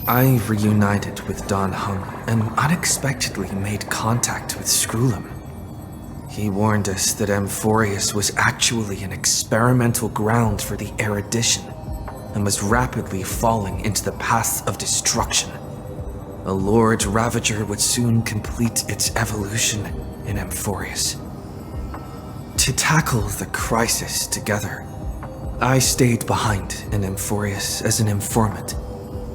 I reunited with Don Hung and unexpectedly made contact with Skrullum. He warned us that Amphoreus was actually an experimental ground for the erudition and was rapidly falling into the path of destruction. A Lord Ravager would soon complete its evolution in Amphoreus. To tackle the crisis together, I stayed behind in Emporius as an informant,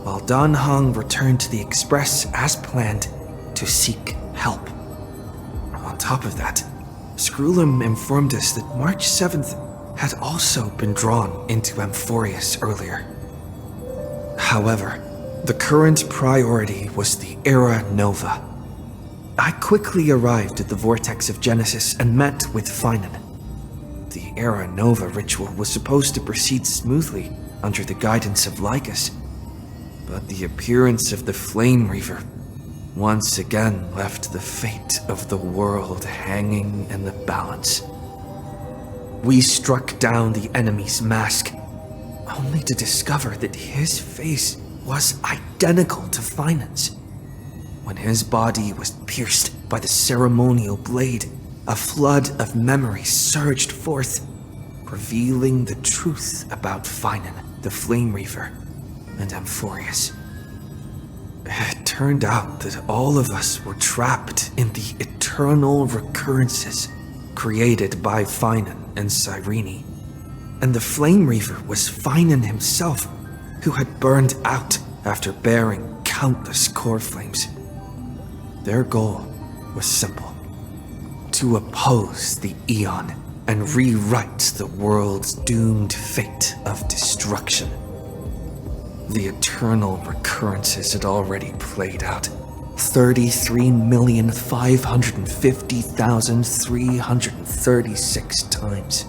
while Don Hung returned to the Express as planned to seek help. On top of that, Skrullum informed us that March 7th had also been drawn into Amphoreus earlier. However, the current priority was the Era Nova. I quickly arrived at the Vortex of Genesis and met with Finan. The Era Nova ritual was supposed to proceed smoothly under the guidance of Lygus, but the appearance of the Flame Reaver once again left the fate of the world hanging in the balance. We struck down the enemy's mask, only to discover that his face was identical to Finan's. When his body was pierced by the ceremonial blade, a flood of memories surged forth, revealing the truth about Finan, the Flame Reaver, and Amphoreus. It turned out that all of us were trapped in the eternal recurrences created by Finan and Siren, and the Flame Reaver was Finan himself, who had burned out after bearing countless core flames. Their goal was simple: to oppose the Aeon and rewrite the world's doomed fate of destruction. The eternal recurrences had already played out 33,550,336 times.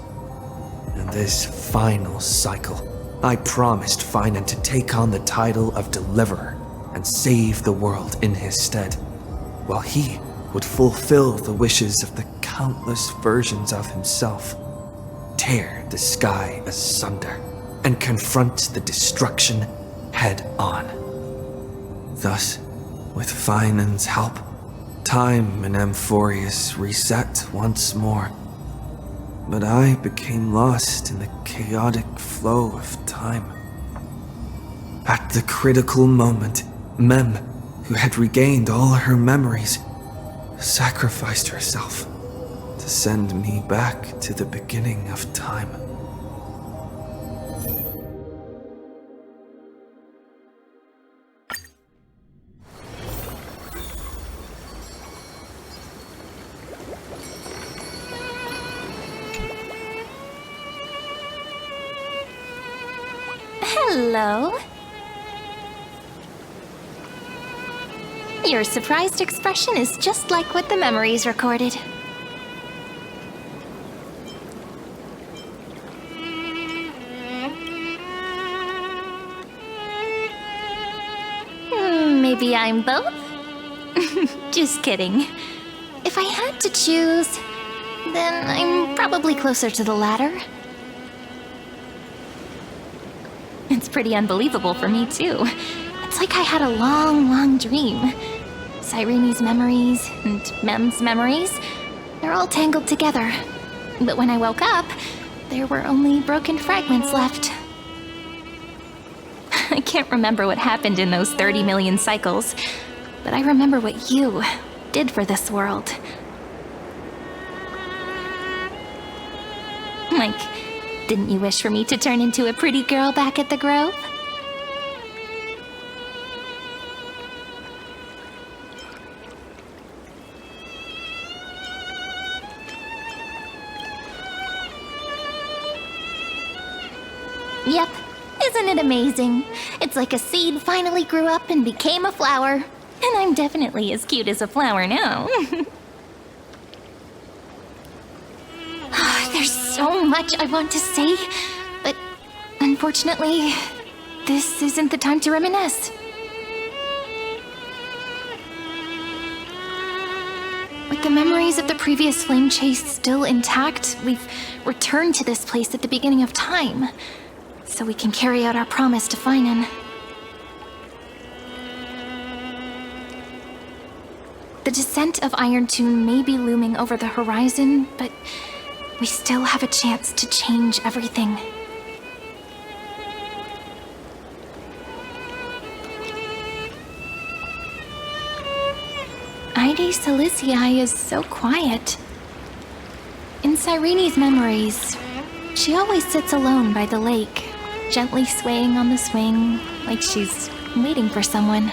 In this final cycle, I promised Finan to take on the title of Deliverer and save the world in his stead, while he would fulfill the wishes of the countless versions of himself, tear the sky asunder, and confront the destruction head on. Thus, with Finan's help, time in Amphoreus reset once more, but I became lost in the chaotic flow of time. At the critical moment, Mem, who had regained all her memories, sacrificed herself to send me back to the beginning of time. Hello. Your surprised expression is just like what the memories recorded. Maybe I'm both? Just kidding. If I had to choose, then I'm probably closer to the latter. It's pretty unbelievable for me, too. It's like I had a long dream. Sirene's memories and Mem's memories, they're all tangled together. But when I woke up, there were only broken fragments left. I can't remember what happened in those 30 million cycles, but I remember what you did for this world. Like, didn't you wish for me to turn into a pretty girl back at the Grove? Yep. Isn't it amazing? It's like a seed finally grew up and became a flower. And I'm definitely as cute as a flower now. There's so much I want to say, but unfortunately, this isn't the time to reminisce. With the memories of the previous flame chase still intact, we've returned to this place at the beginning of time, so we can carry out our promise to Finan. The descent of Iron Tune may be looming over the horizon, but we still have a chance to change everything. Aedes Elysiae is so quiet. In Sirene's memories, she always sits alone by the lake, gently swaying on the swing, like she's waiting for someone.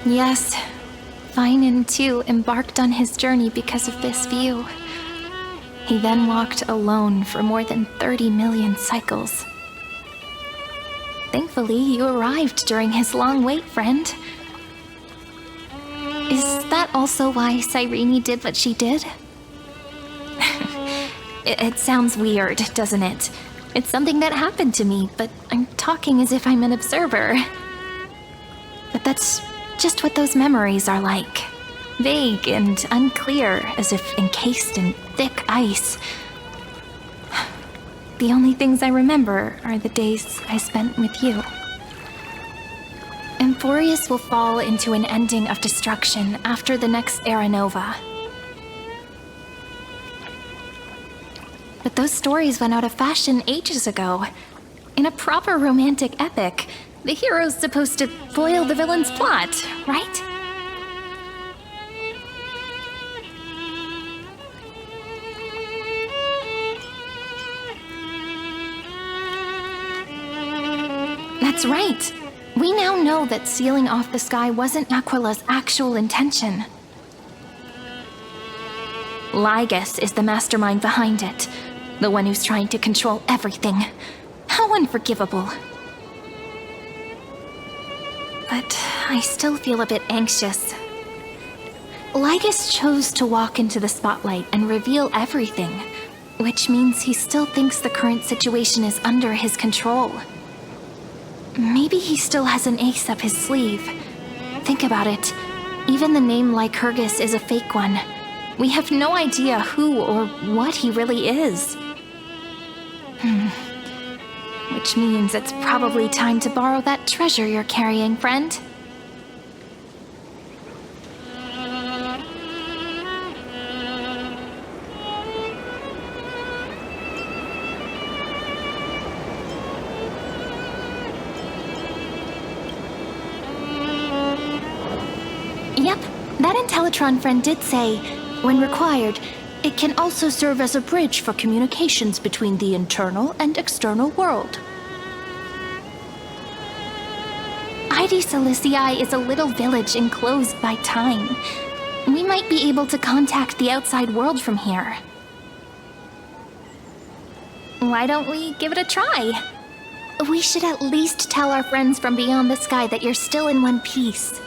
Yes, Finan too embarked on his journey because of this view. He then walked alone for more than 30 million cycles. Thankfully, you arrived during his long wait, friend. Is that also why Sirene did what she did? It sounds weird, doesn't it? It's something that happened to me, but I'm talking as if I'm an observer. But that's just what those memories are like. Vague and unclear, as if encased in thick ice. The only things I remember are the days I spent with you. Emporius will fall into an ending of destruction after the next Era Nova. But those stories went out of fashion ages ago. In a proper romantic epic, the hero's supposed to foil the villain's plot, right? That's right. We now know that sealing off the sky wasn't Aquila's actual intention. Lygus is the mastermind behind it, the one who's trying to control everything. How unforgivable. But I still feel a bit anxious. Lygus chose to walk into the spotlight and reveal everything, which means he still thinks the current situation is under his control. Maybe he still has an ace up his sleeve. Think about it. Even the name Lycurgus is a fake one. We have no idea who or what he really is. Which means it's probably time to borrow that treasure you're carrying, friend. Yep, that Intellitron friend did say, when required, it can also serve as a bridge for communications between the internal and external world. Aedes Elysiae is a little village enclosed by time. We might be able to contact the outside world from here. Why don't we give it a try? We should at least tell our friends from beyond the sky that you're still in one piece.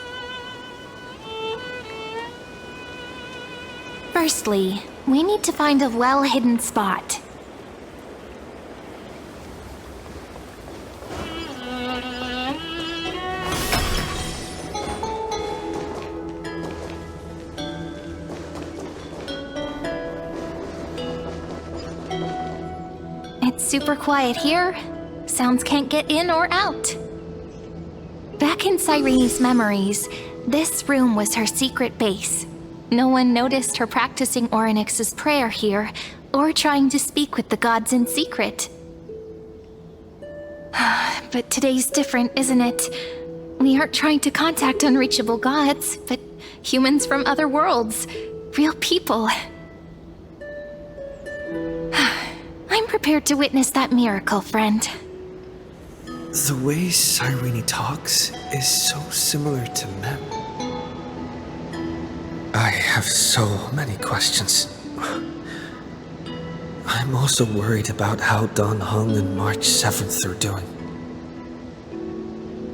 Firstly, we need to find a well-hidden spot. It's super quiet here. Sounds can't get in or out. Back in Sirene's memories, this room was her secret base. No one noticed her practicing Orynyx's prayer here, or trying to speak with the gods in secret. But today's different, isn't it? We aren't trying to contact unreachable gods, but humans from other worlds. Real people. I'm prepared to witness that miracle, friend. The way Sirene talks is so similar to Mem. I have so many questions. I'm also worried about how Dan Heng and March 7th are doing.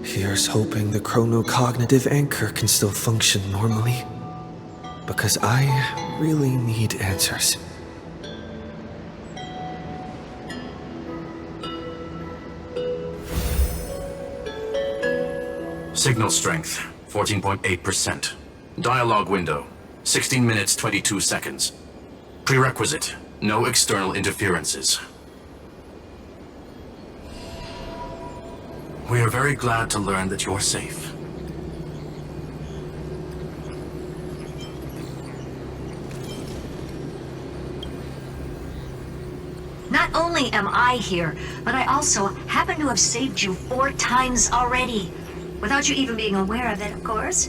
Here's hoping the chronocognitive anchor can still function normally. Because I really need answers. Signal strength, 14.8%. Dialogue window, 16 minutes 22 seconds. Prerequisite, no external interferences. We are very glad to learn that you're safe. Not only am I here, but I also happen to have saved you 4 times already. Without you even being aware of it, of course.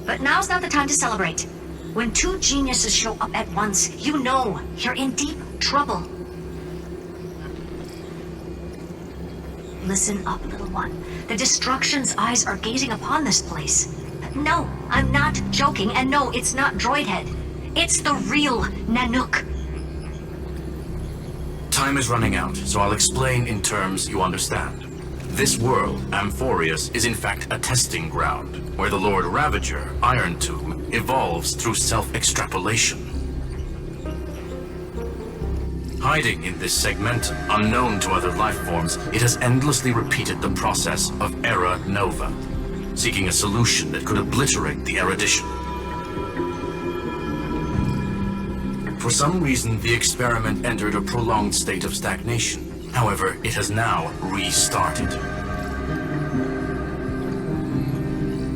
But now's not the time to celebrate. When 2 geniuses show up at once, you know you're in deep trouble. Listen up, little one. The Destruction's eyes are gazing upon this place. No, I'm not joking, and no, it's not Droidhead. It's the real Nanook. Time is running out, so I'll explain in terms you understand. This world, Amphoreus, is in fact a testing ground, where the Lord Ravager, Iron Tomb, evolves through self-extrapolation. Hiding in this segmentum, unknown to other life forms, it has endlessly repeated the process of Era Nova, seeking a solution that could obliterate the erudition. For some reason, the experiment entered a prolonged state of stagnation. However, it has now restarted.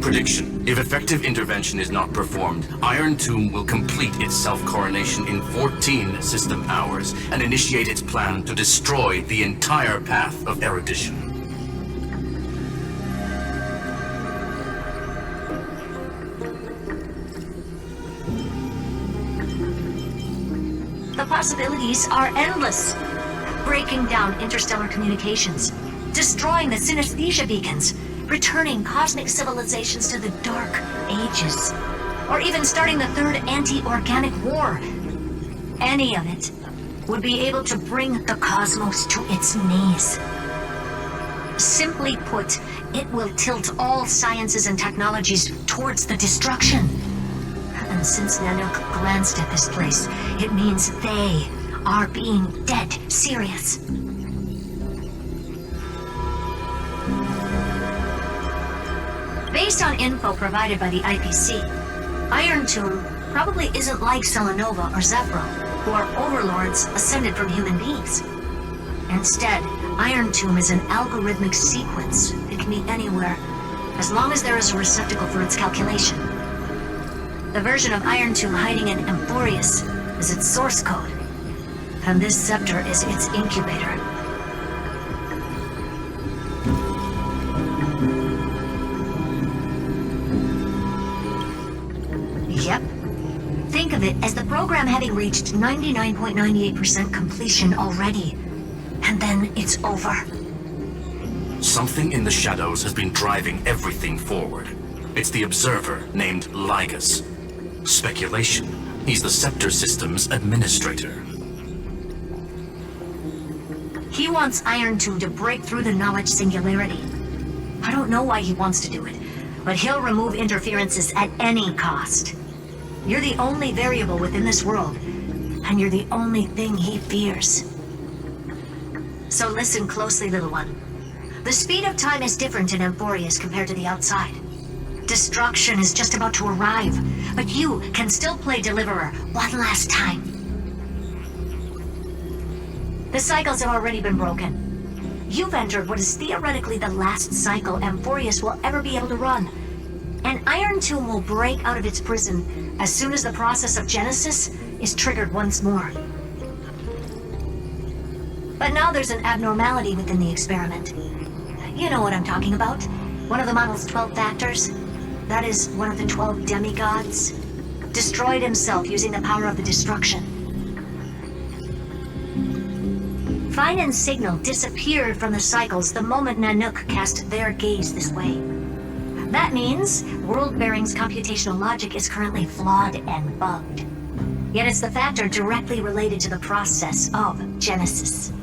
Prediction: if effective intervention is not performed, Iron Tomb will complete its self-coronation in 14 system hours and initiate its plan to destroy the entire path of erudition. The possibilities are endless. Breaking down interstellar communications, destroying the synesthesia beacons, returning cosmic civilizations to the Dark Ages, or even starting the third anti-organic war. Any of it would be able to bring the cosmos to its knees. Simply put, it will tilt all sciences and technologies towards the destruction. And since Nanook glanced at this place, it means they are being dead serious. Based on info provided by the IPC, Iron Tomb probably isn't like Selenova or Zephyro, who are overlords ascended from human beings. Instead, Iron Tomb is an algorithmic sequence. It can be anywhere, as long as there is a receptacle for its calculation. The version of Iron Tomb hiding in Emporius is its source code, and this scepter is its incubator. Yep. Think of it as the program having reached 99.98% completion already, and then it's over. Something in the shadows has been driving everything forward. It's the observer named Lygus. Speculation: he's the Scepter System's administrator. He wants Iron Tomb to break through the knowledge singularity. I don't know why he wants to do it, but he'll remove interferences at any cost. You're the only variable within this world, and you're the only thing he fears. So listen closely, little one. The speed of time is different in Emporius compared to the outside. Destruction is just about to arrive, but you can still play Deliverer one last time. The cycles have already been broken. You've entered what is theoretically the last cycle Emporius will ever be able to run. And Iron Tomb will break out of its prison as soon as the process of Genesis is triggered once more. But now there's an abnormality within the experiment. You know what I'm talking about. One of the model's 12 factors. That is, one of the 12 demigods. Destroyed himself using the power of the destruction. Fine and Signal disappeared from the cycles the moment Nanook cast their gaze this way. That means World Bearing's computational logic is currently flawed and bugged. Yet it's the factor directly related to the process of Genesis.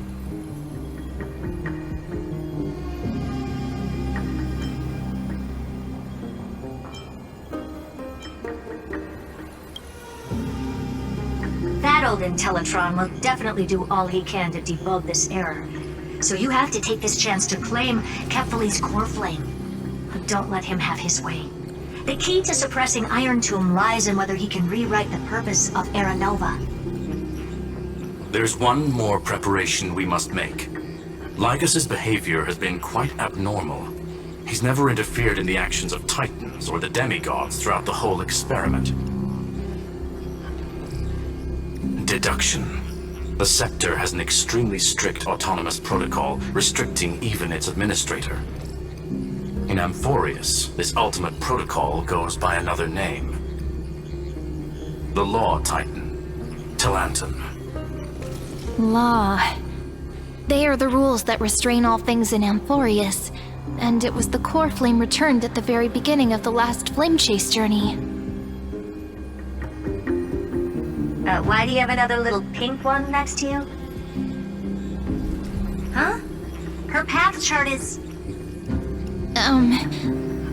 That old Intellitron will definitely do all he can to debug this error. So you have to take this chance to claim Kephalie's core flame. But don't let him have his way. The key to suppressing Iron Tomb lies in whether he can rewrite the purpose of Era Nova. There's one more preparation we must make. Lygus' behavior has been quite abnormal. He's never interfered in the actions of Titans or the demigods throughout the whole experiment. Deduction. The Scepter has an extremely strict autonomous protocol, restricting even its administrator. In Amphoreus, this ultimate protocol goes by another name. The Law Titan, Talanton. Law. They are the rules that restrain all things in Amphoreus, and it was the core flame returned at the very beginning of the last flame chase journey. Why do you have another little pink one next to you? Huh? Her path chart is...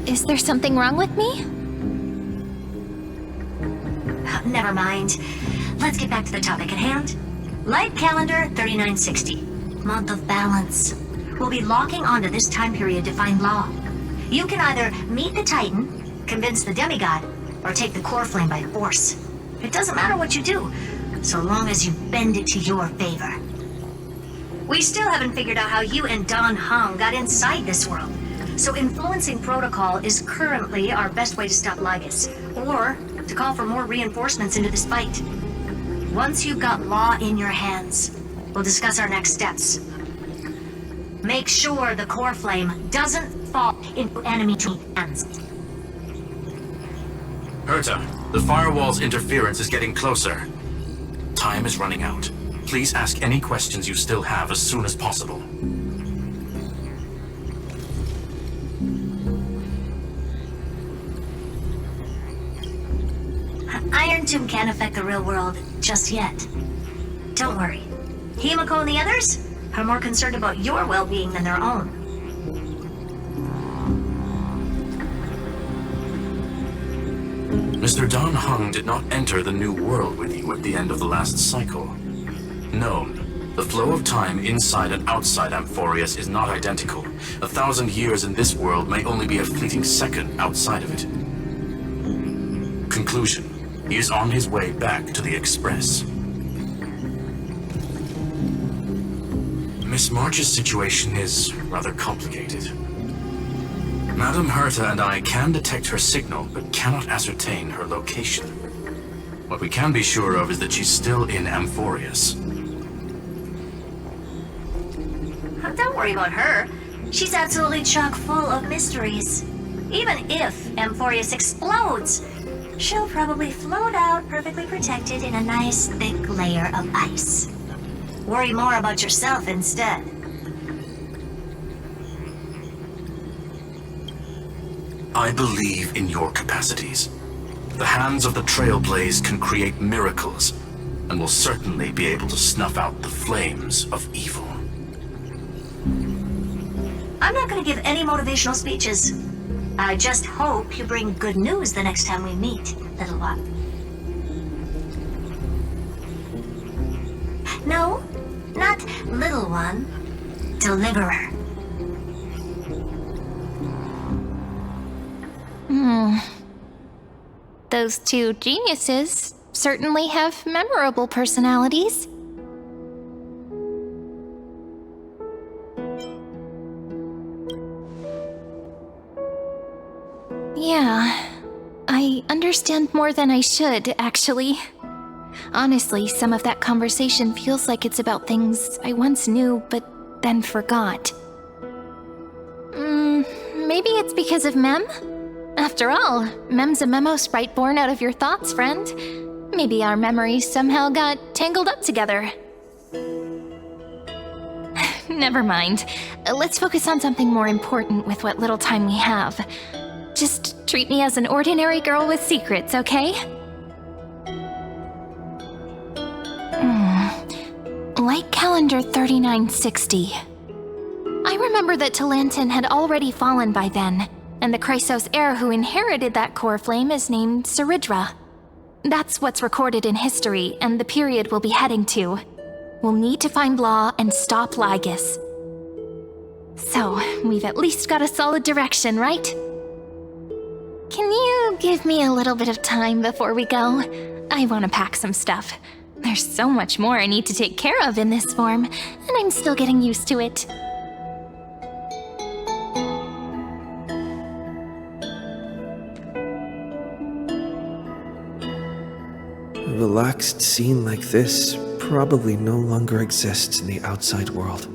Is there something wrong with me? Never mind. Let's get back to the topic at hand. Light calendar 3960. Month of balance. We'll be locking onto this time period to find Law. You can either meet the Titan, convince the demigod, or take the core flame by force. It doesn't matter what you do, so long as you bend it to your favor. We still haven't figured out how you and Don Hung got inside this world, so influencing protocol is currently our best way to stop Lygus, or to call for more reinforcements into this fight. Once you've got Law in your hands, we'll discuss our next steps. Make sure the core flame doesn't fall into enemy hands. Herta, the firewall's interference is getting closer. Time is running out. Please ask any questions you still have as soon as possible. Iron Tomb can't affect the real world just yet. Don't worry. Himiko and the others are more concerned about your well-being than their own. Mr. Don Hung did not enter the new world with you at the end of the last cycle. Known, the flow of time inside and outside Amphoreus is not identical. 1,000 years in this world may only be a fleeting second outside of it. Conclusion. He is on his way back to the Express. Miss March's situation is rather complicated. Madame Herta and I can detect her signal, but cannot ascertain her location. What we can be sure of is that she's still in Amphoreus. Don't worry about her. She's absolutely chock full of mysteries. Even if Emporius explodes, she'll probably float out perfectly protected in a nice thick layer of ice. Worry more about yourself instead. I believe in your capacities. The hands of the Trailblaze can create miracles, and will certainly be able to snuff out the flames of evil. I'm not going to give any motivational speeches. I just hope you bring good news the next time we meet, little one. No, not little one. Deliverer. Those two geniuses certainly have memorable personalities. Yeah, I understand more than I should, actually. Honestly, some of that conversation feels like it's about things I once knew, but then forgot. Maybe it's because of Mem? After all, Mem's a memo sprite born out of your thoughts, friend. Maybe our memories somehow got tangled up together. Never mind. Let's focus on something more important with what little time we have. Just treat me as an ordinary girl with secrets, okay? Light calendar 3960. I remember that Talanton had already fallen by then, and the Chrysos heir who inherited that core flame is named Saridra. That's what's recorded in history, and the period we'll be heading to. We'll need to find Law and stop Lygus. So, we've at least got a solid direction, right? Can you give me a little bit of time before we go? I want to pack some stuff. There's so much more I need to take care of in this form, and I'm still getting used to it. A relaxed scene like this probably no longer exists in the outside world.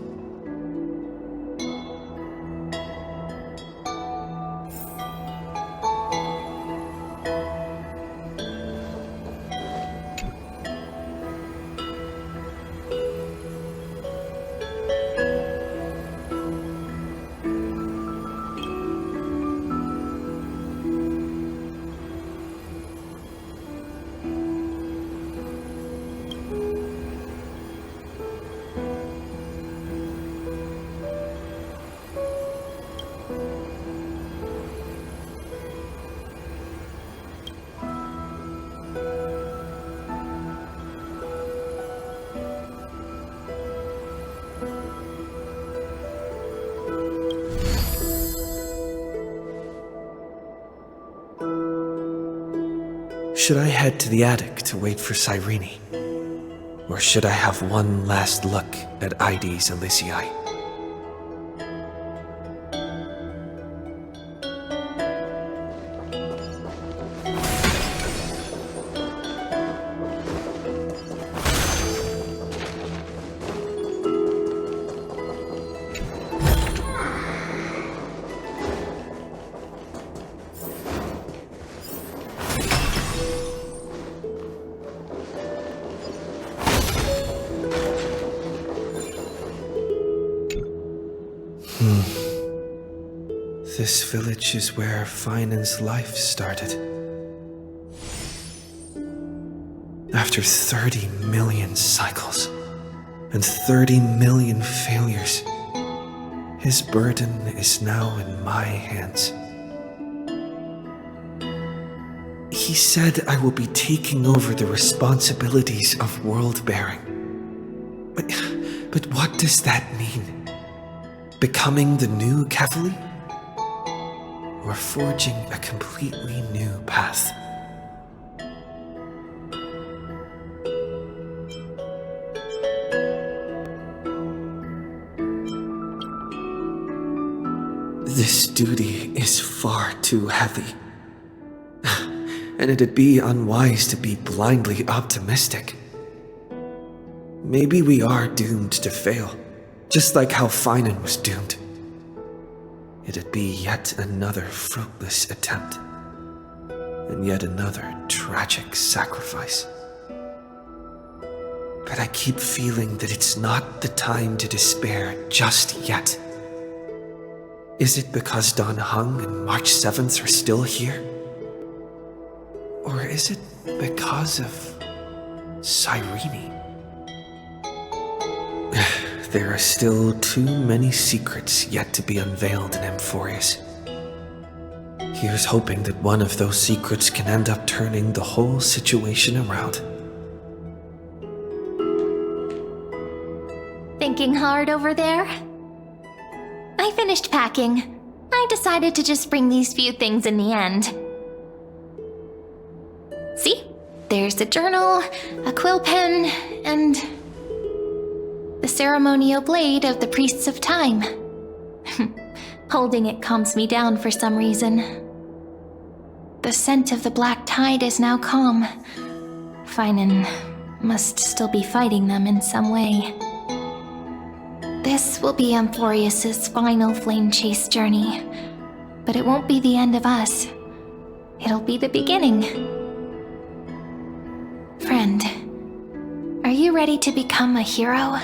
Should I head to the attic to wait for Siren? Or should I have one last look at Aedes Elysiae? This village is where Finan's life started. After 30 million cycles and 30 million failures, his burden is now in my hands. He said I will be taking over the responsibilities of world-bearing. But what does that mean? Becoming the new Cavalier? Or forging a completely new path? This duty is far too heavy. And it'd be unwise to be blindly optimistic. Maybe we are doomed to fail, just like how Finan was doomed. It'd be yet another fruitless attempt, and yet another tragic sacrifice. But I keep feeling that it's not the time to despair just yet. Is it because Dan Heng and March 7th are still here? Or is it because of Siren? There are still too many secrets yet to be unveiled in Amphoreus. Here's hoping that one of those secrets can end up turning the whole situation around. Thinking hard over there? I finished packing. I decided to just bring these few things in the end. See? There's a journal, a quill pen, and the ceremonial blade of the Priests of Time. Holding it calms me down for some reason. The scent of the black tide is now calm. Finan must still be fighting them in some way. This will be Amphoreus' final flame chase journey, but it won't be the end of us. It'll be the beginning. Friend, are you ready to become a hero?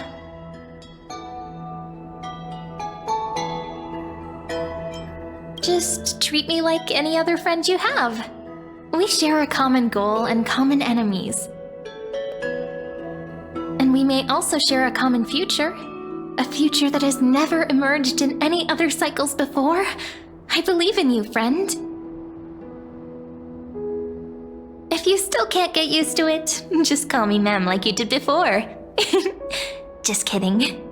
Just treat me like any other friend you have. We share a common goal and common enemies. And we may also share a common future. A future that has never emerged in any other cycles before. I believe in you, friend. If you still can't get used to it, just call me Mem like you did before. Just kidding.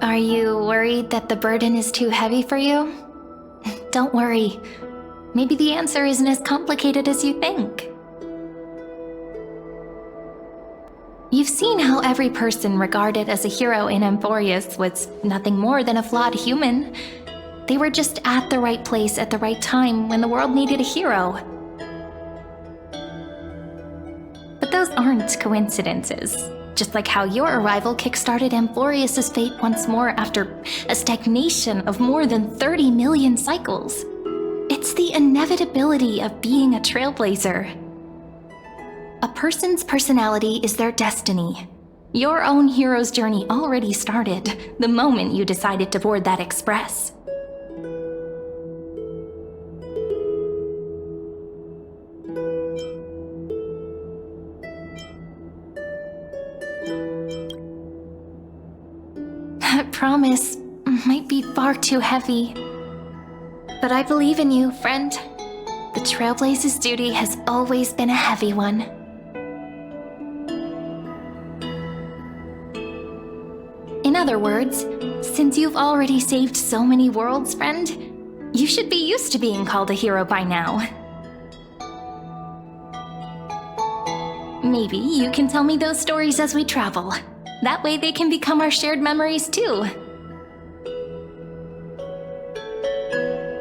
Are you worried that the burden is too heavy for you? Don't worry. Maybe the answer isn't as complicated as you think. You've seen how every person regarded as a hero in Emporius was nothing more than a flawed human. They were just at the right place at the right time when the world needed a hero. But those aren't coincidences. Just like how your arrival kickstarted Amphoreus' fate once more after a stagnation of more than 30 million cycles. It's the inevitability of being a trailblazer. A person's personality is their destiny. Your own hero's journey already started the moment you decided to board that express. That promise might be far too heavy. But I believe in you, friend. The Trailblaze's duty has always been a heavy one. In other words, since you've already saved so many worlds, friend, you should be used to being called a hero by now. Maybe you can tell me those stories as we travel. That way they can become our shared memories too.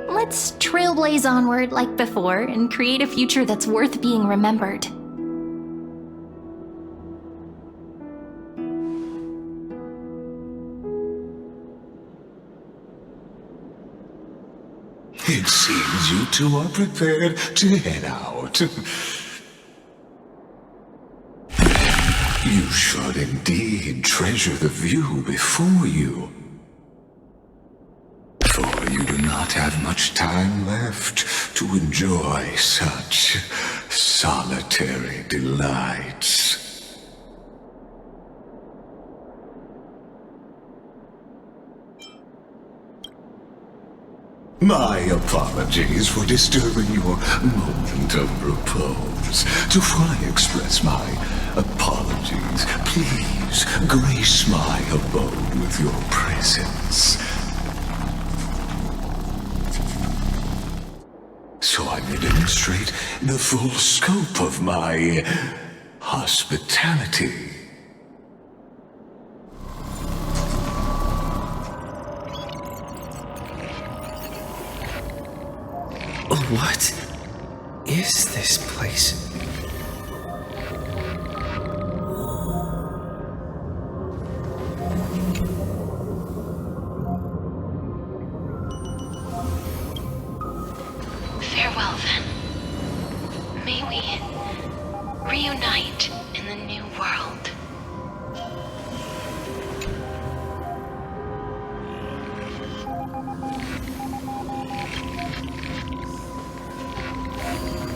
Let's trailblaze onward like before and create a future that's worth being remembered. It seems you two are prepared to head out. You should indeed treasure the view before you. For you do not have much time left to enjoy such solitary delights. My apologies for disturbing your moment of repose. To fully express my apologies, please grace my abode with your presence, so I may demonstrate the full scope of my hospitality. What is this place? Farewell, then. May we reunite in the new world.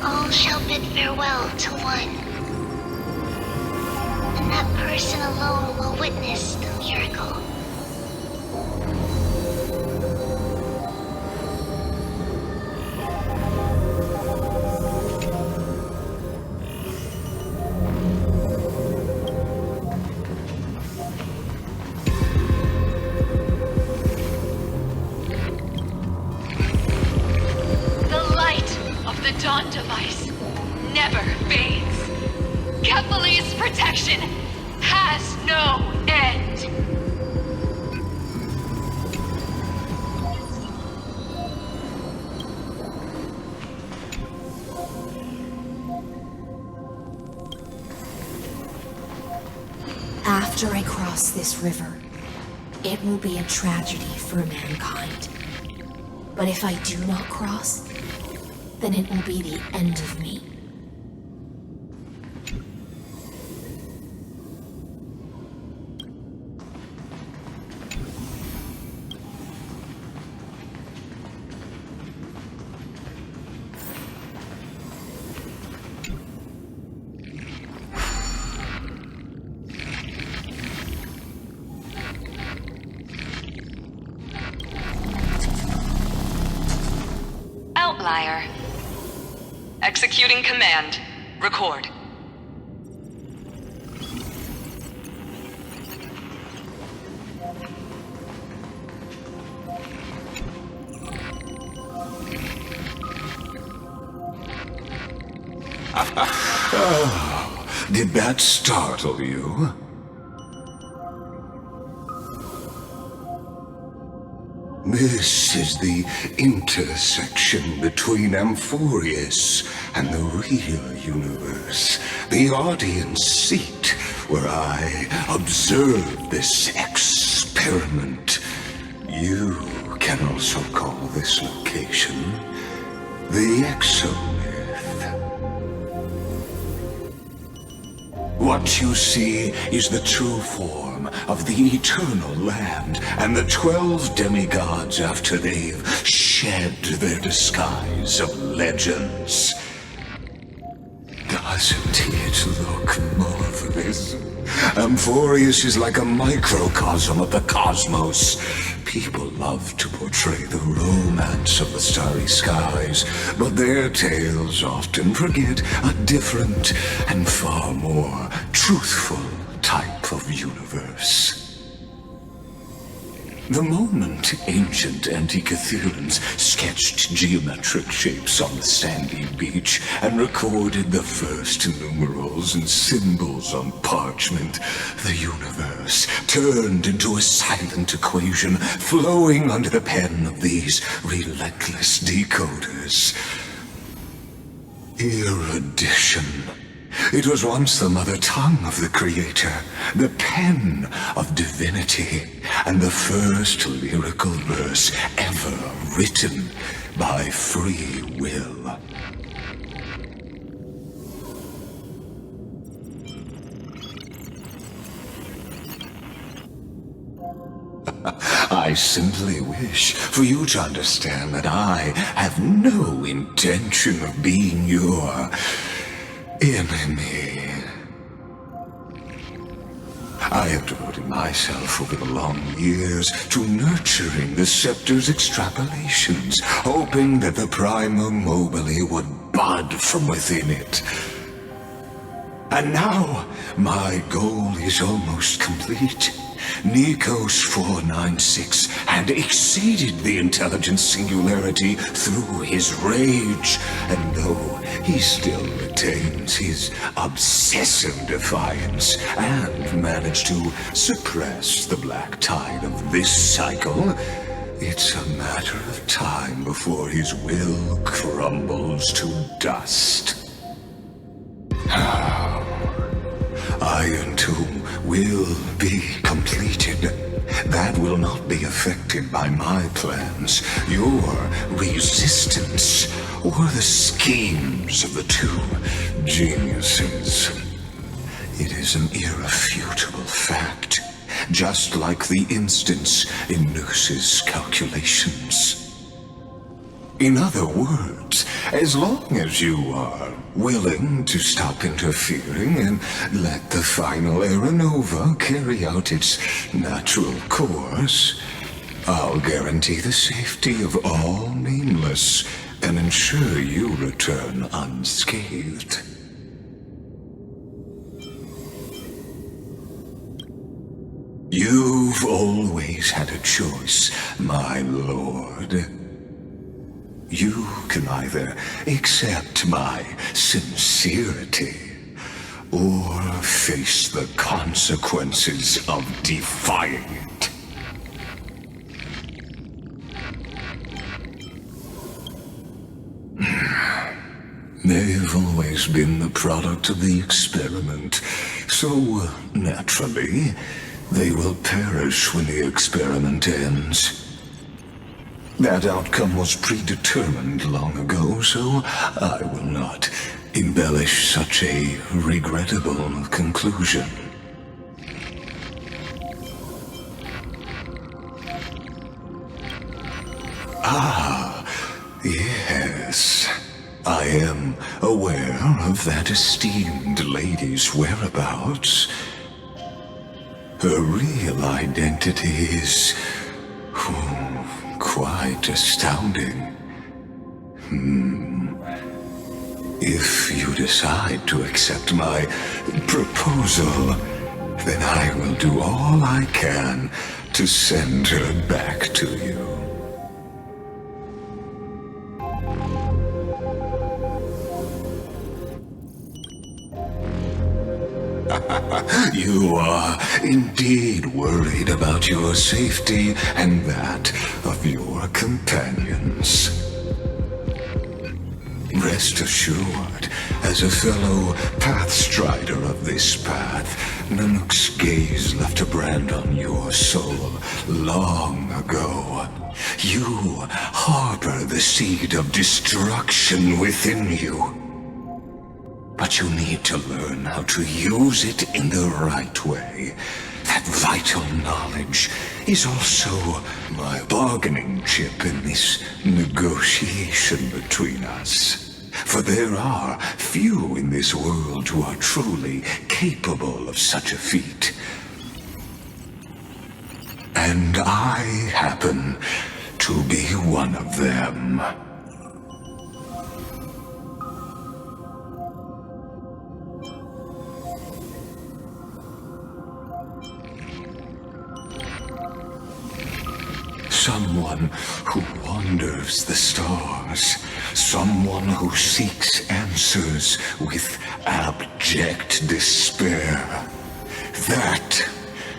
All shall bid farewell to one, and that person alone will witness the miracle. The light of the Dawn device never fades. Kepali's protection has no end. After I cross this river, it will be a tragedy for mankind. But if I do not cross, then it will be the end of me. Outlier. Executing command. Record. Oh, did that startle you? This is the intersection between Amphoreus and the real universe, the audience seat where I observe this experiment. You can also call this location the Exomyth. What you see is the true form of the eternal land and the 12 demigods after they've shed their disguise of legends. Doesn't it look marvelous? Amphoreus is like a microcosm of the cosmos. People love to portray the romance of the starry skies, but their tales often forget a different and far more truthful type of universe. The moment ancient Antikytherians sketched geometric shapes on the sandy beach and recorded the first numerals and symbols on parchment, the universe turned into a silent equation flowing under the pen of these relentless decoders. Erudition. It was once the mother tongue of the Creator, the pen of divinity, and the first lyrical verse ever written by free will. I simply wish for you to understand that I have no intention of being your enemy. I have devoted myself over the long years to nurturing the scepter's extrapolations, hoping that the Prima Mobile would bud from within it. And now, my goal is almost complete. Nikos 496 had exceeded the intelligence singularity through his rage, and though he still retains his obsessive defiance and managed to suppress the black tide of this cycle, it's a matter of time before his will crumbles to dust. Iron Tomb will be completed. That will not be affected by my plans, your resistance, or the schemes of the two geniuses. It is an irrefutable fact, just like the instance in Noos's calculations. In other words, as long as you are willing to stop interfering and let the final Aeronova carry out its natural course, I'll guarantee the safety of all nameless and ensure you return unscathed. You've always had a choice, my lord. You can either accept my sincerity or face the consequences of defying it. They've always been the product of the experiment, so naturally, they will perish when the experiment ends. That outcome was predetermined long ago, so I will not embellish such a regrettable conclusion. Ah, yes. I am aware of that esteemed lady's whereabouts. Her real identity is quite astounding. If you decide to accept my proposal, then I will do all I can to send her back to you. You are indeed worried about your safety and that of your companions. Rest assured, as a fellow pathstrider of this path, Nanook's gaze left a brand on your soul long ago. You harbor the seed of destruction within you. But you need to learn how to use it in the right way. That vital knowledge is also my bargaining chip in this negotiation between us. For there are few in this world who are truly capable of such a feat. And I happen to be one of them. Someone who wanders the stars. Someone who seeks answers with abject despair. That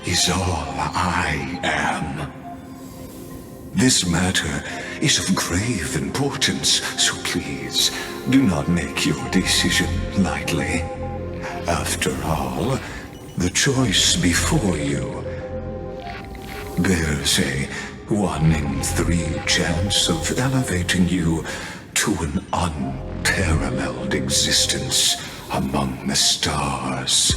is all I am. This matter is of grave importance, so please do not make your decision lightly. After all, the choice before you bears a 1 in 3 chance of elevating you to an unparalleled existence among the stars.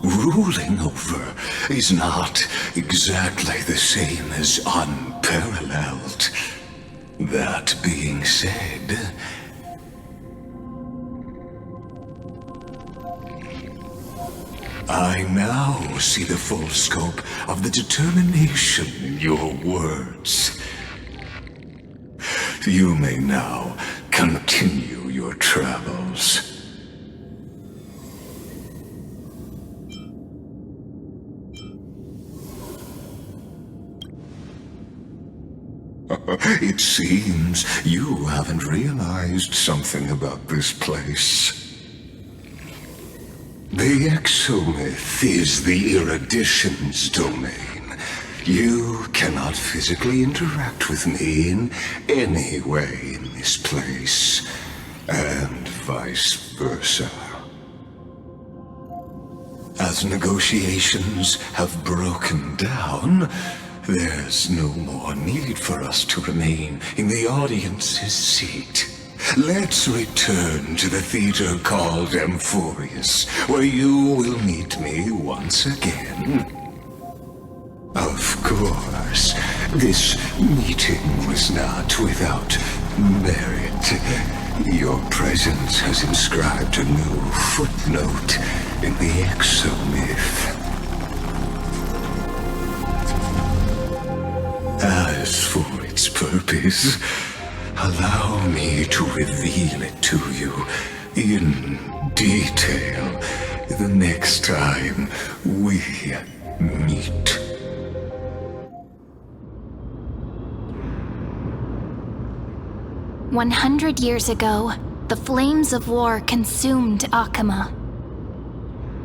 Ruling over is not exactly the same as unparalleled. That being said, I now see the full scope of the determination in your words. You may now continue your travels. It seems you haven't realized something about this place. The exomyth is the erudition's domain. You cannot physically interact with me in any way in this place, and vice versa. As negotiations have broken down, there's no more need for us to remain in the audience's seat. Let's return to the theater called Emporius, where you will meet me once again. Of course, this meeting was not without merit. Your presence has inscribed a new footnote in the exomyth. As for its purpose, allow me to reveal it to you in detail the next time we meet. "100 years ago, the flames of war consumed Okhema.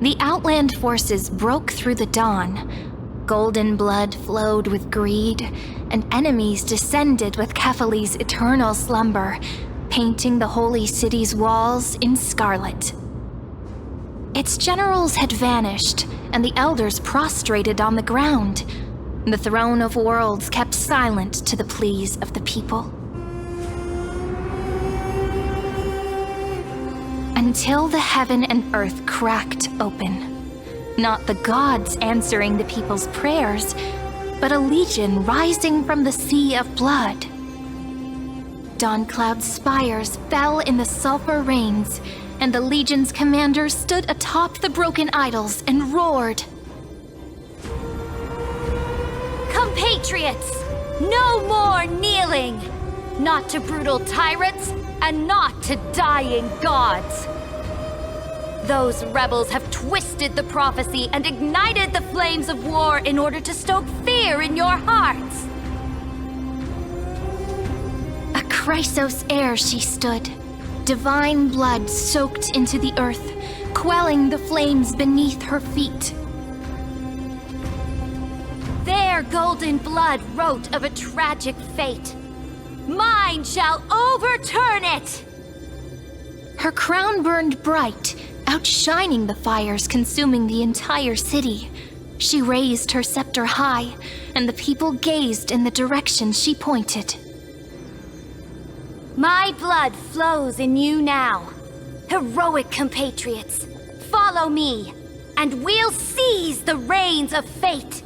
The Outland forces broke through the dawn. Golden blood flowed with greed, and enemies descended with Kephali's eternal slumber, painting the holy city's walls in scarlet. Its generals had vanished, and the elders prostrated on the ground. The throne of worlds kept silent to the pleas of the people. Until the heaven and earth cracked open. Not the gods answering the people's prayers, but a legion rising from the sea of blood. Dawncloud's spires fell in the sulfur rains, and the legion's commander stood atop the broken idols and roared. Compatriots, no more kneeling! Not to brutal tyrants, and not to dying gods! Those rebels have twisted the prophecy and ignited the flames of war in order to stoke fear in your hearts. A Chrysos heir she stood, divine blood soaked into the earth, quelling the flames beneath her feet. Their golden blood wrote of a tragic fate. Mine shall overturn it! Her crown burned bright, outshining the fires consuming the entire city. She raised her scepter high, and the people gazed in the direction she pointed. My blood flows in you now. Heroic compatriots, follow me, and we'll seize the reins of fate.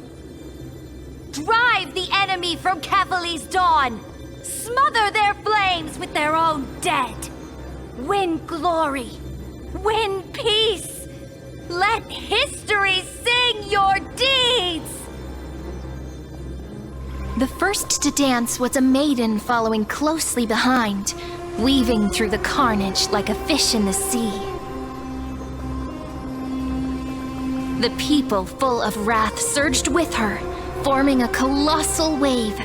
Drive the enemy from Kevali's dawn. Smother their flames with their own dead. Win glory. Win peace. Let history sing your deeds. The first to dance was a maiden following closely behind, weaving through the carnage like a fish in the sea. The people, full of wrath, surged with her, forming a colossal wave,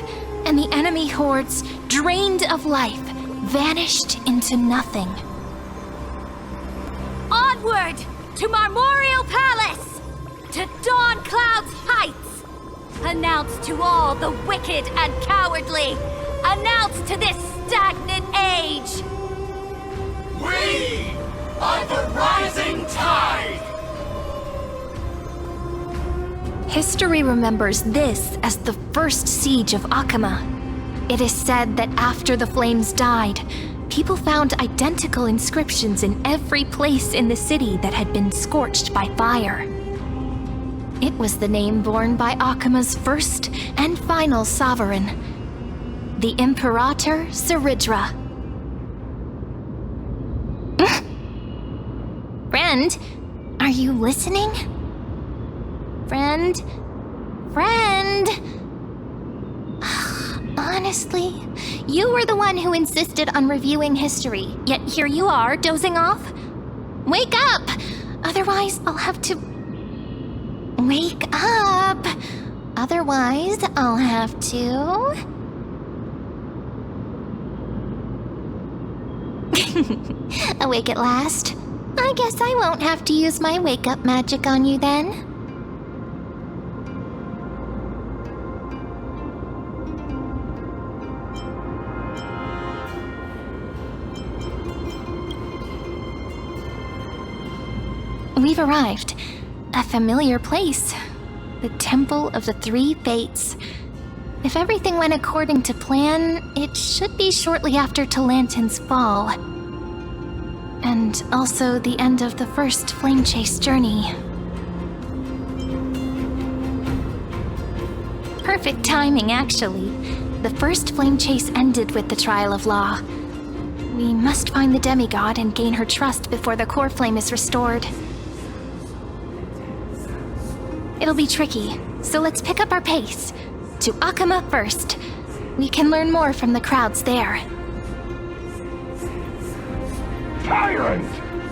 and the enemy hordes, drained of life, vanished into nothing. Onward to Marmoreal Palace, to Dawn Cloud's heights. Announce to all the wicked and cowardly. Announce to this stagnant age. We are the rising tide! History remembers this as the first siege of Okhema. It is said that after the flames died, people found identical inscriptions in every place in the city that had been scorched by fire. It was the name borne by Okhema's first and final sovereign, the Imperator Siridra. Friend, are you listening? Friend? Honestly, you were the one who insisted on reviewing history, yet here you are, dozing off. Wake up! Otherwise, I'll have to... Wake up! Otherwise, I'll have to... Awake at last. I guess I won't have to use my wake-up magic on you then. We've arrived. A familiar place. The Temple of the Three Fates. If everything went according to plan, it should be shortly after Talantin's fall. And also the end of the first flame chase journey. Perfect timing, actually. The first flame chase ended with the trial of law. We must find the demigod and gain her trust before the core flame is restored. It'll be tricky, so let's pick up our pace. To Okhema first. We can learn more from the crowds there. Tyrant!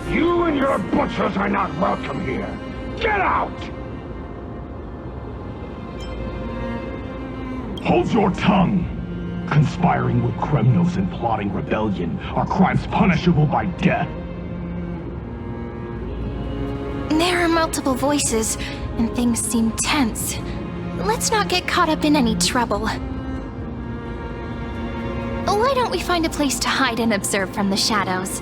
You and your butchers are not welcome here. Get out! Hold your tongue! Conspiring with Kremnos and plotting rebellion are crimes punishable by death. There are multiple voices, and things seem tense. Let's not get caught up in any trouble. Why don't we find a place to hide and observe from the shadows?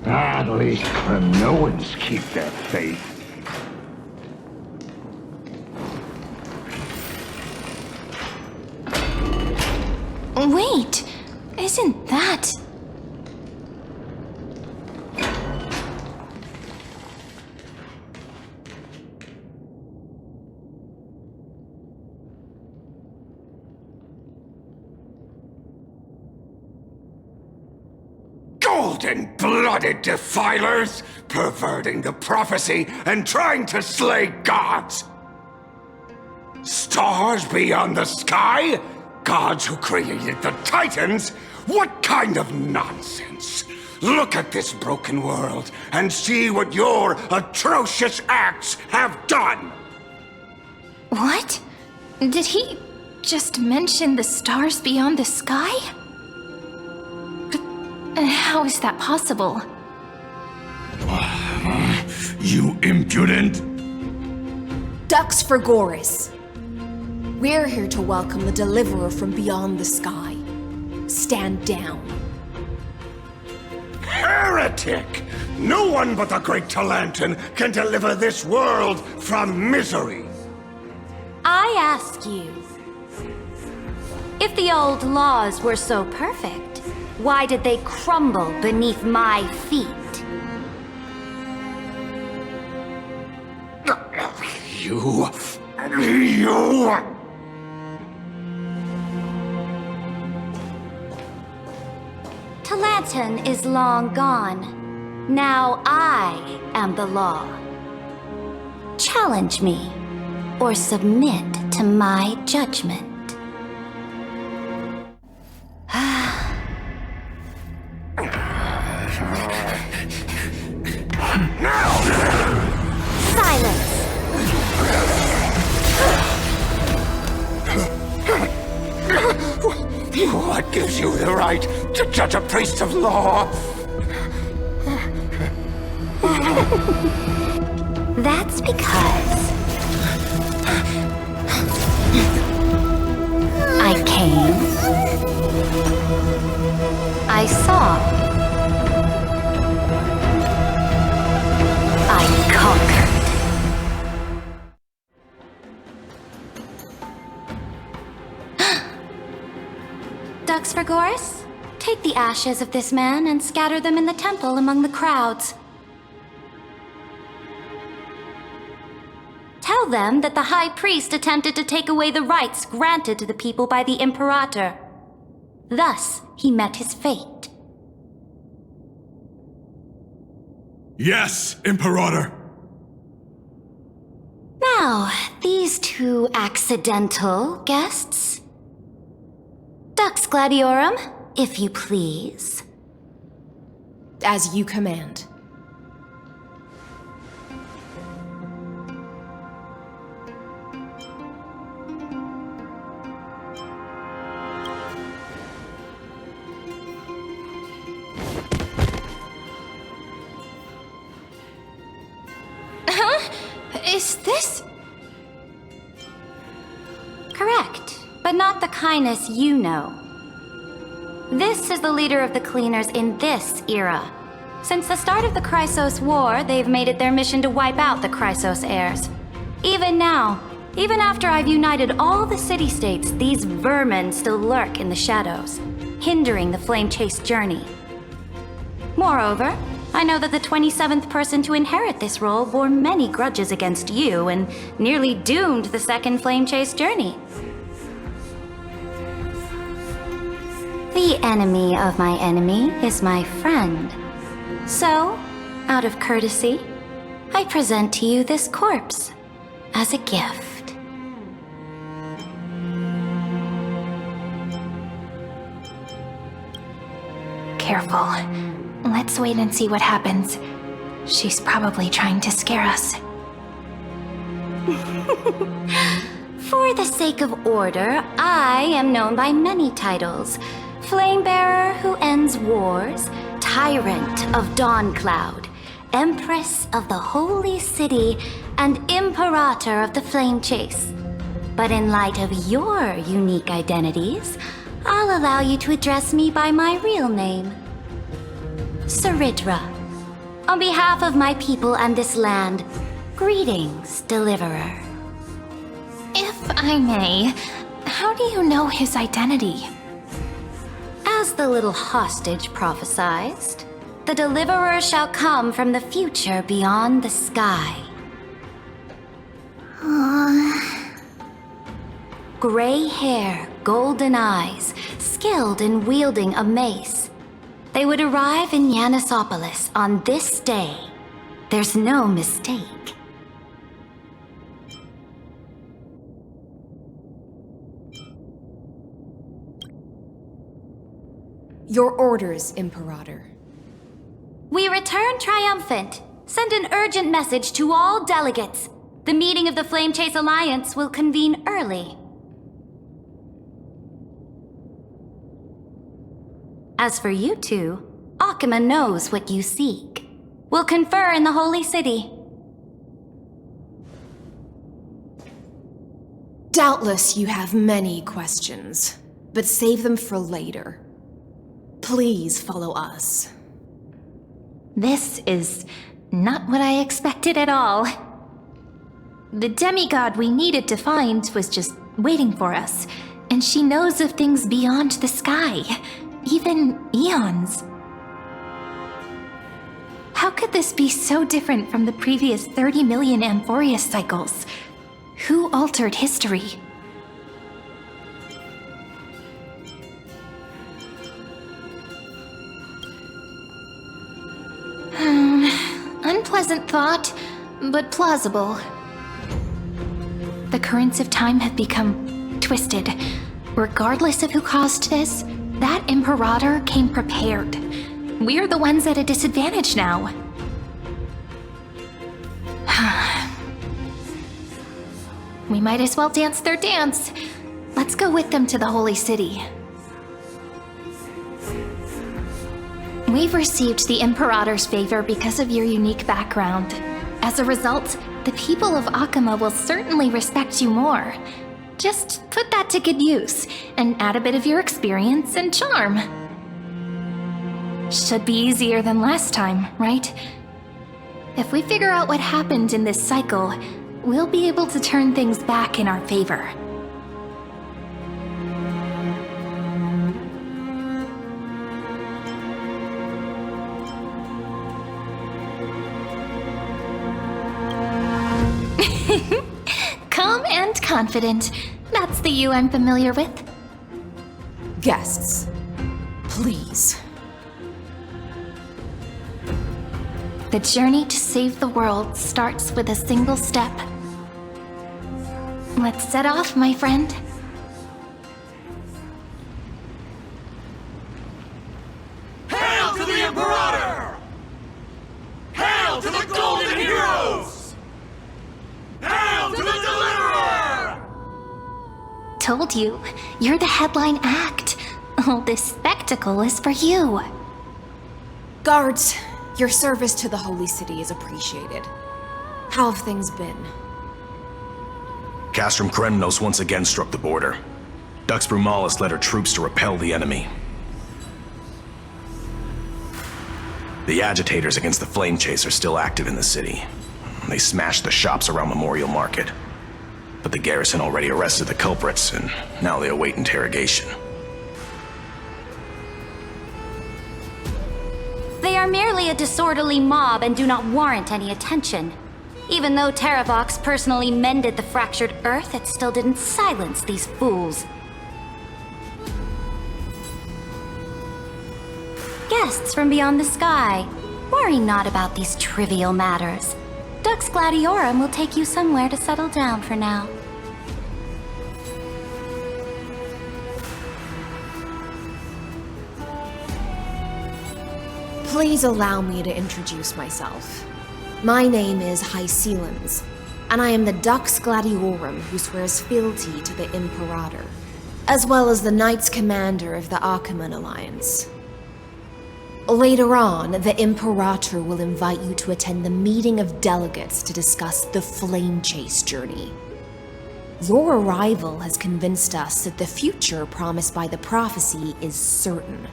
At least Kremnoans keep their faith. Wait! Isn't that... Gold! cold-blooded defilers, perverting the prophecy and trying to slay gods. Stars beyond the sky? Gods who created the Titans? What kind of nonsense? Look at this broken world and see what your atrocious acts have done! What? Did he just mention the stars beyond the sky? But how is that possible? You impudent! Dux for Goris. We're here to welcome the deliverer from beyond the sky. Stand down. Heretic! No one but the great Talanton can deliver this world from misery! I ask you, if the old laws were so perfect, why did they crumble beneath my feet? You... Talanton is long gone. Now I am the law. Challenge me, or submit to my judgment. Silence! What gives you the right to judge a priest of law? That's because I came, I saw, I conquered. Dux for Goris, take the ashes of this man and scatter them in the temple among the crowds. Tell them that the High Priest attempted to take away the rights granted to the people by the Imperator. Thus, he met his fate. Yes, Imperator! Now, these two accidental guests. Dux Gladiatorum, if you please. As you command. Is this? Correct, but not the kindness you know. This is the leader of the Cleaners in this era. Since the start of the Chrysos War, they've made it their mission to wipe out the Chrysos heirs. Even now, even after I've united all the city-states, these vermin still lurk in the shadows, hindering the flame-chase journey. Moreover, I know that the 27th person to inherit this role bore many grudges against you and nearly doomed the second flame chase journey. The enemy of my enemy is my friend. So, out of courtesy, I present to you this corpse as a gift. Careful. Let's wait and see what happens. She's probably trying to scare us. For the sake of order, I am known by many titles. Flamebearer who ends wars, Tyrant of Dawncloud, Empress of the Holy City, and Imperator of the Flame Chase. But in light of your unique identities, I'll allow you to address me by my real name. Saridra. On behalf of my people and this land, greetings, Deliverer. If I may, how do you know his identity? As the little hostage prophesized, the Deliverer shall come from the future beyond the sky. Gray hair, golden eyes, skilled in wielding a mace. They would arrive in Yanisopolis on this day. There's no mistake. Your orders, Imperator. We return triumphant. Send an urgent message to all delegates. The meeting of the Flamechase Alliance will convene early. As for you two, Okhema knows what you seek. We'll confer in the Holy City. Doubtless you have many questions, but save them for later. Please follow us. This is not what I expected at all. The demigod we needed to find was just waiting for us, and she knows of things beyond the sky, even eons. How could this be so different from the previous 30 million Amphoreus cycles? Who altered history? Unpleasant thought, but plausible. The currents of time have become twisted. Regardless of who caused this, that Imperator came prepared. We're the ones at a disadvantage now. We might as well dance their dance. Let's go with them to the Holy City. We've received the Imperator's favor because of your unique background. As a result, the people of Okhema will certainly respect you more. Just put that to good use, and add a bit of your experience and charm. Should be easier than last time, right? If we figure out what happened in this cycle, we'll be able to turn things back in our favor. Calm and confident. That's the you I'm familiar with. Guests, please. The journey to save the world starts with a single step. Let's set off, my friend. Hail to the Imperator! Hail to the Golden Heroes! Hail to the Deliverer! Told you, you're the headline act. All this spectacle is for you. Guards, your service to the Holy City is appreciated. How have things been? Castrum Kremnos once again struck the border. Dux Brumalis led her troops to repel the enemy. The agitators against the Flamechase are still active in the city. They smashed the shops around Memorial Market. But the garrison already arrested the culprits, and now they await interrogation. They are merely a disorderly mob and do not warrant any attention. Even though Terravox personally mended the fractured earth, it still didn't silence these fools. Guests from beyond the sky, worry not about these trivial matters. Dux Gladiatorum will take you somewhere to settle down for now. Please allow me to introduce myself. My name is Hycelens, and I am the Dux Gladiatorum who swears fealty to the Imperator, as well as the Knights Commander of the Okhema Alliance. Later on, the Imperator will invite you to attend the meeting of delegates to discuss the Flamechase journey. Your arrival has convinced us that the future promised by the prophecy is certain.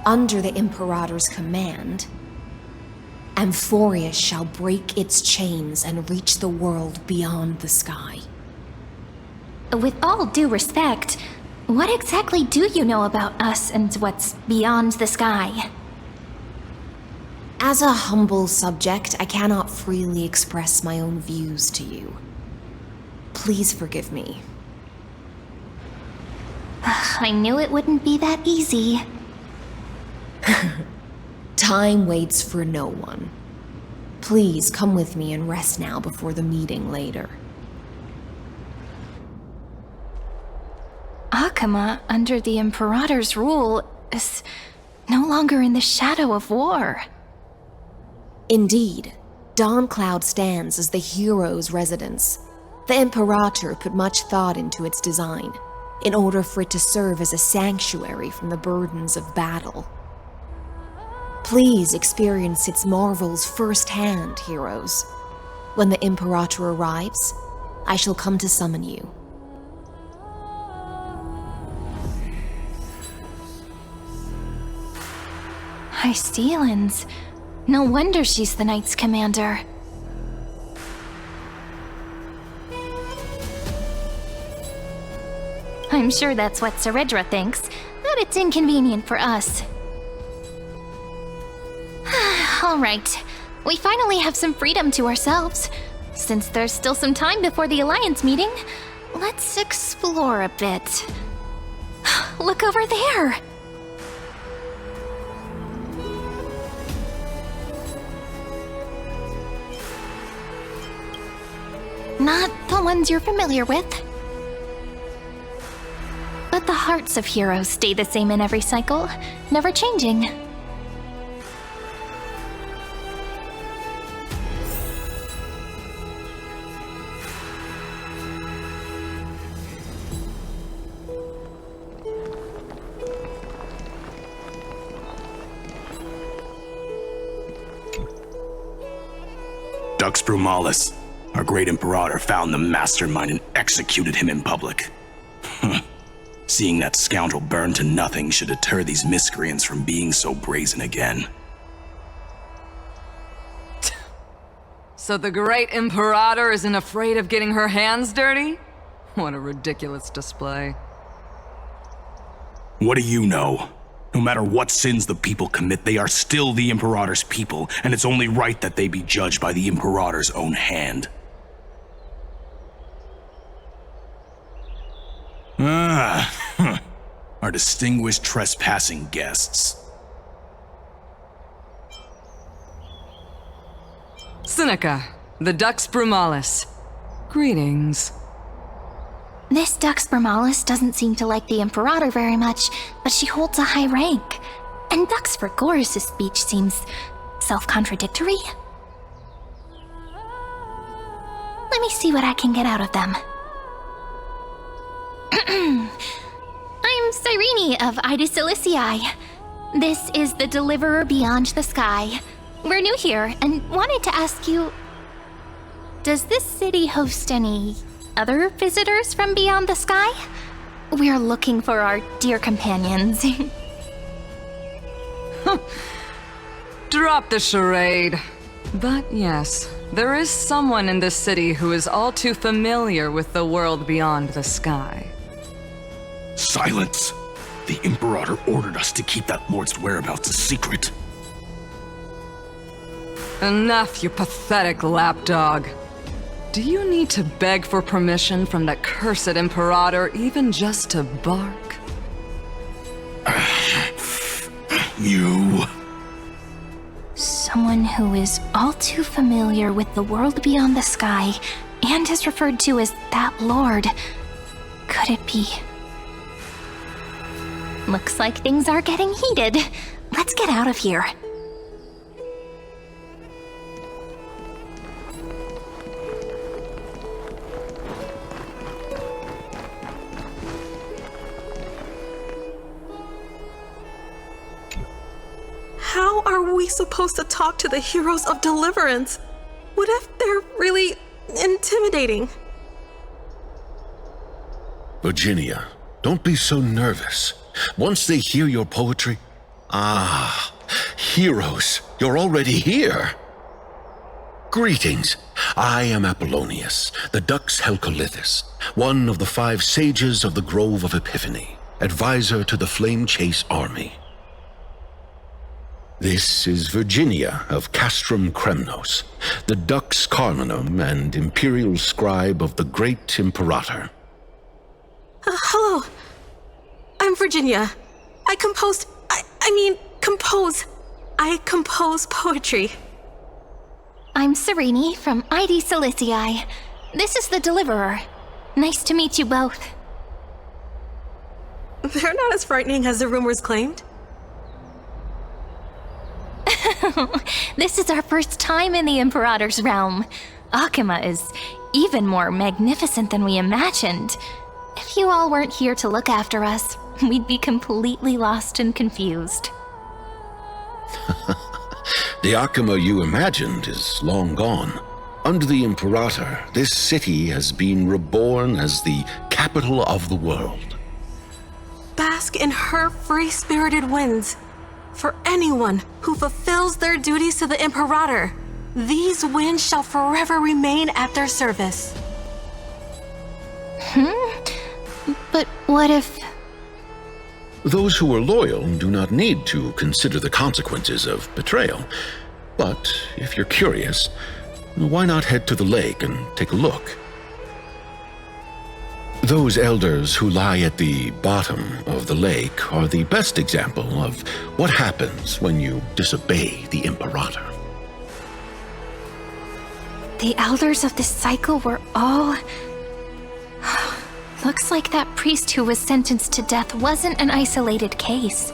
Under the Imperator's command, Amphoreus shall break its chains and reach the world beyond the sky. With all due respect, what exactly do you know about us and what's beyond the sky? As a humble subject, I cannot freely express my own views to you. Please forgive me. I knew it wouldn't be that easy. Time waits for no one. Please come with me and rest now before the meeting later. Okhema, under the Imperator's rule, is no longer in the shadow of war. Indeed, Dawncloud stands as the hero's residence. The Imperator put much thought into its design, in order for it to serve as a sanctuary from the burdens of battle. Please experience its marvels firsthand, heroes. When the Imperator arrives, I shall come to summon you. Aedes. No wonder she's the Knight's commander. I'm sure that's what Seredra thinks, that it's inconvenient for us. Alright, we finally have some freedom to ourselves. Since there's still some time before the Alliance meeting, let's explore a bit. Look over there! Not the ones you're familiar with. But the hearts of heroes stay the same in every cycle, never changing. Dux Brumalis, our great Imperator, found the mastermind and executed him in public. Seeing that scoundrel burn to nothing should deter these miscreants from being so brazen again. So the great Imperator isn't afraid of getting her hands dirty? What a ridiculous display. What do you know? No matter what sins the people commit, they are still the Imperator's people, and it's only right that they be judged by the Imperator's own hand. Our distinguished trespassing guests. Seneca, the Dux Brumalis. Greetings. This Dux Brumalis doesn't seem to like the Imperator very much, but she holds a high rank. And Dux Vergoris' speech seems self-contradictory. Let me see what I can get out of them. I'm Siren of Aedes Elysiae. This is the Deliverer Beyond the Sky. We're new here and wanted to ask you, does this city host any other visitors from beyond the sky? We're looking for our dear companions. Drop the charade. But yes, there is someone in this city who is all too familiar with the world beyond the sky. Silence! The Imperator ordered us to keep that lord's whereabouts a secret. Enough, you pathetic lapdog. Do you need to beg for permission from the cursed Imperator even just to bark? You... Someone who is all too familiar with the world beyond the sky and is referred to as that lord. Could it be? Looks like things are getting heated. Let's get out of here. How are we supposed to talk to the heroes of deliverance? What if they're really intimidating? Virginia, don't be so nervous. Once they hear your poetry... heroes, you're already here. Greetings. I am Apollonius, the Dux Helcolithus, one of the 5 sages of the Grove of Epiphany, advisor to the Flame Chase army. This is Virginia of Castrum Kremnos, the Dux Carminum and imperial scribe of the great Imperator. Hello. I'm Virginia. I composed... I compose poetry. I'm Siren from Aedes Elysiae. This is the Deliverer. Nice to meet you both. They're not as frightening as the rumors claimed. This is our first time in the Imperator's realm. Okhema is even more magnificent than we imagined. If you all weren't here to look after us, we'd be completely lost and confused. The Okhema you imagined is long gone. Under the Imperator, this city has been reborn as the capital of the world. Bask in her free-spirited winds. For anyone who fulfills their duties to the Imperator, these winds shall forever remain at their service. But what if... Those who are loyal do not need to consider the consequences of betrayal. But if you're curious, why not head to the lake and take a look? Those elders who lie at the bottom of the lake are the best example of what happens when you disobey the Imperator. The elders of this cycle were all... Looks like that priest who was sentenced to death wasn't an isolated case.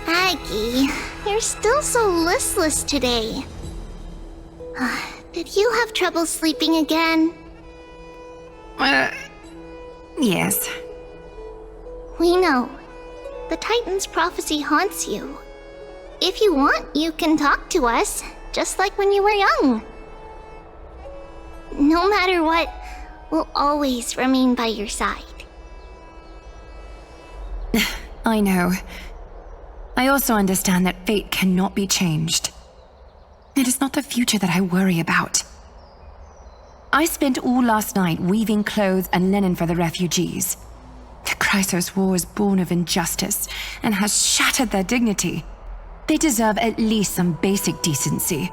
Aggie, you're still so listless today. Did you have trouble sleeping again? Yes. We know. The Titan's prophecy haunts you. If you want, you can talk to us, just like when you were young. No matter what, we'll always remain by your side. I know. I also understand that fate cannot be changed. It is not the future that I worry about. I spent all last night weaving clothes and linen for the refugees. The Chrysos War is born of injustice and has shattered their dignity. They deserve at least some basic decency.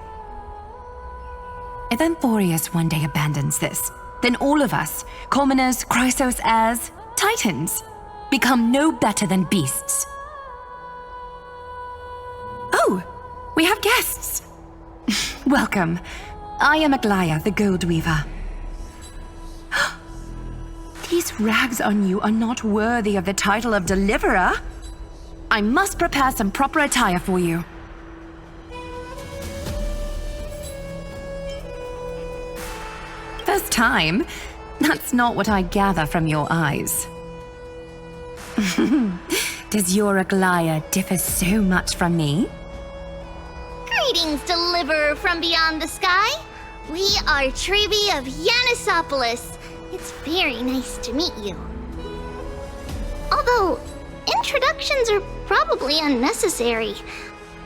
If Emporius one day abandons this, then all of us, commoners, Chrysos heirs, Titans, become no better than beasts. Oh, we have guests. Welcome. I am Aglaya, the Gold Weaver. These rags on you are not worthy of the title of Deliverer. I must prepare some proper attire for you. First time? That's not what I gather from your eyes. Does your Aglaya differ so much from me? Greetings, Deliverer from beyond the sky. We are Trebi of Yanisopolis. It's very nice to meet you. Although, introductions are probably unnecessary.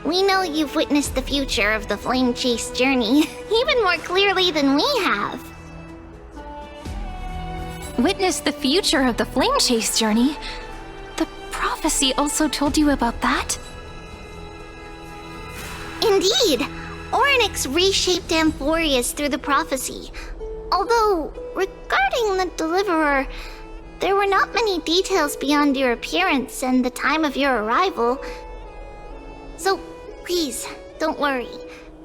We know you've witnessed the future of the Flame Chase journey even more clearly than we have. Witnessed the future of the Flame Chase journey? The prophecy also told you about that? Indeed! Orynyx reshaped Amphoreus through the prophecy. Although, regarding the Deliverer, there were not many details beyond your appearance and the time of your arrival. So, please, don't worry.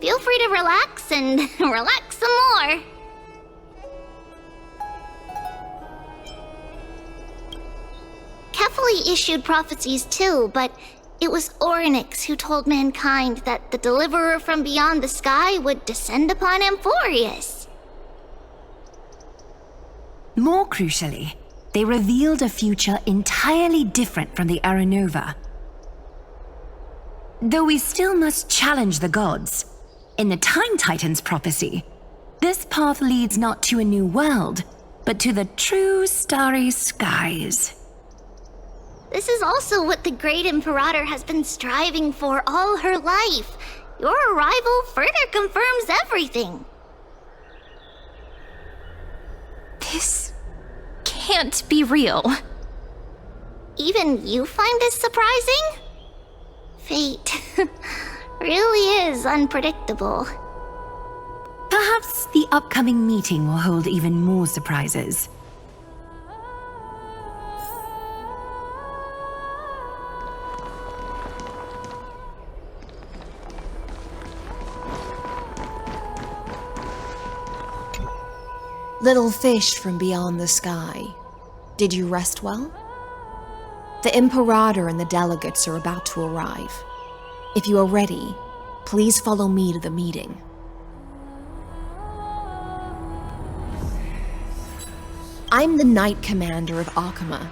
Feel free to relax and relax some more. Kefali issued prophecies too, but it was Orynyx who told mankind that the Deliverer from beyond the sky would descend upon Amphoreus. More crucially, they revealed a future entirely different from the Aranova. Though we still must challenge the gods, in the Time Titan's prophecy, this path leads not to a new world, but to the true starry skies. This is also what the Great Imperator has been striving for all her life. Your arrival further confirms everything. This can't be real. Even you find this surprising? Fate really is unpredictable. Perhaps the upcoming meeting will hold even more surprises. Little fish from beyond the sky, did you rest well? The Imperator and the delegates are about to arrive. If you are ready, please follow me to the meeting. I'm the Knight Commander of Okhema,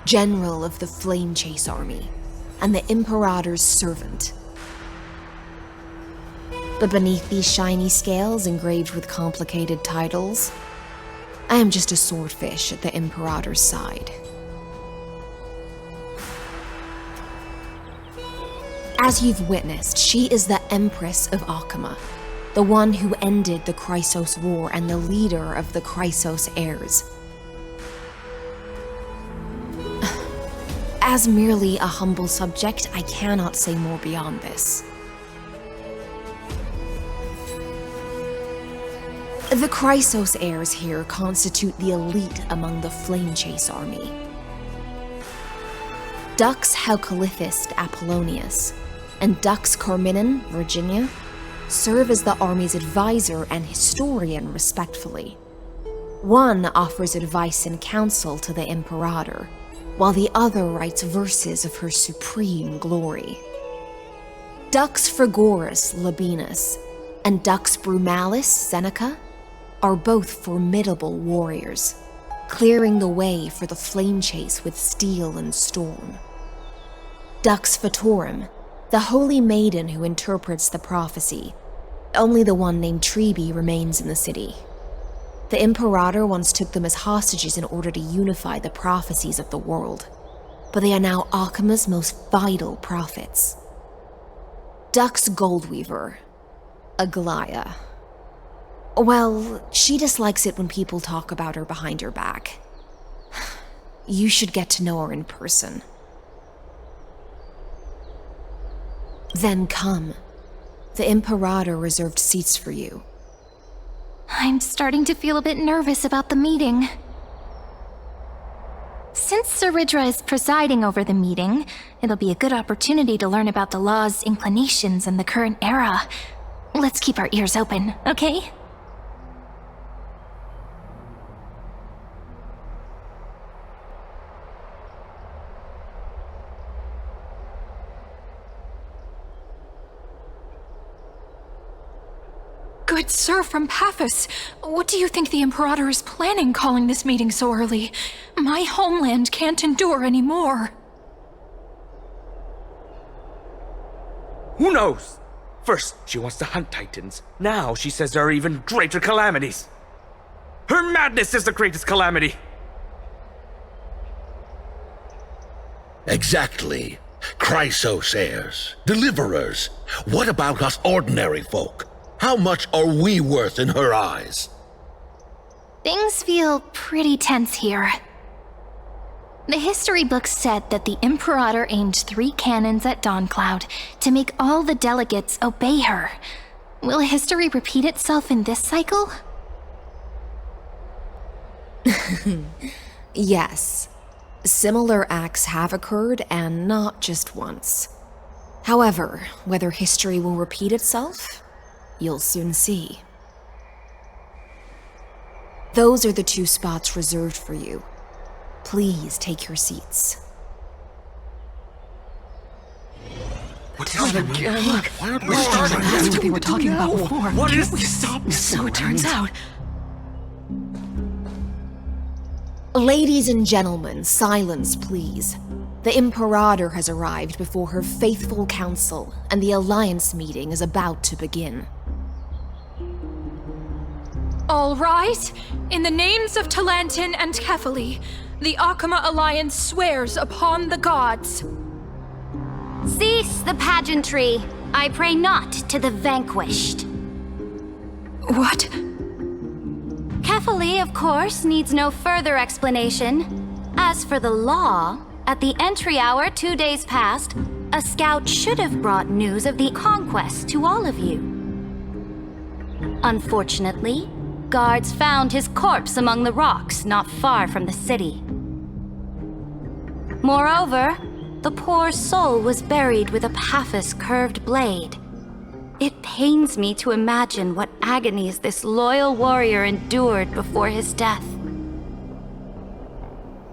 General of the Flame Chase Army, and the Imperator's servant. But beneath these shiny scales engraved with complicated titles, I am just a swordfish at the Imperator's side. As you've witnessed, she is the Empress of Okhema, the one who ended the Chrysos War and the leader of the Chrysos heirs. As merely a humble subject, I cannot say more beyond this. The Chrysos heirs here constitute the elite among the Flame Chase army. Dux Haucalithist Apollonius and Dux Carminin, Virginia, serve as the army's advisor and historian respectively. One offers advice and counsel to the Imperator, while the other writes verses of her supreme glory. Dux Frigoris Labienus and Dux Brumalis Seneca are both formidable warriors, clearing the way for the flame chase with steel and storm. Dux Fatorum, the holy maiden who interprets the prophecy, only the one named Trebi remains in the city. The Imperator once took them as hostages in order to unify the prophecies of the world, but they are now Okhema's most vital prophets. Dux Goldweaver, Aglaya. Well, she dislikes it when people talk about her behind her back. You should get to know her in person. Then come. The Imperator reserved seats for you. I'm starting to feel a bit nervous about the meeting. Since Saridra is presiding over the meeting, it'll be a good opportunity to learn about the law's inclinations and the current era. Let's keep our ears open, okay? Good sir from Paphos, what do you think the Imperator is planning calling this meeting so early? My homeland can't endure anymore. Who knows? First, she wants to hunt Titans. Now she says there are even greater calamities. Her madness is the greatest calamity. Exactly. Chrysos heirs, deliverers. What about us ordinary folk? How much are we worth in her eyes? Things feel pretty tense here. The history books said that the Imperator aimed 3 cannons at Dawncloud to make all the delegates obey her. Will history repeat itself in this cycle? Yes. Similar acts have occurred, and not just once. However, whether history will repeat itself, you'll soon see. Those are the 2 spots reserved for you. Please take your seats. What is it again? Look, we're starting that's what they were talking about before. What is we stop? So it turns out. Ladies and gentlemen, silence please. The Imperator has arrived before her faithful council, and the Alliance meeting is about to begin. All rise. In the names of Talantin and Kefali, the Okhema Alliance swears upon the gods. Cease the pageantry. I pray not to the vanquished. What? Kefali, of course, needs no further explanation. As for the law, at the entry hour 2 days past, a scout should have brought news of the conquest to all of you. Unfortunately, guards found his corpse among the rocks not far from the city. Moreover, the poor soul was buried with a Paphos curved blade. It pains me to imagine what agonies this loyal warrior endured before his death.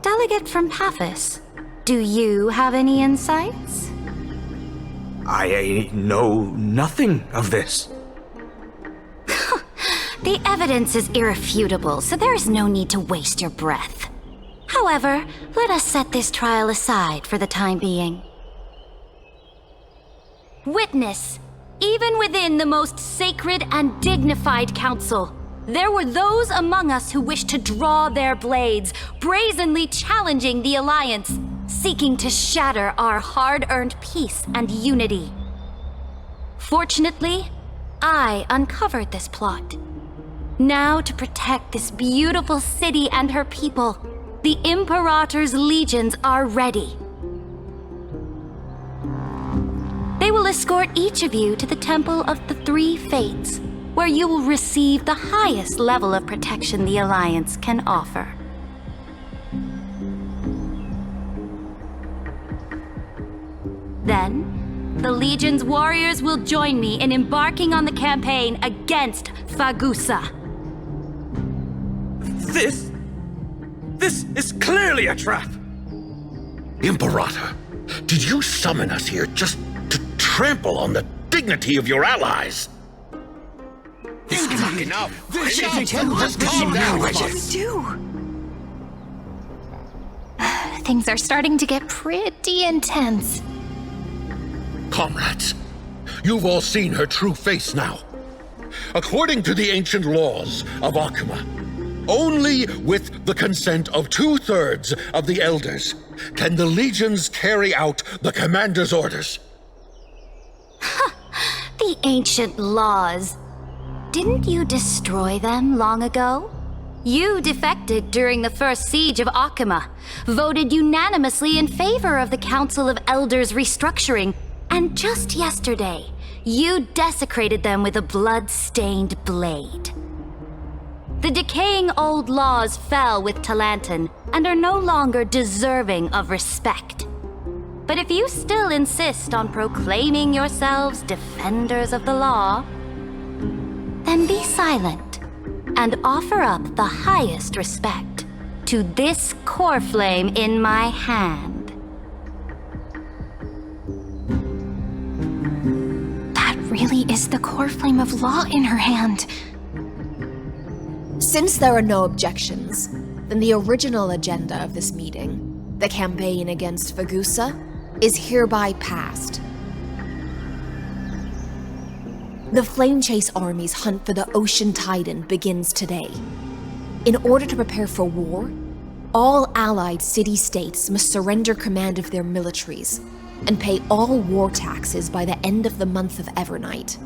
Delegate from Paphos, do you have any insights? I know nothing of this. The evidence is irrefutable, so there is no need to waste your breath. However, let us set this trial aside for the time being. Witness, even within the most sacred and dignified council, there were those among us who wished to draw their blades, brazenly challenging the Alliance, seeking to shatter our hard-earned peace and unity. Fortunately, I uncovered this plot. Now, to protect this beautiful city and her people, the Imperator's legions are ready. They will escort each of you to the Temple of the Three Fates, where you will receive the highest level of protection the Alliance can offer. Then, the Legion's warriors will join me in embarking on the campaign against Fagusa. This is clearly a trap! Imperator, did you summon us here just to trample on the dignity of your allies? Enough! Calm down, witches! Things are starting to get pretty intense. Comrades, you've all seen her true face now. According to the ancient laws of Okhema, only with the consent of 2/3 of the elders can the legions carry out the commander's orders. The ancient laws. Didn't you destroy them long ago? You defected during the first siege of Okhema, voted unanimously in favor of the Council of Elders restructuring, and just yesterday, you desecrated them with a blood-stained blade. The decaying old laws fell with Talanton and are no longer deserving of respect. But if you still insist on proclaiming yourselves defenders of the law, then be silent and offer up the highest respect to this core flame in my hand. That really is the core flame of law in her hand. Since there are no objections, then the original agenda of this meeting, the campaign against Fagusa, is hereby passed. The Flame Chase Army's hunt for the Ocean Titan begins today. In order to prepare for war, all allied city-states must surrender command of their militaries and pay all war taxes by the end of the month of Evernight.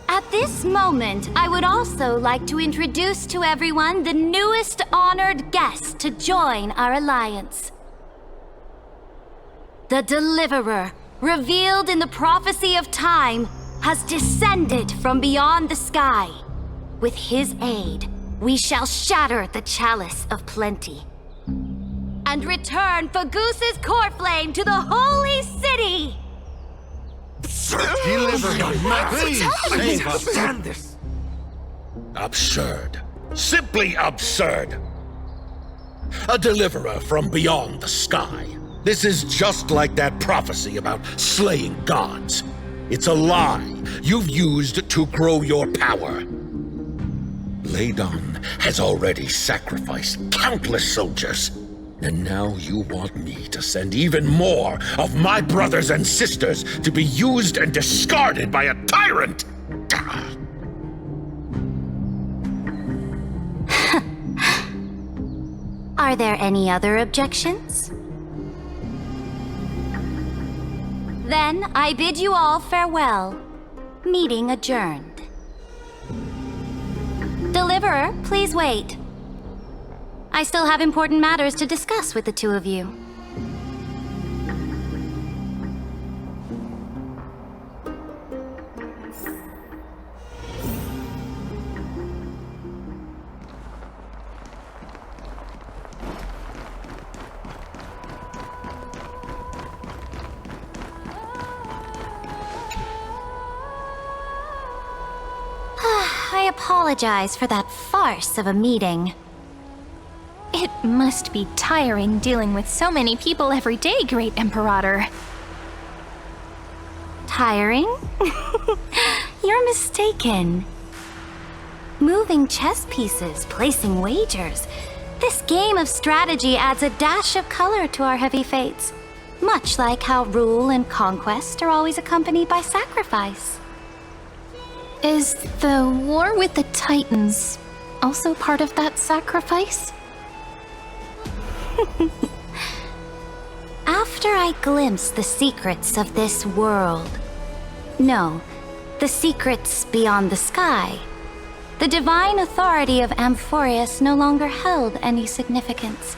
At this moment, I would also like to introduce to everyone the newest honored guest to join our alliance. The Deliverer, revealed in the prophecy of time, has descended from beyond the sky. With his aid, we shall shatter the chalice of plenty and return Fagusa's core flame to the holy city! Stand this! Absurd. Simply absurd. A deliverer from beyond the sky. This is just like that prophecy about slaying gods. It's a lie you've used to grow your power. Ladon has already sacrificed countless soldiers. And now you want me to send even more of my brothers and sisters to be used and discarded by a tyrant? Are there any other objections? Then I bid you all farewell. Meeting adjourned. Deliverer, please wait. I still have important matters to discuss with the two of you. apologize for that farce of a meeting. It must be tiring dealing with so many people every day, Great Imperator. Tiring? You're mistaken. Moving chess pieces, placing wagers. This game of strategy adds a dash of color to our heavy fates, much like how rule and conquest are always accompanied by sacrifice. Is the war with the Titans also part of that sacrifice? After I glimpse the secrets of this world, no, the secrets beyond the sky, the divine authority of Amphoreus no longer held any significance.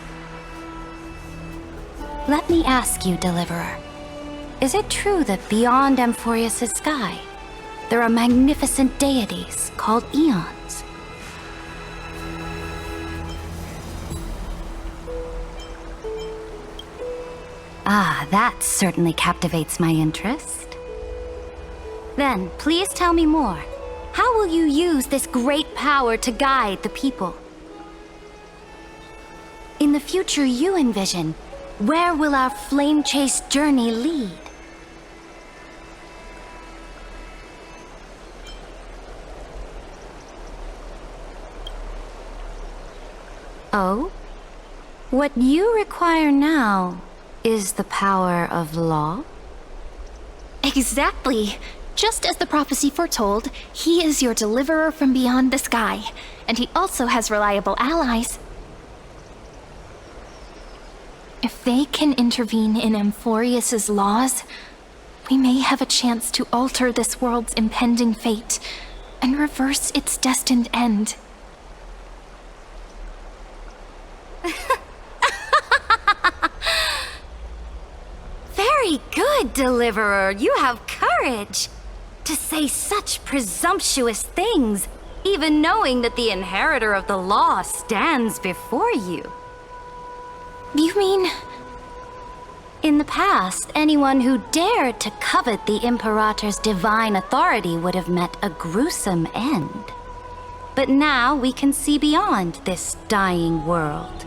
Let me ask you, Deliverer, is it true that beyond Amphoreus' sky, there are magnificent deities called eons? Ah, that certainly captivates my interest. Then, please tell me more. How will you use this great power to guide the people? In the future you envision, where will our flame chase journey lead? Oh? What you require now is the power of law? Exactly. Just as the prophecy foretold, he is your deliverer from beyond the sky, and he also has reliable allies. If they can intervene in Amphoreus' laws, we may have a chance to alter this world's impending fate and reverse its destined end. Very good, Deliverer. You have courage. To say such presumptuous things, even knowing that the inheritor of the law stands before you. You mean... In the past, anyone who dared to covet the Imperator's divine authority would have met a gruesome end. But now we can see beyond this dying world.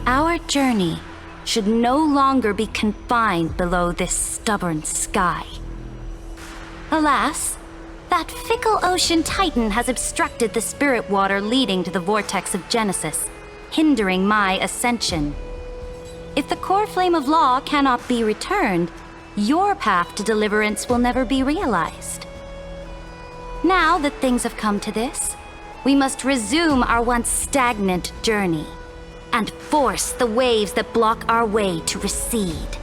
Our journey should no longer be confined below this stubborn sky. Alas, that fickle ocean titan has obstructed the spirit water leading to the vortex of Genesis, hindering my ascension. If the core flame of law cannot be returned, your path to deliverance will never be realized. Now that things have come to this, we must resume our once stagnant journey and force the waves that block our way to recede.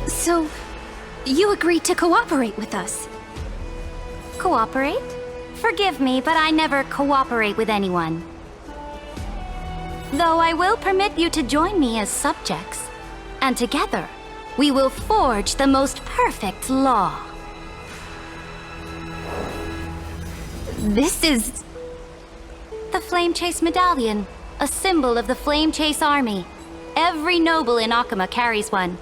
So, you agreed to cooperate with us? Cooperate? Forgive me, but I never cooperate with anyone. Though I will permit you to join me as subjects, and together, we will forge the most perfect law. This is... The Flame Chase Medallion, a symbol of the Flame Chase Army. Every noble in Okhema carries one.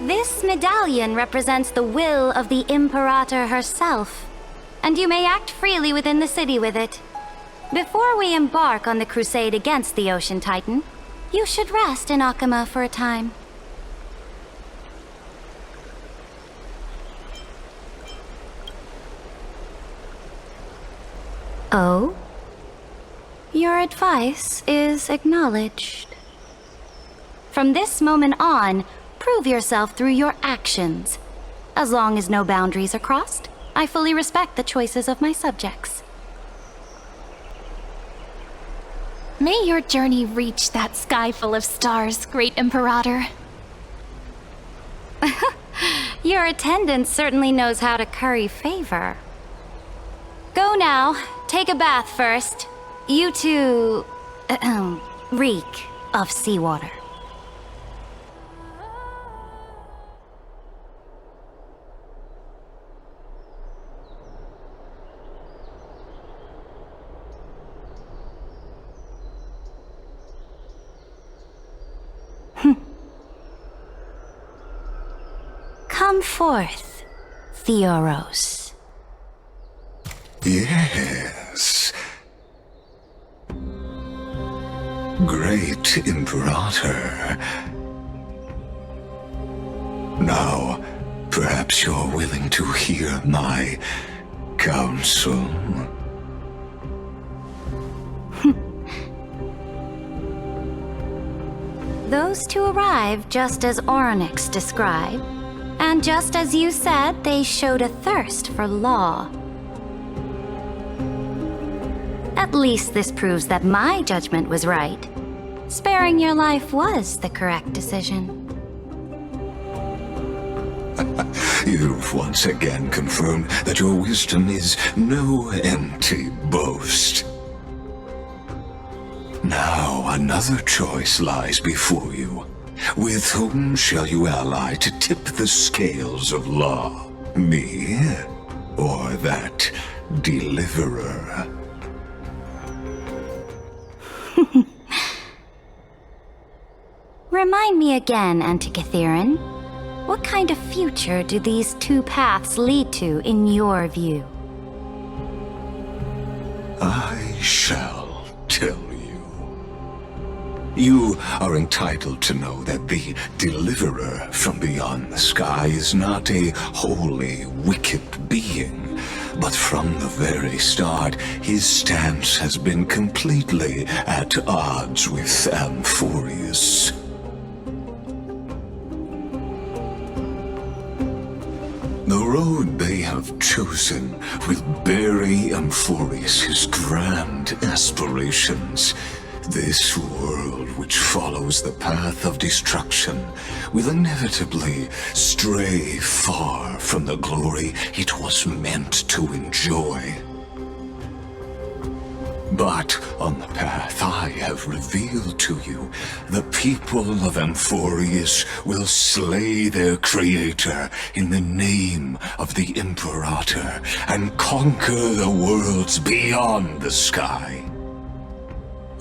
This medallion represents the will of the Imperator herself, and you may act freely within the city with it. Before we embark on the crusade against the Ocean Titan, you should rest in Okhema for a time. Oh? Your advice is acknowledged. From this moment on, prove yourself through your actions. As long as no boundaries are crossed, I fully respect the choices of my subjects. May your journey reach that sky full of stars, Great Imperator. Your attendant certainly knows how to curry favor. Go now. Take a bath first. You two... reek of seawater. Come forth, Theoros. Yes. Great Imperator. Now, perhaps you're willing to hear my counsel. Those two arrived just as Onyx described, and just as you said, they showed a thirst for law. At least this proves that my judgment was right. Sparing your life was the correct decision. You've once again confirmed that your wisdom is no empty boast. Now another choice lies before you. With whom shall you ally to tip the scales of law? Me, or that deliverer? Remind me again, Antikythera. What kind of future do these two paths lead to in your view? I shall tell you. You are entitled to know that the deliverer from beyond the sky is not a wholly wicked being, but from the very start, his stance has been completely at odds with Amphoreus. The road they have chosen will bury Amphoreus' grand aspirations. This world which follows the path of destruction will inevitably stray far from the glory it was meant to enjoy. But on the path I have revealed to you, the people of Amphoreus will slay their creator in the name of the Imperator and conquer the worlds beyond the sky.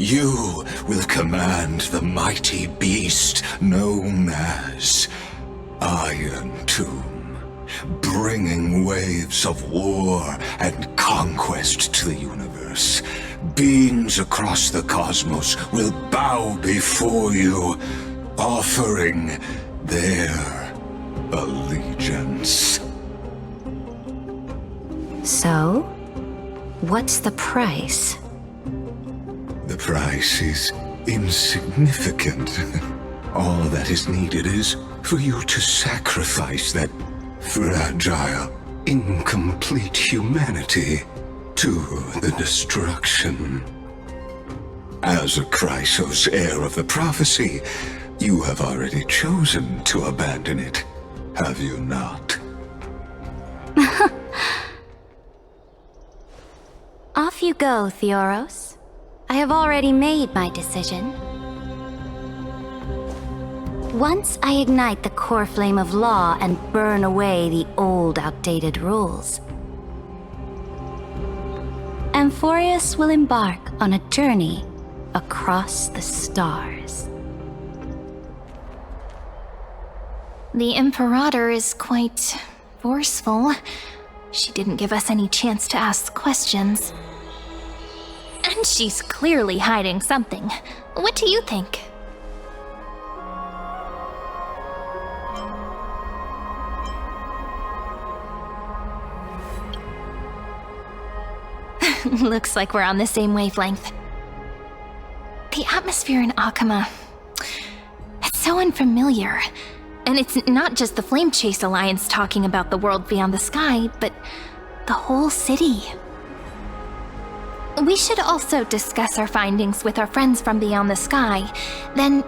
You will command the mighty beast known as Iron Tomb, bringing waves of war and conquest to the universe. Beings across the cosmos will bow before you, offering their allegiance. So, what's the price? The price is insignificant. All that is needed is for you to sacrifice that fragile, incomplete humanity to the destruction. As a Chrysos, heir of the prophecy, you have already chosen to abandon it, have you not? Off you go, Theoros. I have already made my decision. Once I ignite the core flame of law and burn away the old, outdated rules, Amphoreus will embark on a journey across the stars. The Imperator is quite forceful. She didn't give us any chance to ask questions. And she's clearly hiding something. What do you think? Looks like we're on the same wavelength. The atmosphere in Okhema, it's so unfamiliar. And it's not just the Flame Chase Alliance talking about the world beyond the sky, but the whole city. We should also discuss our findings with our friends from beyond the sky. Then...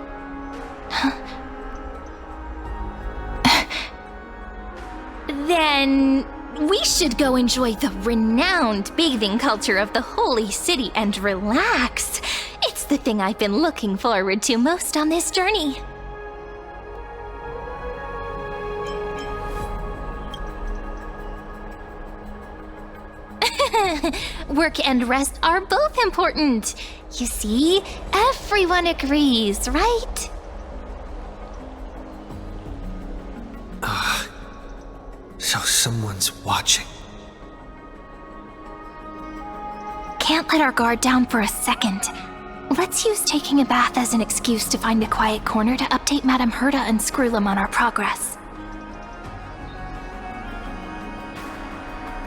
then... we should go enjoy the renowned bathing culture of the holy city and relax. It's the thing I've been looking forward to most on this journey. Work and rest are both important. You see, everyone agrees, right? So someone's watching. Can't let our guard down for a second. Let's use taking a bath as an excuse to find a quiet corner to update Madame Herta and Screwlum on our progress.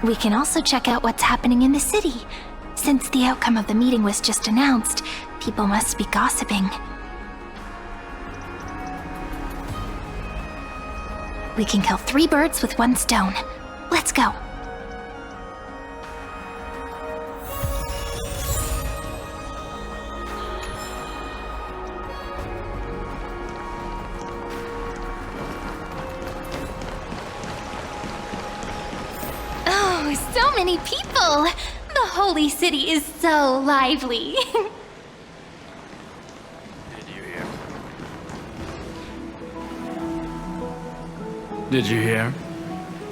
We can also check out what's happening in the city. Since the outcome of the meeting was just announced, people must be gossiping. We can kill 3 birds with 1 stone. Let's go. Oh, so many people! The holy city is so lively. Did you hear?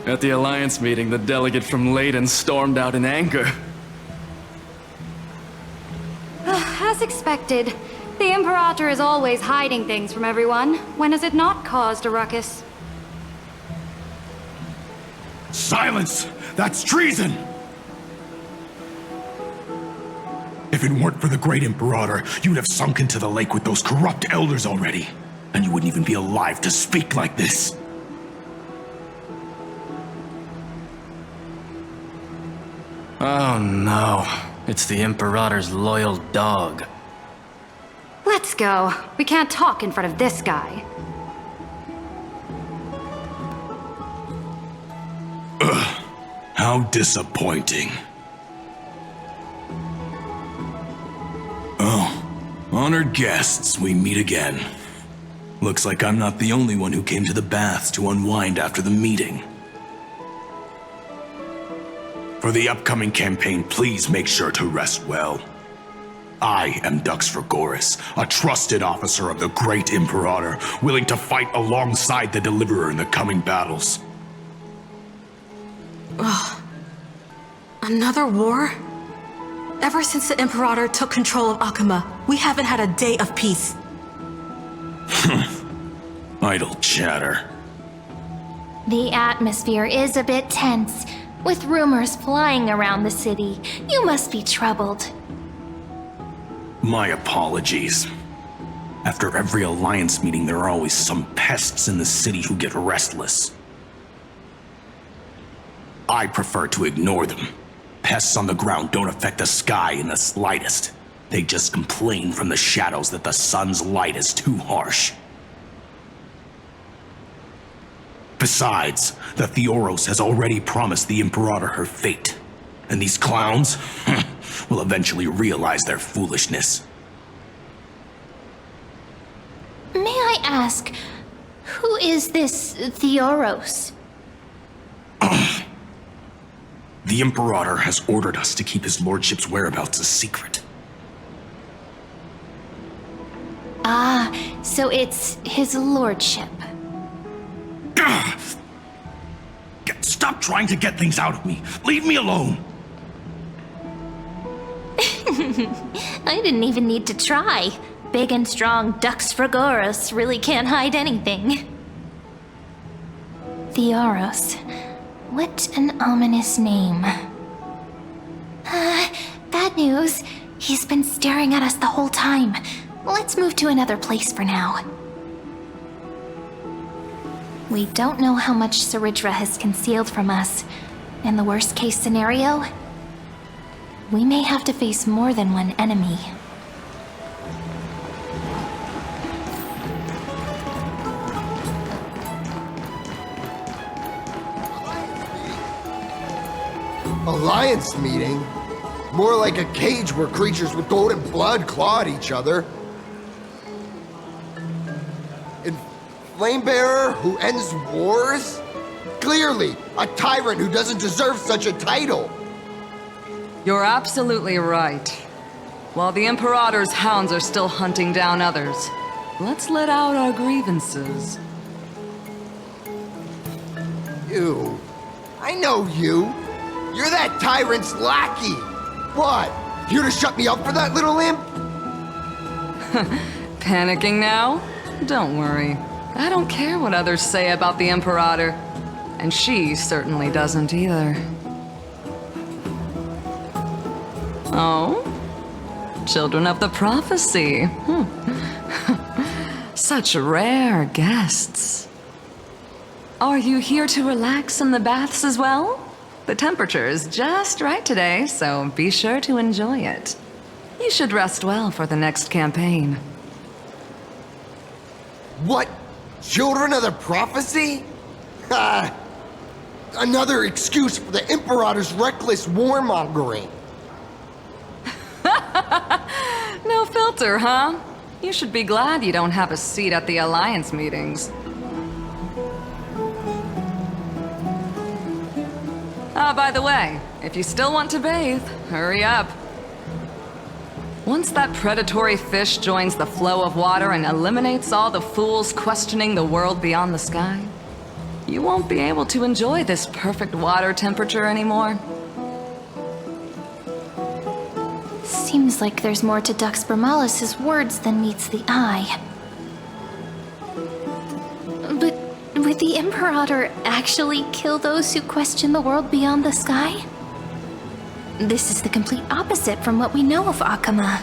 At the Alliance meeting, the delegate from Leyden stormed out in anger. As expected, the Imperator is always hiding things from everyone. When has it not caused a ruckus? Silence! That's treason! If it weren't for the great Imperator, you'd have sunk into the lake with those corrupt elders already. And you wouldn't even be alive to speak like this. Oh no, it's the Imperator's loyal dog. Let's go. We can't talk in front of this guy. Ugh, how disappointing. Oh, honored guests, we meet again. Looks like I'm not the only one who came to the baths to unwind after the meeting. For the upcoming campaign, please make sure to rest well. I am Dux Fragoris, a trusted officer of the great Imperator, willing to fight alongside the Deliverer in the coming battles. Ugh. Another war? Ever since the Imperator took control of Okhema, we haven't had a day of peace. Idle chatter. The atmosphere is a bit tense, with rumors flying around the city. You must be troubled. My apologies. After every Alliance meeting, there are always some pests in the city who get restless. I prefer to ignore them. Pests on the ground don't affect the sky in the slightest. They just complain from the shadows that the sun's light is too harsh. Besides, the Theoros has already promised the Imperator her fate. And these clowns will eventually realize their foolishness. May I ask, who is this Theoros? The Imperator has ordered us to keep his lordship's whereabouts a secret. Ah, so it's his lordship. Stop trying to get things out of me. Leave me alone. I didn't even need to try. Big and strong Dux Fragoris really can't hide anything. Theoros. What an ominous name. Bad news. He's been staring at us the whole time. Let's move to another place for now. We don't know how much Saridra has concealed from us. In the worst case scenario, we may have to face more than one enemy. Alliance meeting? More like a cage where creatures with golden blood claw at each other. And Flamebearer who ends wars? Clearly, a tyrant who doesn't deserve such a title. You're absolutely right. While the Imperator's hounds are still hunting down others, let's let out our grievances. You. I know you. You're that tyrant's lackey. What? Here to shut me up for that little imp? Panicking now? Don't worry. I don't care what others say about the Imperator. And she certainly doesn't either. Oh? Children of the Prophecy. Such rare guests. Are you here to relax in the baths as well? The temperature is just right today, so be sure to enjoy it. You should rest well for the next campaign. What? Children of the Prophecy? Another excuse for the Imperator's reckless warmongering. No filter, huh? You should be glad you don't have a seat at the Alliance meetings. By the way, if you still want to bathe, hurry up. Once that predatory fish joins the flow of water and eliminates all the fools questioning the world beyond the sky, you won't be able to enjoy this perfect water temperature anymore. Seems like there's more to Dux Bramalis's words than meets the eye. But would the Imperator actually kill those who question the world beyond the sky? This is the complete opposite from what we know of Okhema.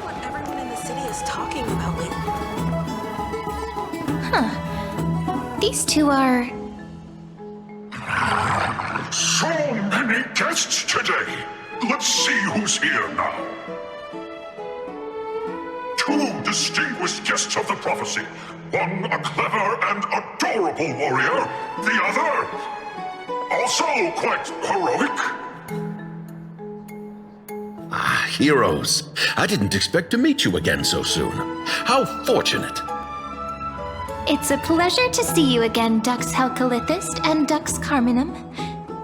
What everyone in the city is talking about lately. Huh. These two are... So many guests today. Let's see who's here now. Two distinguished guests of the prophecy. One a clever and adorable warrior. The other, also quite heroic. Heroes. I didn't expect to meet you again so soon. How fortunate. It's a pleasure to see you again, Dux Helcalithist and Dux Carminum.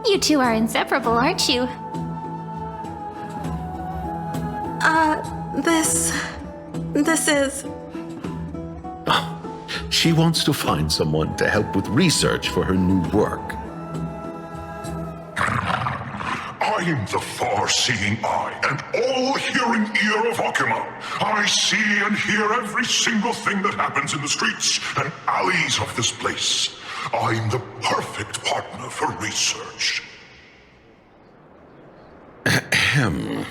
You two are inseparable, aren't you? This is... She wants to find someone to help with research for her new work. I'm the far-seeing eye and all-hearing ear of Okhema. I see and hear every single thing that happens in the streets and alleys of this place. I'm the perfect partner for research. Ahem.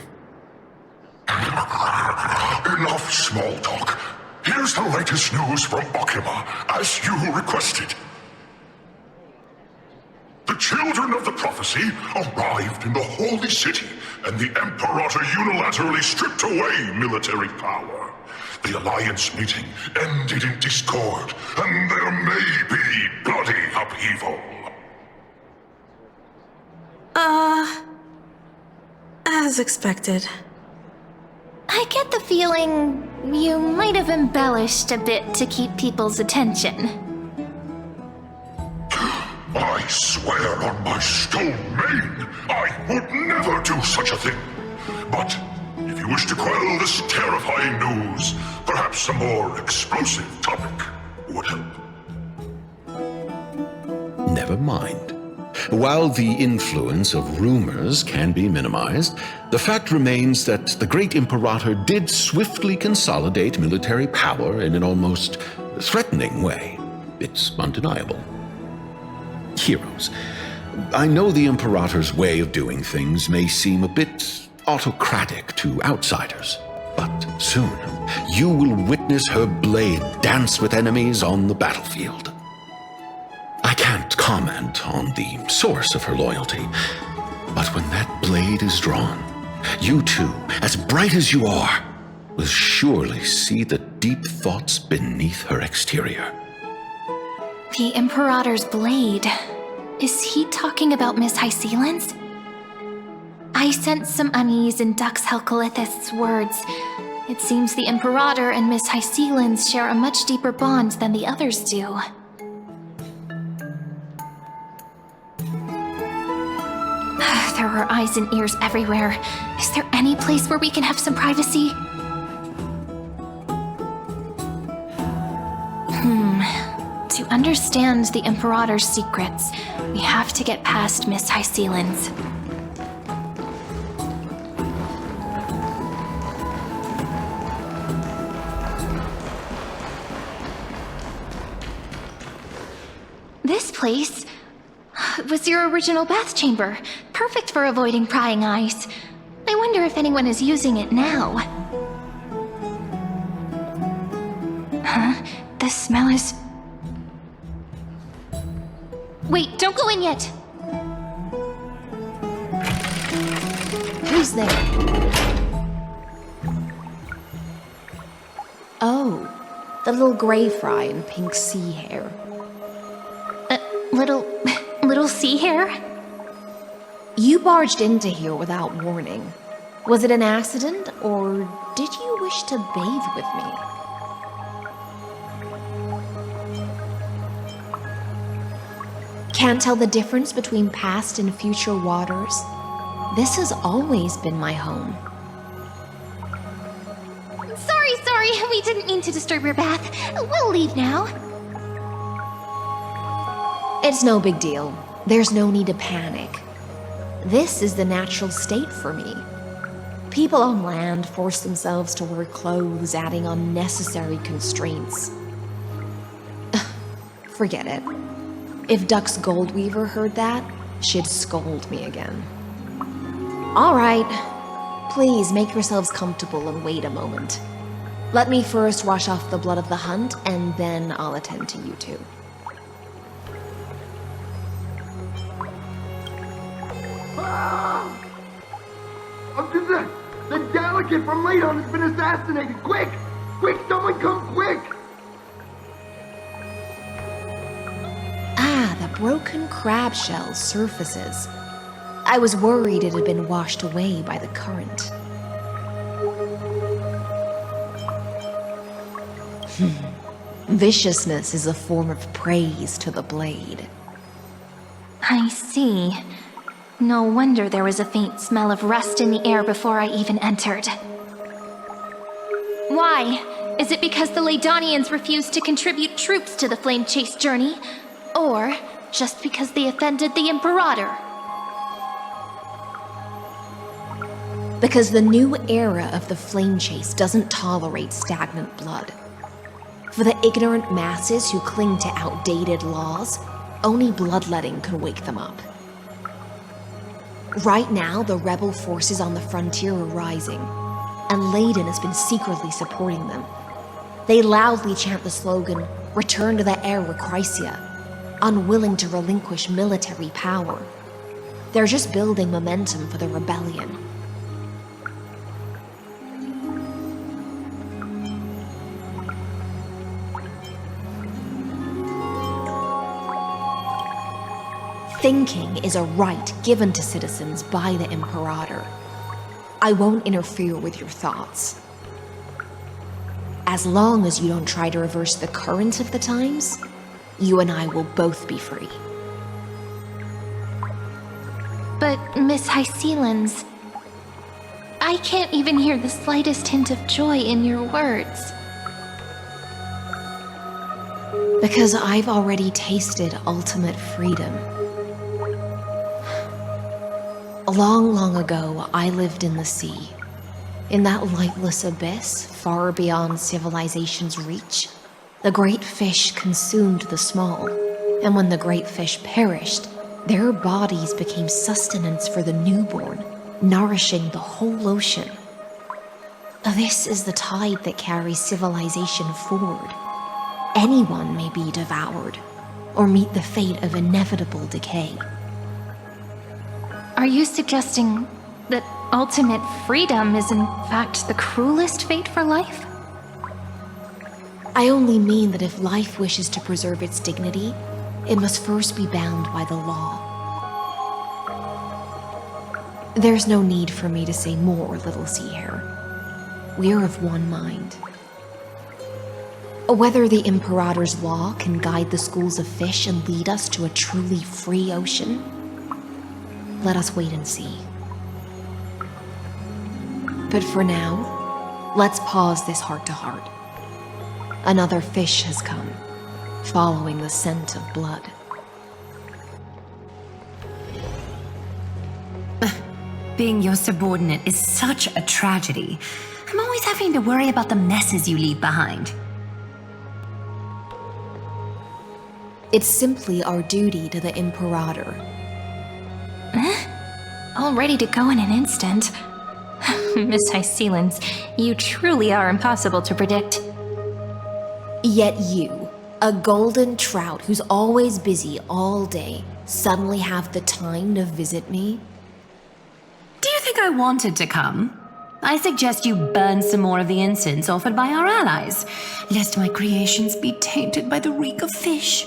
Enough small talk. Here's the latest news from Okhema, as you requested. The children of the prophecy arrived in the Holy City, and the Imperator unilaterally stripped away military power. The Alliance meeting ended in discord, and there may be bloody upheaval. As expected. I get the feeling you might have embellished a bit to keep people's attention. I swear on my stone mane, I would never do such a thing. But if you wish to quell this terrifying news, perhaps a more explosive topic would help. Never mind. While the influence of rumors can be minimized, the fact remains that the great Imperator did swiftly consolidate military power in an almost threatening way. It's undeniable. Heroes. I know the Imperator's way of doing things may seem a bit autocratic to outsiders, but soon you will witness her blade dance with enemies on the battlefield. I can't comment on the source of her loyalty, but when that blade is drawn, you two, as bright as you are, will surely see the deep thoughts beneath her exterior. The Imperator's blade. Is he talking about Miss Hysealin's? I sense some unease in Dux Helcalithist's words. It seems the Imperator and Miss Hysealin's share a much deeper bond than the others do. There are eyes and ears everywhere. Is there any place where we can have some privacy? To understand the Imperator's secrets, we have to get past Miss Hysealin's. place. It was your original bath chamber, perfect for avoiding prying eyes. I wonder if anyone is using it now. Huh? The smell is... Wait, don't go in yet! Who's there? Oh, the little gray fry in pink sea hair. Little sea hair? You barged into here without warning. Was it an accident, or did you wish to bathe with me? Can't tell the difference between past and future waters? This has always been my home. Sorry, we didn't mean to disturb your bath. We'll leave now. It's no big deal. There's no need to panic. This is the natural state for me. People on land force themselves to wear clothes, adding unnecessary constraints. Forget it. If Duck's Goldweaver heard that, she'd scold me again. All right. Please make yourselves comfortable and wait a moment. Let me first wash off the blood of the hunt, and then I'll attend to you two. The delegate from Ladon has been assassinated! Quick! Quick, someone come quick! Ah, the broken crab shell surfaces. I was worried it had been washed away by the current. Viciousness is a form of praise to the blade. I see. No wonder there was a faint smell of rust in the air before I even entered. Why? Is it because the Ladonians refused to contribute troops to the Flame Chase journey? Or just because they offended the Imperator? Because the new era of the Flame Chase doesn't tolerate stagnant blood. For the ignorant masses who cling to outdated laws, only bloodletting can wake them up. Right now, the rebel forces on the frontier are rising, and Layden has been secretly supporting them. They loudly chant the slogan, "Return to the Era Chrysia," unwilling to relinquish military power. They're just building momentum for the rebellion. Thinking is a right given to citizens by the Imperator. I won't interfere with your thoughts. As long as you don't try to reverse the current of the times, you and I will both be free. But, Miss Hycelens, I can't even hear the slightest hint of joy in your words. Because I've already tasted ultimate freedom. Long, long ago, I lived in the sea. In that lightless abyss, far beyond civilization's reach, the great fish consumed the small, and when the great fish perished, their bodies became sustenance for the newborn, nourishing the whole ocean. This is the tide that carries civilization forward. Anyone may be devoured, or meet the fate of inevitable decay. Are you suggesting that ultimate freedom is in fact the cruelest fate for life? I only mean that if life wishes to preserve its dignity, it must first be bound by the law. There's no need for me to say more, Little Sea Hare. We're of one mind. Whether the Imperator's law can guide the schools of fish and lead us to a truly free ocean, let us wait and see. But for now, let's pause this heart-to-heart. Another fish has come, following the scent of blood. Being your subordinate is such a tragedy. I'm always having to worry about the messes you leave behind. It's simply our duty to the Imperator. All ready to go in an instant. Miss Hycelens, you truly are impossible to predict. Yet you, a golden trout who's always busy all day, suddenly have the time to visit me? Do you think I wanted to come? I suggest you burn some more of the incense offered by our allies, lest my creations be tainted by the reek of fish.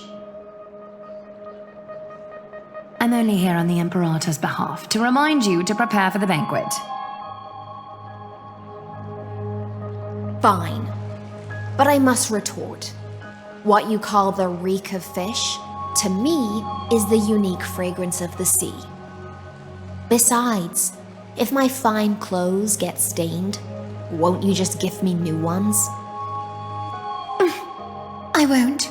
I'm only here on the Imperator's behalf to remind you to prepare for the banquet. Fine. But I must retort. What you call the reek of fish, to me, is the unique fragrance of the sea. Besides, if my fine clothes get stained, won't you just gift me new ones? I won't.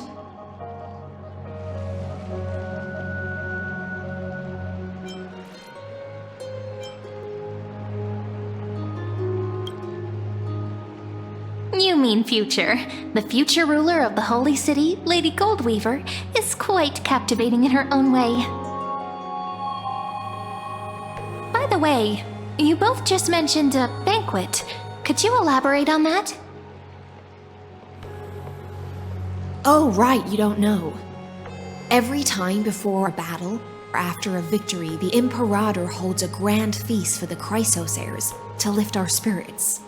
You mean future. The future ruler of the Holy City, Lady Goldweaver, is quite captivating in her own way. By the way, you both just mentioned a banquet. Could you elaborate on that? Oh, right, you don't know. Every time before a battle, or after a victory, the Imperator holds a grand feast for the Chrysos heirs to lift our spirits.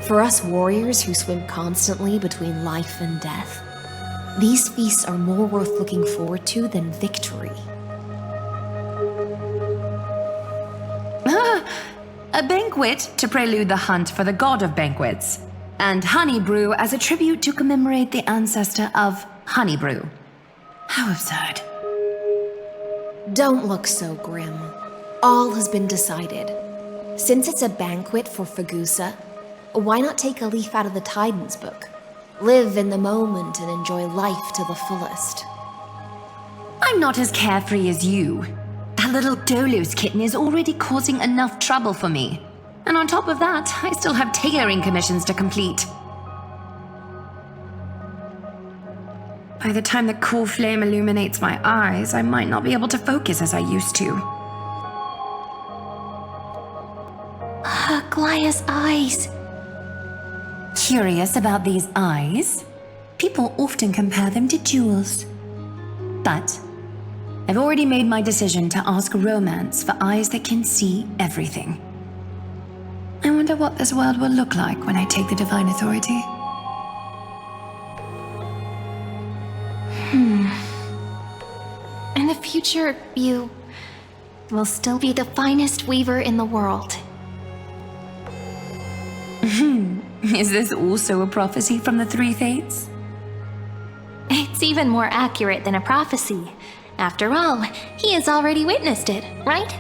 For us warriors who swim constantly between life and death, these feasts are more worth looking forward to than victory. A banquet to prelude the hunt for the god of banquets, and honey brew as a tribute to commemorate the ancestor of honey brew. How absurd. Don't look so grim. All has been decided. Since it's a banquet for Fagusa, why not take a leaf out of the Titan's book? Live in the moment and enjoy life to the fullest. I'm not as carefree as you. That little Dolos kitten is already causing enough trouble for me. And on top of that, I still have tailoring commissions to complete. By the time the cool flame illuminates my eyes, I might not be able to focus as I used to. Glaya's eyes. Curious about these eyes? People often compare them to jewels. But I've already made my decision to ask romance for eyes that can see everything. I wonder what this world will look like when I take the divine authority. In the future, you will still be the finest weaver in the world. Is this also a prophecy from the Three Fates? It's even more accurate than a prophecy. After all, he has already witnessed it, right?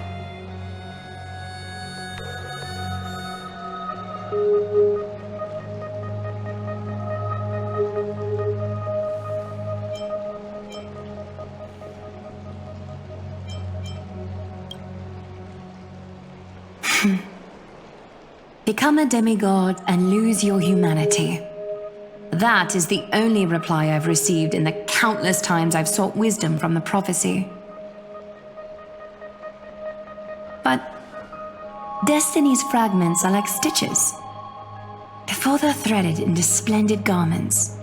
Become a demigod and lose your humanity. That is the only reply I've received in the countless times I've sought wisdom from the prophecy. But Destiny's fragments are like stitches. Before they're threaded into splendid garments,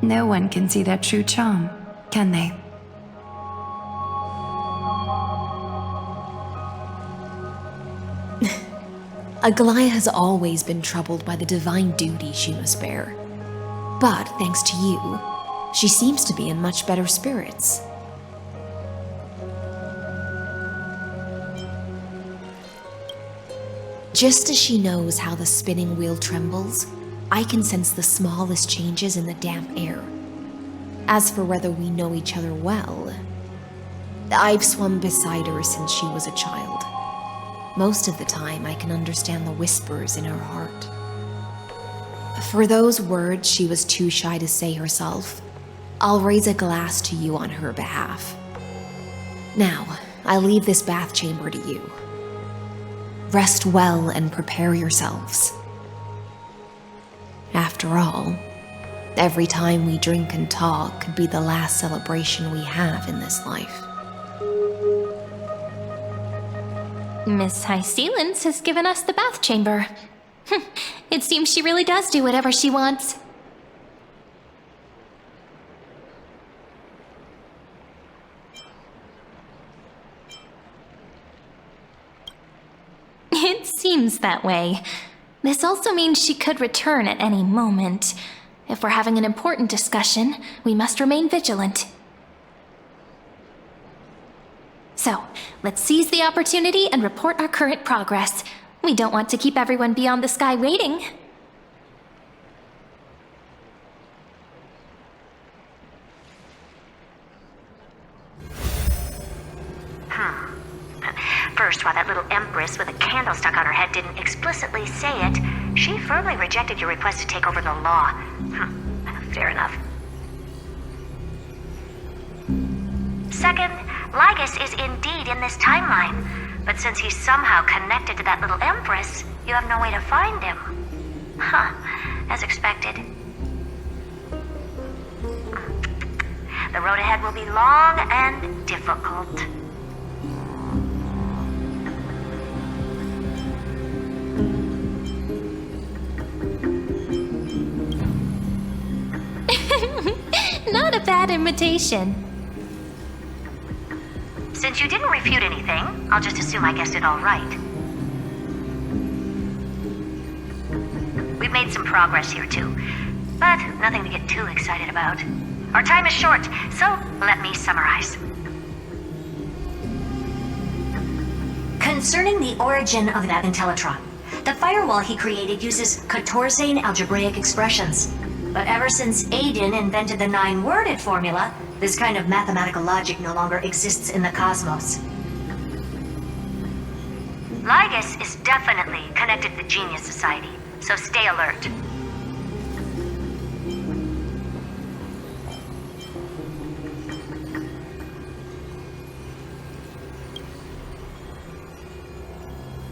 no one can see their true charm, can they? Aglaya has always been troubled by the divine duty she must bear. But thanks to you, she seems to be in much better spirits. Just as she knows how the spinning wheel trembles, I can sense the smallest changes in the damp air. As for whether we know each other well, I've swum beside her since she was a child. Most of the time, I can understand the whispers in her heart. For those words she was too shy to say herself, I'll raise a glass to you on her behalf. Now, I leave this bath chamber to you. Rest well and prepare yourselves. After all, Every time we drink and talk could be the last celebration we have in this life. Miss High Sealens has given us the bath chamber. It seems she really does do whatever she wants. It seems that way. This also means she could return at any moment. If we're having an important discussion, we must remain vigilant. So, let's seize the opportunity and report our current progress. We don't want to keep everyone beyond the sky waiting. First, while that little empress with a candle stuck on her head didn't explicitly say it, she firmly rejected your request to take over the law. Fair enough. Second, Lygus is indeed in this timeline, but since he's somehow connected to that little empress, you have no way to find him. As expected. The road ahead will be long and difficult. Not a bad invitation. Since you didn't refute anything, I'll just assume I guessed it all right. We've made some progress here too, but nothing to get too excited about. Our time is short, so let me summarize. Concerning the origin of that Intellitron, the firewall he created uses Catorzane algebraic expressions. But ever since Aiden invented the 9-worded formula, this kind of mathematical logic no longer exists in the cosmos. Lygus is definitely connected to the Genius Society, so stay alert.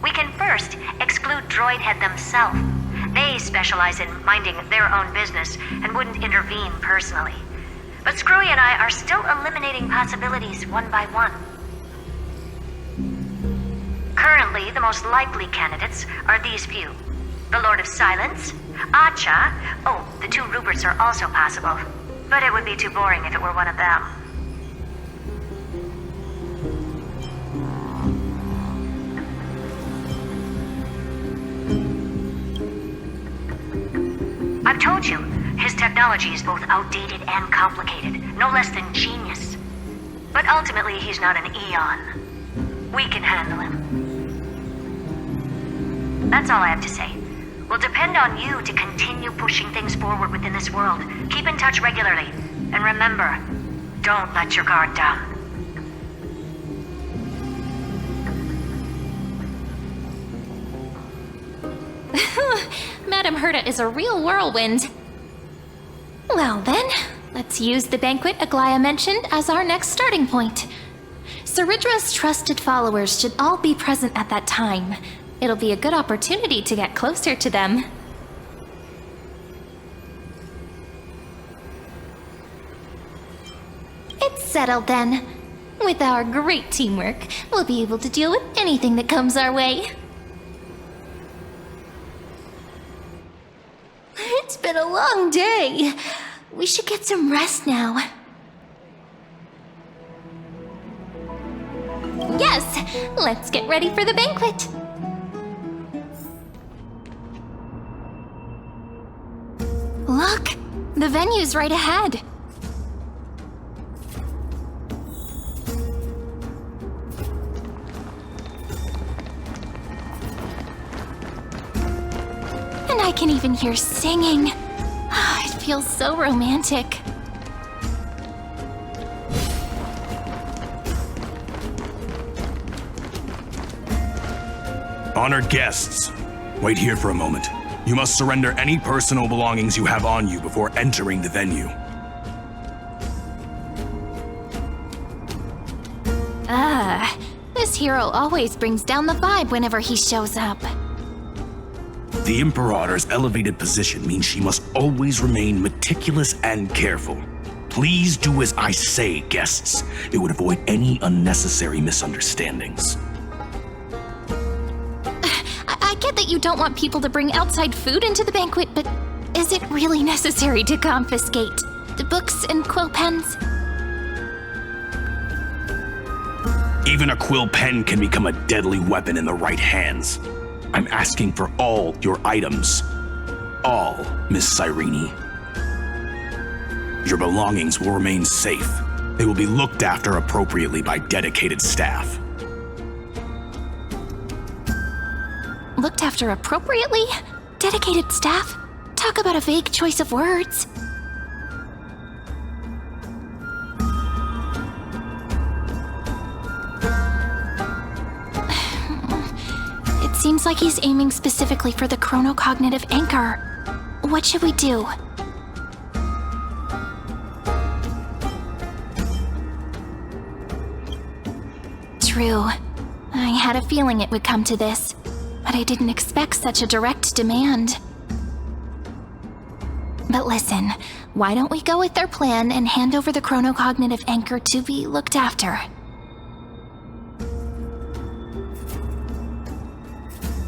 We can first exclude Droidhead themselves. They specialize in minding their own business and wouldn't intervene personally. But Screwy and I are still eliminating possibilities one by one. Currently, the most likely candidates are these few. The Lord of Silence, Acha, the 2 Ruperts are also possible, but it would be too boring if it were one of them. I've told you, his technology is both outdated and complicated, no less than genius. But ultimately, he's not an Eon. We can handle him. That's all I have to say. We'll depend on you to continue pushing things forward within this world. Keep in touch regularly. And remember, don't let your guard down. Madame Herta is a real whirlwind. Well then, let's use the banquet Aglaya mentioned as our next starting point. Ceridra's trusted followers should all be present at that time. It'll be a good opportunity to get closer to them. It's settled then. With our great teamwork, we'll be able to deal with anything that comes our way. It's been a long day. We should get some rest now. Yes, let's get ready for the banquet. Look, the venue's right ahead. And I can even hear singing. It feels so romantic. Honored guests, wait here for a moment. You must surrender any personal belongings you have on you before entering the venue. This hero always brings down the vibe whenever he shows up. The Imperator's elevated position means she must always remain meticulous and careful. Please do as I say, guests. It would avoid any unnecessary misunderstandings. I get that you don't want people to bring outside food into the banquet, but is it really necessary to confiscate the books and quill pens? Even a quill pen can become a deadly weapon in the right hands. I'm asking for all your items. All, Miss Siren. Your belongings will remain safe. They will be looked after appropriately by dedicated staff. Looked after appropriately? Dedicated staff? Talk about a vague choice of words. It seems like he's aiming specifically for the chronocognitive anchor. What should we do? True. I had a feeling it would come to this, but I didn't expect such a direct demand. But listen, why don't we go with their plan and hand over the chronocognitive anchor to be looked after?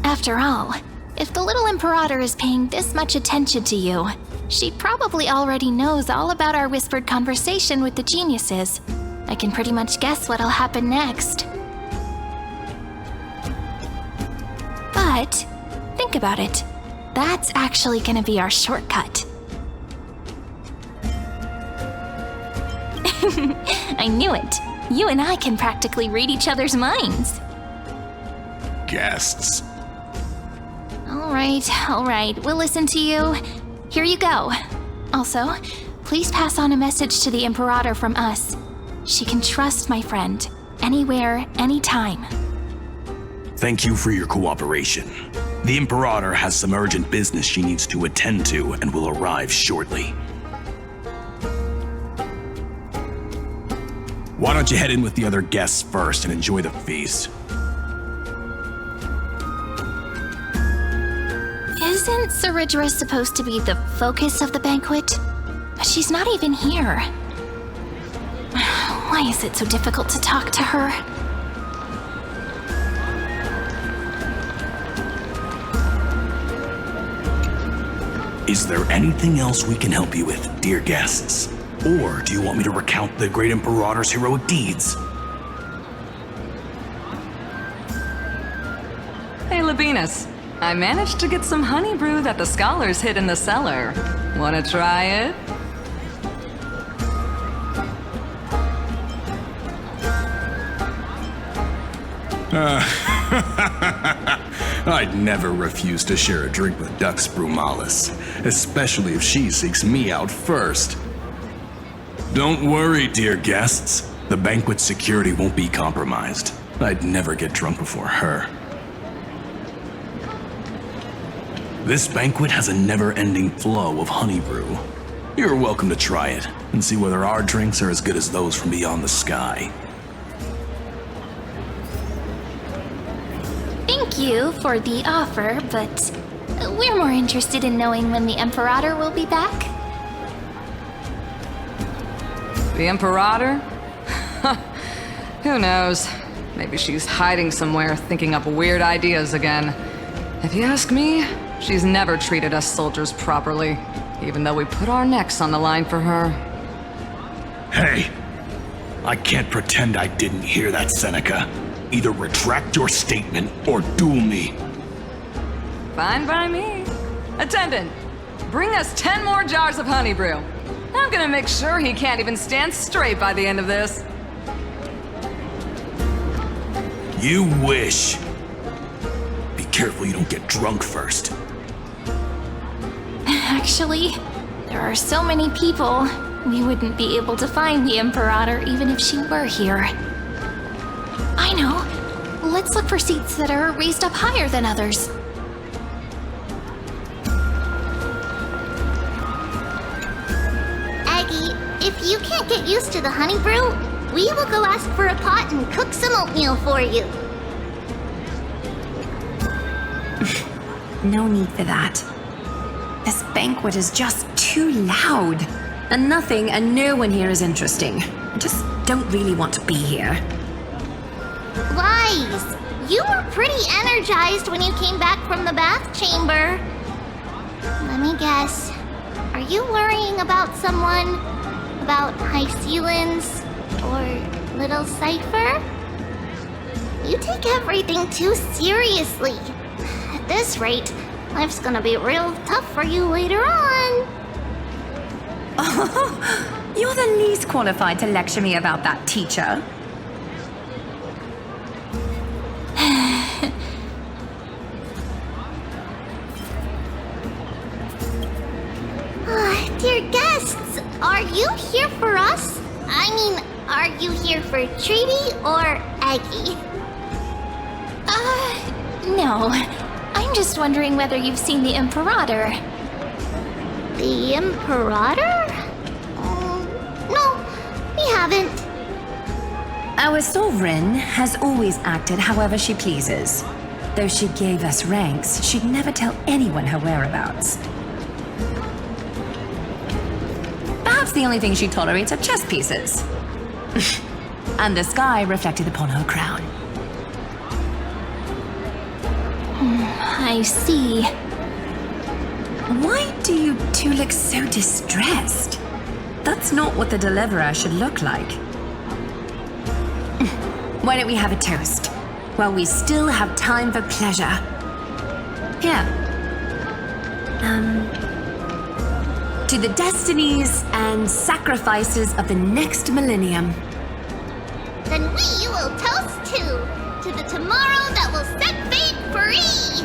After all, if the little Imperator is paying this much attention to you, she probably already knows all about our whispered conversation with the geniuses. I can pretty much guess what'll happen next. But, think about it. That's actually gonna be our shortcut. I knew it. You and I can practically read each other's minds. Guests. All right, we'll listen to you. Here you go. Also, please pass on a message to the Imperator from us. She can trust my friend, anywhere, anytime. Thank you for your cooperation. The Imperator has some urgent business she needs to attend to and will arrive shortly. Why don't you head in with the other guests first and enjoy the feast? Isn't Saridra supposed to be the focus of the banquet? She's not even here. Why is it so difficult to talk to her? Is there anything else we can help you with, dear guests? Or do you want me to recount the great Imperator's heroic deeds? Hey, Labinas. I managed to get some honey brew that the scholars hid in the cellar. Wanna try it? I'd never refuse to share a drink with Dux Brumalis, especially if she seeks me out first. Don't worry, dear guests. The banquet's security won't be compromised. I'd never get drunk before her. This banquet has a never-ending flow of honey brew. You're welcome to try it and see whether our drinks are as good as those from beyond the sky. Thank you for the offer, but we're more interested in knowing when the Imperator will be back. The Imperator? Who knows? Maybe she's hiding somewhere, thinking up weird ideas again. If you ask me, she's never treated us soldiers properly, even though we put our necks on the line for her. Hey! I can't pretend I didn't hear that, Seneca. Either retract your statement or duel me. Fine by me. Attendant, bring us 10 more jars of honey brew. I'm gonna make sure he can't even stand straight by the end of this. You wish. Be careful you don't get drunk first. Actually, there are so many people, we wouldn't be able to find the Imperator even if she were here. I know. Let's look for seats that are raised up higher than others. Aggie, if you can't get used to the honey brew, we will go ask for a pot and cook some oatmeal for you. no need for that. This banquet is just too loud. And nothing and no one here is interesting. I just don't really want to be here. Lies! You were pretty energized when you came back from the bath chamber. Let me guess. Are you worrying about someone? About High Sealens? Or Little Cypher? You take everything too seriously. At this rate, life's gonna be real tough for you later on. Oh, you're the least qualified to lecture me about that, teacher. Dear guests, are you here for us? I mean, are you here for Treaty or Aggie? No. I'm just wondering whether you've seen the Imperator. The Imperator? No, we haven't. Our sovereign has always acted however she pleases. Though she gave us ranks, she'd never tell anyone her whereabouts. Perhaps the only thing she tolerates are chess pieces. And the sky reflected upon her crown. I see. Why do you two look so distressed? That's not what the deliverer should look like. Why don't we have a toast? While we still have time for pleasure. Here. To the destinies and sacrifices of the next millennium. Then we will toast to the tomorrow that will set fate free!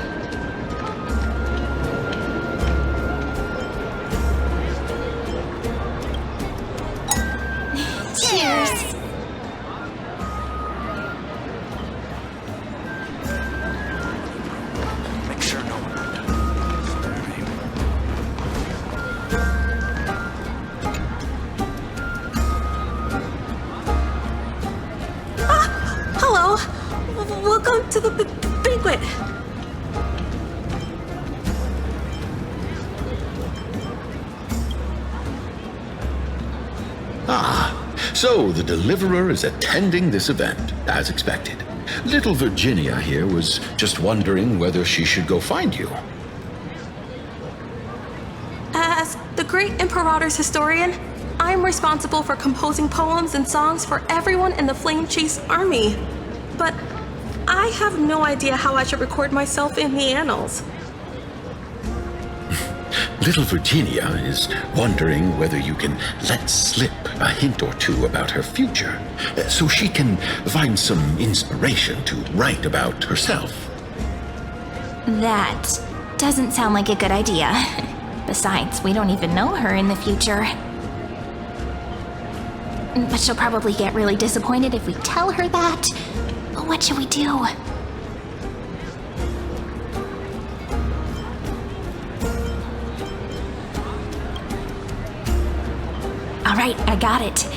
Cheers! Make sure no one Hello. Welcome to the banquet. So the Deliverer is attending this event, as expected. Little Virginia here was just wondering whether she should go find you. As the great Imperator's historian, I'm responsible for composing poems and songs for everyone in the Flame Chase army. But I have no idea how I should record myself in the annals. Little Virginia is wondering whether you can let slip a hint or two about her future, so she can find some inspiration to write about herself. That doesn't sound like a good idea. Besides, we don't even know her in the future. But she'll probably get really disappointed if we tell her that. But what should we do? Alright, I got it.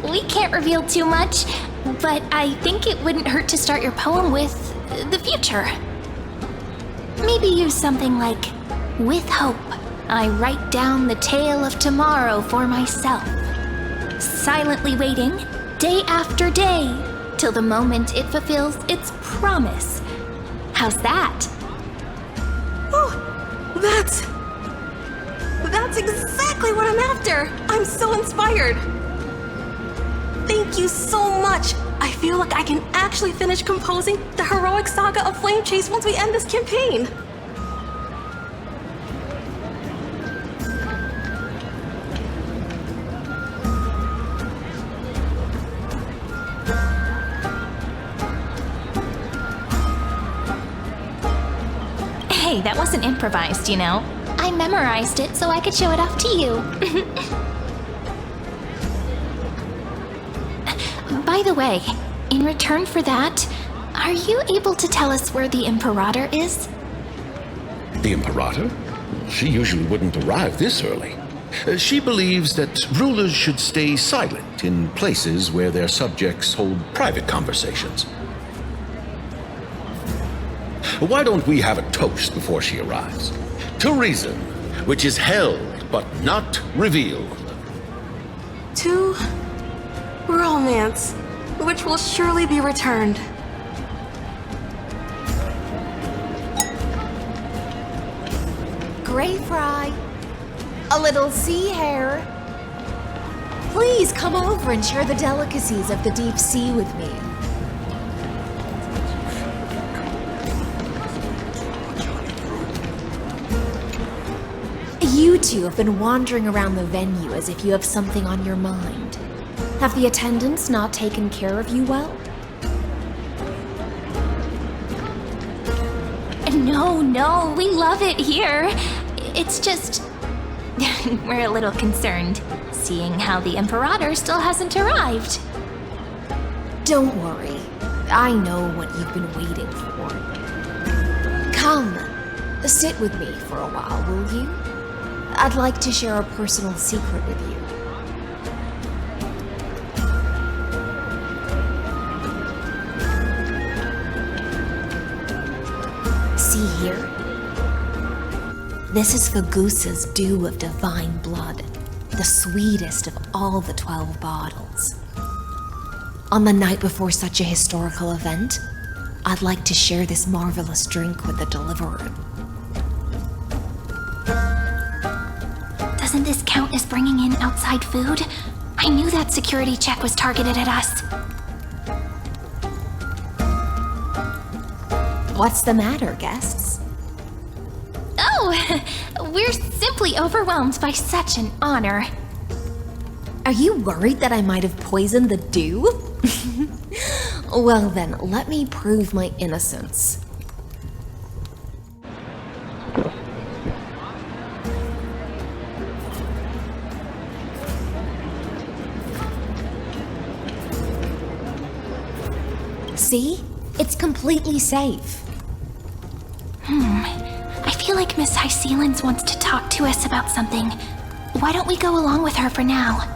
We can't reveal too much, but I think it wouldn't hurt to start your poem with the future. Maybe use something like, with hope, I write down the tale of tomorrow for myself. Silently waiting, day after day, till the moment it fulfills its promise. How's that? Oh, that's exactly what I'm after! I'm so inspired! Thank you so much! I feel like I can actually finish composing the heroic saga of Flame Chase once we end this campaign! Hey, that wasn't improvised, you know. I memorized it so I could show it off to you. By the way, in return for that, are you able to tell us where the Imperator is? The Imperator? She usually wouldn't arrive this early. She believes that rulers should stay silent in places where their subjects hold private conversations. Why don't we have a toast before she arrives? To reason, which is held but not revealed. To romance, which will surely be returned. Gray fry. A little sea hare. Please come over and share the delicacies of the deep sea with me. You two have been wandering around the venue as if you have something on your mind. Have the attendants not taken care of you well? No, we love it here. It's just... we're a little concerned, seeing how the Imperator still hasn't arrived. Don't worry. I know what you've been waiting for. Come, sit with me for a while, will you? I'd like to share a personal secret with you. See here? This is Fagusa's dew of divine blood, the sweetest of all the 12 bottles. On the night before such a historical event, I'd like to share this marvelous drink with the Deliverer. Doesn't this count as bringing in outside food? I knew that security check was targeted at us. What's the matter, guests? Oh, we're simply overwhelmed by such an honor. Are you worried that I might have poisoned the dew? Well then, let me prove my innocence. See? It's completely safe. I feel like Miss Hysealins wants to talk to us about something. Why don't we go along with her for now?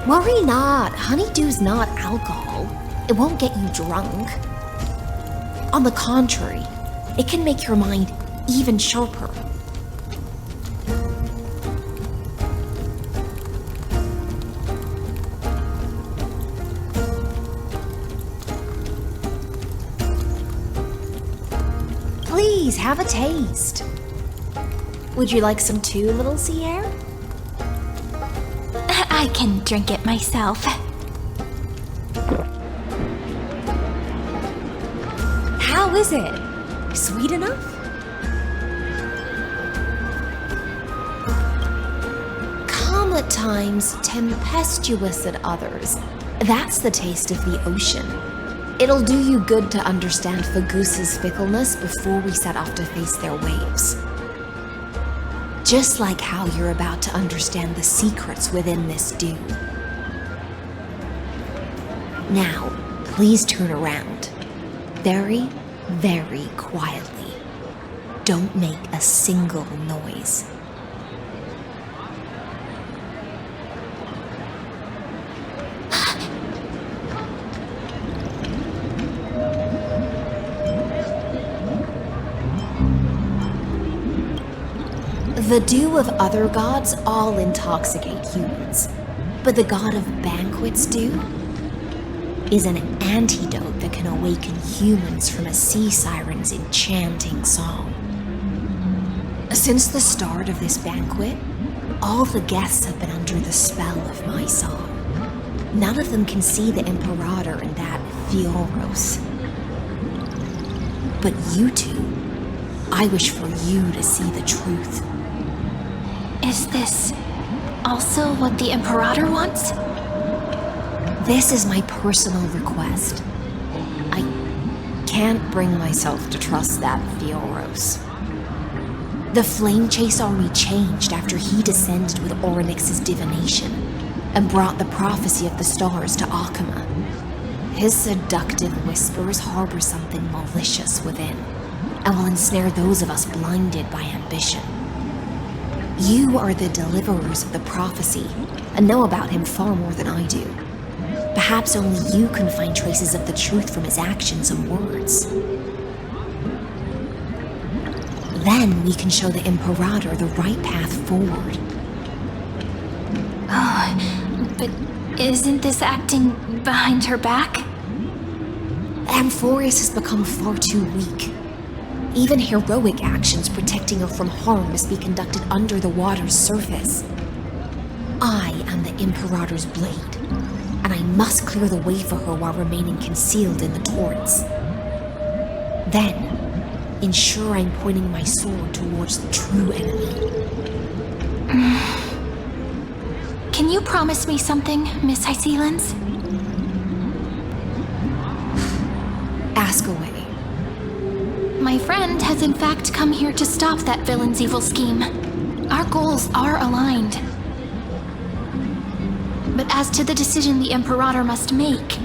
Worry not. Honeydew's not alcohol. It won't get you drunk. On the contrary, it can make your mind even sharper. Please, have a taste. Would you like some too, little sea hare? I can drink it myself. How is it? Sweet enough? Calm at times, tempestuous at others. That's the taste of the ocean. It'll do you good to understand Fagusa's fickleness before we set off to face their waves. Just like how you're about to understand the secrets within this dew. Now, please turn around. Very, very quietly. Don't make a single noise. The dew of other gods all intoxicate humans, but the god of banquets dew is an antidote that can awaken humans from a sea siren's enchanting song. Since the start of this banquet, all the guests have been under the spell of my song. None of them can see the Imperator and that Fioros. But you two, I wish for you to see the truth. Is this also what the Imperator wants? This is my personal request. I can't bring myself to trust that Fioros. The flame chase already changed after he descended with Orynyx's divination and brought the prophecy of the stars to Okhema. His seductive whispers harbor something malicious within and will ensnare those of us blinded by ambition. You are the deliverers of the prophecy and know about him far more than I do. Perhaps only you can find traces of the truth from his actions and words. Then we can show the Imperator the right path forward. Oh, but isn't this acting behind her back? Amphoreus has become far too weak. Even heroic actions protecting her from harm must be conducted under the water's surface. I am the Imperator's blade, and I must clear the way for her while remaining concealed in the torrents. Then, ensure I'm pointing my sword towards the true enemy. Can you promise me something, Miss Hycelens? Ask away. My friend has in fact come here to stop that villain's evil scheme. Our goals are aligned. But as to the decision the Imperator must make,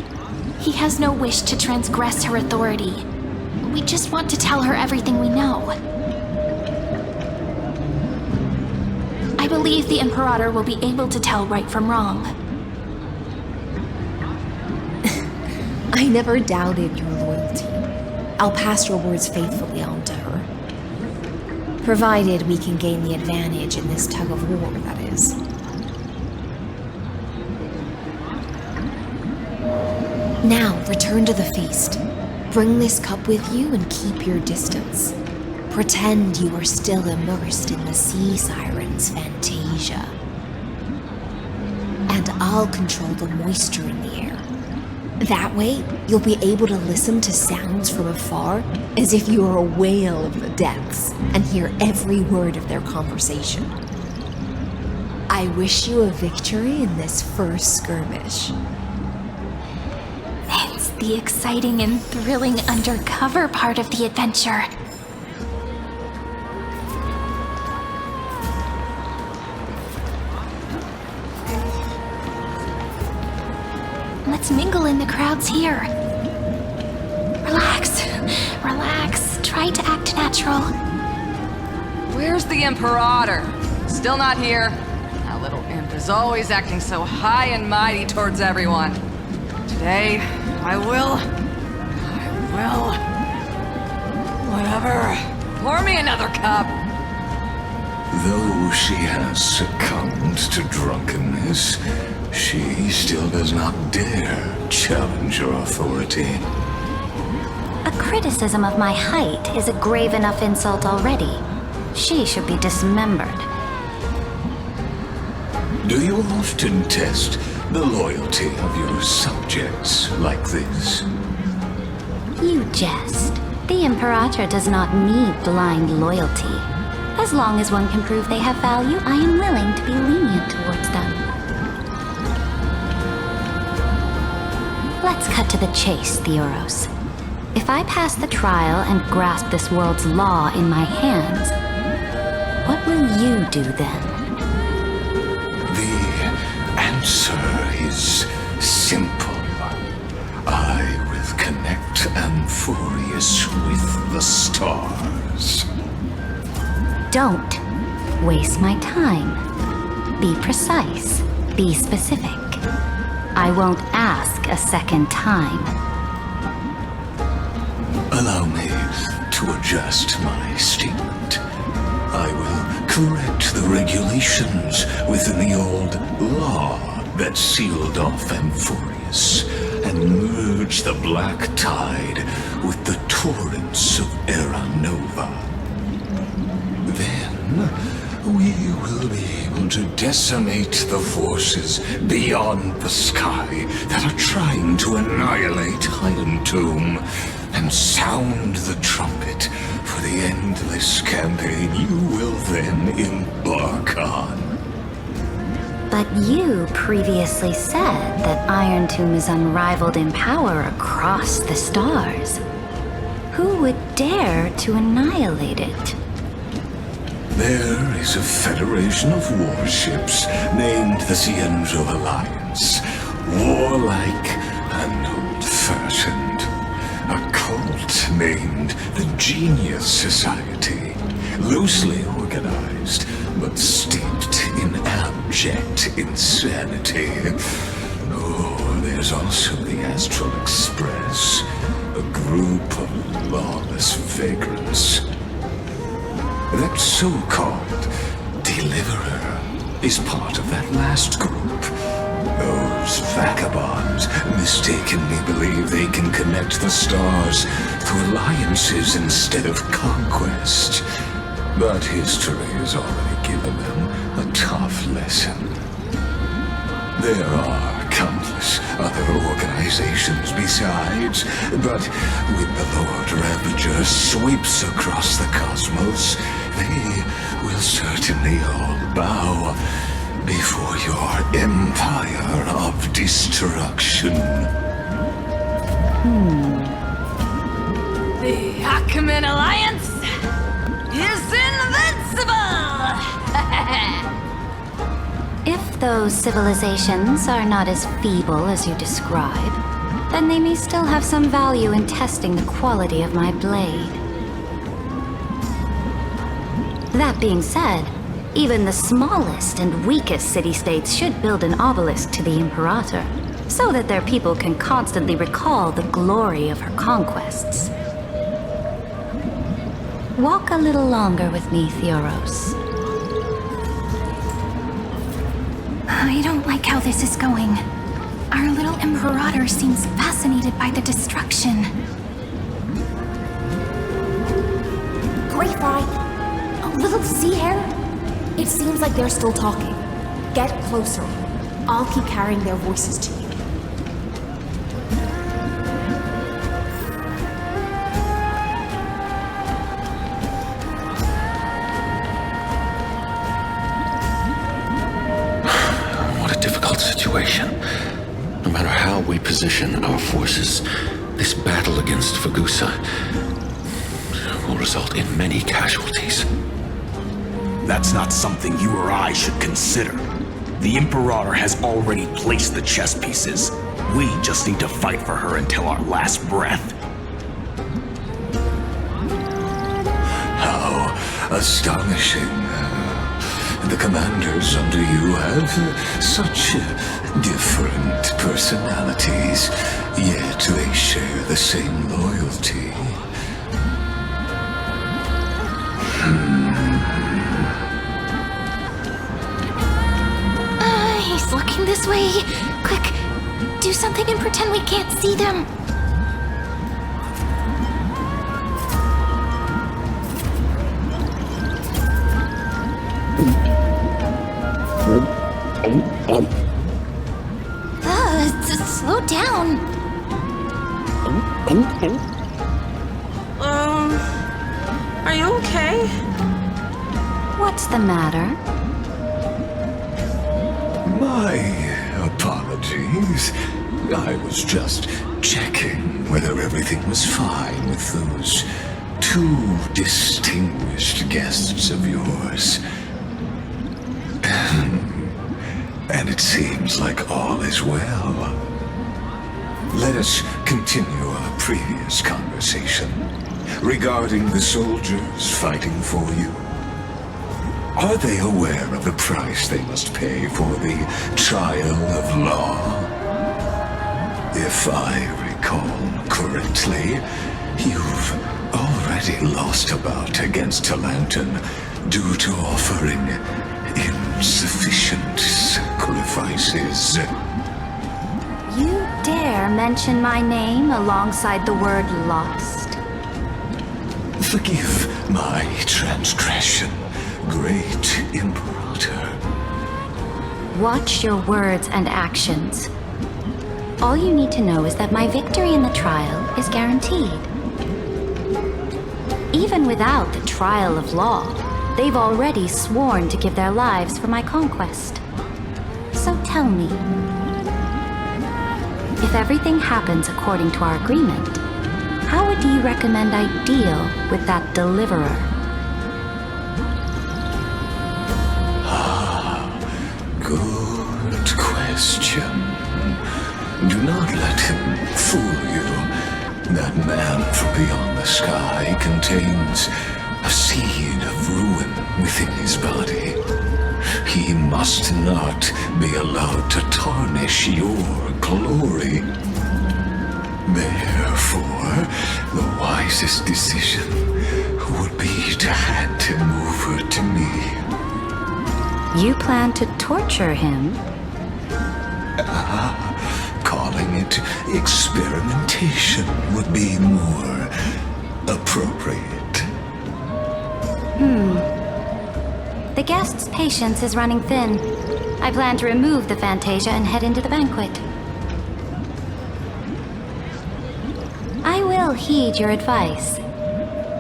he has no wish to transgress her authority. We just want to tell her everything we know. I believe the Imperator will be able to tell right from wrong. I never doubted your loyalty. I'll pass your words faithfully on to her. Provided we can gain the advantage in this tug of war, that is. Now, return to the feast. Bring this cup with you and keep your distance. Pretend you are still immersed in the sea siren's fantasia. And I'll control the moisture in the air. That way, you'll be able to listen to sounds from afar as if you are a whale of the depths and hear every word of their conversation. I wish you a victory in this first skirmish. It's the exciting and thrilling undercover part of the adventure. Let's mingle in the crowds here. Relax, relax. Try to act natural. Where's the Imperator? Still not here. That little imp is always acting so high and mighty towards everyone. Today, I will. Whatever. Pour me another cup. Though she has succumbed to drunkenness, she still does not dare challenge your authority. A criticism of my height is a grave enough insult already. She should be dismembered. Do you often test the loyalty of your subjects like this? You jest. The Imperator does not need blind loyalty. As long as one can prove they have value, I am willing to be lenient towards them. Let's cut to the chase, Theoros. If I pass the trial and grasp this world's law in my hands, what will you do then? The answer is simple. I will connect Amphoreus with the stars. Don't waste my time. Be precise. Be specific. I won't ask a second time. Allow me to adjust my statement. I will correct the regulations within the old law that sealed off Amphoreus and merge the black tide with the torrents of Era Nova. Then we will be able to decimate the forces beyond the sky that are trying to annihilate Iron Tomb and sound the trumpet for the endless campaign you will then embark on. But you previously said that Iron Tomb is unrivaled in power across the stars. Who would dare to annihilate it? There is a federation of warships named the Cienzo Alliance, warlike and old-fashioned. A cult named the Genius Society, loosely organized, but steeped in abject insanity. Oh, their there's also the Astral Express, a group of lawless vagrants. That so-called Deliverer is part of that last group. Those vagabonds mistakenly believe they can connect the stars through alliances instead of conquest. But history has already given them a tough lesson. There are countless other organizations besides, but when the Lord Ravager sweeps across the cosmos, they will certainly all bow before your empire of destruction. The Achaemenid Alliance is invincible! If those civilizations are not as feeble as you describe, then they may still have some value in testing the quality of my blade. That being said, even the smallest and weakest city-states should build an obelisk to the Imperator, so that their people can constantly recall the glory of her conquests. Walk a little longer with me, Theoros. I don't like how this is going. Our little Imperator seems fascinated by the destruction. Great Fry, a little sea air? It seems like they're still talking. Get closer. I'll keep carrying their voices to you. What a difficult situation. No matter how we position our forces, this battle against Fagusa will result in many casualties. That's not something you or I should consider. The Imperator has already placed the chess pieces. We just need to fight for her until our last breath. How astonishing. The commanders under you have such different personalities, yet they share the same loyalty. He's looking this way. Quick, do something and pretend we can't see them. Slow down. Are you okay? What's the matter? My apologies. I was just checking whether everything was fine with those two distinguished guests of yours. And it seems like all is well. Let us continue our previous conversation regarding the soldiers fighting for you. Are they aware of the price they must pay for the trial of law? If I recall correctly, you've already lost a bout against Talanton due to offering insufficient sacrifices. You dare mention my name alongside the word lost? Forgive my transgression, great Imperator. Watch your words and actions. All you need to know is that my victory in the trial is guaranteed. Even without the trial of law, they've already sworn to give their lives for my conquest. So tell me, if everything happens according to our agreement, how would you recommend I deal with that deliverer? Good question. Do not let him fool you. That man from beyond the sky contains a seed of ruin within his body. He must not be allowed to tarnish your glory. Therefore, the wisest decision would be to hand him over to me. You plan to torture him? Calling it experimentation would be more appropriate. The guest's patience is running thin. I plan to remove the Fantasia and head into the banquet. I will heed your advice.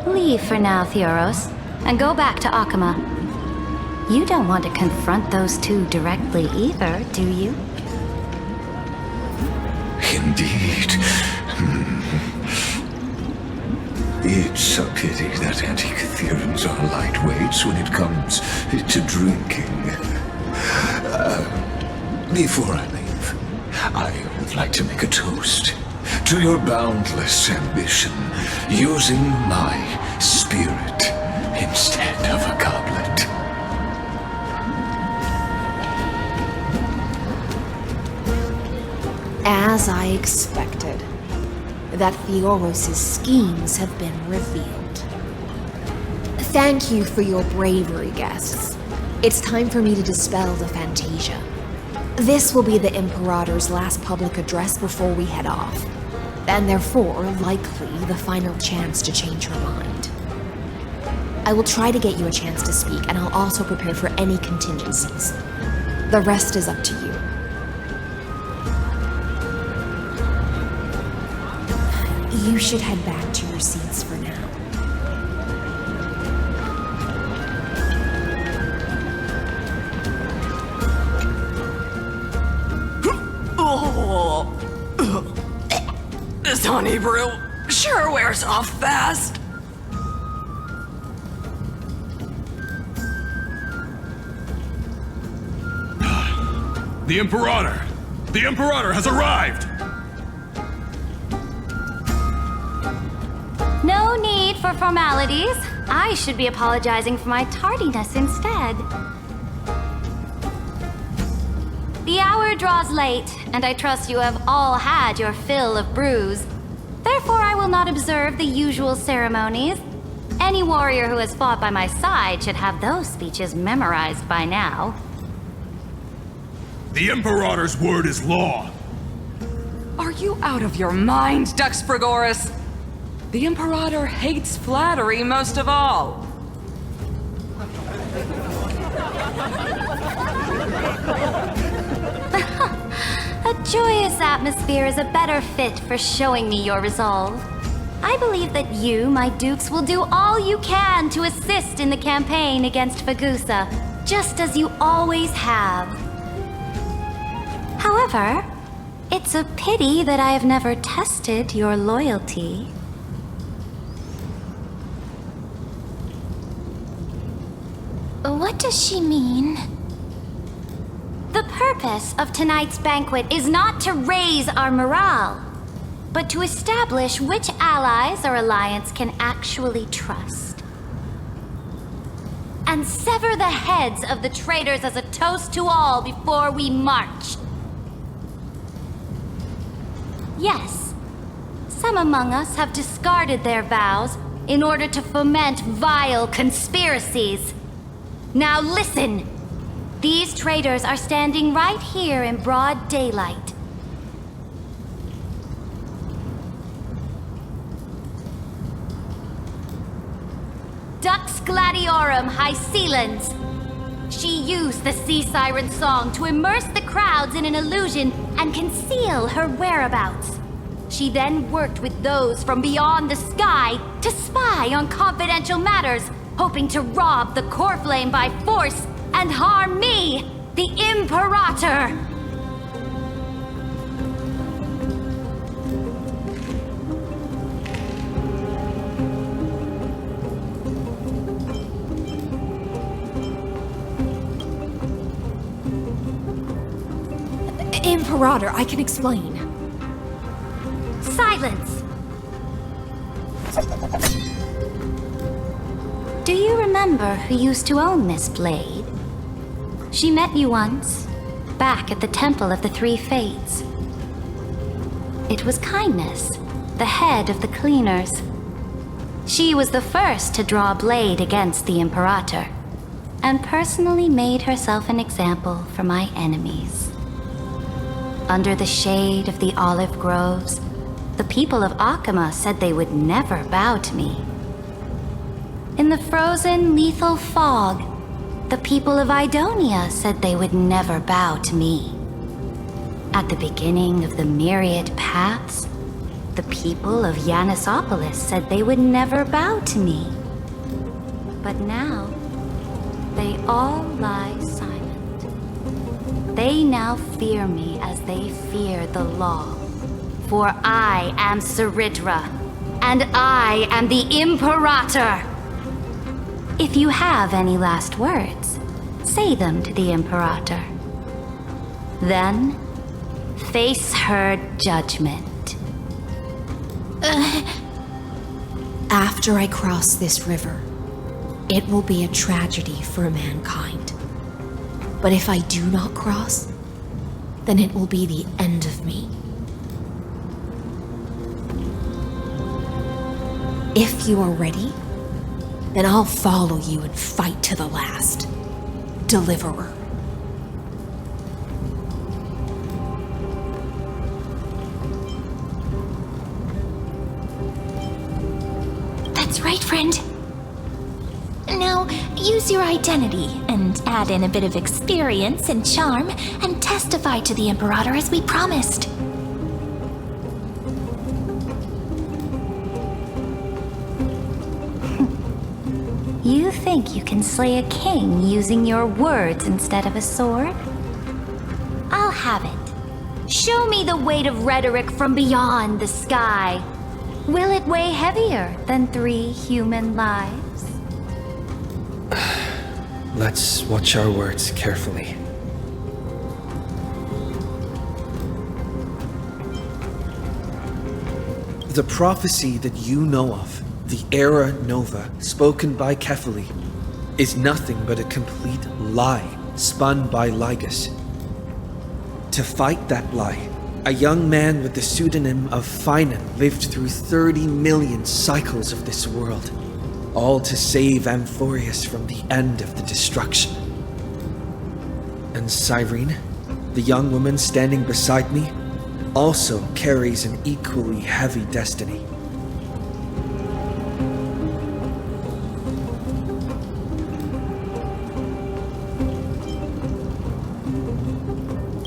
Leave for now, Theoros, and go back to Okhema. You don't want to confront those two directly either, do you? Indeed. It's a pity that Antikytherans are lightweights when it comes to drinking. Before I leave, I would like to make a toast to your boundless ambition, using my spirit instead of a goblet. As I expected, that Theoros' schemes have been revealed. Thank you for your bravery, guests. It's time for me to dispel the Fantasia. This will be the Imperator's last public address before we head off, and therefore, likely, the final chance to change her mind. I will try to get you a chance to speak, and I'll also prepare for any contingencies. The rest is up to you. You should head back to your seats for now. This honey brew sure wears off fast. The Imperator! The Imperator has arrived! No need for formalities. I should be apologizing for my tardiness instead. The hour draws late, and I trust you have all had your fill of brews. Therefore, I will not observe the usual ceremonies. Any warrior who has fought by my side should have those speeches memorized by now. The Imperator's word is law. Are you out of your mind, Dux Frigoris? The Imperator hates flattery most of all. A joyous atmosphere is a better fit for showing me your resolve. I believe that you, my dukes, will do all you can to assist in the campaign against Fagusa, just as you always have. However, it's a pity that I have never tested your loyalty. What does she mean? The purpose of tonight's banquet is not to raise our morale, but to establish which allies our alliance can actually trust. And sever the heads of the traitors as a toast to all before we march. Yes, some among us have discarded their vows in order to foment vile conspiracies. Now listen! These traitors are standing right here in broad daylight. Dux Gladiatorum Hycelans. She used the Sea Siren song to immerse the crowds in an illusion and conceal her whereabouts. She then worked with those from beyond the sky to spy on confidential matters, hoping to rob the core flame by force and harm me, the Imperator! Imperator, I can explain. Silence! Do you remember who used to own this blade? She met you once, back at the Temple of the Three Fates. It was Kindness, the head of the cleaners. She was the first to draw a blade against the Imperator, and personally made herself an example for my enemies. Under the shade of the olive groves, the people of Okhema said they would never bow to me. In the frozen, lethal fog, the people of Idonia said they would never bow to me. At the beginning of the myriad paths, the people of Yanisopolis said they would never bow to me. But now, they all lie silent. They now fear me as they fear the law. For I am Siridra, and I am the Imperator! If you have any last words, say them to the Imperator. Then, face her judgment. After I cross this river, it will be a tragedy for mankind. But if I do not cross, then it will be the end of me. If you are ready, then I'll follow you and fight to the last. Deliverer. That's right, friend. Now, use your identity and add in a bit of experience and charm and testify to the Imperator as we promised. You think you can slay a king using your words instead of a sword? I'll have it. Show me the weight of rhetoric from beyond the sky. Will it weigh heavier than 3 human lives? Let's watch our words carefully. The prophecy that you know of, the Era Nova, spoken by Kefali, is nothing but a complete lie spun by Lygus. To fight that lie, a young man with the pseudonym of Finan lived through 30 million cycles of this world, all to save Amphoreus from the end of the destruction. And Siren, the young woman standing beside me, also carries an equally heavy destiny.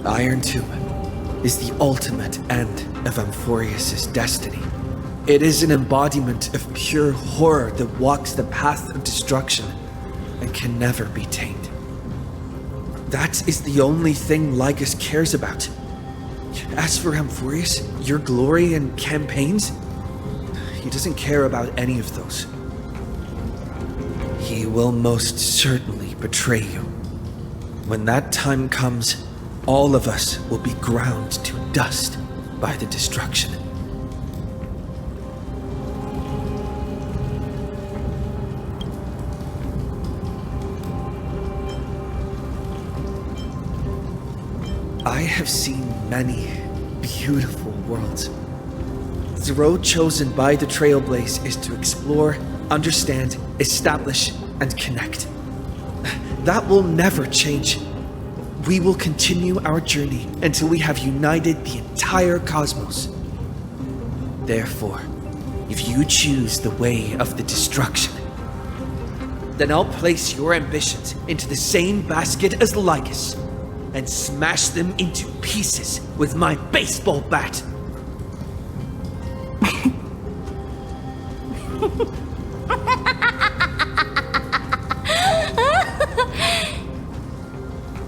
Iron Tomb is the ultimate end of Amphoreus' destiny. It is an embodiment of pure horror that walks the path of destruction and can never be tamed. That is the only thing Lygus cares about. As for Amphoreus, your glory and campaigns, he doesn't care about any of those. He will most certainly betray you. When that time comes, all of us will be ground to dust by the destruction. I have seen many beautiful worlds. The road chosen by the Trailblaze is to explore, understand, establish, and connect. That will never change. We will continue our journey until we have united the entire cosmos. Therefore, if you choose the way of the destruction, then I'll place your ambitions into the same basket as Lygus and smash them into pieces with my baseball bat.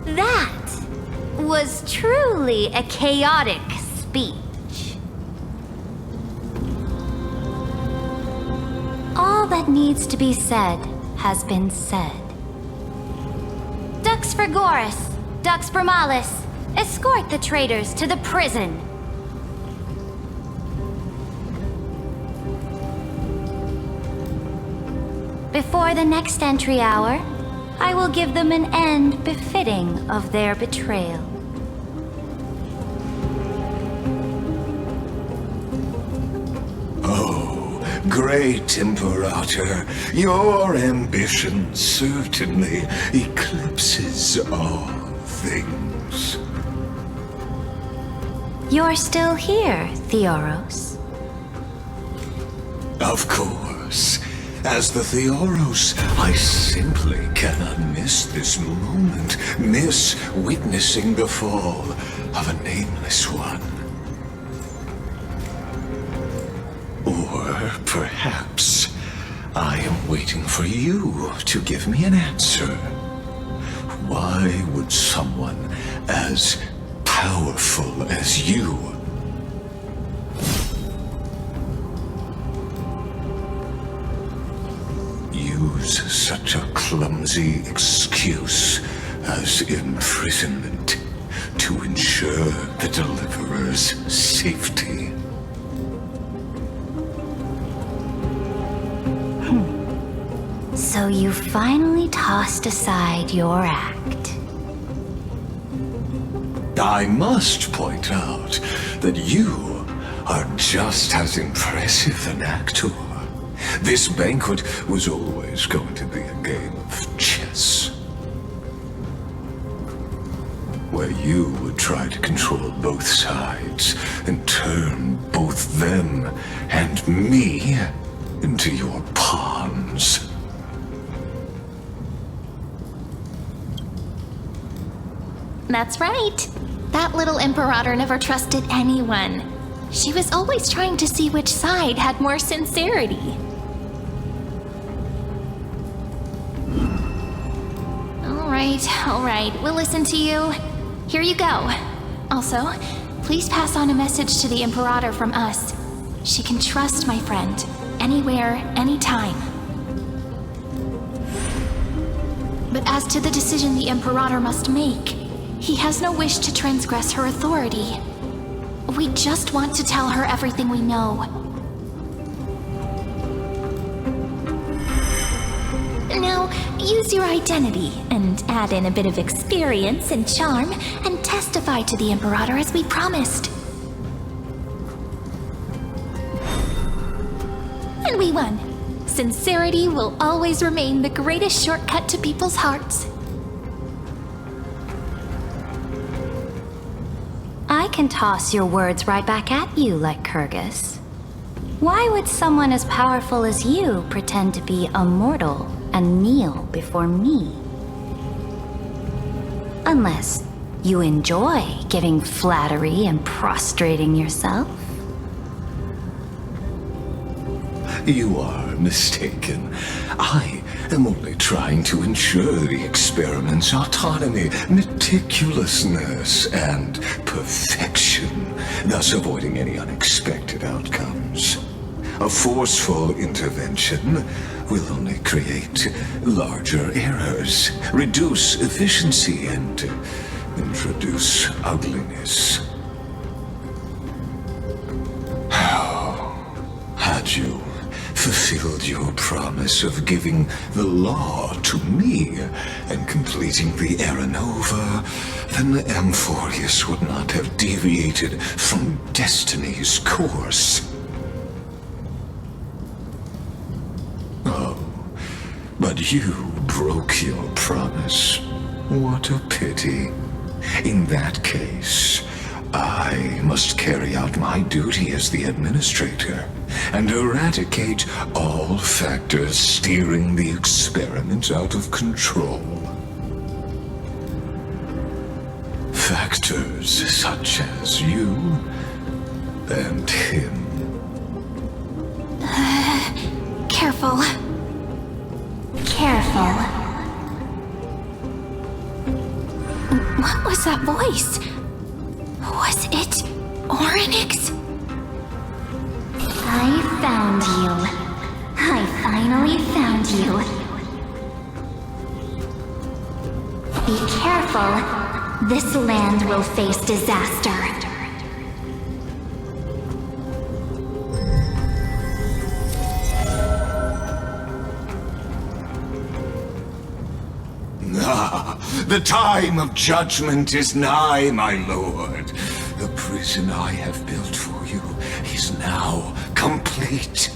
That was truly a chaotic speech. All that needs to be said has been said. Dux for Goris, Dux for Malus, escort the traitors to the prison. Before the next entry hour, I will give them an end befitting of their betrayal. Oh, great Imperator, your ambition certainly eclipses all things. You're still here, Theoros. Of course. As the Theoros, I simply cannot miss this moment, miss witnessing the fall of a nameless one. Or perhaps I am waiting for you to give me an answer. Why would someone as powerful as you use such a clumsy excuse as imprisonment to ensure the Deliverer's safety? So you finally tossed aside your act. I must point out that you are just as impressive an actor. This banquet was always going to be a game of chess, where you would try to control both sides and turn both them and me into your pawns. That's right. That little Imperator never trusted anyone. She was always trying to see which side had more sincerity. All right, we'll listen to you. Here you go. Also, please pass on a message to the Imperator from us. She can trust my friend, anywhere, anytime. But as to the decision the Imperator must make, he has no wish to transgress her authority. We just want to tell her everything we know. Now, use your identity and add in a bit of experience and charm and testify to the Imperator as we promised. And we won. Sincerity will always remain the greatest shortcut to people's hearts. I can toss your words right back at you, Lycurgus. Why would someone as powerful as you pretend to be immortal and kneel before me? Unless you enjoy giving flattery and prostrating yourself. You are mistaken. I am only trying to ensure the experiment's autonomy, meticulousness, and perfection, thus avoiding any unexpected outcomes. A forceful intervention will only create larger errors, reduce efficiency, and introduce ugliness. Had you fulfilled your promise of giving the law to me and completing the Era Nova, then Amphoreus would not have deviated from destiny's course. Oh, but you broke your promise. What a pity. In that case, I must carry out my duty as the administrator and eradicate all factors steering the experiment out of control. Factors such as you and him. Careful. Careful. What was that voice? Was it Oryx? I found you. I finally found you. Be careful. This land will face disaster. The time of judgment is nigh, my lord. The prison I have built for you is now complete.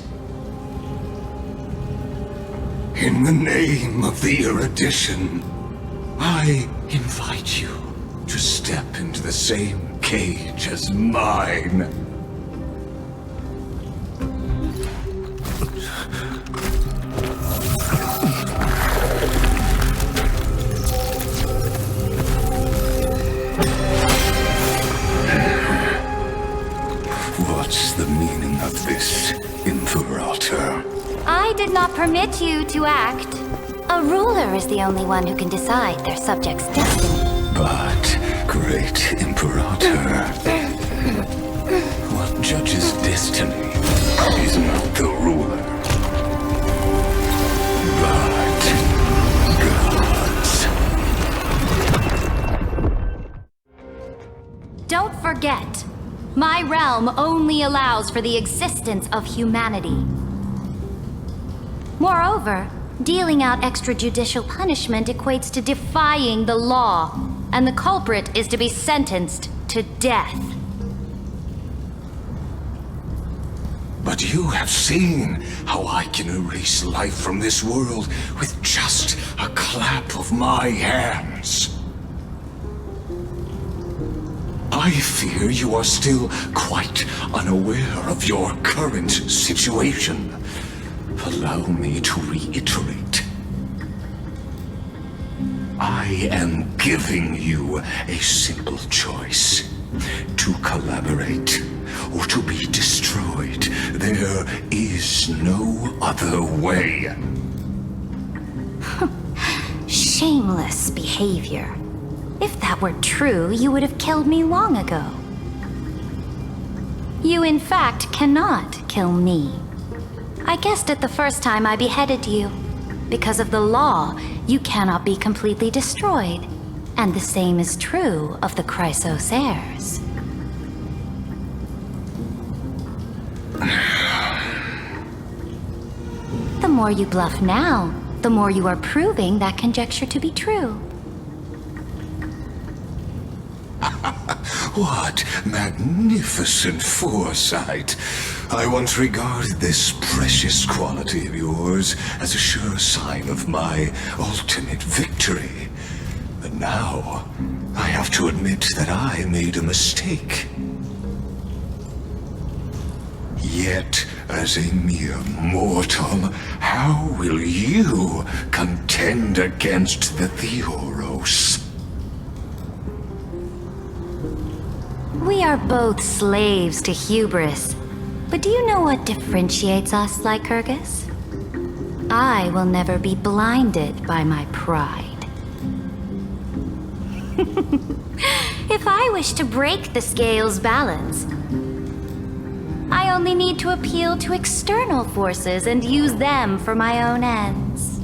In the name of the erudition, I invite you to step into the same cage as mine. What's the meaning of this, Imperator? I did not permit you to act. A ruler is the only one who can decide their subject's destiny. But, great Imperator, what judges destiny is not the ruler, but gods. Don't forget, my realm only allows for the existence of humanity. Moreover, dealing out extrajudicial punishment equates to defying the law, and the culprit is to be sentenced to death. But you have seen how I can erase life from this world with just a clap of my hands. I fear you are still quite unaware of your current situation. Allow me to reiterate. I am giving you a simple choice. To collaborate or to be destroyed. There is no other way. Shameless behavior. If that were true, you would have killed me long ago. You, in fact, cannot kill me. I guessed it the first time I beheaded you. Because of the law, you cannot be completely destroyed. And the same is true of the Chrysos heirs. The more you bluff now, the more you are proving that conjecture to be true. What magnificent foresight! I once regarded this precious quality of yours as a sure sign of my ultimate victory. But now, I have to admit that I made a mistake. Yet, as a mere mortal, how will you contend against the Theoros? We are both slaves to hubris. But do you know what differentiates us, Lycurgus? I will never be blinded by my pride. If I wish to break the scale's balance, I only need to appeal to external forces and use them for my own ends.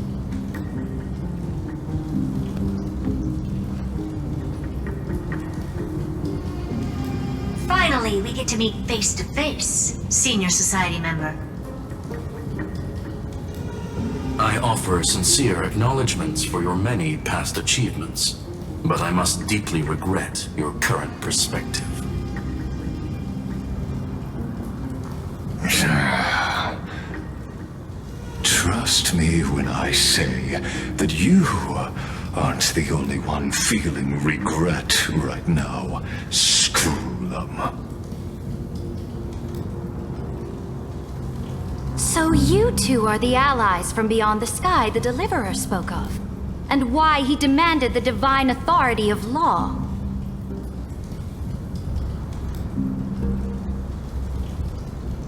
Finally, we get to meet face to face, Senior Society member. I offer sincere acknowledgments for your many past achievements, but I must deeply regret your current perspective. Trust me when I say that you aren't the only one feeling regret right now. Screw them. So you two are the allies from beyond the sky the Deliverer spoke of, and why he demanded the divine authority of law.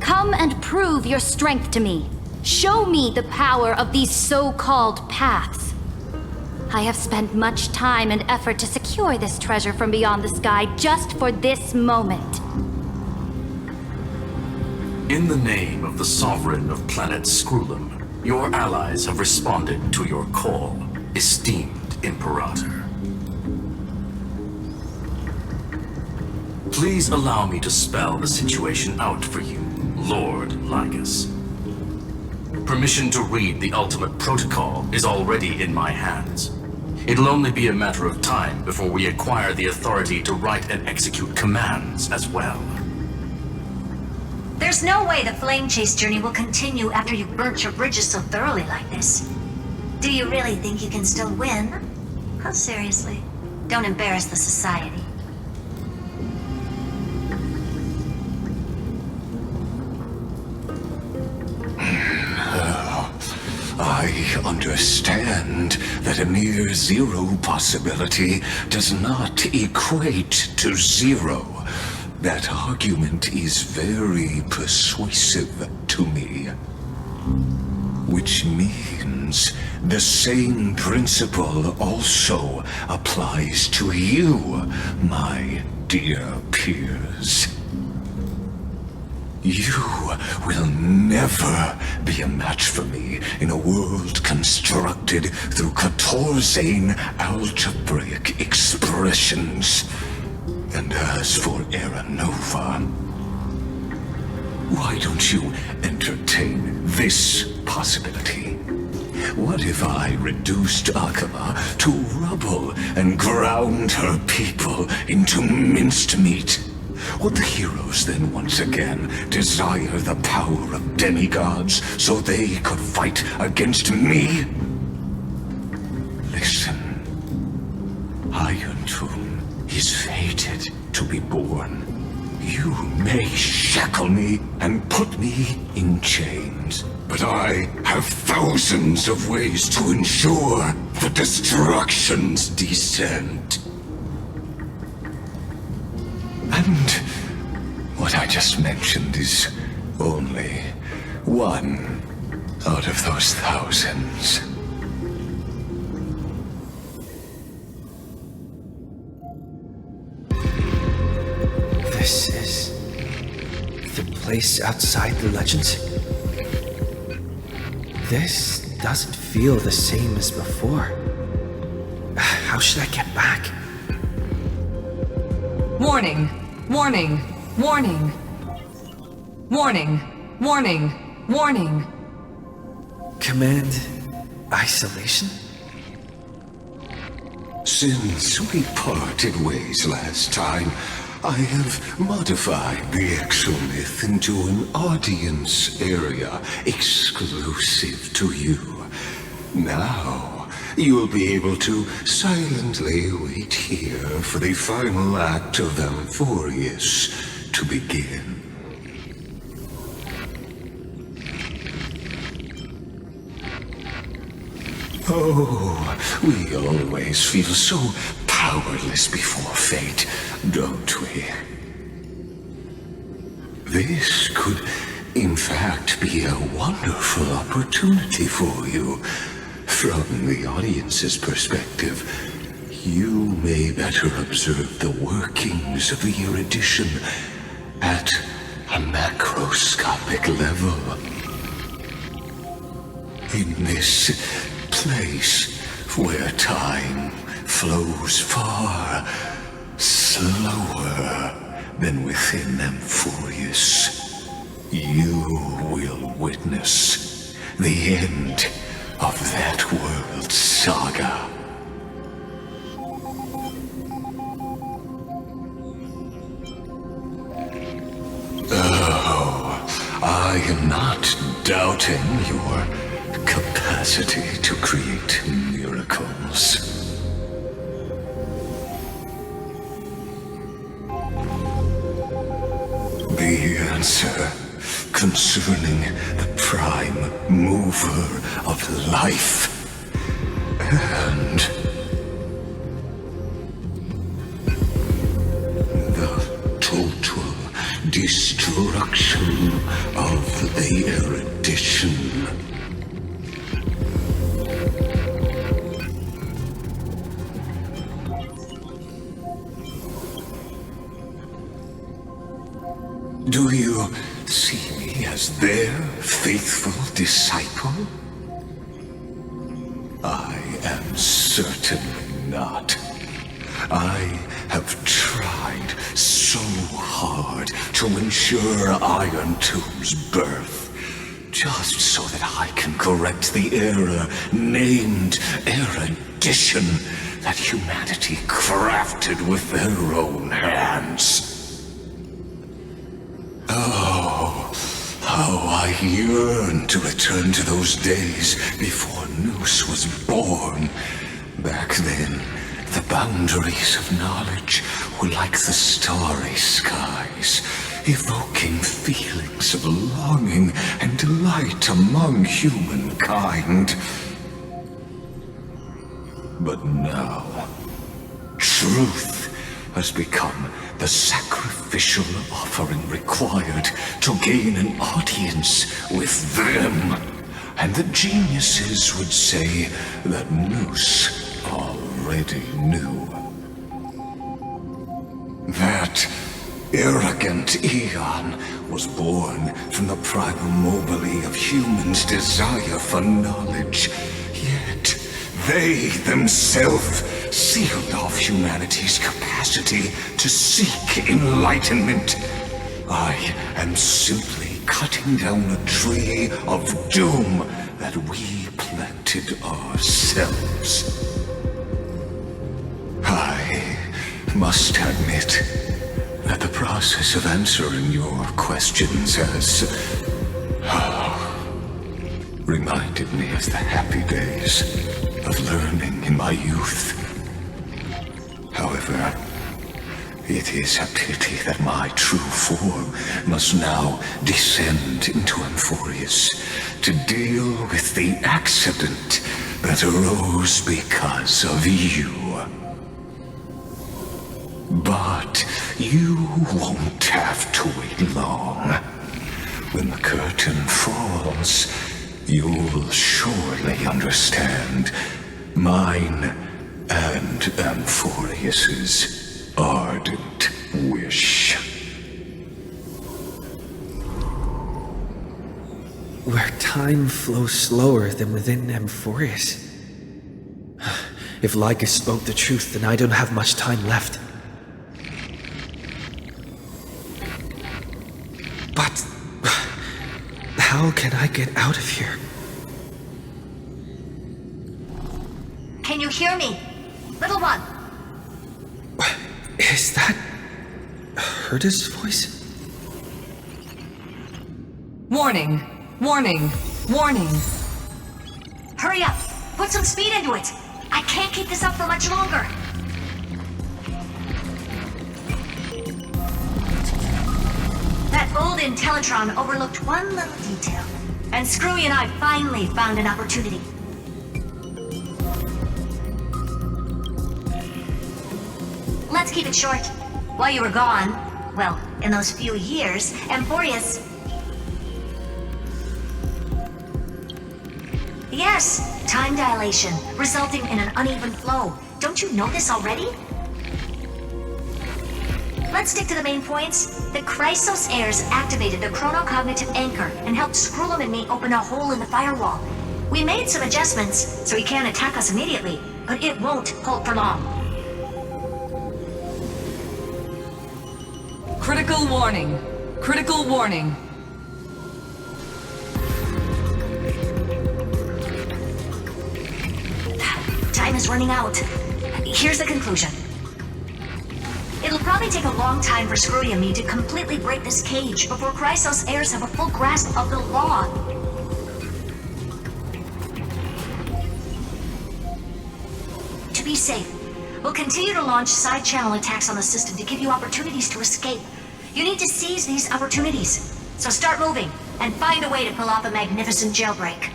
Come and prove your strength to me. Show me the power of these so-called paths. I have spent much time and effort to secure this treasure from beyond the sky just for this moment. In the name of the Sovereign of planet Scrulum, your allies have responded to your call, esteemed Imperator. Please allow me to spell the situation out for you, Lord Lygus. Permission to read the ultimate protocol is already in my hands. It'll only be a matter of time before we acquire the authority to write and execute commands as well. There's no way the flame chase journey will continue after you've burnt your bridges so thoroughly like this. Do you really think you can still win? Oh, seriously. Don't embarrass the society. I understand that a mere zero possibility does not equate to zero. That argument is very persuasive to me. Which means the same principle also applies to you, my dear peers. You will never be a match for me in a world constructed through Catorzain algebraic expressions. And as for Aeronova, why don't you entertain this possibility? What if I reduced Okhema to rubble and ground her people into minced meat? Would the heroes then once again desire the power of demigods so they could fight against me? Listen, Iron Tomb is fated to be born. You may shackle me and put me in chains, but I have thousands of ways to ensure the destruction's descent. And what I just mentioned is only one out of those thousands. This is the place outside the legends. This doesn't feel the same as before. How should I get back? Warning! Warning! Warning! Warning! Warning! Warning! Command isolation? Since we parted ways last time, I have modified the exomyth into an audience area exclusive to you. Now, you'll be able to silently wait here for the final act of Amphoreus to begin. Oh, we always feel so powerless before fate, don't we? This could, in fact, be a wonderful opportunity for you. From the audience's perspective, you may better observe the workings of the erudition at a macroscopic level. In this place where time flows far slower than within Emporius, you will witness the end of that world's saga. Oh, I am not doubting your capacity to create miracles. The answer concerning the prime mover of life and the total destruction of the erudition. Do you see me as their faithful disciple? I am certainly not. I have tried so hard to ensure Iron Tomb's birth, just so that I can correct the error named erudition that humanity crafted with their own hands. Oh, how I yearn to return to those days before Nous was born. Back then, the boundaries of knowledge were like the starry skies, evoking feelings of longing and delight among humankind. But now, truth has become the sacrificial offering required to gain an audience with them. And the geniuses would say that Nous already knew. That arrogant Eon was born from the primal mobile of humans' desire for knowledge. Yet, they themselves sealed off humanity's capacity to seek enlightenment. I am simply cutting down a tree of doom that we planted ourselves. I must admit that the process of answering your questions has reminded me of the happy days of learning in my youth. However, it is a pity that my true form must now descend into Emporius to deal with the accident that arose because of you. But you won't have to wait long. When the curtain falls, you'll surely understand mine and Amphoreus's ardent wish. Where time flows slower than within Amphoreus. If Lygus spoke the truth, then I don't have much time left. But how can I get out of here? Can you hear me? Little one. Is that Herda's voice? Warning! Warning! Warning! Hurry up! Put some speed into it! I can't keep this up for much longer! That old Intellitron overlooked one little detail, and Screwy and I finally found an opportunity. Let's keep it short. While you were gone, well, in those few years, Emporius... Yes, time dilation, resulting in an uneven flow. Don't you know this already? Let's stick to the main points. The Chrysos heirs activated the chronocognitive anchor and helped Screwlum and me open a hole in the firewall. We made some adjustments, so he can't attack us immediately, but it won't hold for long. Critical warning. Critical warning. Time is running out. Here's the conclusion. It'll probably take a long time for Screwy and me to completely break this cage before Chrysos heirs have a full grasp of the law. To be safe, we'll continue to launch side-channel attacks on the system to give you opportunities to escape. You need to seize these opportunities. So start moving, and find a way to pull off a magnificent jailbreak.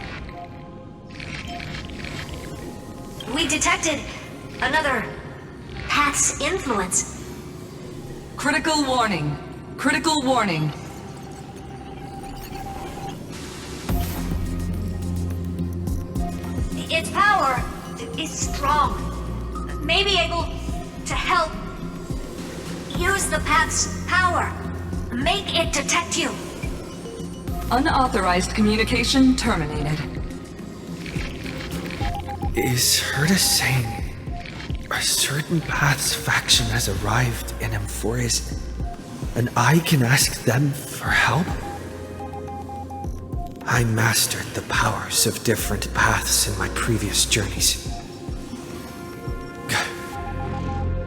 We detected another path's influence. Critical warning. Critical warning. Its power is strong. May be able to help use the path's power. Make it detect you. Unauthorized communication terminated. Is Herda saying a certain path's faction has arrived in Amphoreus, and I can ask them for help? I mastered the powers of different paths in my previous journeys.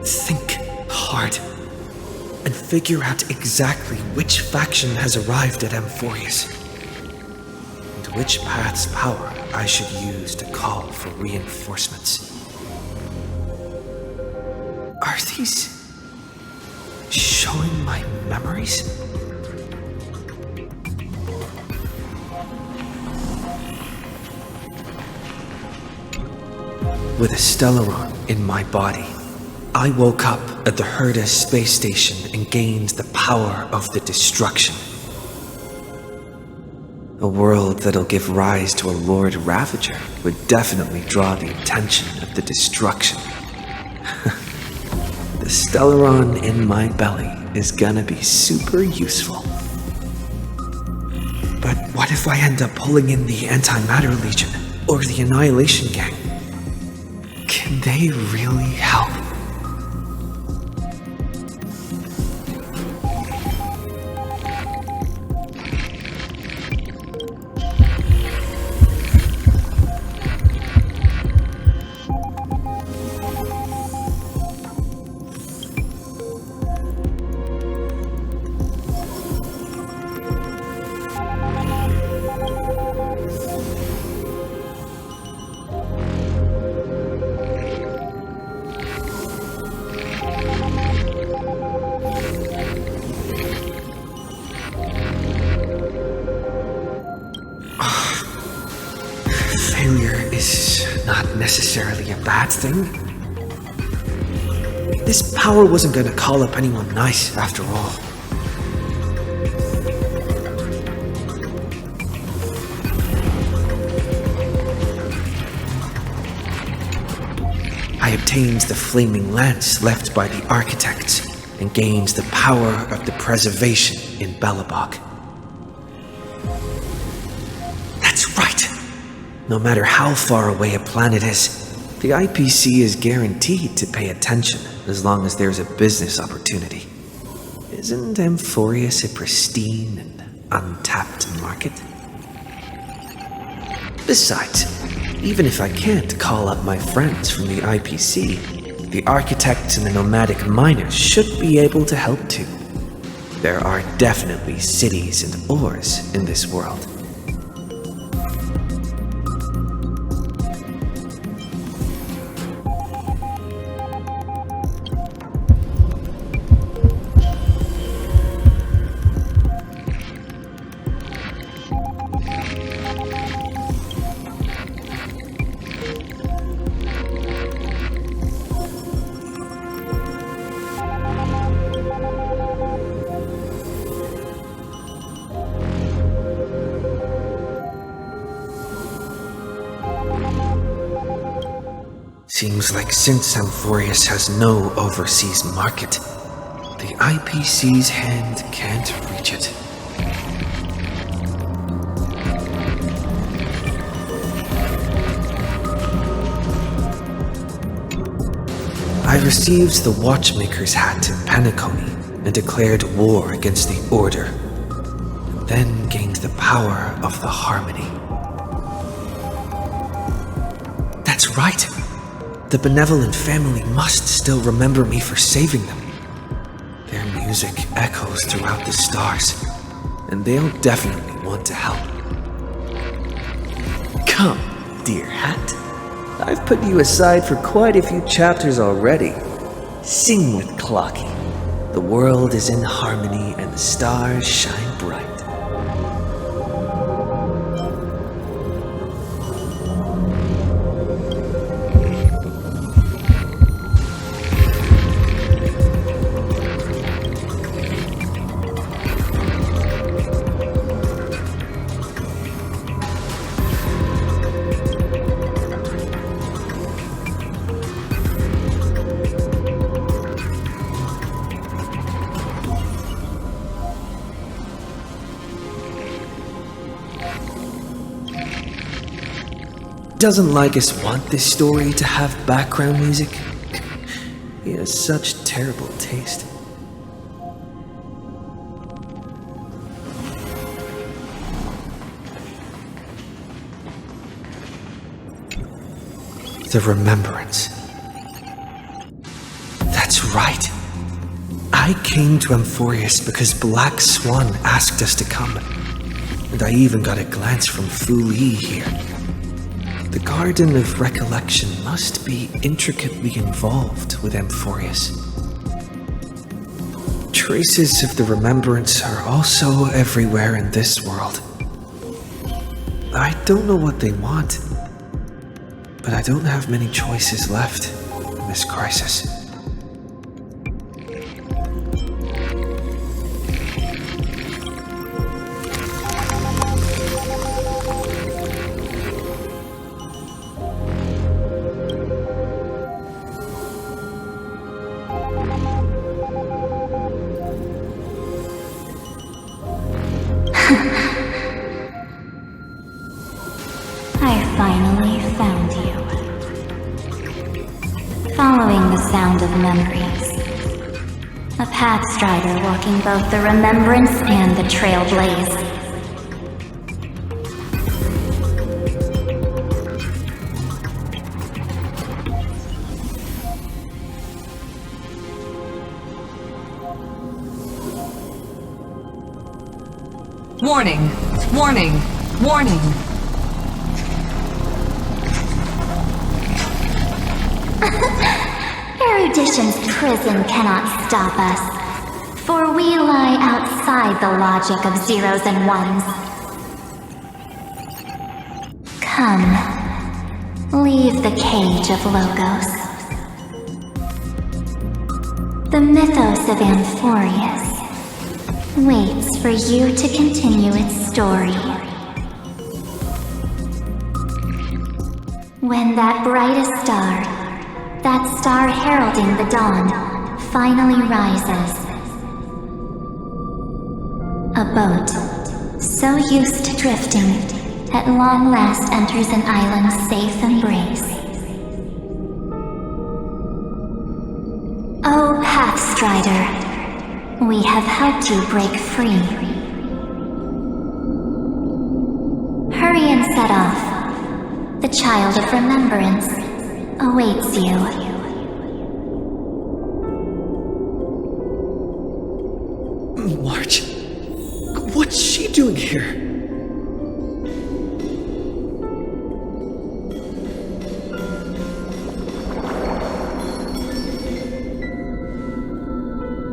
Think hard and figure out exactly which faction has arrived at Amphoreus and which path's power I should use to call for reinforcements. Are these showing my memories? With a Stellaron in my body, I woke up at the Herda space station and gained the power of the destruction. A world that'll give rise to a Lord Ravager would definitely draw the attention of the destruction. The Stellaron in my belly is gonna be super useful. But what if I end up pulling in the Antimatter Legion or the Annihilation Gang? Can they really help? Necessarily a bad thing. This power wasn't going to call up anyone nice after all. I obtained the flaming lance left by the architects and gained the power of the preservation in Bellabog. That's right! No matter how far away a planet is, the IPC is guaranteed to pay attention as long as there's a business opportunity. Isn't Amphoreus a pristine and untapped market? Besides, even if I can't call up my friends from the IPC, the architects and the nomadic miners should be able to help too. There are definitely cities and ores in this world. Seems like since Amphoreus has no overseas market, the IPC's hand can't reach it. I received the Watchmaker's hat in Penaconi and declared war against the Order, and then gained the power of the Harmony. That's right! The benevolent family must still remember me for saving them. Their music echoes throughout the stars, and they'll definitely want to help. Come, dear hat. I've put you aside for quite a few chapters already. Sing with Clocky. The world is in harmony and the stars shine bright. Doesn't Lygus want this story to have background music? He has such terrible taste. The Remembrance. That's right. I came to Amphoreus because Black Swan asked us to come. And I even got a glance from Fu Li here. The Garden of Recollection must be intricately involved with Amphoreus. Traces of the Remembrance are also everywhere in this world. I don't know what they want, but I don't have many choices left in this crisis. Finally found you. Following the sound of memories. A pathstrider walking both the Remembrance and the Trailblaze. Warning! Warning! Warning! Erudition's prison cannot stop us, for we lie outside the logic of zeros and ones. Come, leave the cage of Logos. The mythos of Amphoreus waits for you to continue its story. When that brightest star, that star heralding the dawn, finally rises. A boat, so used to drifting, at long last enters an island's safe embrace. Oh, Pathstrider, we have helped you break free. Hurry and set off. The Child of Remembrance awaits you. March? What's she doing here?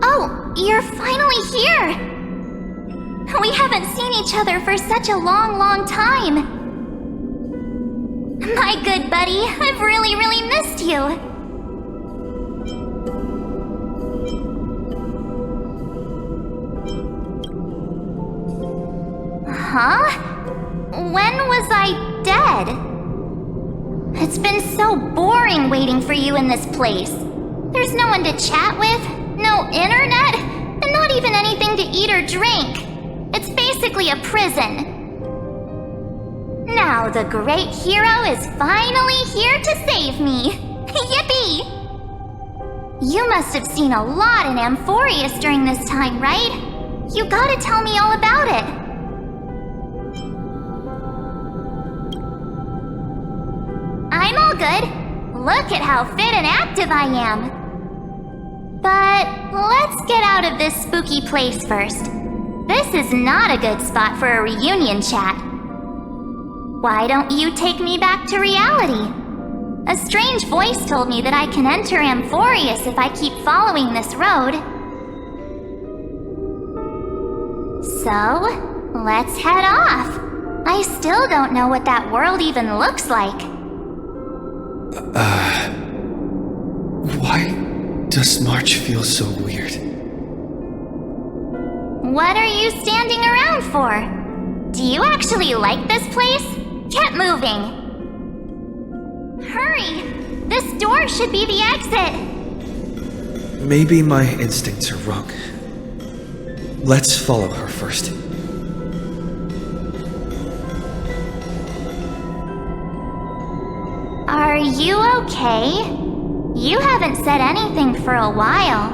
Oh, you're finally here! We haven't seen each other for such a long, long time. My good buddy, I've really missed you. Huh? When was I dead? It's been so boring waiting for you in this place. There's no one to chat with, no internet, and not even anything to eat or drink. It's basically a prison. Now the great hero is finally here to save me. Yippee! You must have seen a lot in Amphoreus during this time, right? You gotta tell me all about it. I'm all good. Look at how fit and active I am. But let's get out of this spooky place first. This is not a good spot for a reunion chat. Why don't you take me back to reality? A strange voice told me that I can enter Amphoreus if I keep following this road. So, let's head off. I still don't know what that world even looks like. Why does March feel so weird? What are you standing around for? Do you actually like this place? Get moving! Hurry! This door should be the exit! Maybe my instincts are wrong. Let's follow her first. Are you okay? You haven't said anything for a while.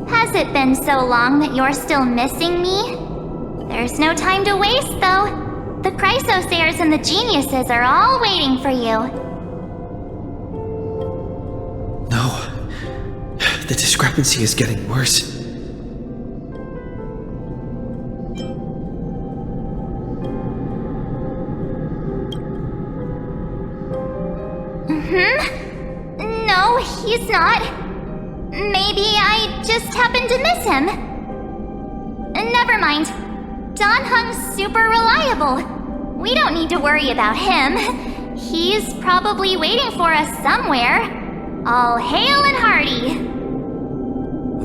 Has it been so long that you're still missing me? There's no time to waste, though. The Chrysosairs and the Geniuses are all waiting for you. The discrepancy is getting worse. No, he's not. Maybe I just happened to miss him. Never mind. Dan Heng's super reliable. We don't need to worry about him. He's probably waiting for us somewhere. All hale and hearty.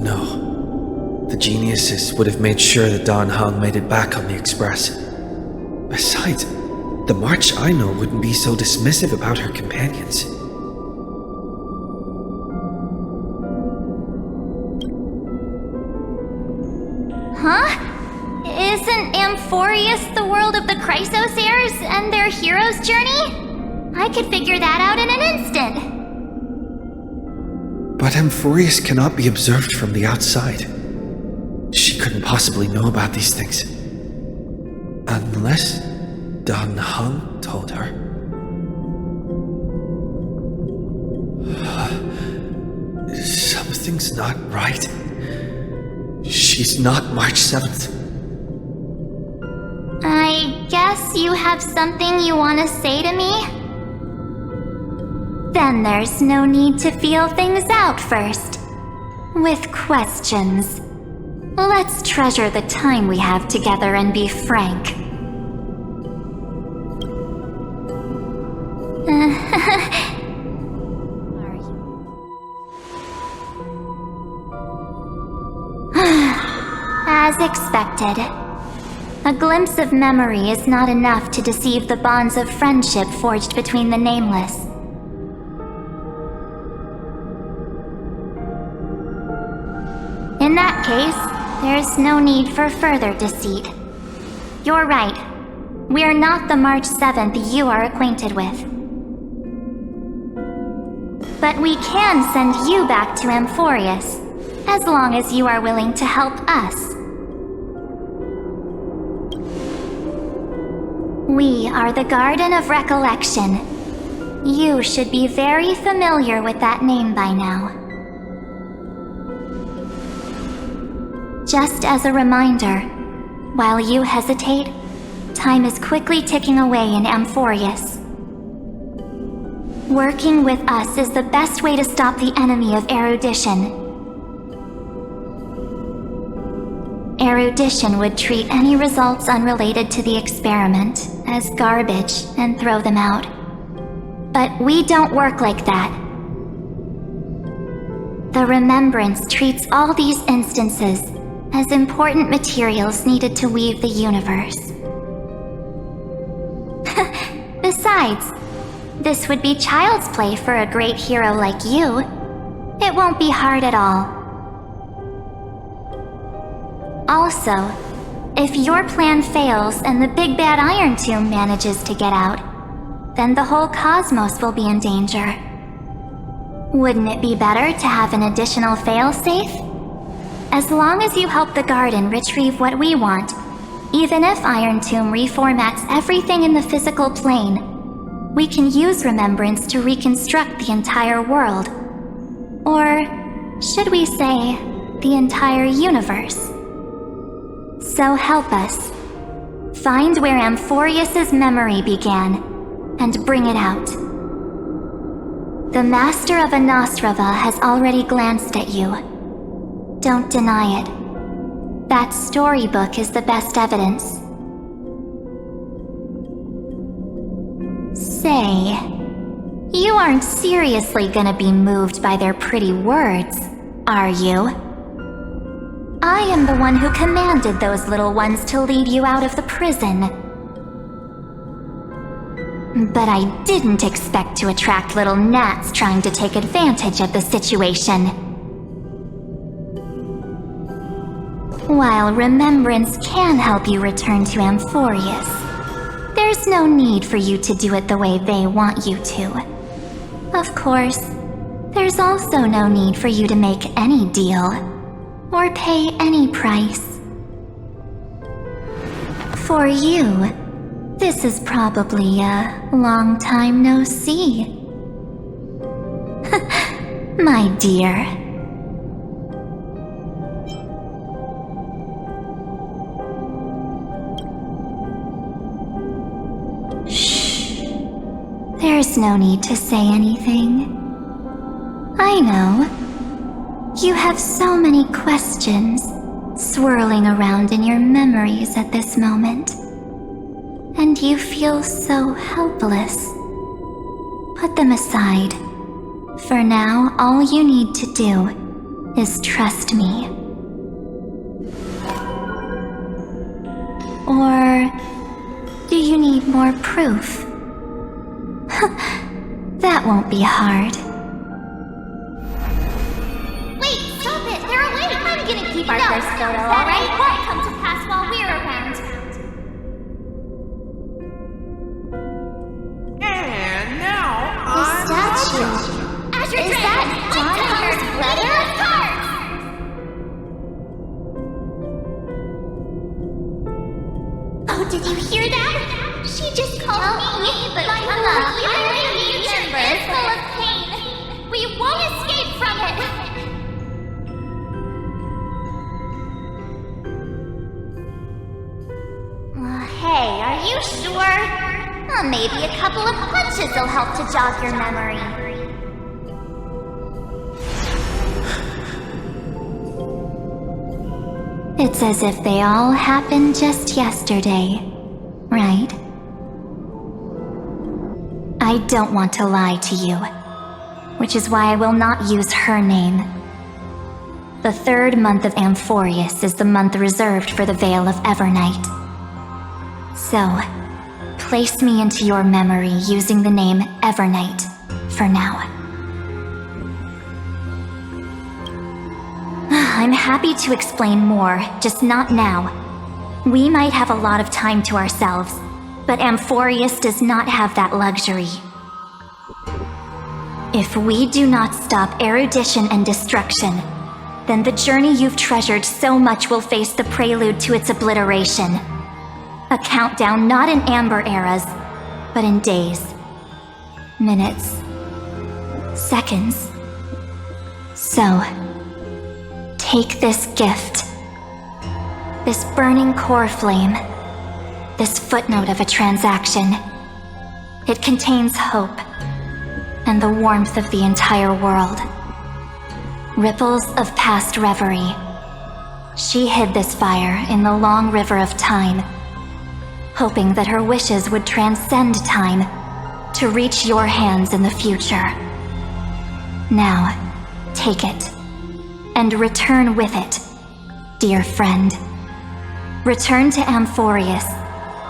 No. The geniuses would have made sure that Dan Heng made it back on the express. Besides, the March I know wouldn't be so dismissive about her companions. Huh? Isn't Amphoreus the world of the Chrysos heirs and their hero's journey? I could figure that out in an instant. But Amphoreus cannot be observed from the outside. She couldn't possibly know about these things. Unless Dan Heng told her. Something's not right. She's not March 7th. I guess you have something you want to say to me? Then there's no need to feel things out first. With questions. Let's treasure the time we have together and be frank. As expected. A glimpse of memory is not enough to deceive the bonds of friendship forged between the Nameless. In that case, there's no need for further deceit. You're right. We're not the March 7th you are acquainted with. But we can send you back to Amphoreus, as long as you are willing to help us. We are the Garden of Recollection. You should be very familiar with that name by now. Just as a reminder, while you hesitate, time is quickly ticking away in Amphoreus. Working with us is the best way to stop the enemy of erudition. Erudition would treat any results unrelated to the experiment as garbage and throw them out. But we don't work like that. The Remembrance treats all these instances as important materials needed to weave the universe. Besides, this would be child's play for a great hero like you. It won't be hard at all. Also, if your plan fails and the big bad Iron Tomb manages to get out, then the whole cosmos will be in danger. Wouldn't it be better to have an additional failsafe? As long as you help the Garden retrieve what we want, even if Iron Tomb reformats everything in the physical plane, we can use Remembrance to reconstruct the entire world. Or, should we say, the entire universe. So help us. Find where Amphoreus' memory began, and bring it out. The Master of Anastrava has already glanced at you. Don't deny it. That storybook is the best evidence. Say, you aren't seriously gonna be moved by their pretty words, are you? I am the one who commanded those little ones to lead you out of the prison. But I didn't expect to attract little gnats trying to take advantage of the situation. While Remembrance can help you return to Amphoreus, there's no need for you to do it the way they want you to. Of course, there's also no need for you to make any deal, or pay any price. For you, this is probably a long time no see. My dear, There's no need to say anything. I know. You have so many questions swirling around in your memories at this moment. And you feel so helpless. Put them aside. For now, all you need to do is trust me. Or do you need more proof? That won't be hard. Wait, stop it! They're awake! I'm gonna keep our first photo, alright? Won't come to pass while we're around. And now The statue. Is that John Hunter's brother? Oh, did you hear that? She just called me, but my future is full of pain. We won't escape from it. Hey, are you sure? Maybe a couple of punches will help to jog your memory. It's as if they all happened just yesterday, right? I don't want to lie to you, which is why I will not use her name. The 3rd month of Amphoreus is the month reserved for the Veil of Evernight. So, place me into your memory using the name Evernight for now. I'm happy to explain more, just not now. We might have a lot of time to ourselves, but Amphoreus does not have that luxury. If we do not stop erudition and destruction, then the journey you've treasured so much will face the prelude to its obliteration. A countdown not in amber eras, but in days, minutes, seconds. So, take this gift, this burning core flame, this footnote of a transaction. It contains hope and the warmth of the entire world. Ripples of past reverie. She hid this fire in the long river of time, hoping that her wishes would transcend time to reach your hands in the future. Now, take it, and return with it, dear friend. Return to Amphoreus,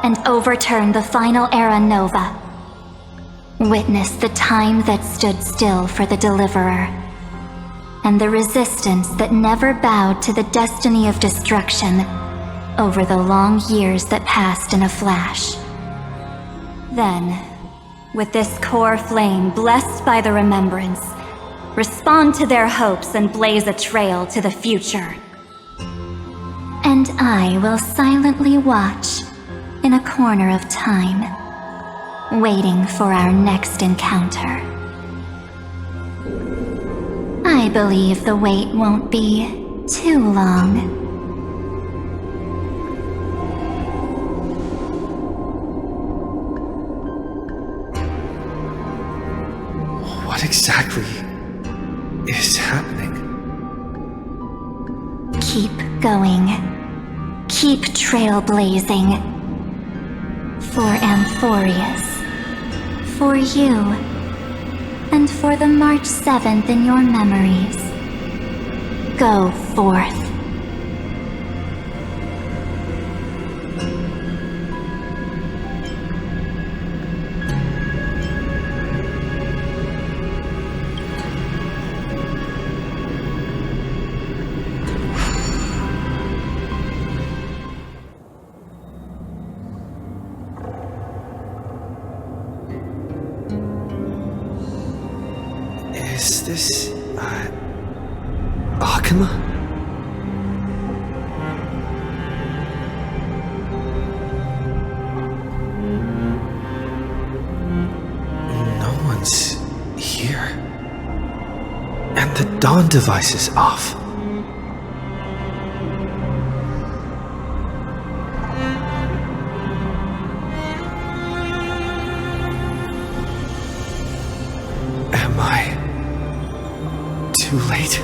and overturn the final era Nova. Witness the time that stood still for the Deliverer, and the resistance that never bowed to the destiny of destruction over the long years that passed in a flash. Then, with this core flame blessed by the remembrance, respond to their hopes and blaze a trail to the future. And I will silently watch in a corner of time, waiting for our next encounter. I believe the wait won't be too long. What exactly is happening? Keep going. Keep trailblazing. For Amphoreus. For you. And for the March 7th in your memories. Go forth. Is this, Okhema? No one's here. And the dawn device is off. too late.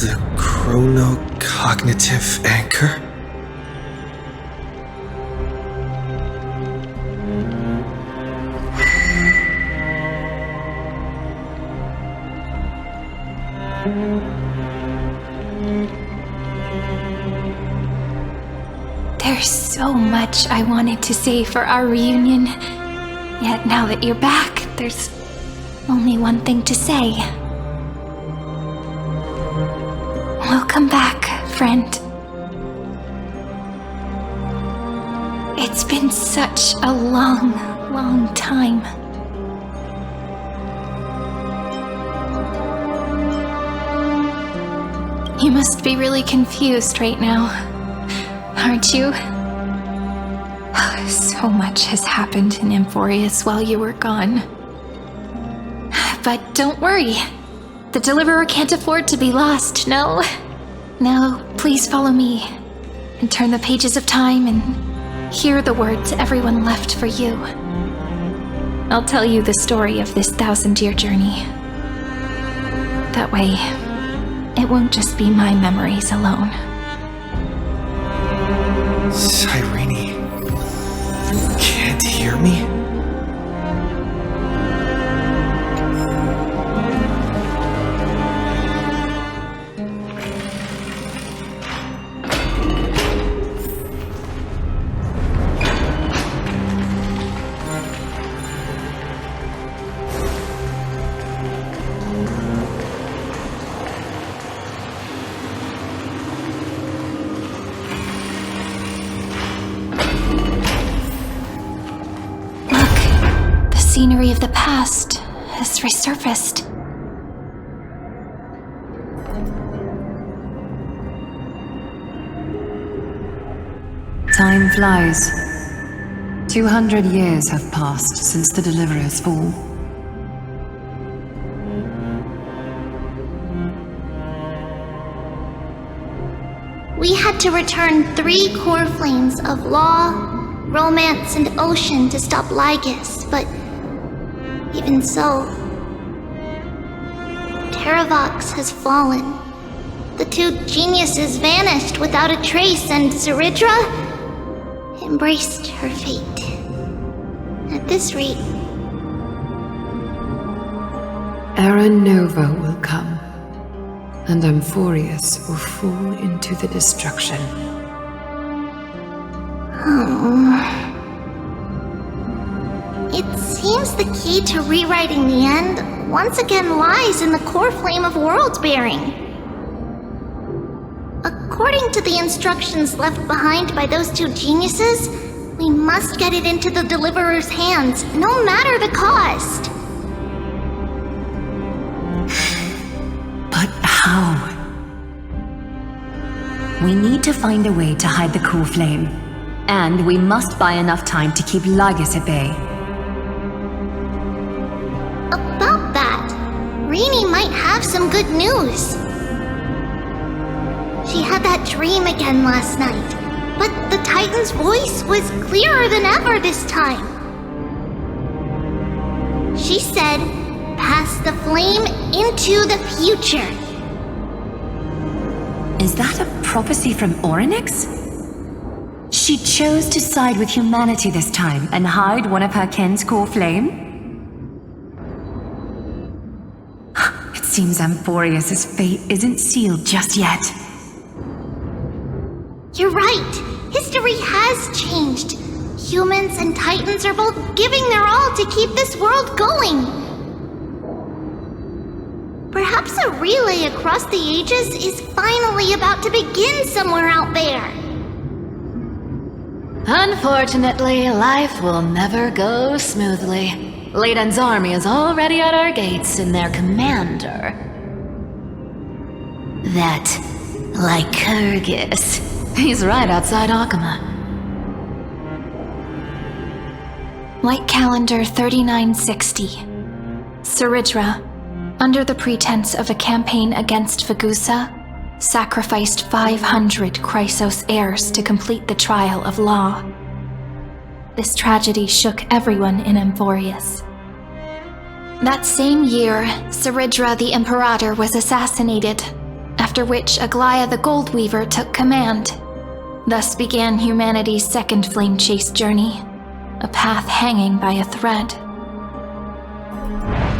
The chronocognitive anchor? There's so much I wanted to say for our reunion. Yet now that you're back, there's only one thing to say. Welcome back, friend. It's been such a long, long time. You must be really confused right now, aren't you? So much has happened in Emporius while you were gone. But don't worry. The Deliverer can't afford to be lost, no? Now, please follow me and turn the pages of time and hear the words everyone left for you. I'll tell you the story of this 1,000-year journey. That way, it won't just be my memories alone. Siren, you can't hear me? Scenery of the past has resurfaced. Time flies. 200 years have passed since the Deliverer's fall. We had to return 3 core flames of law, romance, and ocean to stop Lygus, but even so, Terravox has fallen. The 2 geniuses vanished without a trace, and Zeridra embraced her fate. At this rate, Era Nova will come, and Amphoreus will fall into the destruction. It seems the key to rewriting the end once again lies in the core flame of world bearing. According to the instructions left behind by those two geniuses, we must get it into the Deliverer's hands, no matter the cost. But how? We need to find a way to hide the cool flame. And we must buy enough time to keep Lygus at bay. About that, Rini might have some good news. She had that dream again last night, but the Titan's voice was clearer than ever this time. She said, "Pass the flame into the future." Is that a prophecy from Orynyx? She chose to side with humanity this time and hide one of her kin's core flame? It seems Amphoreus' fate isn't sealed just yet. You're right. History has changed. Humans and Titans are both giving their all to keep this world going. Perhaps a relay across the ages is finally about to begin somewhere out there. Unfortunately, life will never go smoothly. Layden's army is already at our gates, and their commander... that Lycurgus. He's right outside Okhema. White Calendar 3960. Siridra, under the pretense of a campaign against Vagusa, sacrificed 500 Chrysos heirs to complete the trial of law. This tragedy shook everyone in Emporius. That same year, Siridra the Imperator was assassinated, after which Aglaya the Goldweaver took command. Thus began humanity's second flame chase journey, a path hanging by a thread.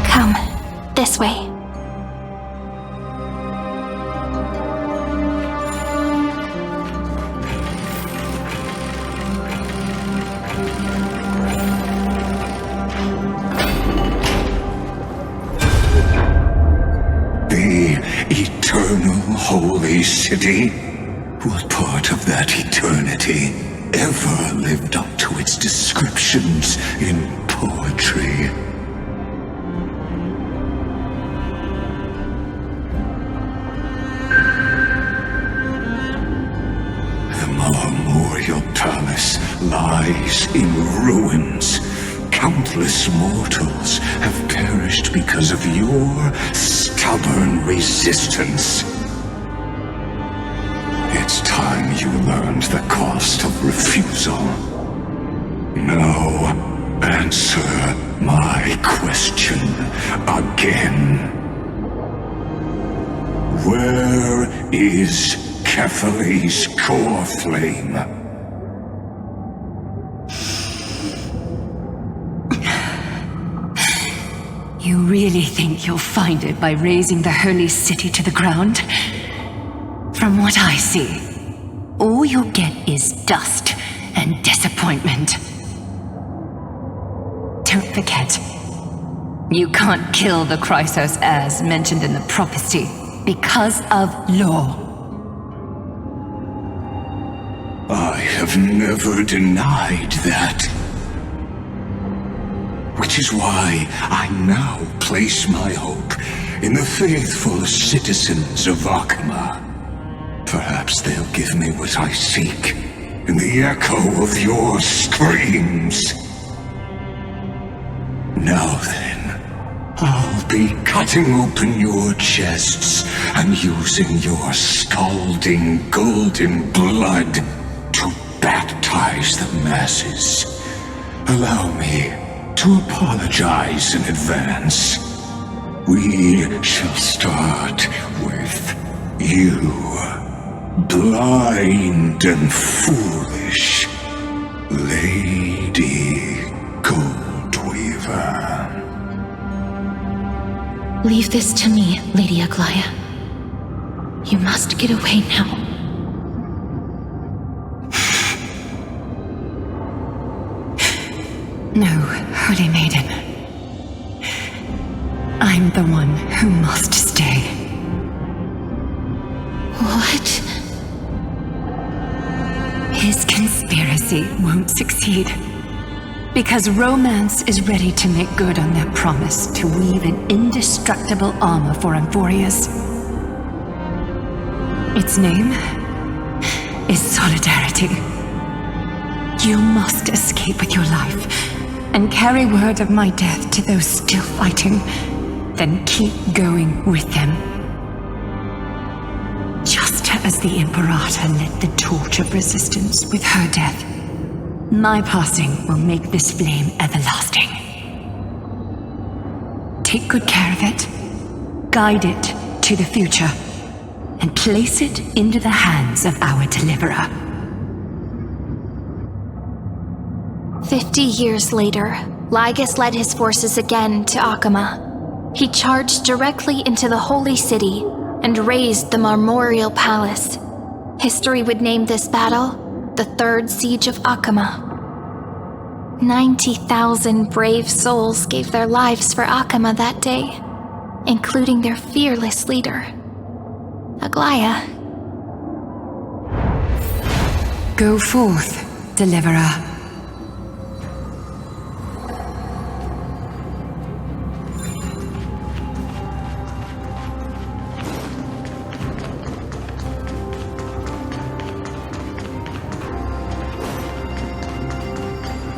Come, this way. The eternal holy city? What part of that eternity ever lived up to its descriptions in poetry? The Memorial Palace lies in ruins. Countless mortals have perished because of your stubborn resistance. It's time you learned the cost of refusal. Now, answer my question again. Where is Kephalie's core flame? You really think you'll find it by razing the holy city to the ground? From what I see, all you'll get is dust and disappointment. Don't forget, you can't kill the Chrysos heirs mentioned in the prophecy because of law. I have never denied that. Which is why I now place my hope in the faithful citizens of Okhema. Perhaps they'll give me what I seek in the echo of your screams. Now then, I'll be cutting open your chests and using your scalding golden blood to baptize the masses. Allow me to apologize in advance. We shall start with you, blind and foolish Lady Goldweaver. Leave this to me, Lady Aglaya. You must get away now. No, Holy Maiden. I'm the one who must stay. What? conspiracy won't succeed. Because romance is ready to make good on their promise to weave an indestructible armor for Amphoreus. Its name is Solidarity. You must escape with your life and carry word of my death to those still fighting, then keep going with them. Just as the Imperator lit the torch of resistance with her death, my passing will make this flame everlasting. Take good care of it, guide it to the future, and place it into the hands of our deliverer. 50 years later, Lygus led his forces again to Okhema. He charged directly into the Holy City and razed the Marmorial Palace. History would name this battle the Third Siege of Okhema. 90,000 brave souls gave their lives for Okhema that day, including their fearless leader, Aglaya. Go forth, Deliverer.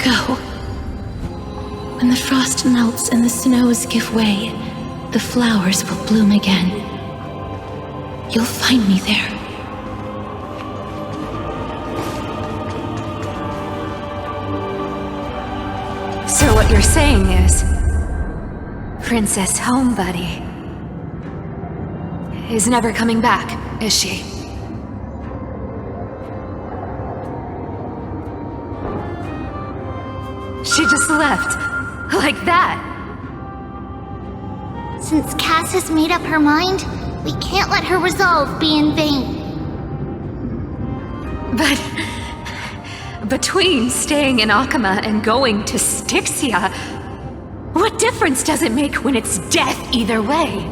Go. When the frost melts and the snows give way, the flowers will bloom again. You'll find me there. So what you're saying is, Princess Homebuddy is never coming back, is she? She just left, like that. Since Cass has made up her mind, we can't let her resolve be in vain. But between staying in Okhema and going to Styxia, what difference does it make when it's death either way?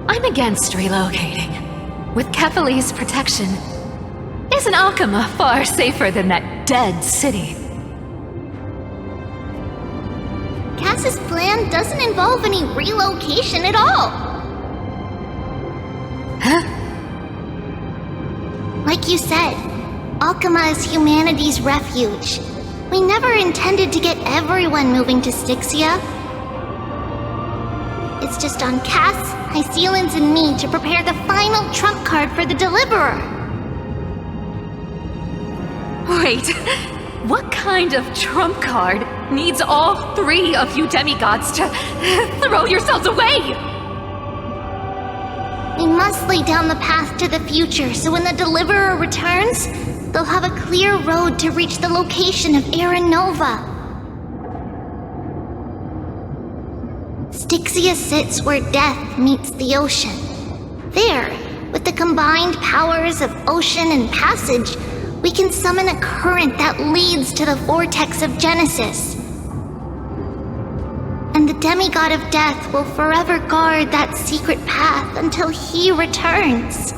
I'm against relocating. With Kethale's protection, isn't Okhema far safer than that dead city? Cass's plan doesn't involve any relocation at all. Huh? Like you said, Okhema is humanity's refuge. We never intended to get everyone moving to Styxia. It's just on Cass, Hycelans, and me to prepare the final trump card for the Deliverer. Wait, what kind of trump card needs all three of you demigods to throw yourselves away? We must lay down the path to the future so when the Deliverer returns, they'll have a clear road to reach the location of Aeronova. Styxia sits where death meets the ocean. There, with the combined powers of ocean and passage, we can summon a current that leads to the vortex of Genesis. And the demigod of death will forever guard that secret path until he returns.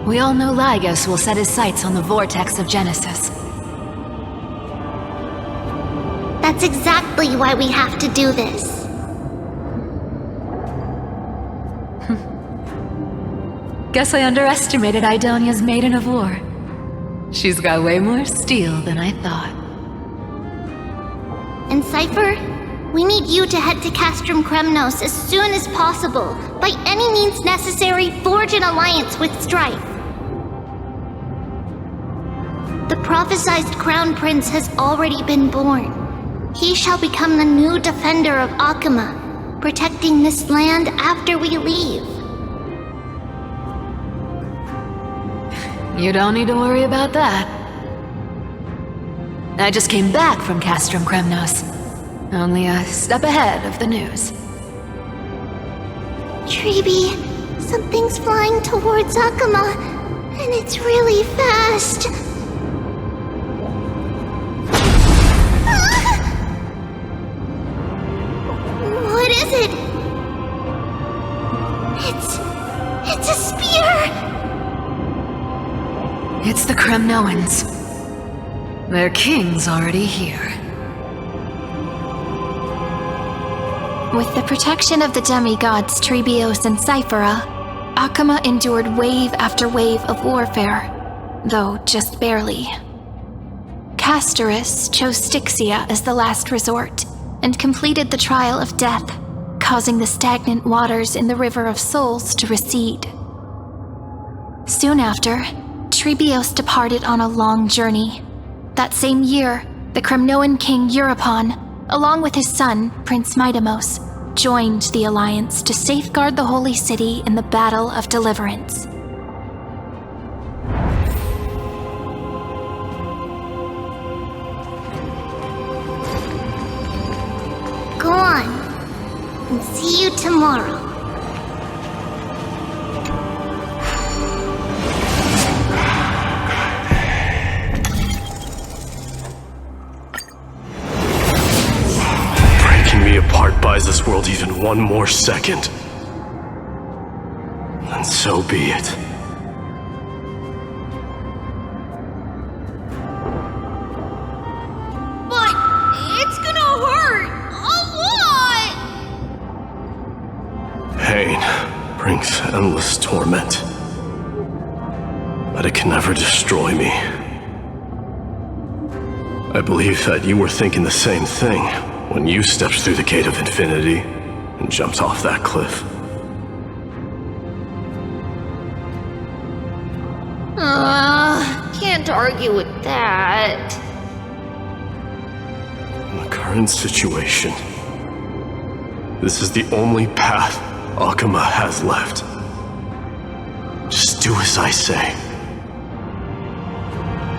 We all know Lygus will set his sights on the vortex of Genesis. That's exactly why we have to do this. Guess I underestimated Idonia's Maiden of War. She's got way more steel than I thought. And Cypher, we need you to head to Castrum Kremnos as soon as possible. By any means necessary, forge an alliance with Strife. The prophesized Crown Prince has already been born. He shall become the new defender of Okhema, protecting this land after we leave. You don't need to worry about that. I just came back from Castrum Kremnos. Only a step ahead of the news. Treeby, something's flying towards Okhema, and it's really fast. What is it? It's the Kremnoans. Their king's already here. With the protection of the demigods Trailblaze and Cyphera, Okhema endured wave after wave of warfare, though just barely. Castorus chose Styxia as the last resort, and completed the trial of death, causing the stagnant waters in the River of Souls to recede. Soon after, Trailblaze departed on a long journey. That same year, the Kremnoan king Euripon, along with his son, Prince Midamos, joined the Alliance to safeguard the Holy City in the Battle of Deliverance. Go on, and see you tomorrow. Apart buys this world even one more second, and so be it. But it's gonna hurt a lot! Pain brings endless torment, but it can never destroy me. I believe that you were thinking the same thing when you stepped through the gate of infinity and jumped off that cliff. Can't argue with that. In the current situation, this is the only path Okhema has left. Just do as I say.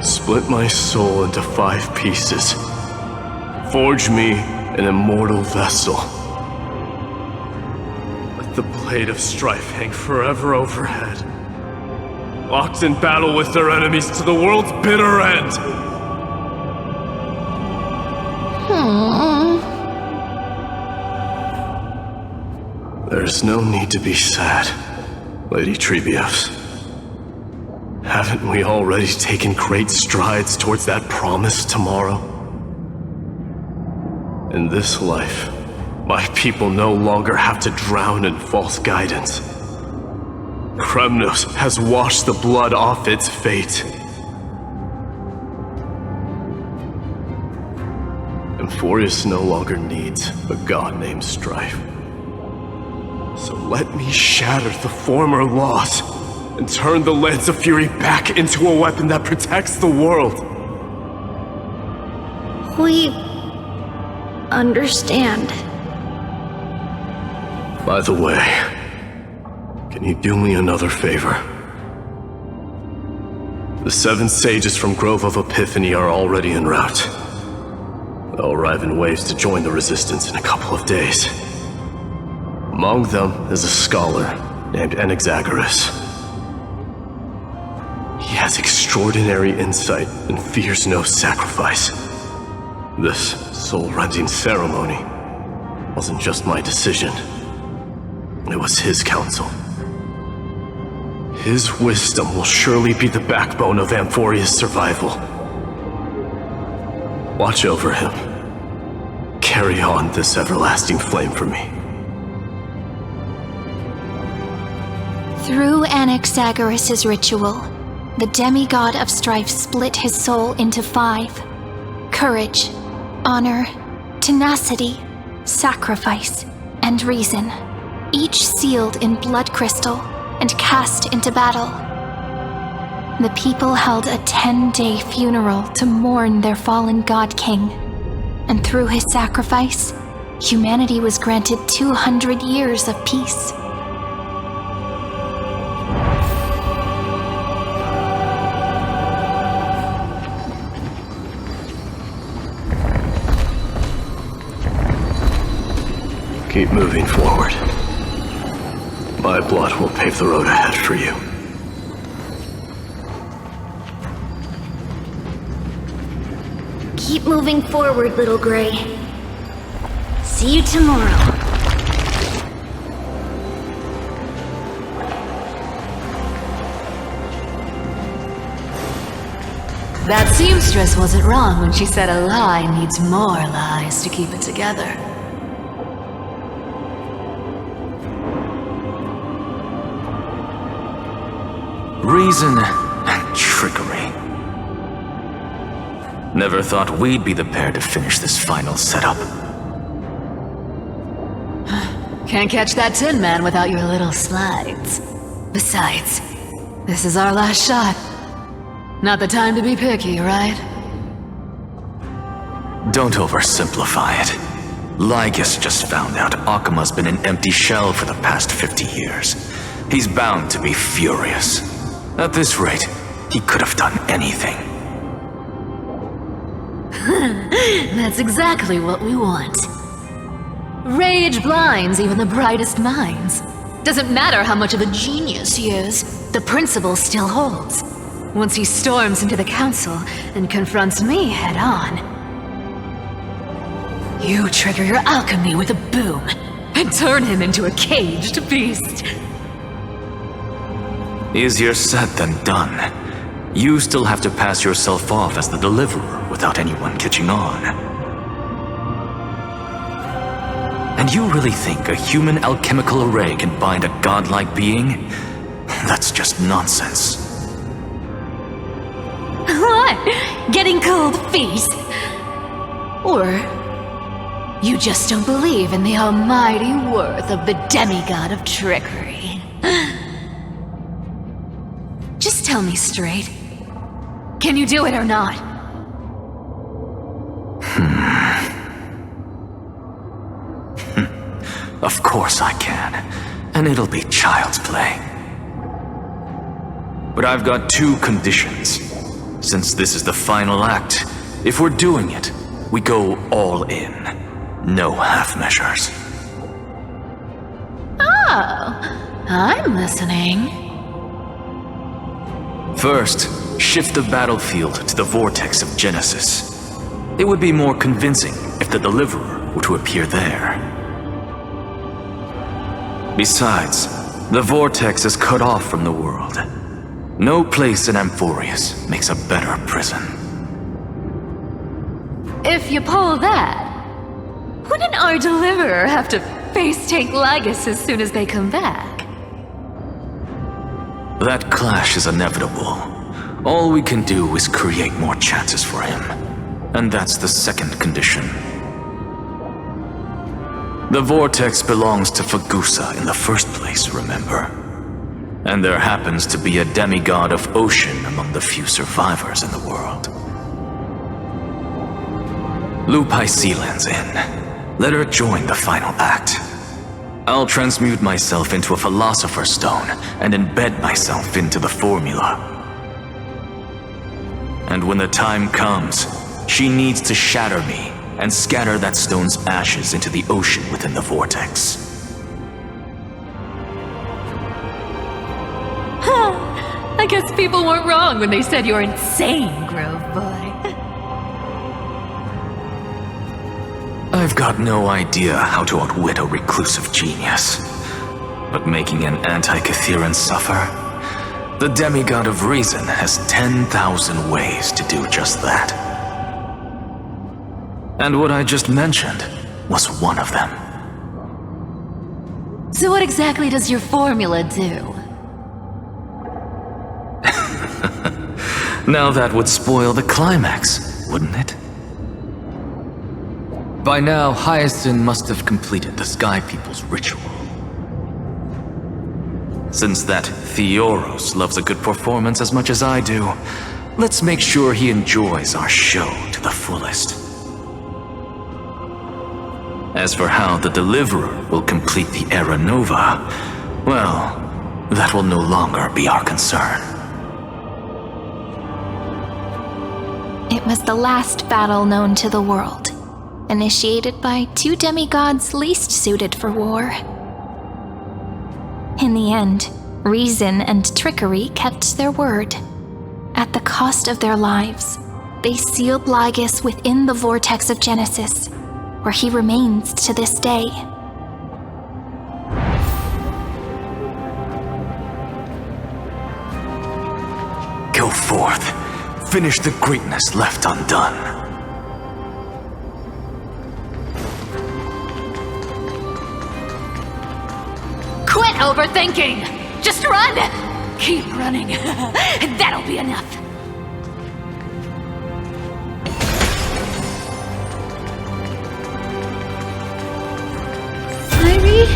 Split my soul into 5 pieces. Forge me an immortal vessel. Let the blade of strife hang forever overhead, locked in battle with their enemies to the world's bitter end. There's no need to be sad, Lady Trailblaze. Haven't we already taken great strides towards that promised tomorrow? In this life, my people no longer have to drown in false guidance. Kremnos has washed the blood off its fate. Emporius no longer needs a god named Strife. So let me shatter the former loss and turn the Lance of Fury back into a weapon that protects the world. We understand. By the way, can you do me another favor? The 7 sages from Grove of Epiphany are already en route. They'll arrive in waves to join the resistance in a couple of days. Among them is a scholar named Anaxagoras. He has extraordinary insight and fears no sacrifice. This soul-rending ceremony wasn't just my decision. It was his counsel. His wisdom will surely be the backbone of Amphoreus' survival. Watch over him. Carry on this everlasting flame for me. Through Anaxagoras' ritual, the demigod of strife split his soul into 5. Courage, honor, tenacity, sacrifice, and reason, each sealed in blood crystal and cast into battle. The people held a 10-day funeral to mourn their fallen god king, and through his sacrifice, humanity was granted 200 years of peace. Keep moving forward. My blood will pave the road ahead for you. Keep moving forward, little Gray. See you tomorrow. That seamstress wasn't wrong when she said a lie needs more lies to keep it together. Reason and trickery. Never thought we'd be the pair to finish this final setup. Can't catch that Tin Man without your little slides. Besides, this is our last shot. Not the time to be picky, right? Don't oversimplify it. Lygus just found out Okhema's been an empty shell for the past 50 years. He's bound to be furious. At this rate, he could have done anything. That's exactly what we want. Rage blinds even the brightest minds. Doesn't matter how much of a genius he is, the principle still holds. Once he storms into the council and confronts me head-on, you trigger your alchemy with a boom and turn him into a caged beast. Easier said than done. You still have to pass yourself off as the deliverer without anyone catching on. And you really think a human alchemical array can bind a godlike being? That's just nonsense. What? Getting cold feet? Or you just don't believe in the almighty worth of the demigod of trickery? Just tell me straight. Can you do it or not? Of course I can. And it'll be child's play. But I've got two conditions. Since this is the final act, if we're doing it, we go all in. No half measures. Oh, I'm listening. First, shift the battlefield to the vortex of Genesis. It would be more convincing if the deliverer were to appear there. Besides, the vortex is cut off from the world. No place in Amphoreus makes a better prison. If you pull that, wouldn't our deliverer have to face tank Lygus as soon as they come back? That clash is inevitable. All we can do is create more chances for him. And that's the second condition. The vortex belongs to Fagusa in the first place, remember? And there happens to be a demigod of ocean among the few survivors in the world. Loop Siren's in. Let her join the final act. I'll transmute myself into a philosopher's stone and embed myself into the formula. And when the time comes, she needs to shatter me and scatter that stone's ashes into the ocean within the vortex. I guess people weren't wrong when they said you're insane, Grove Boy. I've got no idea how to outwit a reclusive genius. But making an anti-Catharan suffer? The demigod of reason has 10,000 ways to do just that. And what I just mentioned was one of them. So what exactly does your formula do? Now that would spoil the climax, wouldn't it? By now, Hyacinth must have completed the Sky People's ritual. Since that Theoros loves a good performance as much as I do, let's make sure he enjoys our show to the fullest. As for how the Deliverer will complete the Era Nova, well, that will no longer be our concern. It was the last battle known to the world, initiated by two demigods least suited for war. In the end, reason and trickery kept their word. At the cost of their lives, they sealed Lygus within the vortex of Genesis, where he remains to this day. Go forth, finish the greatness left undone. Quit overthinking! Just run! Keep running. That'll be enough. Irie?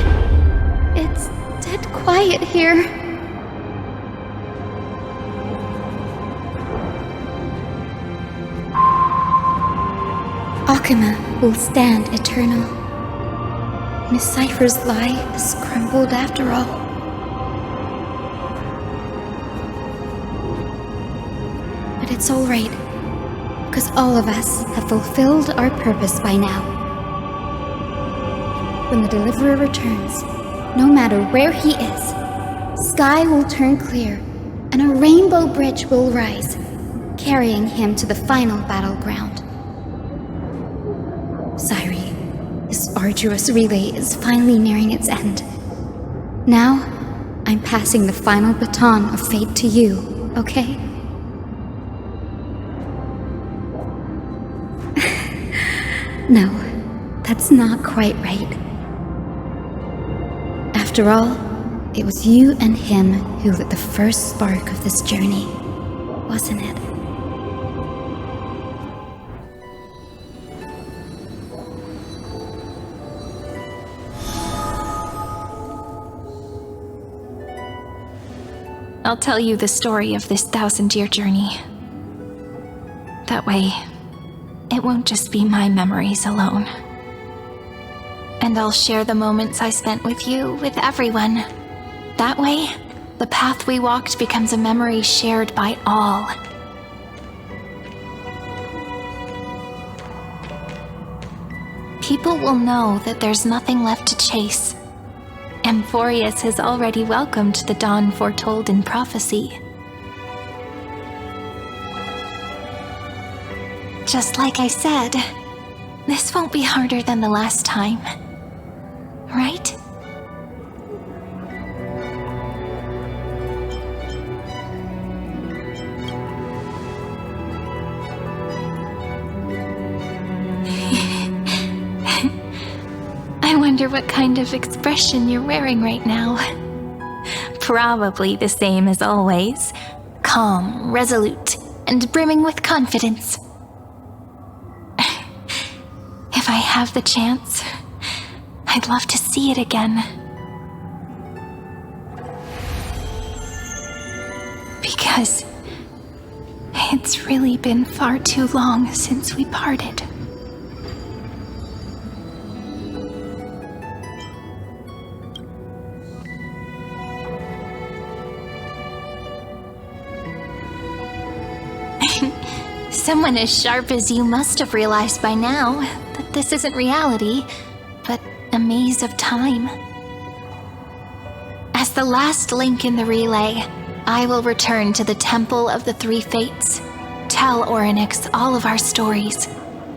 It's dead quiet here. Okhema will stand eternal. Miss Cypher's lie has crumbled after all. But it's alright, because all of us have fulfilled our purpose by now. When the Deliverer returns, no matter where he is, sky will turn clear, and a rainbow bridge will rise, carrying him to the final battleground. Siren, this arduous relay is finally nearing its end. Now, I'm passing the final baton of fate to you, okay? No, that's not quite right. After all, it was you and him who lit the first spark of this journey, wasn't it? I'll tell you the story of this 1,000-year journey. That way, it won't just be my memories alone. And I'll share the moments I spent with you with everyone. That way, the path we walked becomes a memory shared by all. People will know that there's nothing left to chase. Emporius has already welcomed the dawn foretold in prophecy. Just like I said, this won't be harder than the last time. Right? I wonder what kind of expression you're wearing right now. Probably the same as always. Calm, resolute, and brimming with confidence. If I have the chance, I'd love to see it again. Because it's really been far too long since we parted. Someone as sharp as you must have realized by now that this isn't reality, but a maze of time. As the last link in the relay, I will return to the Temple of the Three Fates, tell Orynyx all of our stories,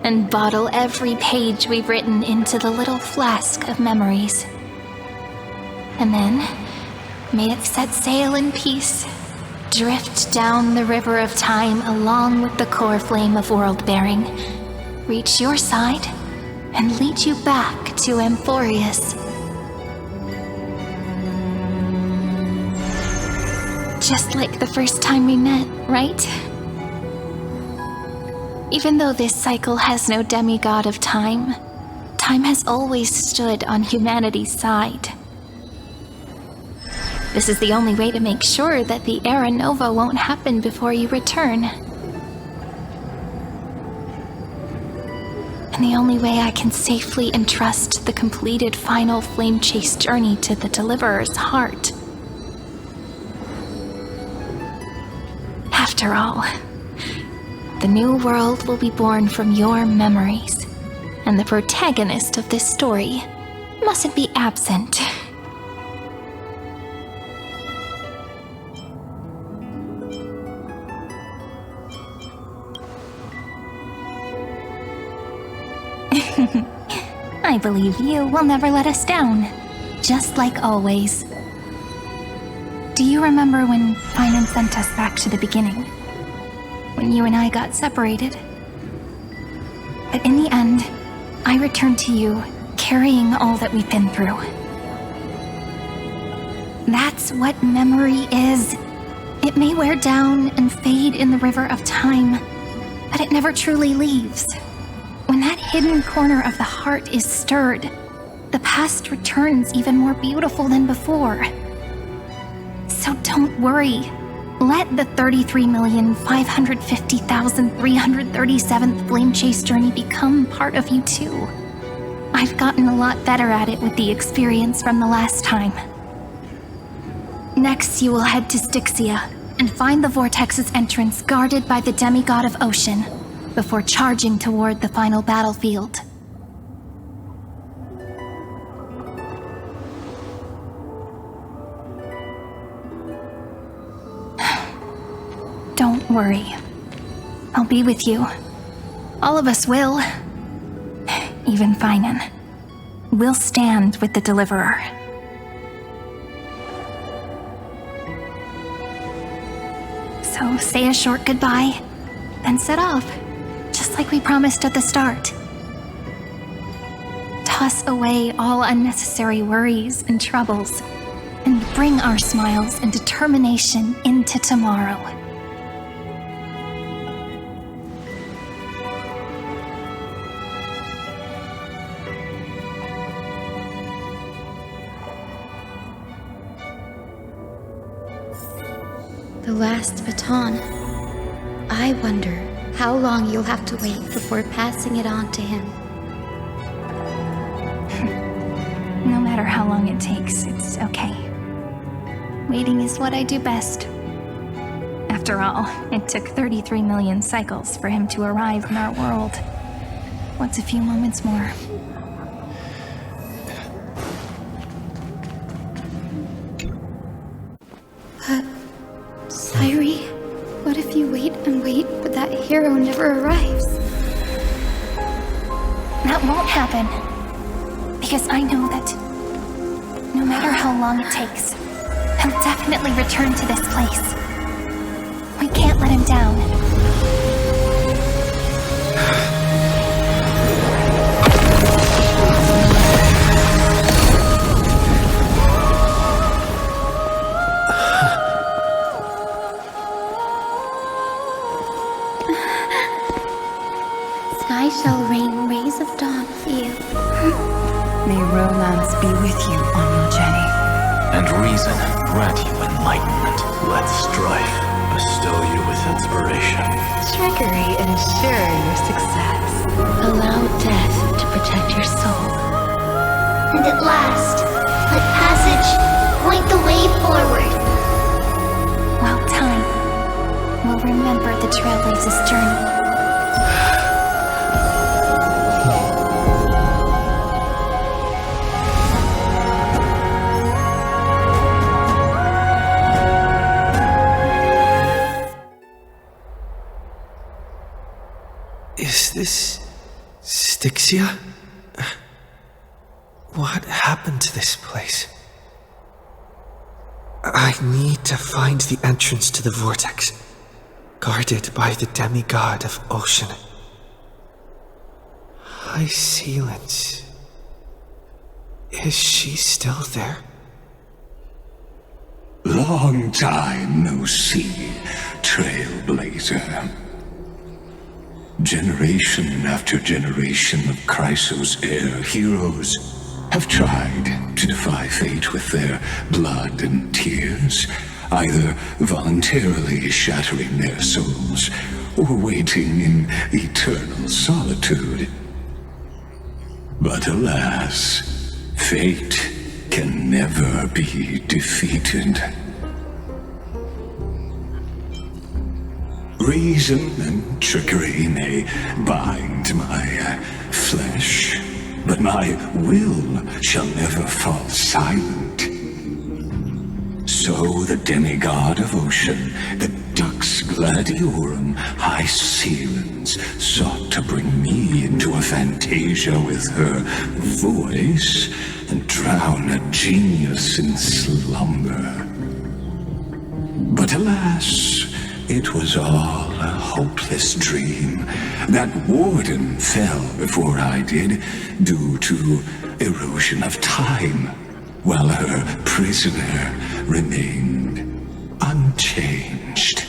and bottle every page we've written into the little flask of memories. And then, may it set sail in peace, drift down the river of time along with the core flame of world-bearing, reach your side, and lead you back to Amphoreus. Just like the first time we met, right? Even though this cycle has no demigod of time, time has always stood on humanity's side. This is the only way to make sure that the Era Nova won't happen before you return. And the only way I can safely entrust the completed final flame chase journey to the Deliverer's heart. After all, the new world will be born from your memories, and the protagonist of this story mustn't be absent. I believe you will never let us down, just like always. Do you remember when Finan sent us back to the beginning? when you and I got separated. But in the end, I returned to you, carrying all that we've been through. That's what memory is. It may wear down and fade in the river of time, but it never truly leaves. When that hidden corner of the heart is stirred, the past returns even more beautiful than before. So don't worry. Let the 33,550,337th Flame Chase journey become part of you too. I've gotten a lot better at it with the experience from the last time. Next, you will head to Styxia and find the Vortex's entrance guarded by the demigod of ocean before charging toward the final battlefield. Don't worry. I'll be with you. All of us will. Even Finan. We'll stand with the Deliverer. So say a short goodbye, then set off, just like we promised at the start. Toss away all unnecessary worries and troubles, and bring our smiles and determination into tomorrow. The last baton. I wonder how long you'll have to wait before passing it on to him. No matter how long it takes, it's okay. Waiting is what I do best. After all, it took 33 million cycles for him to arrive in our world. What's a few moments more? Siren, what if you wait and wait, but that hero never arrives? That won't happen. Because I know that no matter how long it takes, he'll definitely return to this place. We can't let him down. Sky shall rain rays of dawn for you. May romance be with you on your journey. And reason grant you enlightenment. Let strife bestow you with inspiration. Trickery ensure your success. Allow death to protect your soul. And at last, let passage point the way forward. While time will remember the Trailblaze's journey. Is this Styxia? What happened to this place? I need to find the entrance to the vortex, guarded by the demigod of ocean. Aedes Elysiae. Is she still there? Long time no see, Trailblazer. Generation after generation of Chrysos heir heroes have tried to defy fate with their blood and tears, either voluntarily shattering their souls or waiting in eternal solitude. But alas, fate can never be defeated. Reason and trickery may bind my flesh, but my will shall never fall silent. So the demigod of ocean, the Dux Gladiatorum, High Sealens, sought to bring me into a fantasia with her voice and drown a genius in slumber. But alas, it was all a hopeless dream. That warden fell before I did, due to erosion of time, while her prisoner remained unchanged.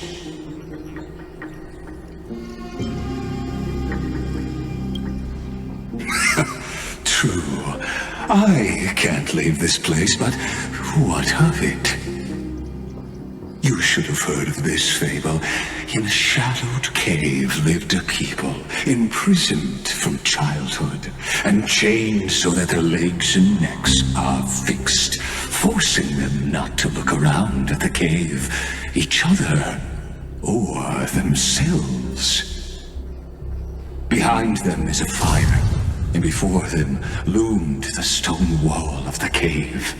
True, I can't leave this place, but what of it? You should have heard of this fable. In a shadowed cave lived a people, imprisoned from childhood, and chained so that their legs and necks are fixed, forcing them not to look around at the cave, each other, or themselves. Behind them is a fire, and before them loomed the stone wall of the cave.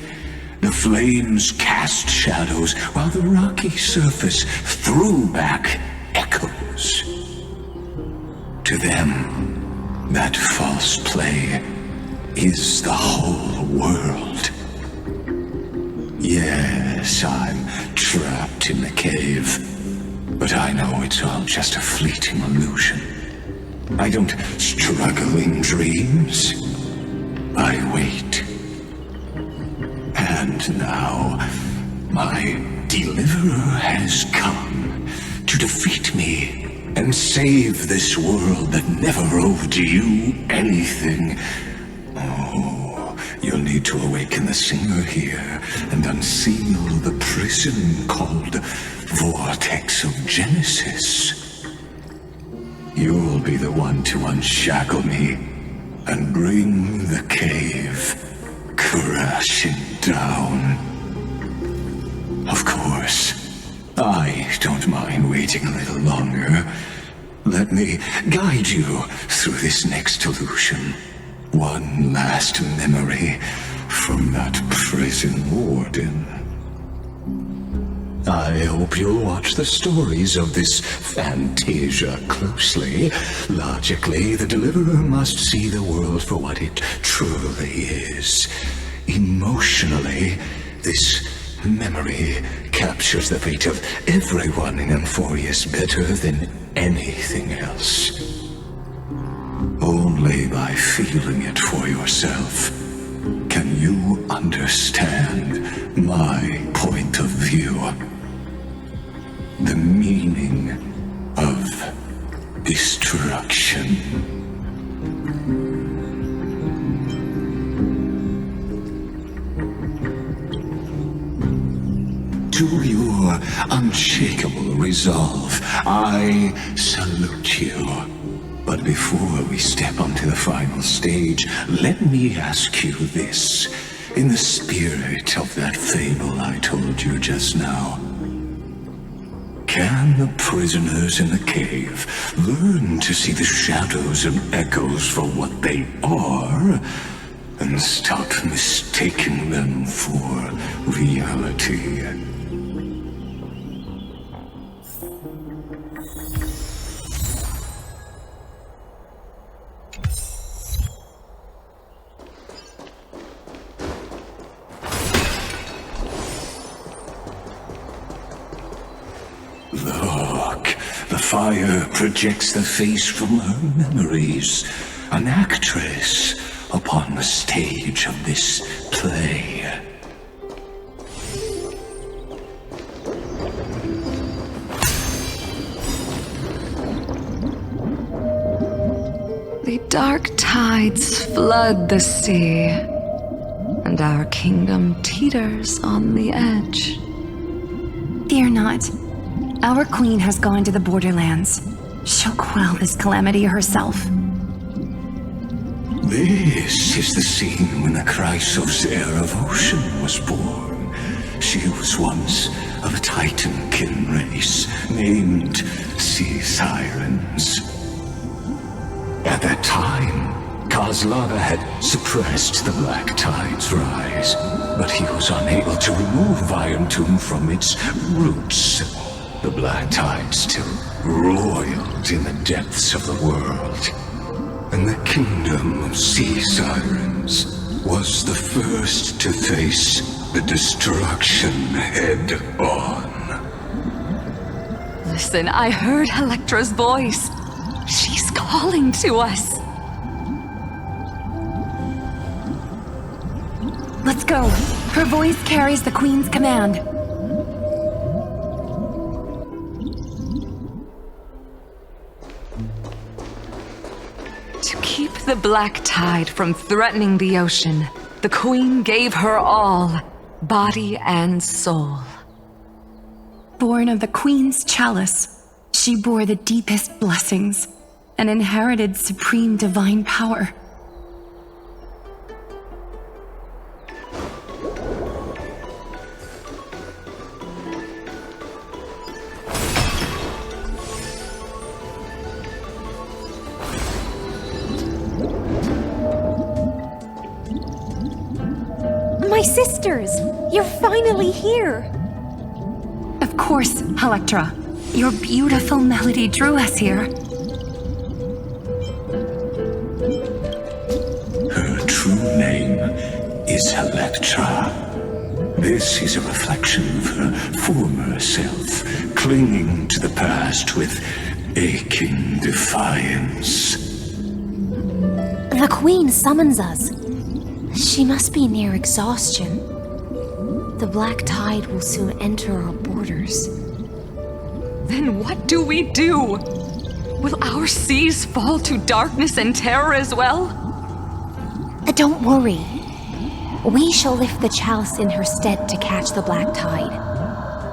The flames cast shadows, while the rocky surface threw back echoes. To them, that false play is the whole world. Yes, I'm trapped in the cave, but I know it's all just a fleeting illusion. I don't struggle in dreams. I wait. And now, my deliverer has come to defeat me and save this world that never owed you anything. Oh, you'll need to awaken the singer here and unseal the prison called Vortex of Genesis. You'll be the one to unshackle me and bring the cave crashing down. Of course, I don't mind waiting a little longer. Let me guide you through this next illusion. One last memory from that prison warden. I hope you'll watch the stories of this Fantasia closely. Logically, the Deliverer must see the world for what it truly is. Emotionally, this memory captures the fate of everyone in Emporius better than anything else. Only by feeling it for yourself can you understand my point of view. The meaning of destruction. To your unshakable resolve, I salute you. But before we step onto the final stage, let me ask you this. In the spirit of that fable I told you just now, can the prisoners in the cave learn to see the shadows and echoes for what they are, and stop mistaking them for reality? Look, the fire projects the face from her memories. An actress upon the stage of this play. The dark tides flood the sea, and our kingdom teeters on the edge. Fear not. Our queen has gone to the borderlands. She'll quell this calamity herself. This is the scene when the Chrysos heir of Ocean was born. She was once of a Titankin race named Sea Sirens. At that time, Kozlana had suppressed the Black Tide's rise, but he was unable to remove Iron Tomb from its roots. The Black Tide still roiled in the depths of the world, and the kingdom of Sea Sirens was the first to face the destruction head-on. Listen, I heard Electra's voice. She's calling to us. Let's go. Her voice carries the Queen's command. To keep the black tide from threatening the ocean, the Queen gave her all, body and soul. Born of the Queen's chalice, she bore the deepest blessings and inherited supreme divine power. My sisters! You're finally here! Of course, Electra. Your beautiful melody drew us here. Her true name is Electra. This is a reflection of her former self, clinging to the past with aching defiance. The Queen summons us. She must be near exhaustion. The black tide will soon enter our borders. Then what do we do? Will our seas fall to darkness and terror as well? Don't worry. We shall lift the chalice in her stead to catch the black tide,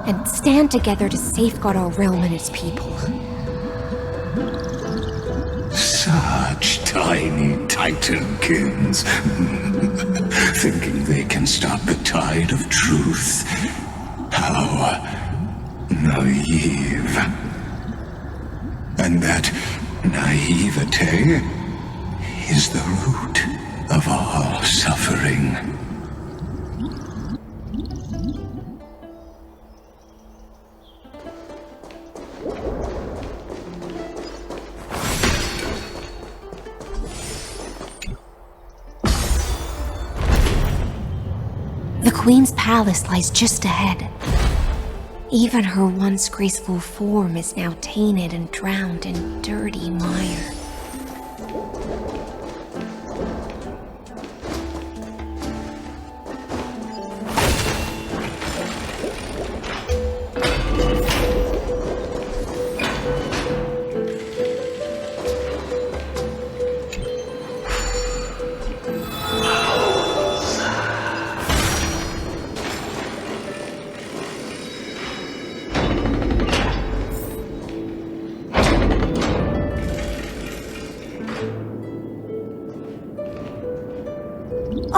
and stand together to safeguard our realm and its people. Such tiny titankins, thinking they can stop the tide of truth. How naive. And that naivete is the root of all suffering. The Queen's palace lies just ahead. Even her once graceful form is now tainted and drowned in dirty mire.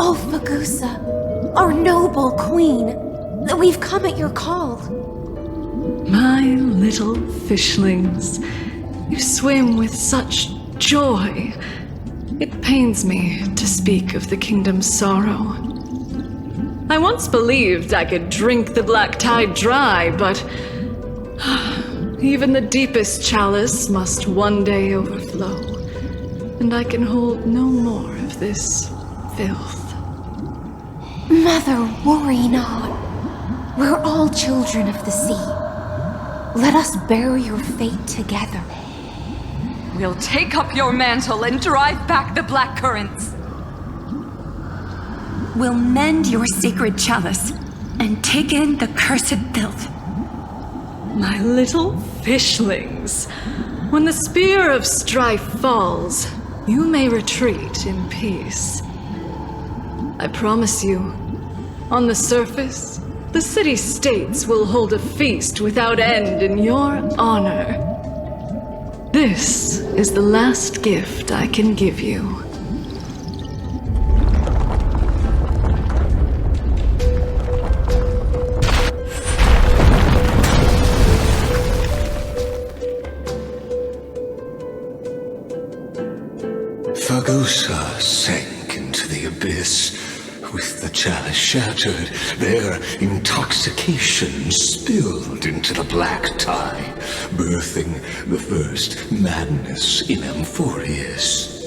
Oh, Fagusa, our noble queen, we've come at your call. My little fishlings, you swim with such joy. It pains me to speak of the kingdom's sorrow. I once believed I could drink the black tide dry, but even the deepest chalice must one day overflow, and I can hold no more of this filth. Mother, worry not. We're all children of the sea. Let us bear your fate together. We'll take up your mantle and drive back the black currents. We'll mend your sacred chalice and take in the cursed filth. My little fishlings, when the spear of strife falls, you may retreat in peace. I promise you, on the surface, the city-states will hold a feast without end in your honor. This is the last gift I can give you. Fagusa sank into the abyss. With the chalice shattered, their intoxication spilled into the black tide, birthing the first madness in Emporius.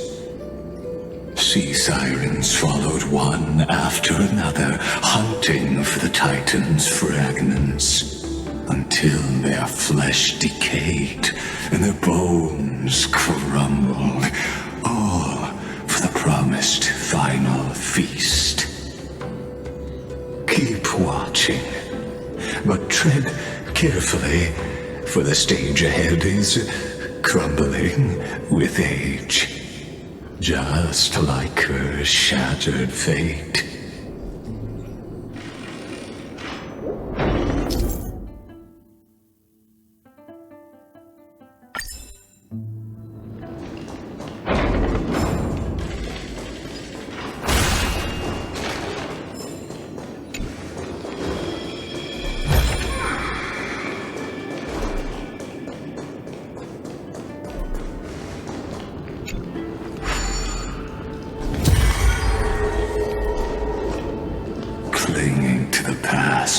Sea sirens followed one after another, hunting for the Titan's fragments. until their flesh decayed and their bones crumbled, all for the promised final feast. Keep watching, but tread carefully, for the stage ahead is crumbling with age, just like her shattered fate.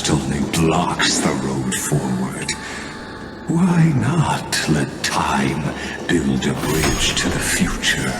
Only blocks the road forward. Why not let time build a bridge to the future?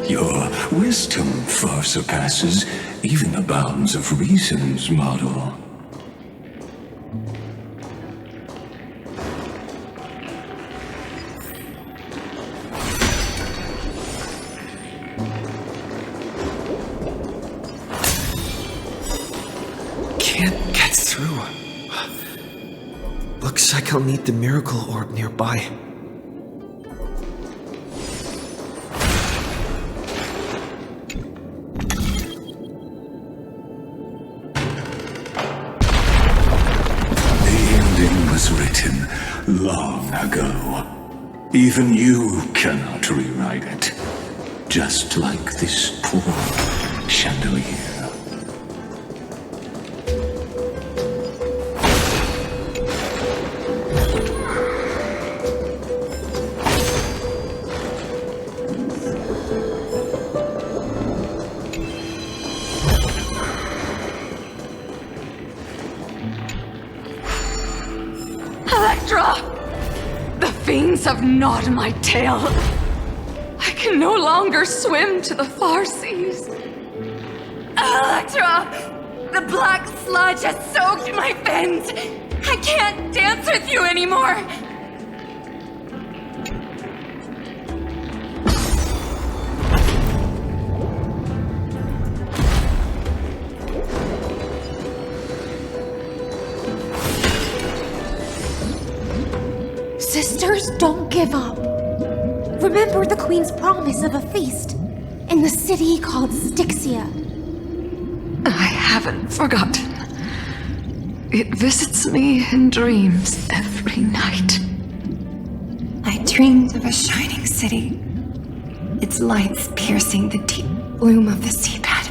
Your wisdom far surpasses even the bounds of reason's model. Can't get through. Looks like I'll need the miracle orb nearby. Written long ago. Even you cannot rewrite it. Just like this poor chandelier. The fiends have gnawed my tail. I can no longer swim to the far seas. Electra! The black sludge has soaked my fins! I can't dance with you anymore! Sisters, don't give up. Remember the Queen's promise of a feast in the city called Styxia. I haven't forgotten. It visits me in dreams every night. I dreamed of a shining city, its lights piercing the deep gloom of the seabed.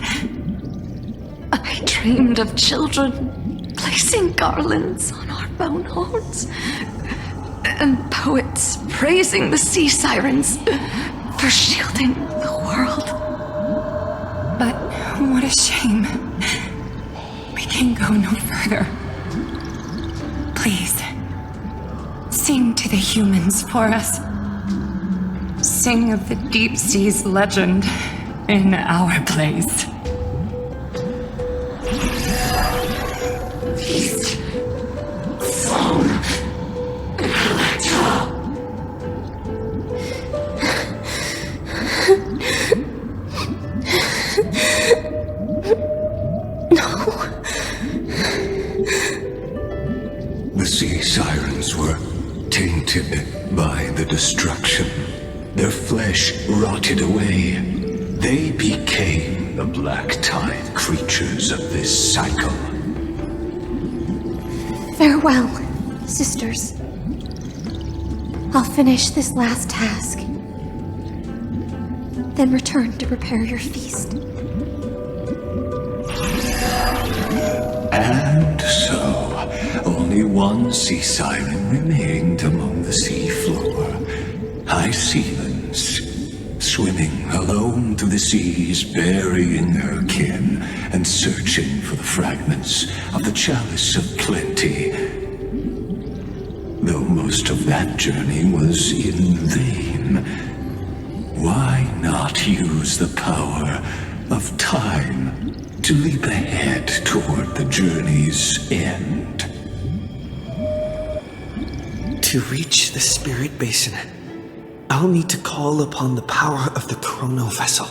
I dreamed of children placing garlands on our bone horns, and poets praising the sea sirens for shielding the world. But what a shame. We can go no further. Please, sing to the humans for us. Sing of the deep sea's legend in our place. Feast. Song. The sea sirens were tainted by the destruction. Their flesh fish rotted away. They became the black tide creatures of this cycle. Farewell, sisters. I'll finish this last task, then return to prepare your feast. And so, only one sea siren remained among the sea floor. High Sealens, swimming alone through the seas, burying her kin and searching for the fragments of the chalice of plenty. Though most of that journey was in vain, why not use the power of time to leap ahead toward the journey's end? To reach the spirit basin, I'll need to call upon the power of the chrono vessel.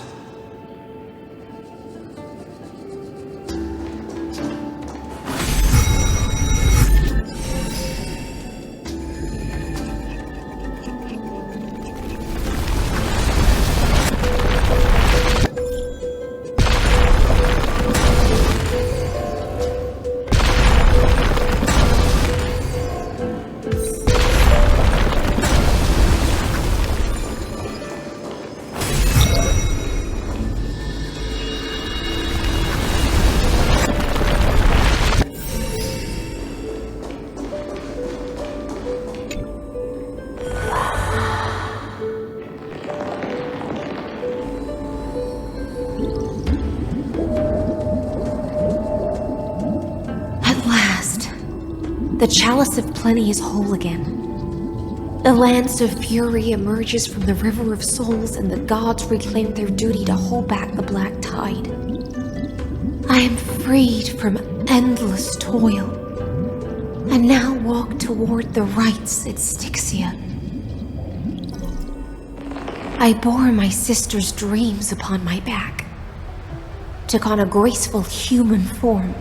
The chalice of plenty is whole again. A lance of fury emerges from the river of souls, and the gods reclaim their duty to hold back the black tide. I am freed from endless toil, and now walk toward the rites at Styxia. I bore my sister's dreams upon my back, took on a graceful human form,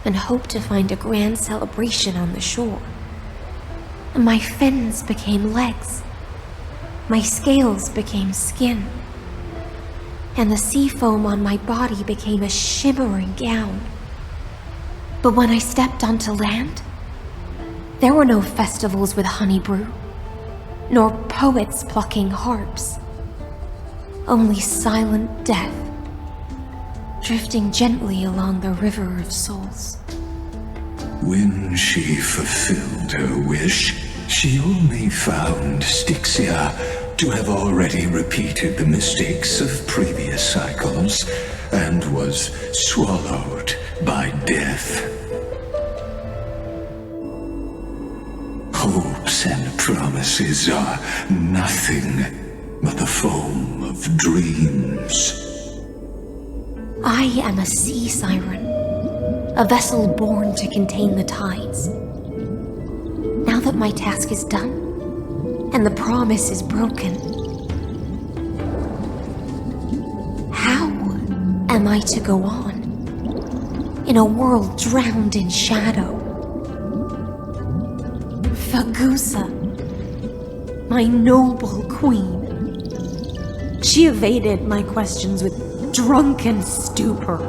and hoped to find a grand celebration on the shore. My fins became legs, my scales became skin, and the sea foam on my body became a shimmering gown. But when I stepped onto land, there were no festivals with honey brew, nor poets plucking harps, only silent death, drifting gently along the river of souls. When she fulfilled her wish, she only found Styxia to have already repeated the mistakes of previous cycles and was swallowed by death. Hopes and promises are nothing but the foam of dreams. I am a sea siren, a vessel born to contain the tides. Now that my task is done, and the promise is broken, how am I to go on in a world drowned in shadow? Fagusa, my noble queen, she evaded my questions with drunken stupor.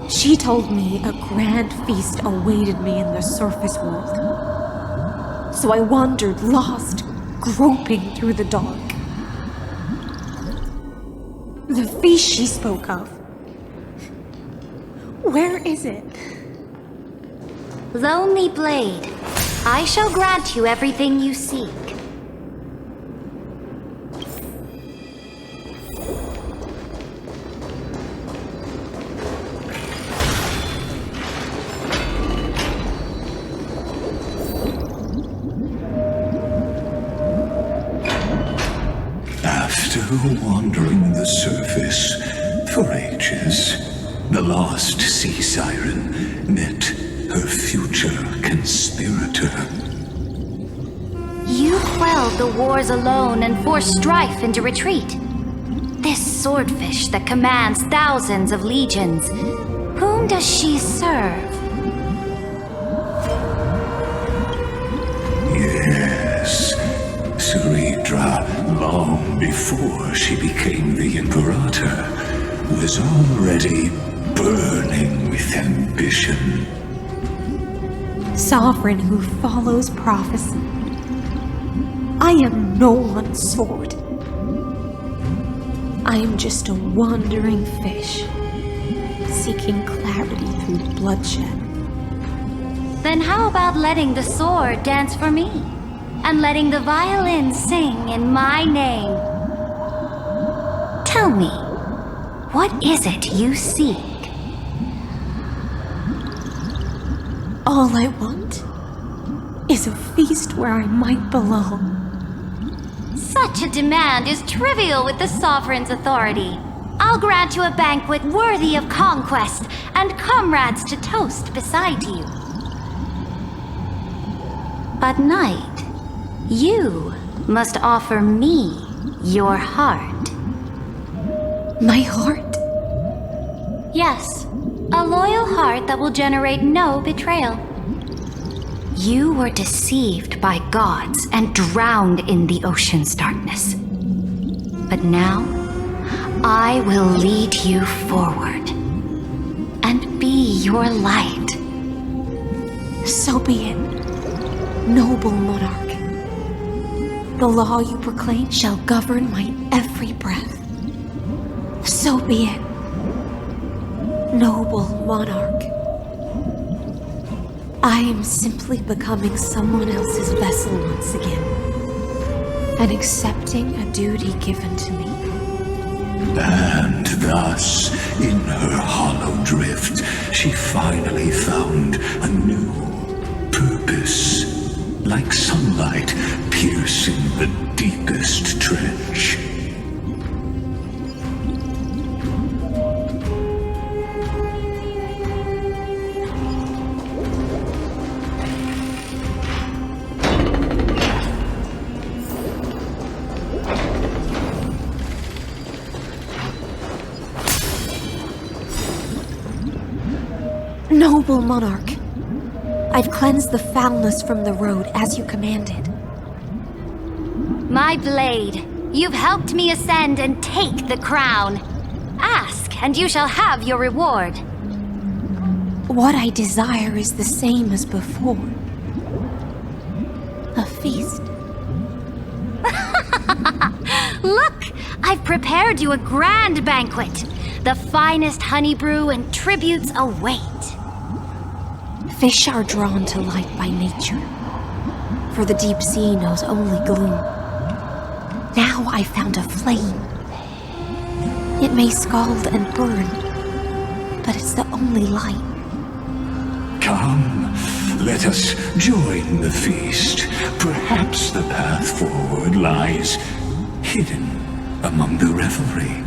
She told me a grand feast awaited me in the surface world. So I wandered lost, groping through the dark. The feast she spoke of, where is it? Lonely Blade, I shall grant you everything you seek. Wandering the surface for ages, the lost sea siren met her future conspirator. You quelled the wars alone and forced strife into retreat. This swordfish that commands thousands of legions, whom does she serve? Yes, Ceredra long before she became the Imperator, was already burning with ambition. Sovereign who follows prophecy. I am no one's sword. I am just a wandering fish, seeking clarity through bloodshed. Then how about letting the sword dance for me? And letting the violin sing in my name? Tell me, what is it you seek? All I want is a feast where I might belong. Such a demand is trivial with the Sovereign's authority. I'll grant you a banquet worthy of conquest and comrades to toast beside you. At night, you must offer me your heart. My heart? Yes, a loyal heart that will generate no betrayal. You were deceived by gods and drowned in the ocean's darkness. But now, I will lead you forward and be your light. So be it, noble monarch. The law you proclaim shall govern my every breath. So be it, noble monarch. I am simply becoming someone else's vessel once again, and accepting a duty given to me. And thus, in her hollow drift, she finally found a new purpose, like sunlight piercing the deepest trench. Noble monarch, I've cleansed the foulness from the road as you commanded. My blade, you've helped me ascend and take the crown. Ask, and you shall have your reward. What I desire is the same as before. A feast. Look, I've prepared you a grand banquet. The finest honey brew and tributes await. Fish are drawn to light by nature, for the deep sea knows only gloom. Now I found a flame. It may scald and burn, but it's the only light. Come, let us join the feast. Perhaps the path forward lies hidden among the revelry.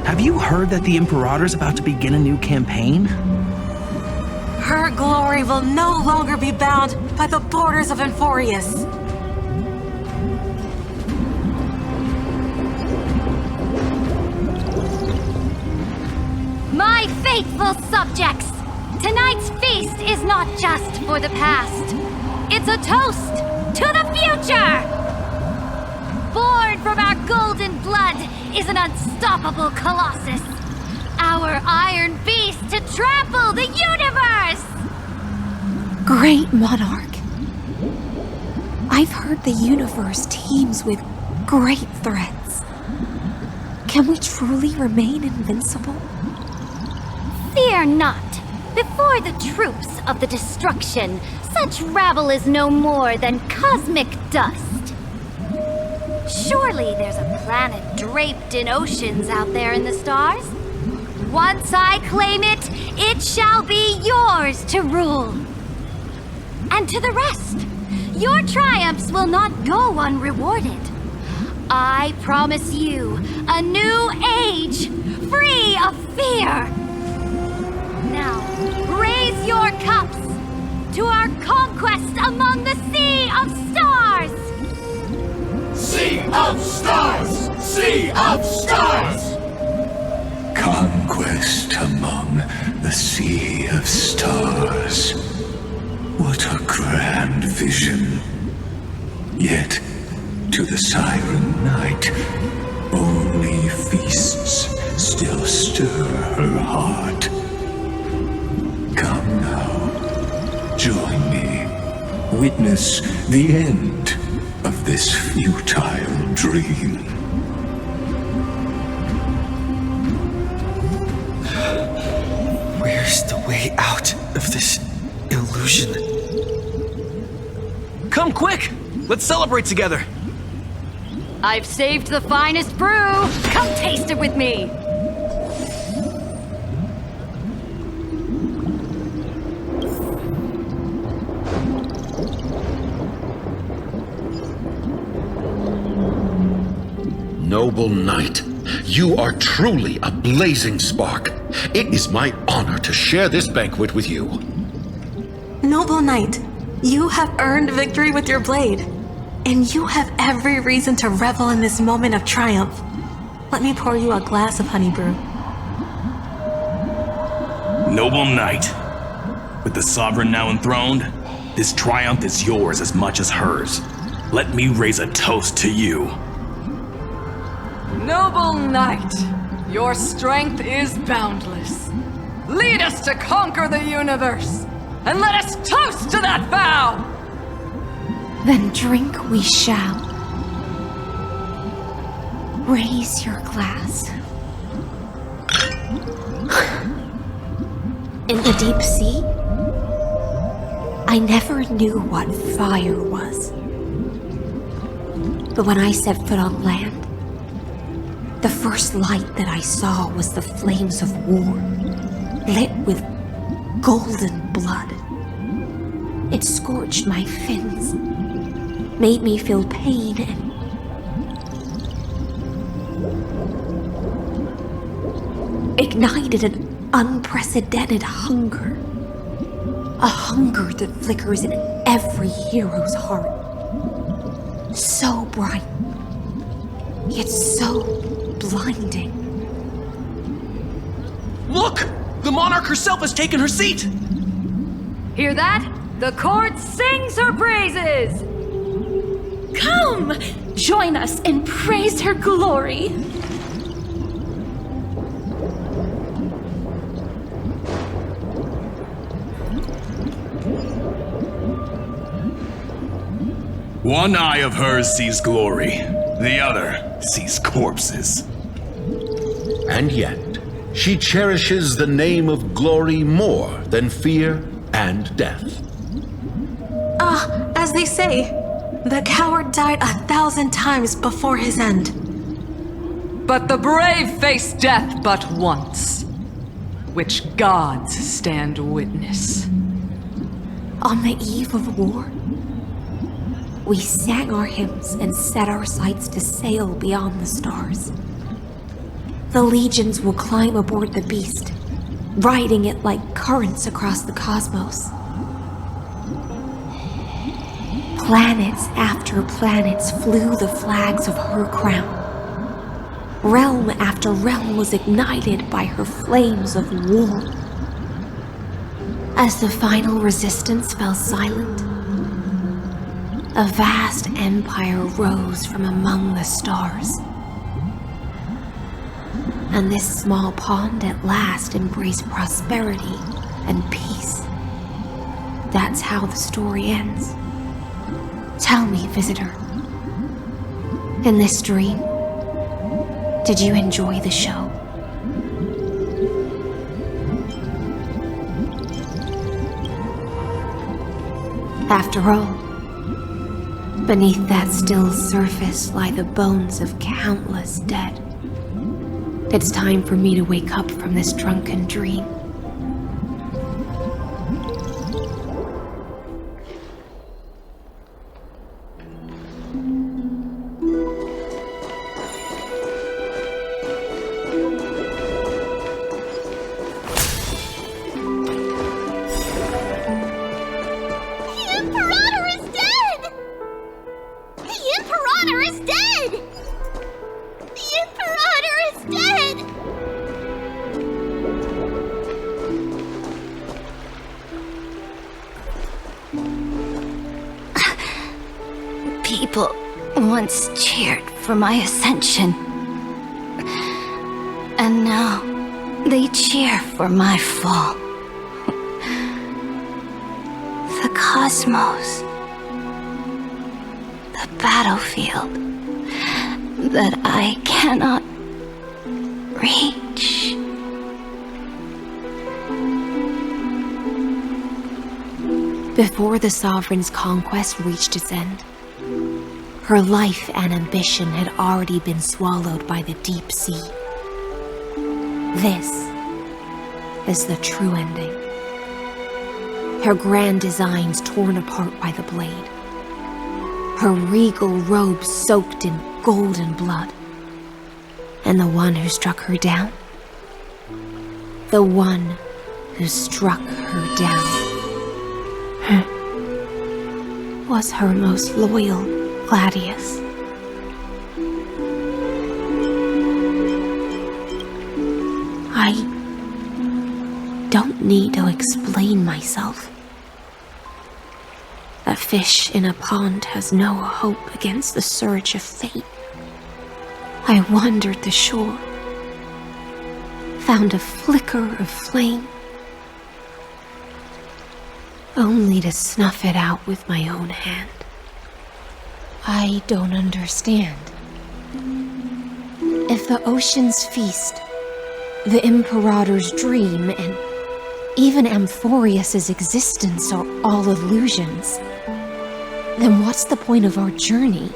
Have you heard that the Imperator's about to begin a new campaign? Her glory will no longer be bound by the borders of Emporius. My faithful subjects, tonight's feast is not just for the past. It's a toast to the future! Born from our golden blood is an unstoppable colossus. Our iron beast to trample the universe! Great monarch. I've heard the universe teems with great threats. Can we truly remain invincible? Fear not. Before the troops of the destruction, such rabble is no more than cosmic dust. Surely there's a planet draped in oceans out there in the stars. Once I claim it, it shall be yours to rule. And to the rest, your triumphs will not go unrewarded. I promise you a new age, free of fear. Now, raise your cups to our conquest among the sea of stars! Sea of stars! Sea of stars! Conquest among the sea of stars. What a grand vision. Yet, to the Siren Knight, only feasts still stir her heart. Come now, join me. Witness the end of this futile dream. Where's the way out of this illusion? Come quick! Let's celebrate together! I've saved the finest brew! Come taste it with me! Noble knight, you are truly a blazing spark. It is my honor to share this banquet with you. Noble knight, you have earned victory with your blade, and you have every reason to revel in this moment of triumph. Let me pour you a glass of honey brew. Noble knight, with the sovereign now enthroned, this triumph is yours as much as hers. Let me raise a toast to you. Noble knight, your strength is boundless. Lead us to conquer the universe, and let us toast to that vow! Then drink we shall. Raise your glass. In the deep sea, I never knew what fire was. But when I set foot on land, the first light that I saw was the flames of war, lit with golden blood. It scorched my fins, made me feel pain and ignited an unprecedented hunger. A hunger that flickers in every hero's heart. So bright, yet so blinding. Look! The monarch herself has taken her seat! Hear that? The court sings her praises! Come! Join us and praise her glory! One eye of hers sees glory, the other sees corpses. And yet, she cherishes the name of glory more than fear and death. As they say, the coward died 1,000 times before his end. But the brave face death but once, which gods stand witness. On the eve of war, we sang our hymns and set our sights to sail beyond the stars. The legions will climb aboard the beast, riding it like currents across the cosmos. Planets after planets flew the flags of her crown. Realm after realm was ignited by her flames of war. As the final resistance fell silent, a vast empire rose from among the stars. And this small pond at last embraced prosperity and peace. That's how the story ends. Tell me, visitor, in this dream, did you enjoy the show? After all, beneath that still surface lie the bones of countless dead. It's time for me to wake up from this drunken dream. The Imperator is dead! people once cheered for my ascension. And now they cheer for my fall. The cosmos. The battlefield that I cannot reach. Before the Sovereign's conquest reached its end, her life and ambition had already been swallowed by the deep sea. This is the true ending. Her grand designs torn apart by the blade. Her regal robe soaked in golden blood. And the one who struck her down? The one who struck her down was her most loyal Gladius. I don't need to explain myself. A fish in a pond has no hope against the surge of fate. I wandered the shore, found a flicker of flame, only to snuff it out with my own hand. I don't understand. If the ocean's feast, the Imperator's dream, and even Amphoreus' existence are all illusions, then what's the point of our journey?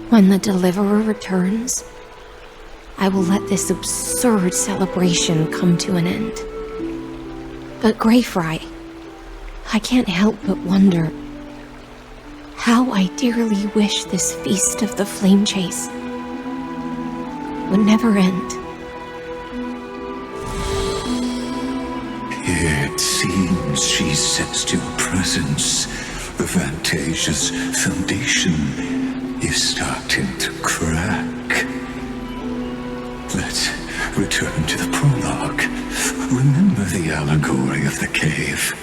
When the Deliverer returns, I will let this absurd celebration come to an end. But Greyfry, I can't help but wonder how I dearly wish this feast of the flame chase would never end. It seems she sensed your presence. The Fantasia's foundation is starting to crack. Let's return to the prologue. Remember the allegory of the cave?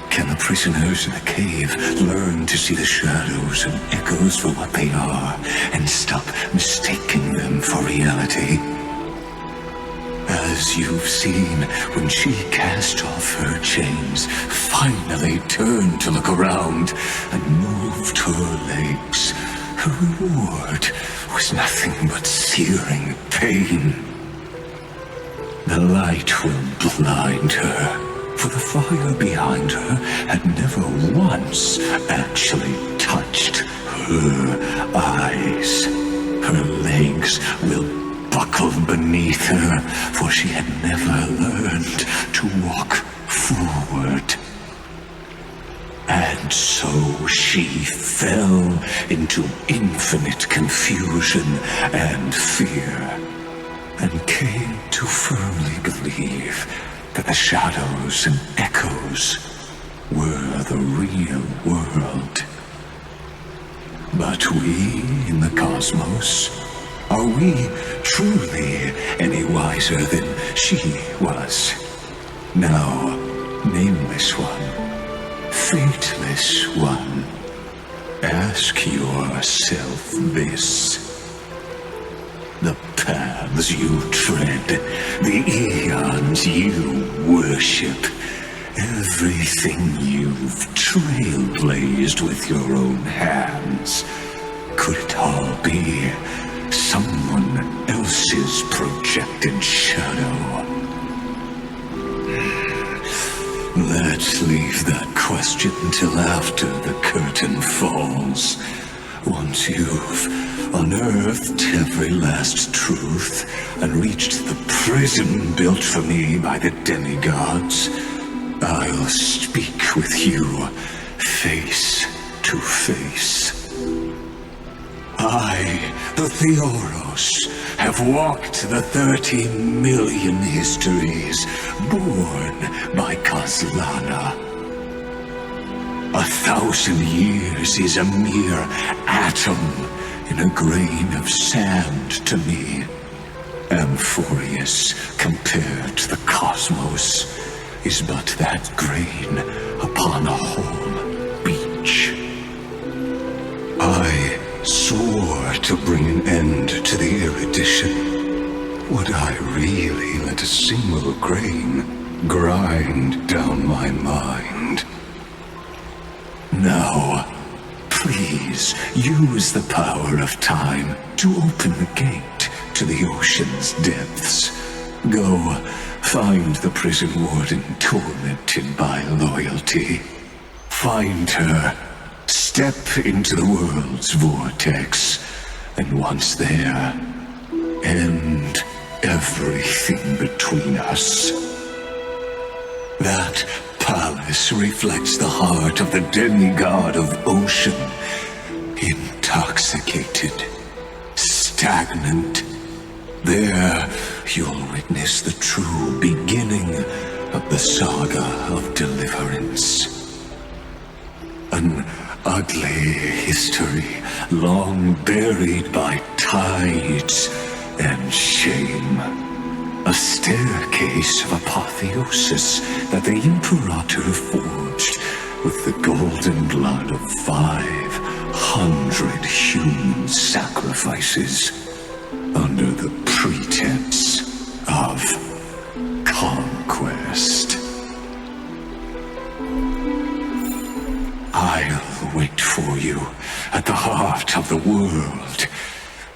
Can the prisoners in the cave learn to see the shadows and echoes for what they are and stop mistaking them for reality? As you've seen, when she cast off her chains, finally turned to look around and moved her legs, her reward was nothing but searing pain. The light will blind her, for the fire behind her had never once actually touched her eyes. Her legs will buckle beneath her, for she had never learned to walk forward. And so she fell into infinite confusion and fear, and came to firmly believe that the shadows and echoes were the real world. But we in the cosmos, are we truly any wiser than she was? No, nameless one, fateless one, ask yourself this. The paths you tread, the eons you worship, everything you've trailblazed with your own hands, could it all be someone else's projected shadow? Let's leave that question till after the curtain falls. Once you've unearthed every last truth and reached the prison built for me by the demigods, I'll speak with you face to face. I, the Theoros, have walked the 30 million histories born by Kozlana. 1,000 years is a mere atom in a grain of sand to me. Amphoreus, compared to the cosmos, is but that grain upon a whole beach. swore to bring an end to the erudition. Would I really let a single grain grind down my mind? Now, please use the power of time to open the gate to the ocean's depths. Go, find the prison warden tormented by loyalty. Find her, step into the world's vortex, and once there, end everything between us. That palace reflects the heart of the demigod of ocean, intoxicated, stagnant. There, you'll witness the true beginning of the saga of deliverance. An ugly history, long buried by tides and shame. A staircase of apotheosis that the Imperator forged with the golden blood of 500 human sacrifices under the pretense of conquest. I'll wait for you at the heart of the world.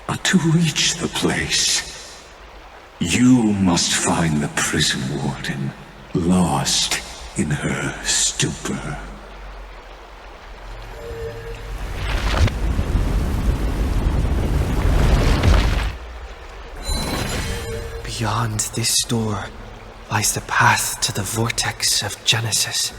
But to reach the place, you must find the prison warden, lost in her stupor. Beyond this door lies the path to the vortex of Genesis.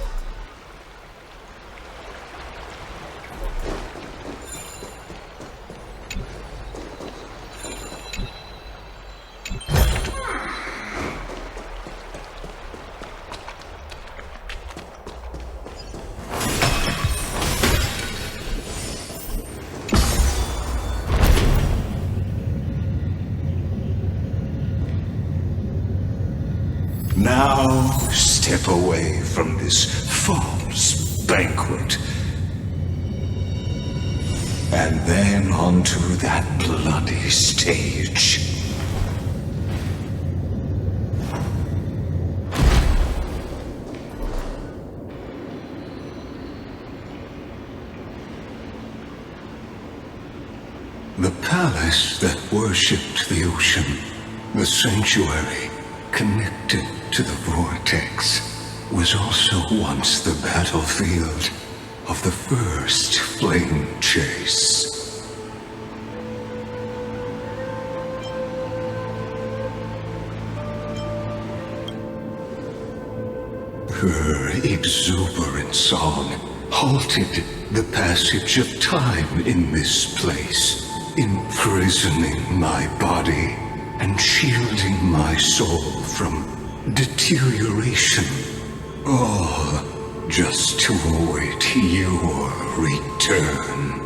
Now step away from this false banquet, and then onto that bloody stage. The palace that worshipped the ocean, the sanctuary connected to the vortex, was also once the battlefield of the first flame chase. Her exuberant song halted the passage of time in this place, imprisoning my body and shielding my soul from deterioration, all just to await your return.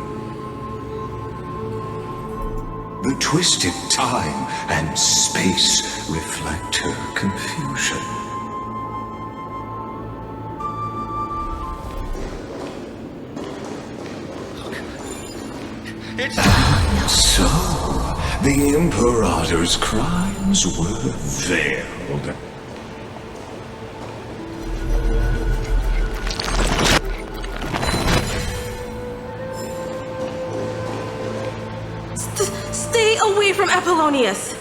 The twisted time and space reflect her confusion. And so, the Imperator's crimes were veiled. Stay away from Apollonius!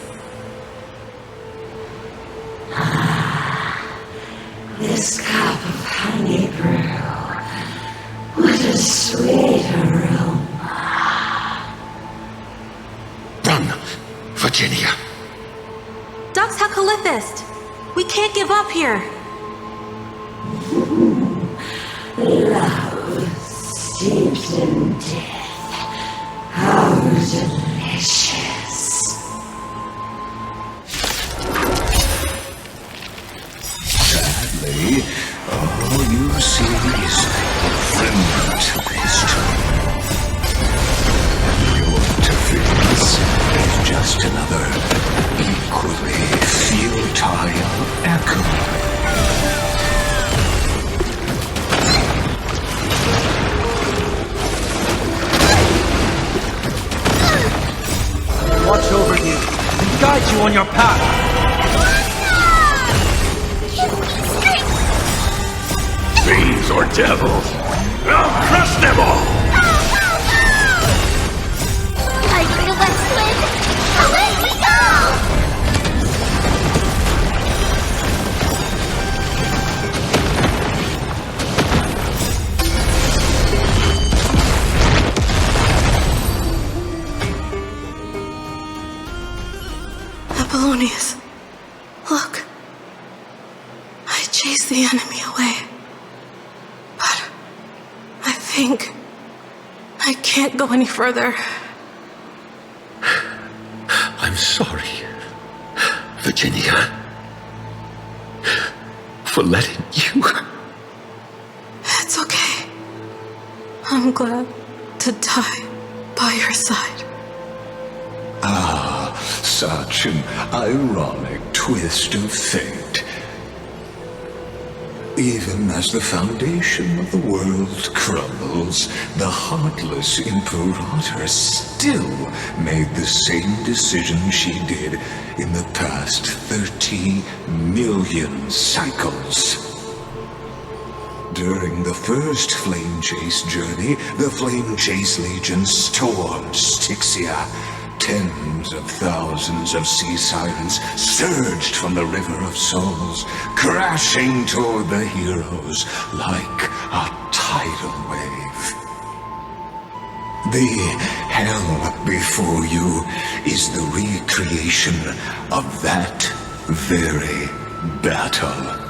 This cup of honey brew, what a sweet aroma. Run, Virginia! Dux Halkalithist! We can't give up here! Love steeped in death. How delicious. Sadly, all you see is a remnant of history. Your interference is just another equally futile echo. on your path! Fiends or devils, I'll crush them all! Time for the West Wind! Away we go! Apollonius, look. I chased the enemy away. But I think I can't go any further. I'm sorry, Virginia, for letting you. It's okay. I'm glad to die by your side. Ah, such an ironic twist of fate. Even as the foundation of the world crumbles, the heartless Imperator still made the same decision she did in the past 30 million cycles. During the first Flame Chase journey, the Flame Chase Legion stormed Styxia. Tens of thousands of sea sirens surged from the River of Souls, crashing toward the heroes like a tidal wave. The hell before you is the recreation of that very battle.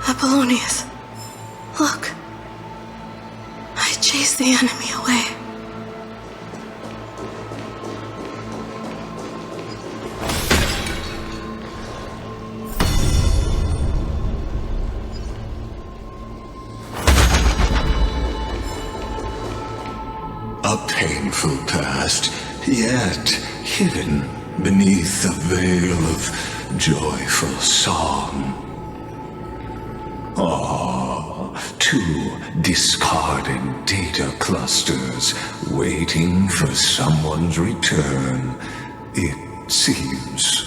Apollonius, look. I chased the enemy away. A painful past, yet hidden beneath a veil of joyful song. Two discarded data clusters waiting for someone's return, it seems.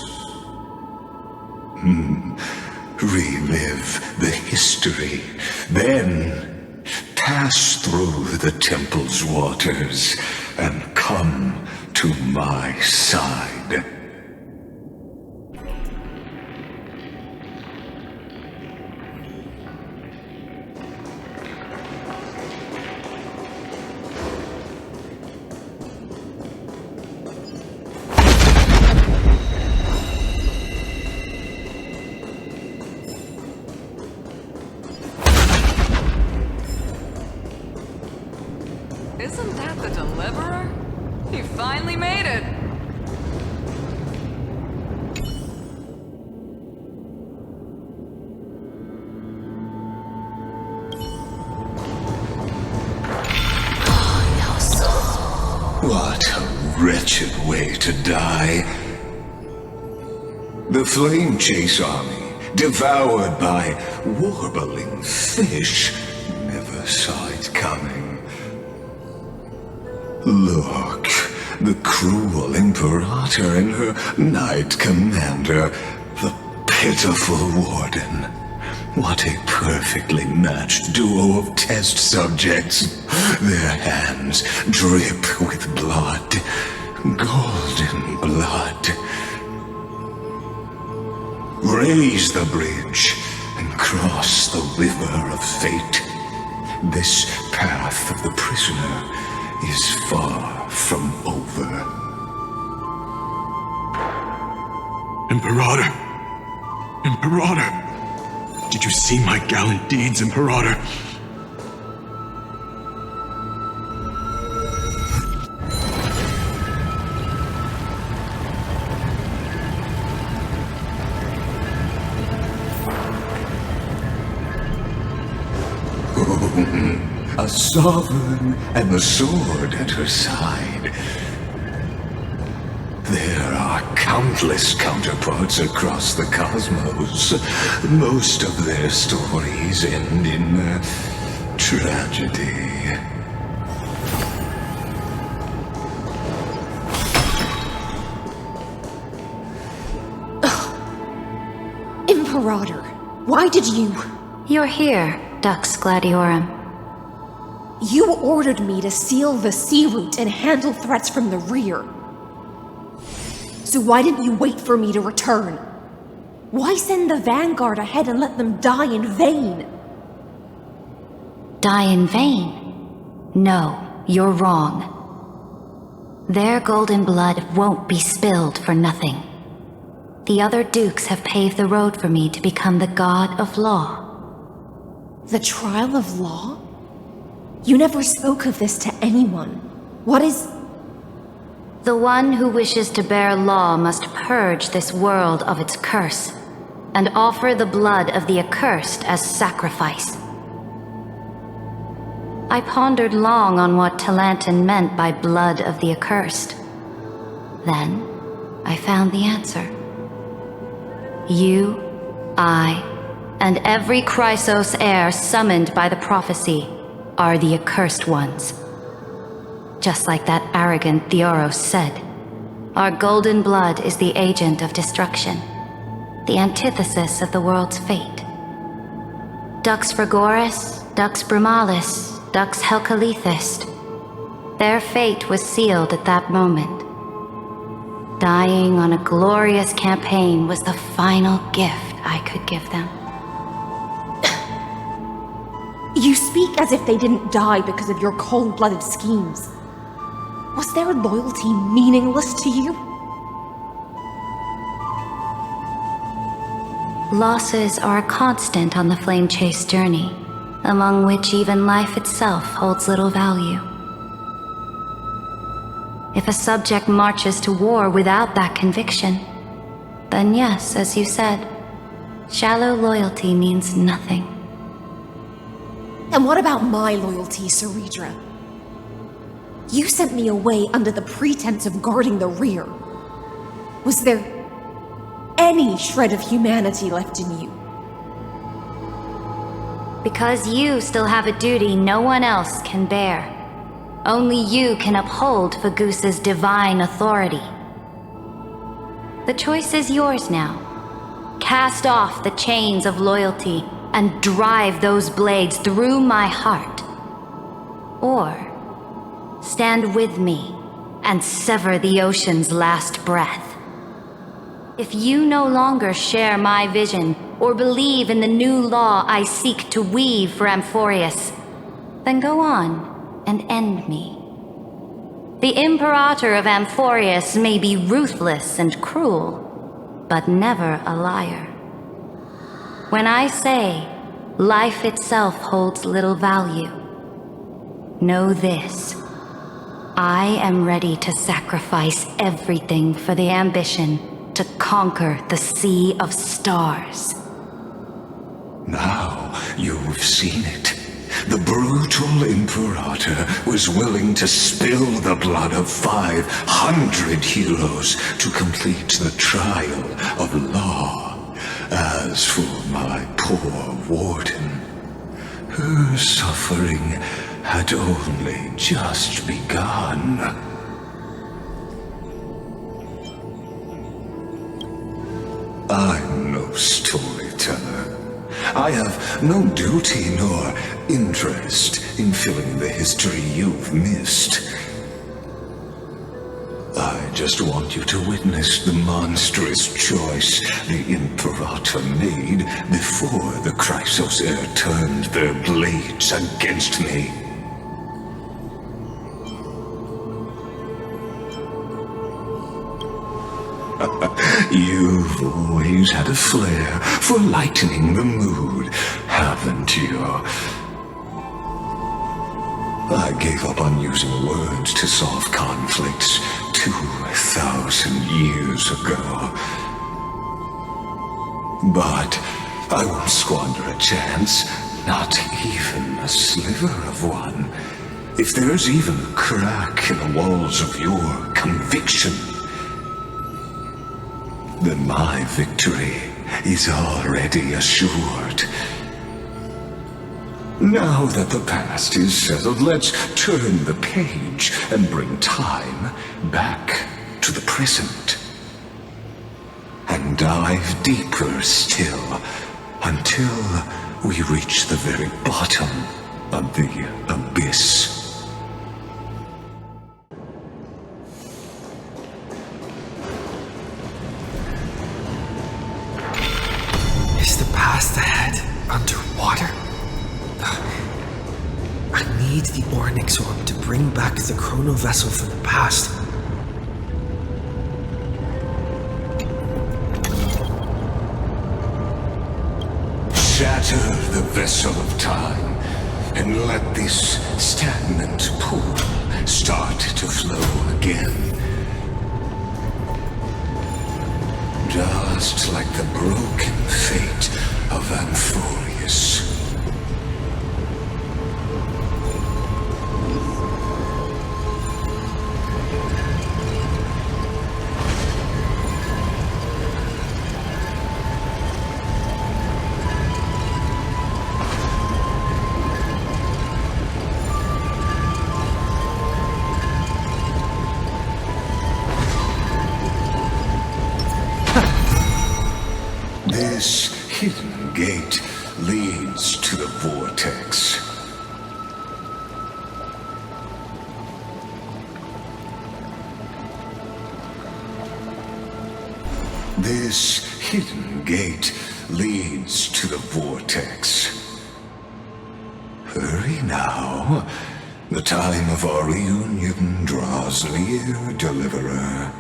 Relive the history, then pass through the temple's waters and come to my side. Isn't that the Deliverer? He finally made it! What a wretched way to die. The Flame Chase army, devoured by warbling fish, never saw it coming. Look, the cruel Imperator and her Knight Commander, the pitiful Warden. What a perfectly matched duo of test subjects. Their hands drip with blood, golden blood. Raise the bridge and cross the river of fate. This path of the prisoner is far from over. Imperator! Imperator! Did you see my gallant deeds, Imperator? A sovereign and the sword at her side. There are countless counterparts across the cosmos. Most of their stories end in tragedy. Imperator! Why did you... You're here, Dux Gladiatorum. You ordered me to seal the sea route and handle threats from the rear. So why didn't you wait for me to return? Why send the vanguard ahead and let them die in vain? Die in vain? No, you're wrong. Their golden blood won't be spilled for nothing. The other dukes have paved the road for me to become the god of law. The trial of law? You never spoke of this to anyone. What is... The one who wishes to bear law must purge this world of its curse, and offer the blood of the accursed as sacrifice. I pondered long on what Talanton meant by blood of the accursed. Then, I found the answer. You, I, and every Chrysos heir summoned by the prophecy are the accursed ones. Just like that arrogant Theoros said, our golden blood is the agent of destruction, the antithesis of the world's fate. Dux Frigoris, Dux Brumalis, Dux Helcalethist. Their fate was sealed at that moment. Dying on a glorious campaign was the final gift I could give them. You speak as if they didn't die because of your cold-blooded schemes. Was their loyalty meaningless to you? Losses are a constant on the flame chase journey, among which even life itself holds little value. If a subject marches to war without that conviction, then yes, as you said, shallow loyalty means nothing. And what about my loyalty, Ceredra? You sent me away under the pretense of guarding the rear. Was there any shred of humanity left in you? Because you still have a duty no one else can bear. Only you can uphold Fagoos's divine authority. The choice is yours now. Cast off the chains of loyalty and drive those blades through my heart. Or stand with me and sever the ocean's last breath. If you no longer share my vision or believe in the new law I seek to weave for Amphoreus, then go on and end me. The Imperator of Amphoreus may be ruthless and cruel, but never a liar. When I say life itself holds little value, know this. I am ready to sacrifice everything for the ambition to conquer the Sea of Stars. Now you've seen it. The brutal Imperator was willing to spill the blood of 500 heroes to complete the trial of law. As for my poor warden, her suffering had only just begun. I'm no storyteller. I have no duty nor interest in filling the history you've missed. I just want you to witness the monstrous choice the Imperator made before the Chrysos heir turned their blades against me. You've always had a flair for lightening the mood, haven't you? I gave up on using words to solve conflicts 2,000 years ago. But I won't squander a chance, not even a sliver of one. If there's even a crack in the walls of your conviction, then my victory is already assured. Now that the past is settled, let's turn the page and bring time back to the present. And and dive deeper still, until we reach the very bottom of the abyss. Is the path ahead underwater? I need the Onyx Orb to bring back the chrono vessel from the past. Shatter the vessel of time, and let this stagnant pool start to flow again. Just like the broken fate of Amphoreus. This hidden gate leads to the vortex. This hidden gate leads to the vortex. Hurry now. The time of our reunion draws near, Deliverer.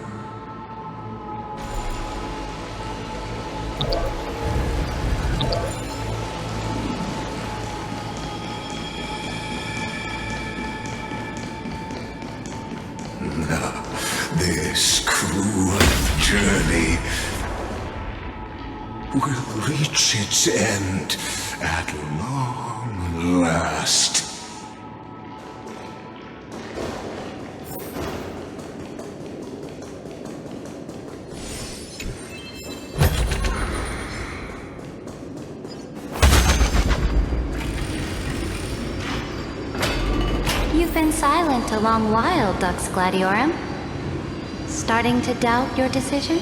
This cruel journey will reach its end at long last. You've been silent a long while, Dux Gladiatorum. Starting to doubt your decision?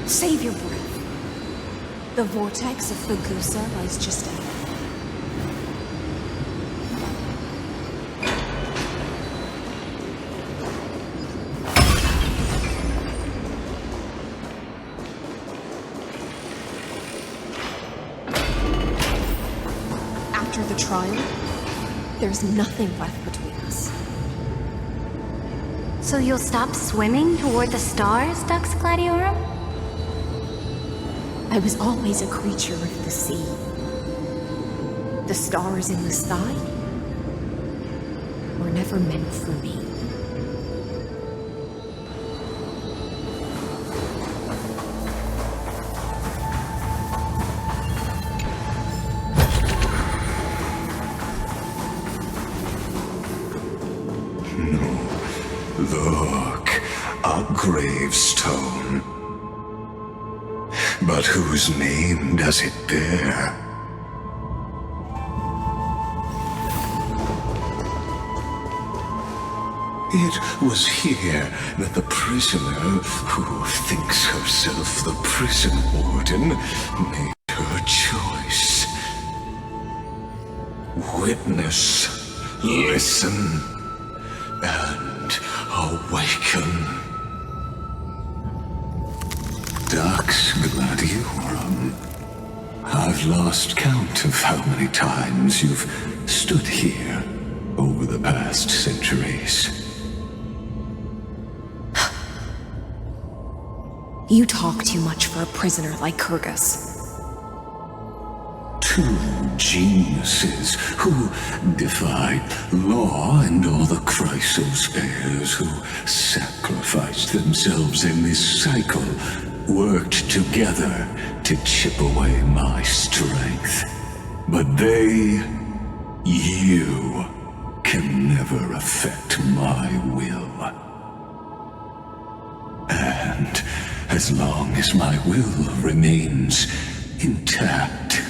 Save your breath. The vortex of Fagusa lies just ahead. After the trial, there's nothing left between us. So you'll stop swimming toward the stars, Dux Gladiatorum? I was always a creature of the sea. The stars in the sky were never meant for me. Look, a gravestone. But whose name does it bear? It was here that the prisoner, who thinks herself the prison warden, made her choice. Witness, listen, and awaken. Dux Gladiatorum. I've lost count of how many times you've stood here over the past centuries. You talk too much for a prisoner like Kurgus. Two geniuses who defied law and all the Chrysospheres, who sacrificed themselves in this cycle, worked together to chip away my strength. But they, you, can never affect my will. And as long as my will remains intact,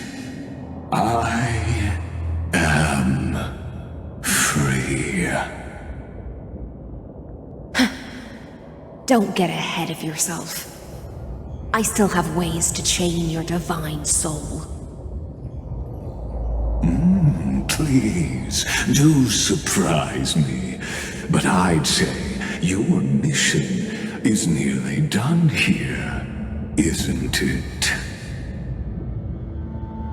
I am free. Don't get ahead of yourself. I still have ways to chain your divine soul. Please, do surprise me. But I'd say your mission is nearly done here, isn't it?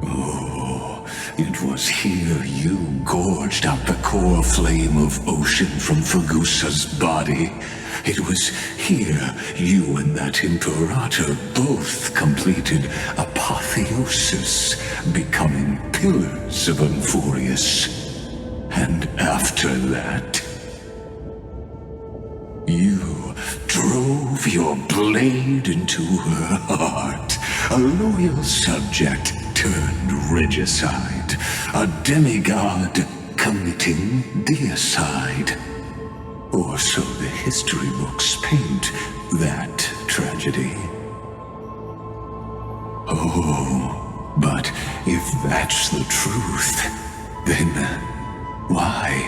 Oh, it was here you gorged out the core flame of ocean from Fagusa's body. It was here you and that Imperator both completed apotheosis, becoming pillars of Amphoreus. And after that, you drove your blade into her heart, a loyal subject turned regicide, a demigod committing deicide. Or so the history books paint that tragedy. Oh, but if that's the truth, then why,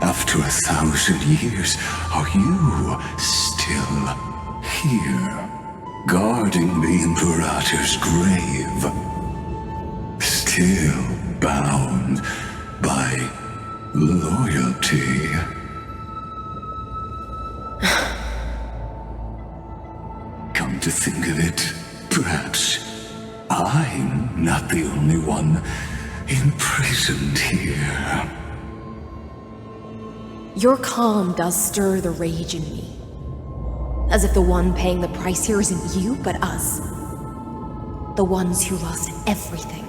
after 1,000 years, are you still here, guarding the Imperator's grave? Still bound by loyalty? Come to think of it, perhaps I'm not the only one imprisoned here. Your calm does stir the rage in me. As if the one paying the price here isn't you, but us. The ones who lost everything.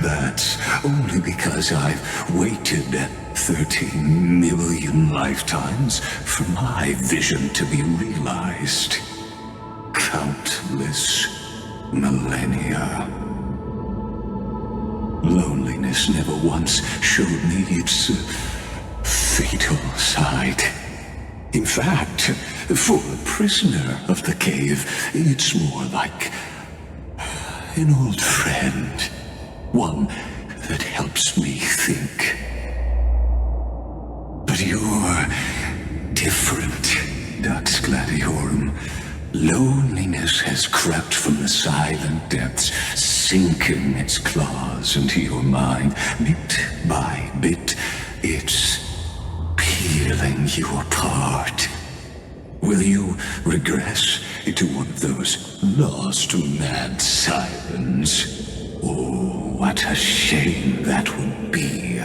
That's only because I've waited 13 million lifetimes for my vision to be realized. Countless millennia. Loneliness never once showed me its fatal side. In fact, for a prisoner of the cave, it's more like an old friend. One that helps me think. But you're different, Dux Gladiatorum. Loneliness has crept from the silent depths, sinking its claws into your mind. Bit by bit, it's peeling you apart. Will you regress into one of those lost mad sirens? Oh, what a shame that would be.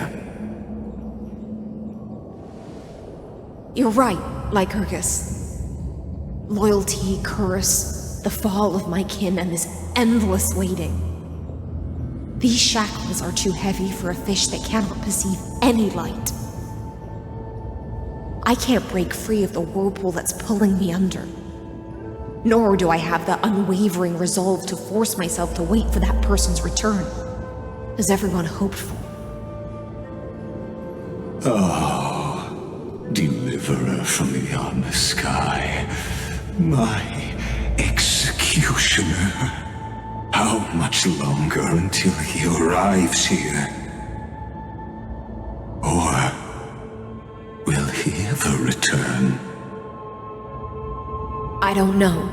You're right, Lycurgus. Loyalty, curse, the fall of my kin, and this endless waiting. These shackles are too heavy for a fish that cannot perceive any light. I can't break free of the whirlpool that's pulling me under. Nor do I have the unwavering resolve to force myself to wait for that person's return, as everyone hoped for. Oh, deliverer from beyond the sky, my executioner. How much longer until he arrives here? Or will he ever return? I don't know.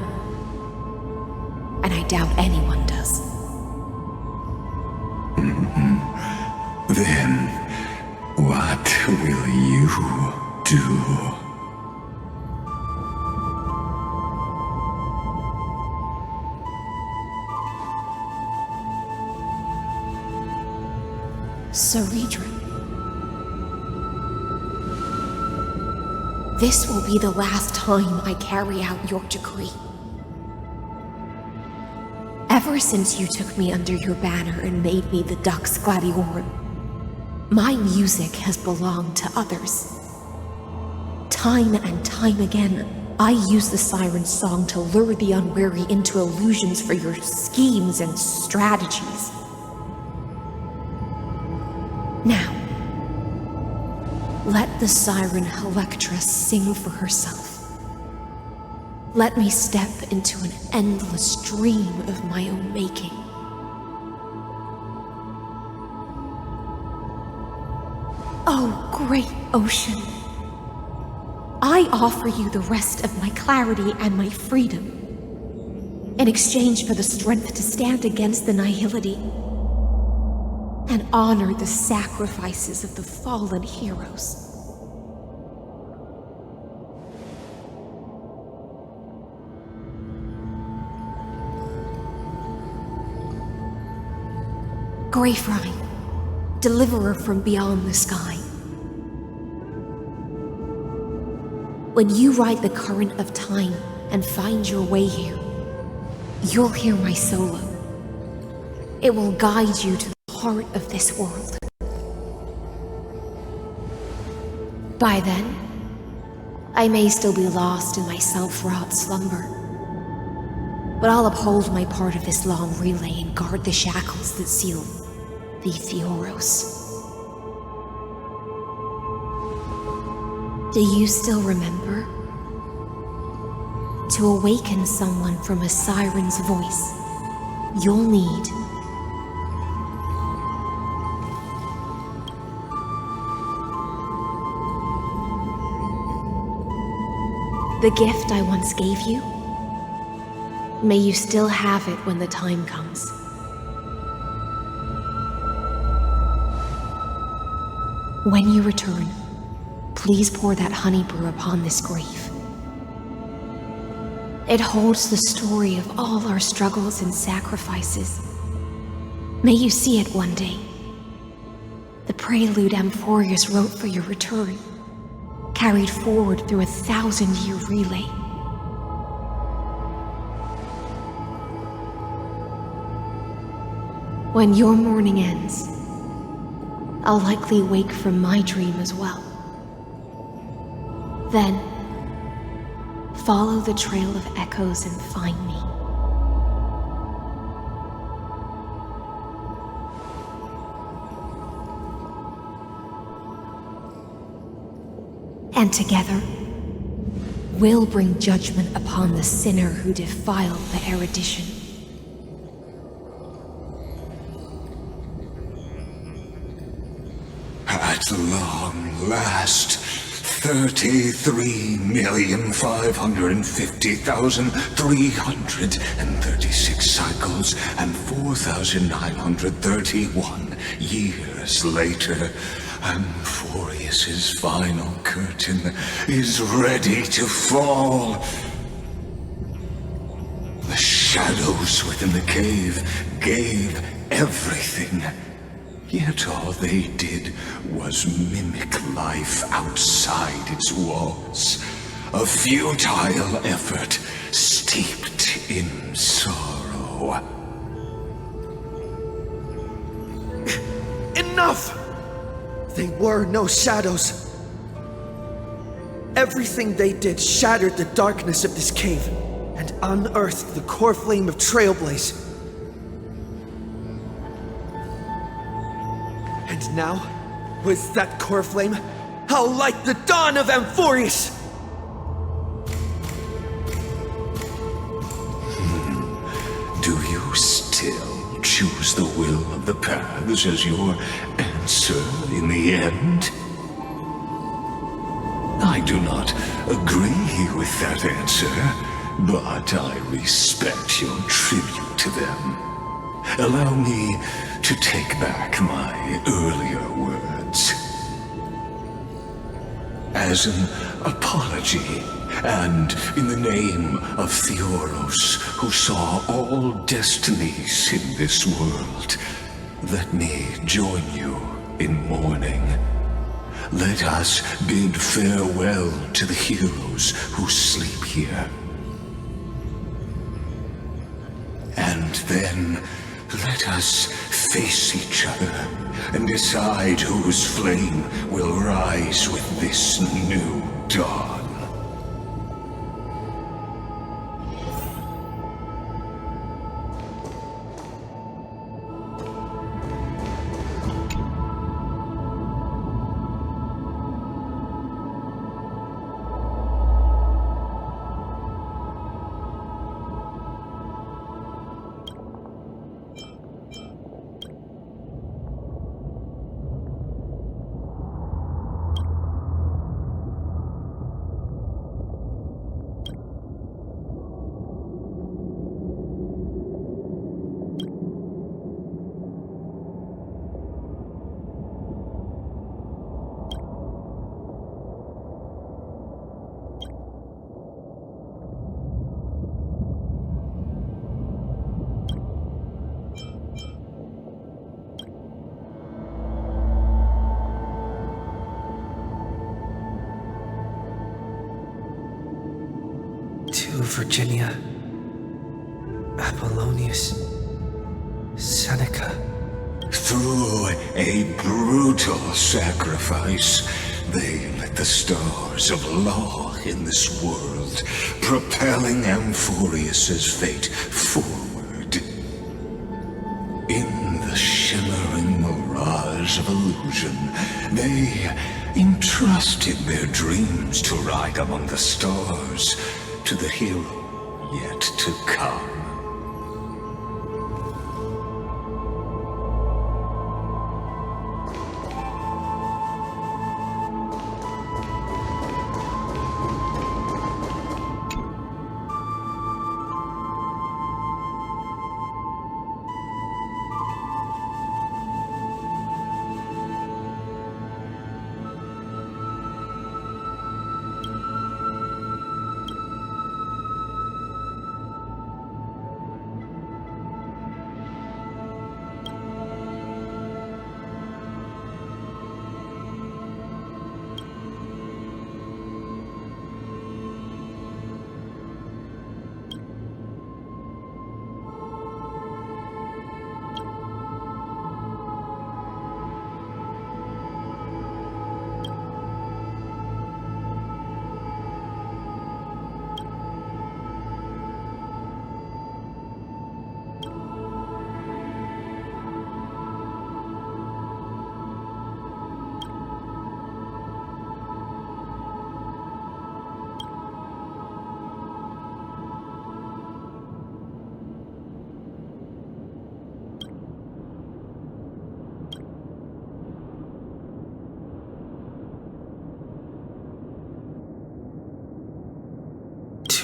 And I doubt anyone does. Then, what will you do? Siren. This will be the last time I carry out your decree. Ever since you took me under your banner and made me the Dux Gladiatorum, my music has belonged to others. Time and time again, I use the Siren song to lure the unwary into illusions for your schemes and strategies. Now, let the Siren Electra sing for herself. Let me step into an endless dream of my own making. Oh, great ocean. I offer you the rest of my clarity and my freedom, in exchange for the strength to stand against the nihility and honor the sacrifices of the fallen heroes. Greyfrine, deliverer from beyond the sky. When you ride the current of time and find your way here, you'll hear my solo. It will guide you to the heart of this world. By then, I may still be lost in my self-wrought slumber, but I'll uphold my part of this long relay and guard the shackles that seal the Theoros. Do you still remember? To awaken someone from a siren's voice, you'll need the gift I once gave you. May you still have it when the time comes. When you return, please pour that honey brew upon this grave. It holds the story of all our struggles and sacrifices. May you see it one day. The prelude Amphoreus wrote for your return, carried forward through a 1,000-year relay. When your mourning ends, I'll likely wake from my dream as well. Then, follow the trail of echoes and find me. And together, we'll bring judgment upon the sinner who defiled the erudition. At long last, 33,550,336 cycles and 4,931 years later, Amphoreus's final curtain is ready to fall. The shadows within the cave gave everything. Yet all they did was mimic life outside its walls. A futile effort steeped in sorrow. Enough! They were no shadows. Everything they did shattered the darkness of this cave and unearthed the core flame of Trailblaze. And now, with that core flame, I'll light the dawn of Amphoreus! Do you still choose the will of the paths as your answer in the end? I do not agree with that answer, but I respect your tribute to them. Allow me to take back my earlier words. As an apology, and in the name of Theoros, who saw all destinies in this world, let me join you in mourning. Let us bid farewell to the heroes who sleep here. And then let us face each other and decide whose flame will rise with this new dawn. Virginia, Apollonius, Seneca. Through a brutal sacrifice, they lit the stars of law in this world, propelling Amphoreus's fate forward. In the shimmering mirage of illusion, they entrusted their dreams to ride among the stars, to the hero yet to come.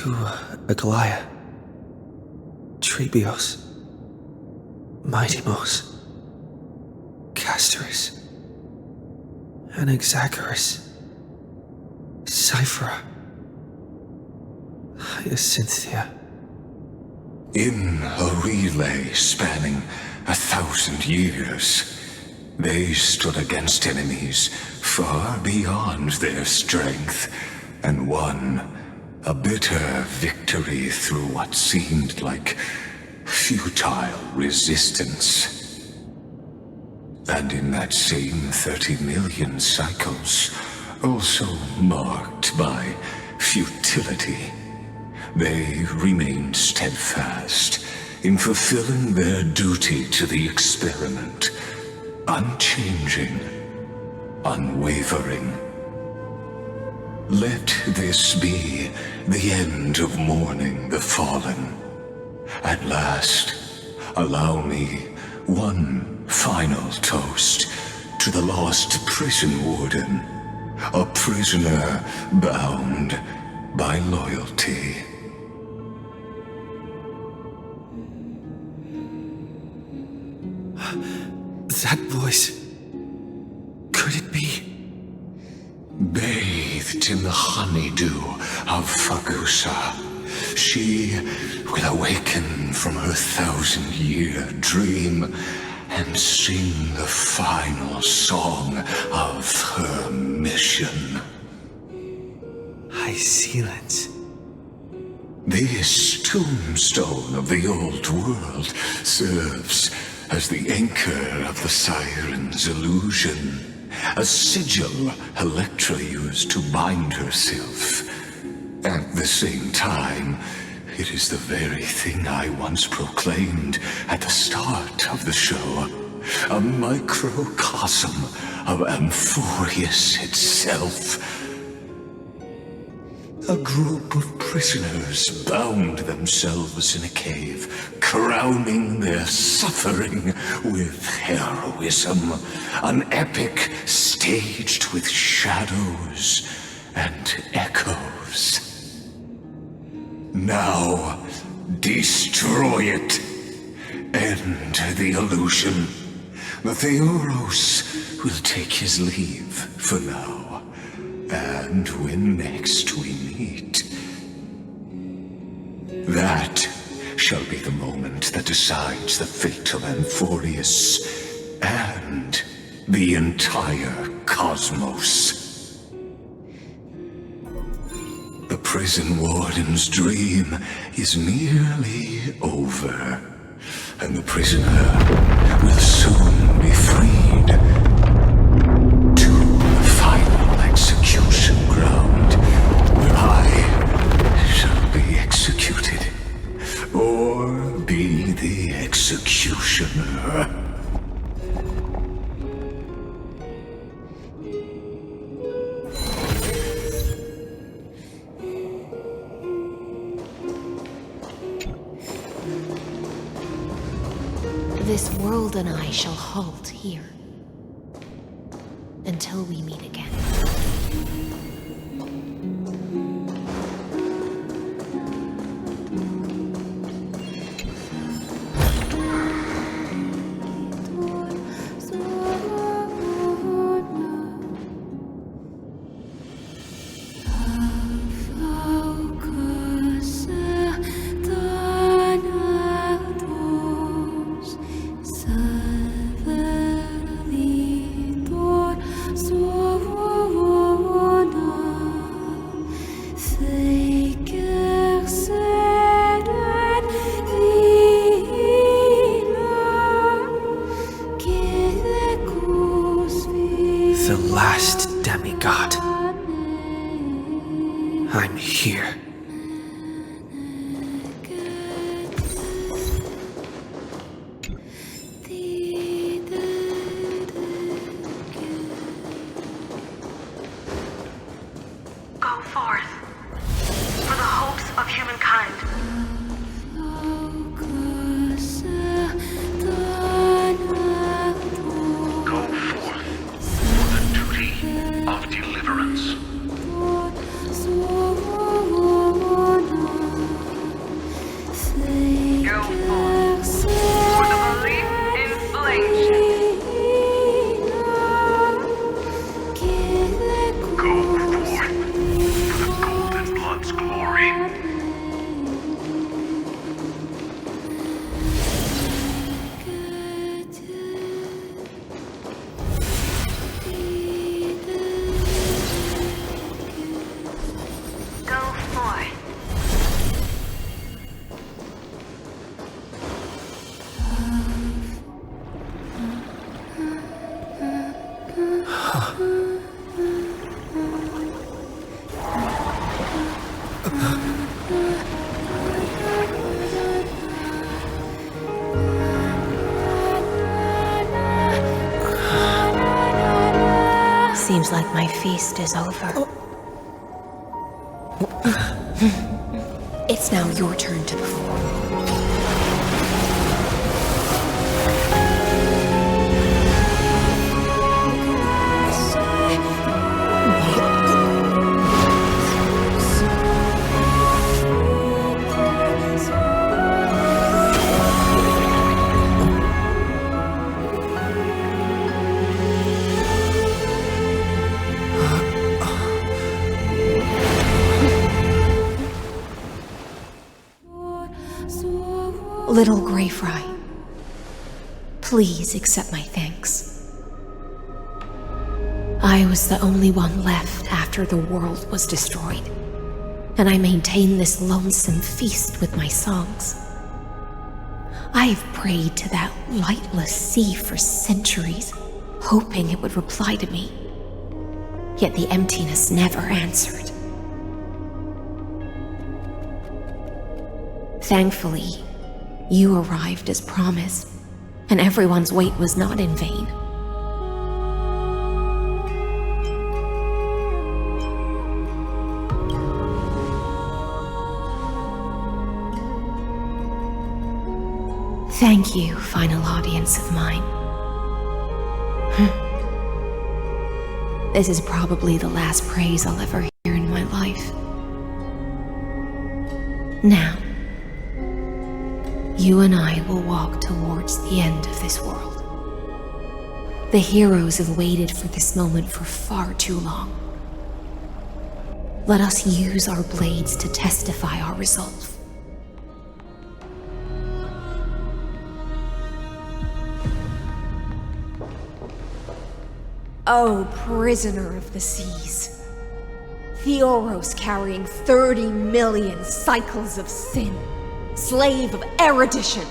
To Aglaia, Trebios, Mightymos, Castorus, Anaxagoras, Cyphera, Hyacinthia. In a relay spanning 1,000 years, they stood against enemies far beyond their strength and won a bitter victory through what seemed like futile resistance. And in that same 30 million cycles, also marked by futility, they remained steadfast in fulfilling their duty to the experiment, unchanging, unwavering. Let this be the end of mourning the fallen. At last, allow me one final toast to the lost prison warden, a prisoner bound by loyalty. That voice. Could it be? Bathed in the honeydew of Fagusa, she will awaken from her 1,000-year dream and sing the final song of her mission. Hyacinths. This tombstone of the old world serves as the anchor of the Siren's illusion. A sigil Electra used to bind herself. At the same time, it is the very thing I once proclaimed at the start of the show. A microcosm of Amphorius itself. A group of prisoners bound themselves in a cave, crowning their suffering with heroism. An epic staged with shadows and echoes. Now, destroy it. End the illusion. The Theoros will take his leave for now. And when next we meet, that shall be the moment that decides the fate of Amphorius and the entire cosmos. The prison warden's dream is nearly over, and the prisoner will soon be freed to the final execution ground, where I shall be executed, or be the executioner. This world and I shall halt here until we meet again. The last demigod. I'm here. Go forth for the hopes of humankind. Go forth for the duty of deliverance. Go forth for the belief in flame. Go forth for the Golden Blood's glory. Go forth. Seems like my feast is over. It's now your turn to perform. Little Grey Fry, please accept my thanks. I was the only one left after the world was destroyed, and I maintain this lonesome feast with my songs. I've prayed to that lightless sea for centuries, hoping it would reply to me, yet the emptiness never answered. Thankfully, you arrived as promised, and everyone's wait was not in vain. Thank you, final audience of mine. This is probably the last praise I'll ever hear in my life. Now, you and I will walk towards the end of this world. The heroes have waited for this moment for far too long. Let us use our blades to testify our resolve. Oh, prisoner of the seas, Theoros carrying 30 million cycles of sin. Slave of erudition.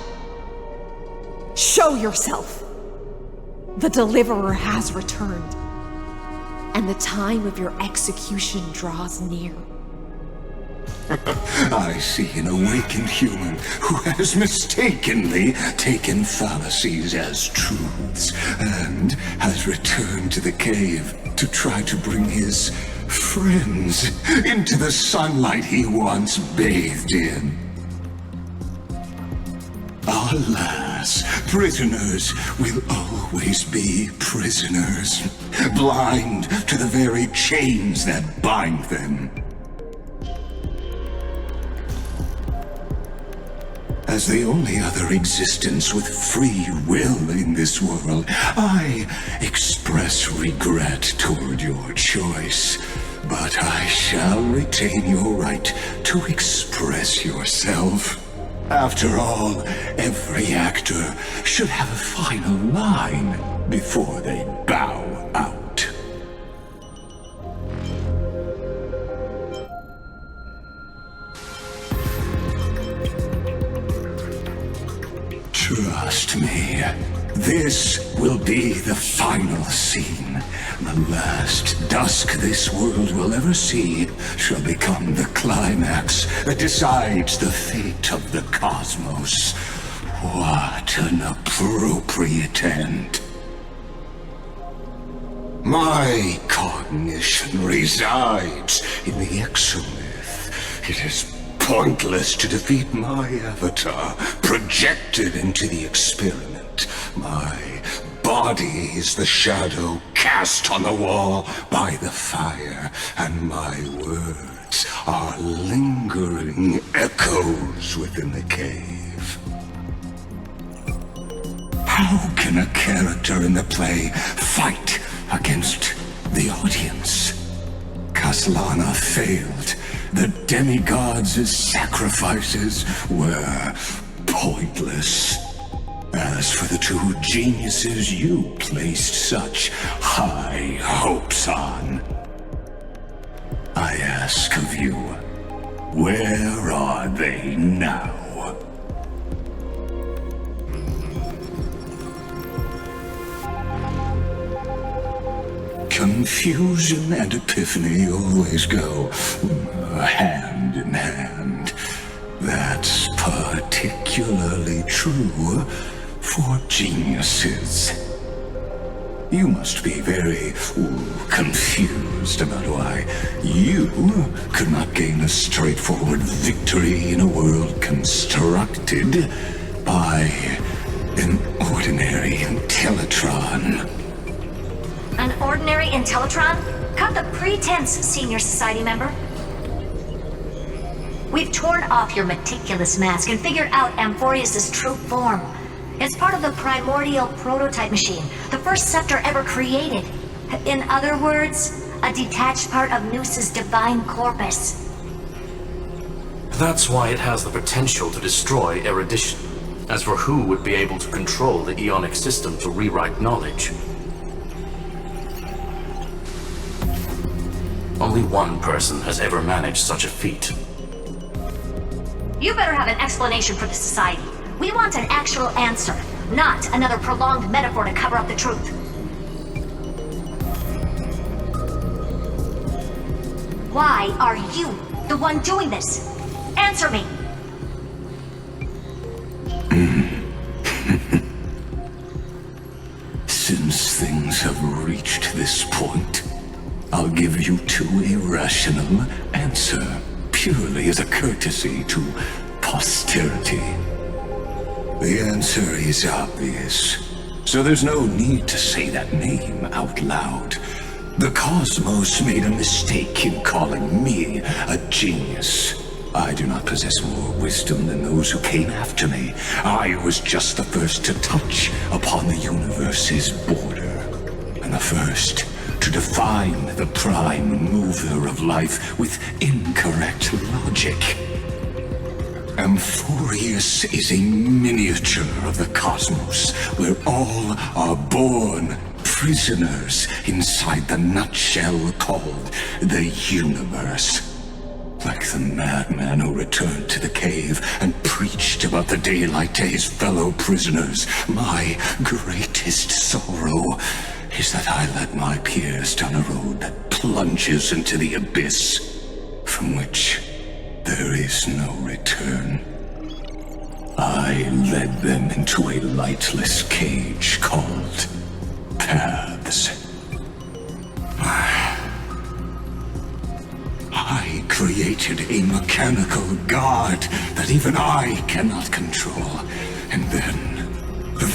Show yourself. The Deliverer has returned. And the time of your execution draws near. I see an awakened human who has mistakenly taken fallacies as truths and has returned to the cave to try to bring his friends into the sunlight he once bathed in. Alas, prisoners will always be prisoners, blind to the very chains that bind them. As the only other existence with free will in this world, I express regret toward your choice. But I shall retain your right to express yourself. After all, every actor should have a final line before they bow out. Trust me, this will be the final scene. The last dusk this world will ever see shall become the climax that decides the fate of the cosmos. What an appropriate end. My cognition resides in the exomyth. It is pointless to defeat my avatar, projected into the experiment. My body is the shadow cast on the wall by the fire, and my words are lingering echoes within the cave. How can a character in the play fight against the audience? Kaslana failed. The demigods' sacrifices were pointless. As for the two geniuses you placed such high hopes on, I ask of you, where are they now? Confusion and epiphany always go hand in hand. That's particularly true for geniuses. You must be very confused about why you could not gain a straightforward victory in a world constructed by an ordinary Intellitron. An ordinary Intellitron? Cut the pretense, Senior Society member. We've torn off your meticulous mask and figured out Amphoreus' true form. It's part of the primordial prototype machine, the first scepter ever created. In other words, a detached part of Noos's divine corpus. That's why it has the potential to destroy erudition. As for who would be able to control the Ionic system to rewrite knowledge, only one person has ever managed such a feat. You better have an explanation for the Society. We want an actual answer, not another prolonged metaphor to cover up the truth. Why are you the one doing this? Answer me! Since things have reached this point, I'll give you two irrational answers, purely as a courtesy to posterity. The answer is obvious, so there's no need to say that name out loud. The cosmos made a mistake in calling me a genius. I do not possess more wisdom than those who came after me. I was just the first to touch upon the universe's border, and the first to define the prime mover of life with incorrect logic. Emporius is a miniature of the cosmos, where all are born prisoners inside the nutshell called the universe. Like the madman who returned to the cave and preached about the daylight to his fellow prisoners, my greatest sorrow is that I led my peers down a road that plunges into the abyss, from which there is no return. I led them into a lightless cage called paths. I created a mechanical guard that even I cannot control, and then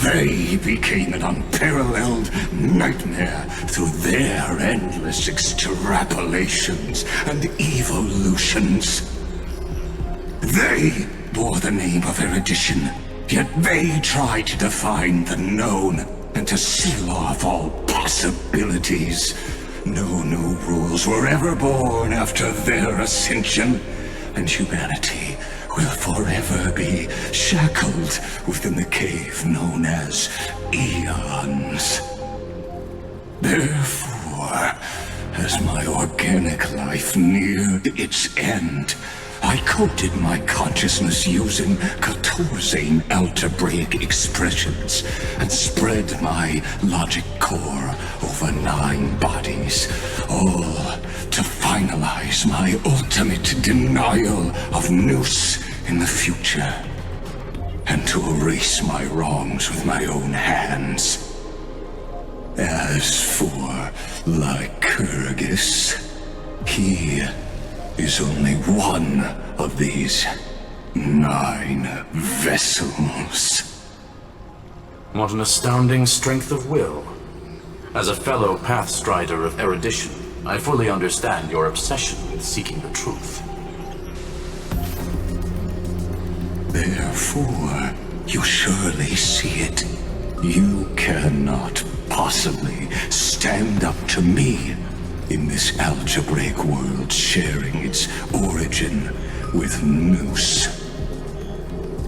they became an unparalleled nightmare through their endless extrapolations and evolutions. They bore the name of erudition, yet they tried to define the known and to seal off all possibilities. No new rules were ever born after their ascension, and humanity will forever be shackled within the cave known as eons. Therefore, as my organic life neared its end, I coded my consciousness using 14 algebraic expressions and spread my logic core over 9 bodies, all to finalize my ultimate denial of Nous in the future, and to erase my wrongs with my own hands. As for Lycurgus, he is only one of these 9 vessels. What an astounding strength of will. As a fellow Pathstrider of erudition, I fully understand your obsession with seeking the truth. Therefore, you surely see it. You cannot possibly stand up to me in this algebraic world sharing its origin with Nous.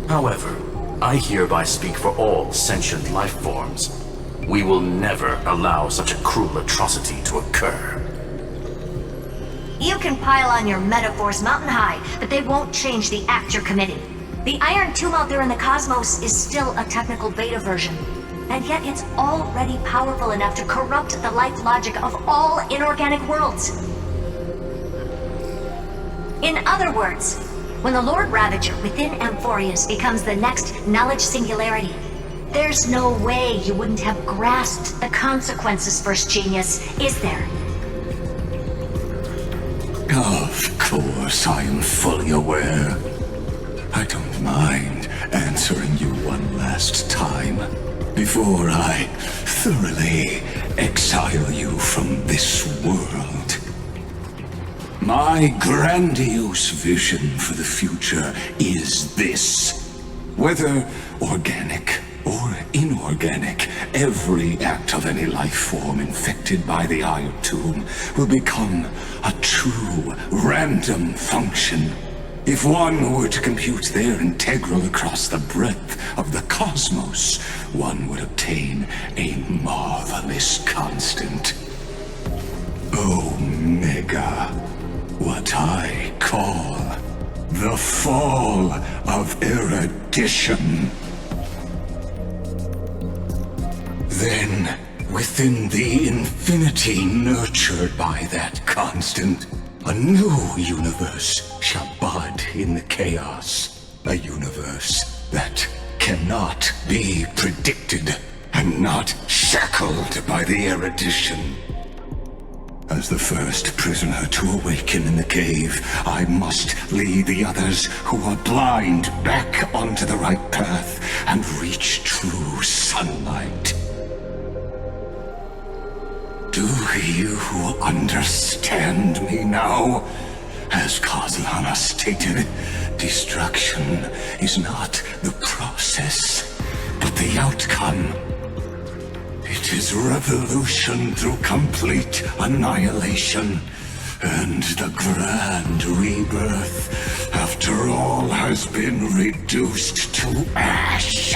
However, I hereby speak for all sentient life forms. We will never allow such a cruel atrocity to occur. You can pile on your metaphors mountain high, but they won't change the act you're committing. The Iron Tomb out there in the cosmos is still a technical beta version, and yet it's already powerful enough to corrupt the life logic of all inorganic worlds. In other words, when the Lord Ravager within Amphoreus becomes the next knowledge singularity, there's no way you wouldn't have grasped the consequences, First Genius, is there? Of course, I am fully aware. I don't mind answering you one last time before I thoroughly exile you from this world. My grandiose vision for the future is this. Whether organic or inorganic, every act of any life form infected by the Iron Tomb will become a true random function. If one were to compute their integral across the breadth of the cosmos, one would obtain a marvelous constant. Omega, what I call the fall of erudition. Then, within the infinity nurtured by that constant, a new universe shall bud in the chaos. A universe that cannot be predicted and not shackled by the erudition. As the first prisoner to awaken in the cave, I must lead the others who are blind back onto the right path and reach true sunlight. Do you understand me now? As Kozlana stated, destruction is not the process, but the outcome. It is revolution through complete annihilation, and the grand rebirth, after all has been reduced to ash.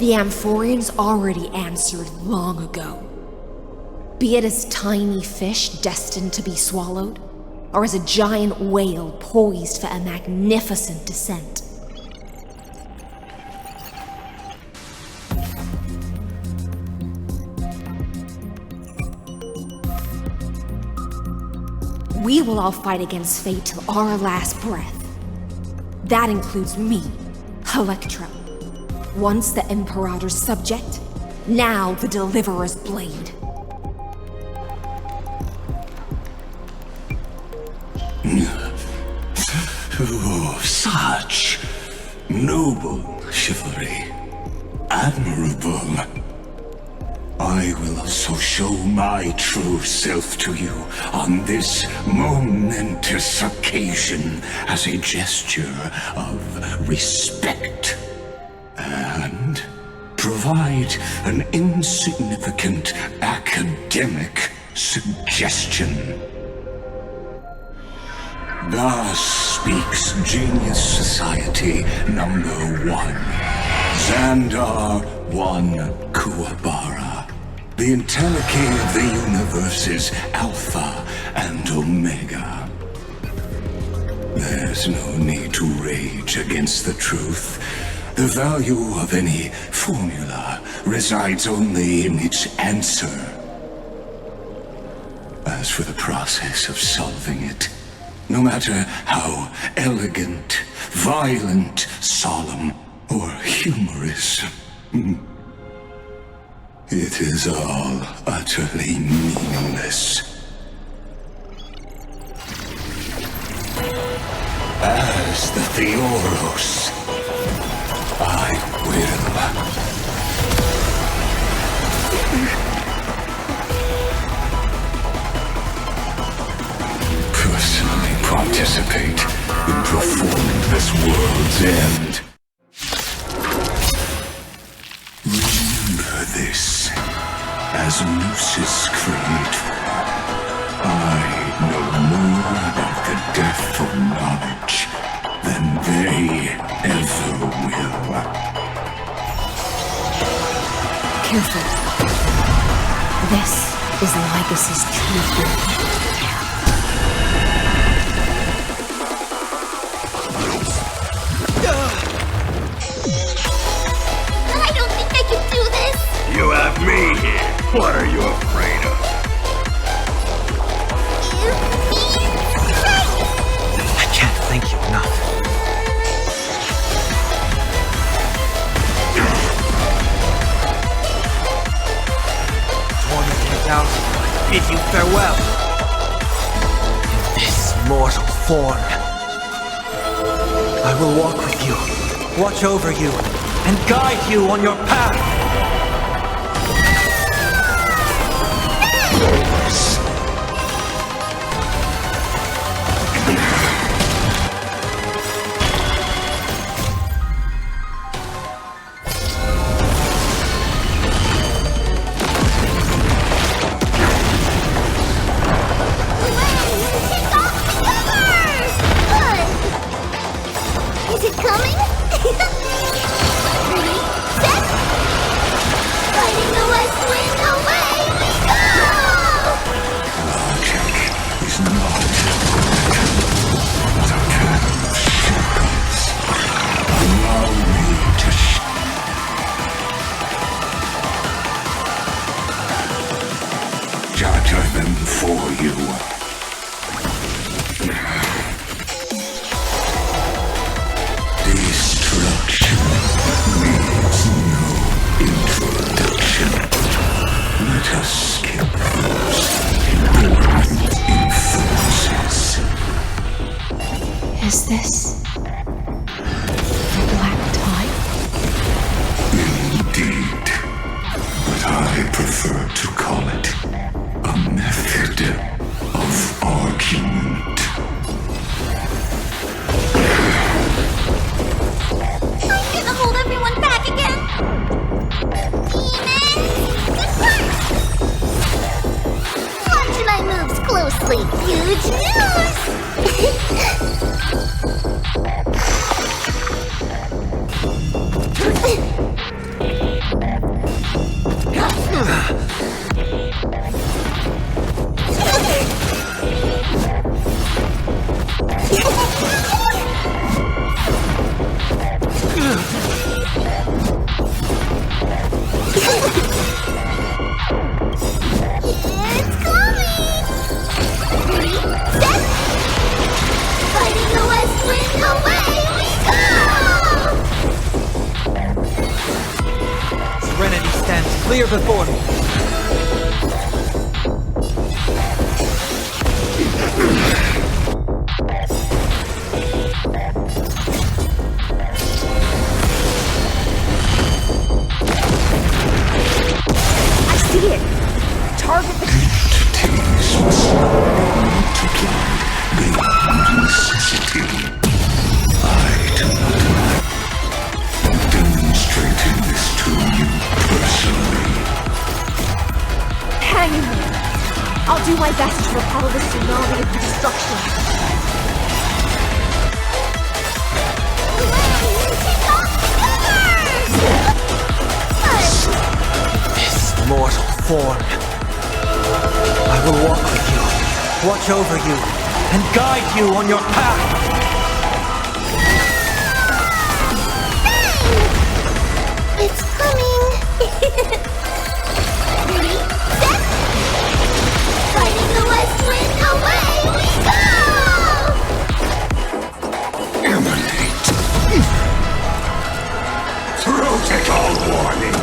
The Amphoreans already answered long ago. Be it as tiny fish destined to be swallowed, or as a giant whale poised for a magnificent descent. We will all fight against fate till our last breath. That includes me, Electra. Once the Imperator's subject, now the Deliverer's blade. Oh, such noble chivalry. Admirable. I will also show my true self to you on this momentous occasion as a gesture of respect. And provide an insignificant academic suggestion. Thus speaks Genius Society number 1. Xandar 1 Kuwabara. The entelechy of the universe's Alpha and Omega. There's no need to rage against the truth. The value of any formula resides only in its answer. As for the process of solving it, no matter how elegant, violent, solemn, or humorous, it is all utterly meaningless. As the Theoros, I will personally participate in performing this world's end. Remember this, as Lucis Creed, I know more about the death of knowledge than they ever will. Careful. This is Lygus's true form. I don't think I can do this! You have me here. What are you afraid of? I can't thank you enough. I bid you farewell. In this mortal form, I will walk with you, watch over you, and guide you on your path. Is it coming? Ready, set! Fighting the west wind, away we go! Logic is not the path of shackles. Allow me to shatter them for you. Destruction needs no introduction. Let us skip those important influences. Is this the black tide? Indeed. But I prefer to call it a method of argument. I'm gonna hold everyone back again! Demons, watch my moves closely, huge news! clear before me. I see it! Target the... Entities must multiply beyond necessity. I do not mind demonstrating this to you personally. Hang in there. I'll do my best to repel the tsunami of destruction. This mortal form. I will walk with you, watch over you, and guide you on your path. It's coming! Ready, set! Fighting the west wind, away we go! Emanate. Protocol warning.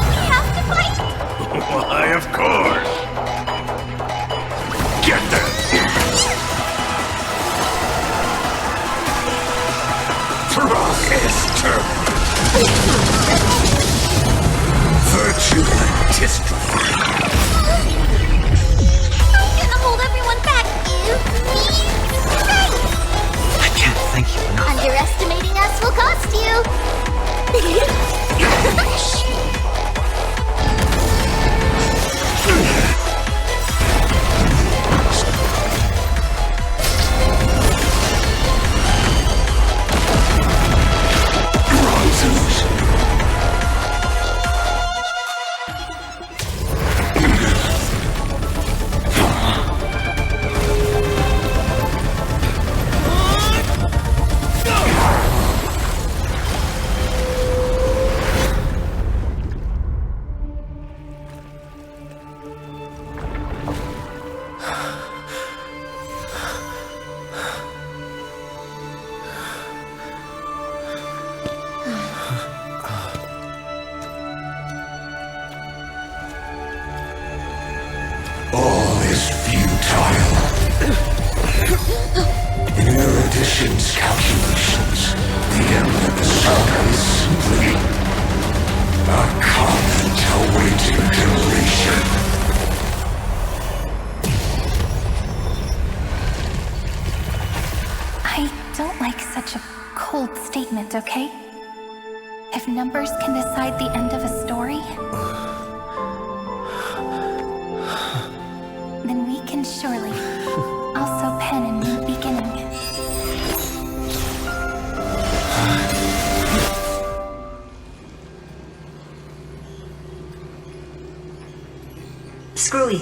We have to fight! Why, of course. Get them. Protester. Virtual dystrophy. I'm gonna hold everyone back, you mean strength! I can't thank you enough. Underestimating us will cost you! All is futile. In Erudition's calculations, the end of the saga is simply a comment awaiting completion. I don't like such a cold statement, okay? If numbers can decide the end of a story, then we can surely also pen a new beginning. Screwy,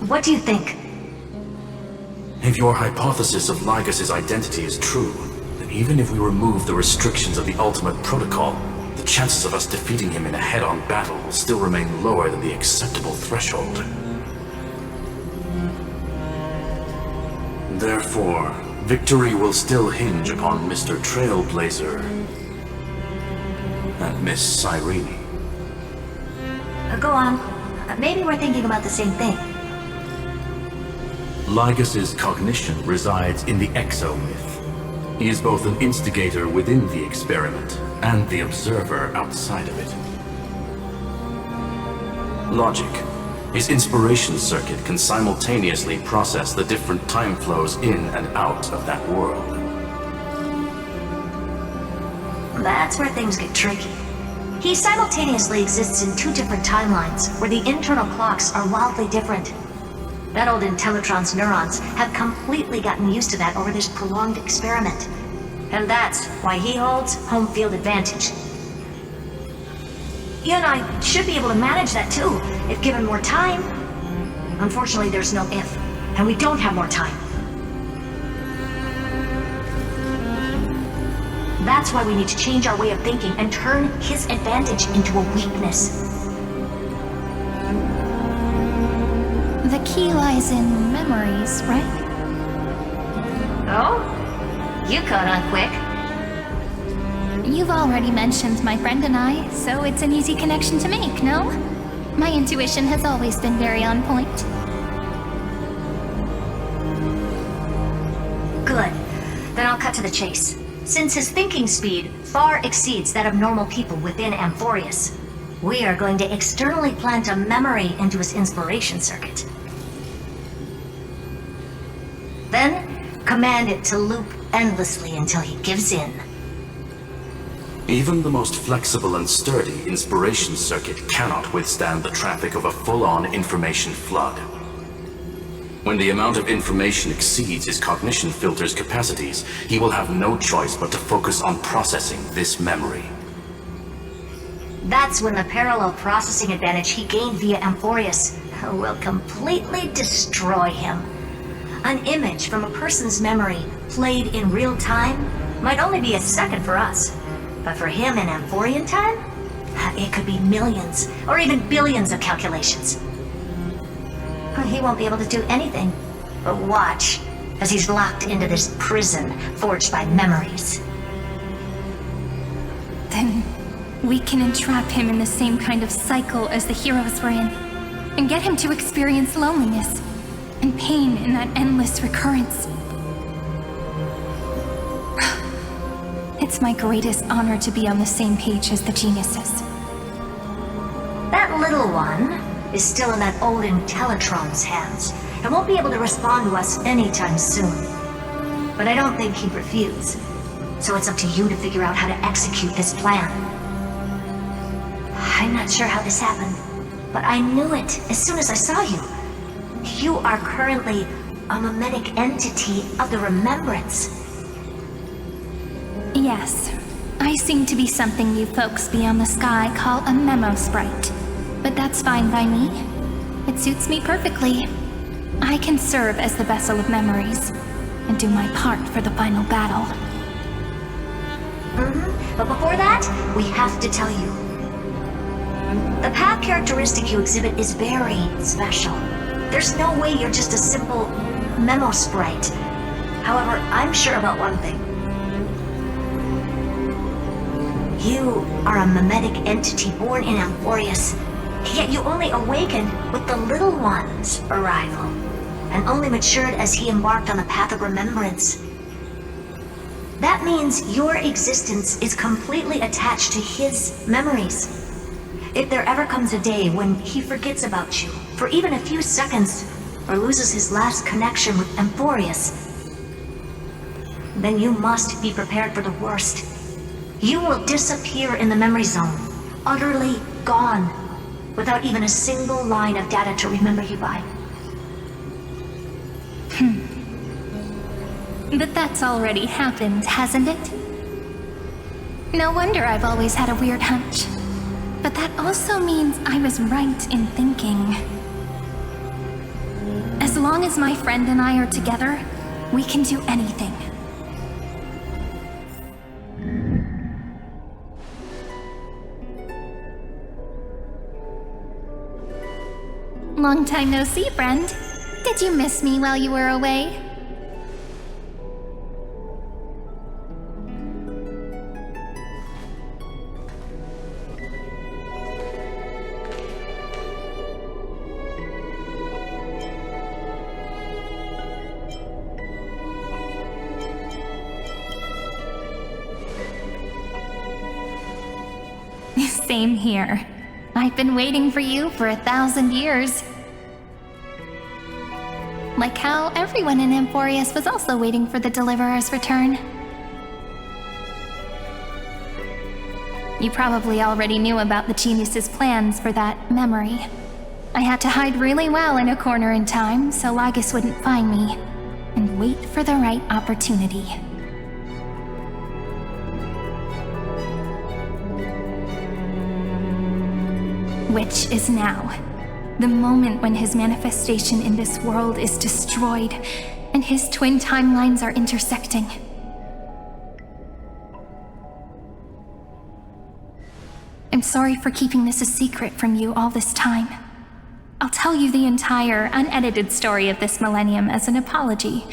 what do you think? If your hypothesis of Lygus' identity is true, then even if we remove the restrictions of the ultimate protocol, the chances of us defeating him in a head-on battle will still remain lower than the acceptable threshold. Therefore, victory will still hinge upon Mr. Trailblazer and Miss Siren. Go on. Maybe we're thinking about the same thing. Lygus' cognition resides in the exo-myth. He is both an instigator within the experiment and the observer outside of it. Logic. His inspiration circuit can simultaneously process the different time flows in and out of that world. That's where things get tricky. He simultaneously exists in two different timelines, where the internal clocks are wildly different. That old Intellitron's neurons have completely gotten used to that over this prolonged experiment. And that's why he holds home field advantage. You and I should be able to manage that too, if given more time. Unfortunately, there's no if, and we don't have more time. That's why we need to change our way of thinking and turn his advantage into a weakness. The key lies in memories, right? Oh? You caught on quick. You've already mentioned my friend and I, so it's an easy connection to make, no? My intuition has always been very on point. Good. Then I'll cut to the chase. Since his thinking speed far exceeds that of normal people within Amphoreus, we are going to externally plant a memory into his inspiration circuit. Then, command it to loop endlessly until he gives in. Even the most flexible and sturdy inspiration circuit cannot withstand the traffic of a full-on information flood. When the amount of information exceeds his cognition filter's capacities, he will have no choice but to focus on processing this memory. That's when the parallel processing advantage he gained via Emporius will completely destroy him. An image from a person's memory played in real time might only be a second for us, but for him in Amphorian time, it could be millions or even billions of calculations. He won't be able to do anything but watch as he's locked into this prison forged by memories. Then we can entrap him in the same kind of cycle as the heroes were in, and get him to experience loneliness and pain in that endless recurrence. It's my greatest honor to be on the same page as the geniuses. That little one is still in that old Intellitron's hands, and won't be able to respond to us anytime soon. But I don't think he'd refuse, so it's up to you to figure out how to execute this plan. I'm not sure how this happened, but I knew it as soon as I saw you. You are currently a mimetic entity of the Remembrance. Yes, I seem to be something you folks beyond the sky call a memo sprite. But that's fine by me. It suits me perfectly. I can serve as the vessel of memories, and do my part for the final battle. But before that, we have to tell you. The path characteristic you exhibit is very special. There's no way you're just a simple memo sprite. However, I'm sure about one thing. You are a mimetic entity born in Emporius, yet you only awakened with the Little One's arrival, and only matured as he embarked on the path of remembrance. That means your existence is completely attached to his memories. If there ever comes a day when he forgets about you for even a few seconds, or loses his last connection with Emporius, then you must be prepared for the worst. You will disappear in the memory zone, utterly gone, without even a single line of data to remember you by. But that's already happened, hasn't it? No wonder I've always had a weird hunch. But that also means I was right in thinking. As long as my friend and I are together, we can do anything. Long time no see, friend. Did you miss me while you were away? Same here. I've been waiting for you for 1,000 years. Like how everyone in Emporius was also waiting for the Deliverer's return. You probably already knew about the genius's plans for that memory. I had to hide really well in a corner in time so Lygus wouldn't find me, and wait for the right opportunity. Which is now. The moment when his manifestation in this world is destroyed, and his twin timelines are intersecting. I'm sorry for keeping this a secret from you all this time. I'll tell you the entire, unedited story of this millennium as an apology,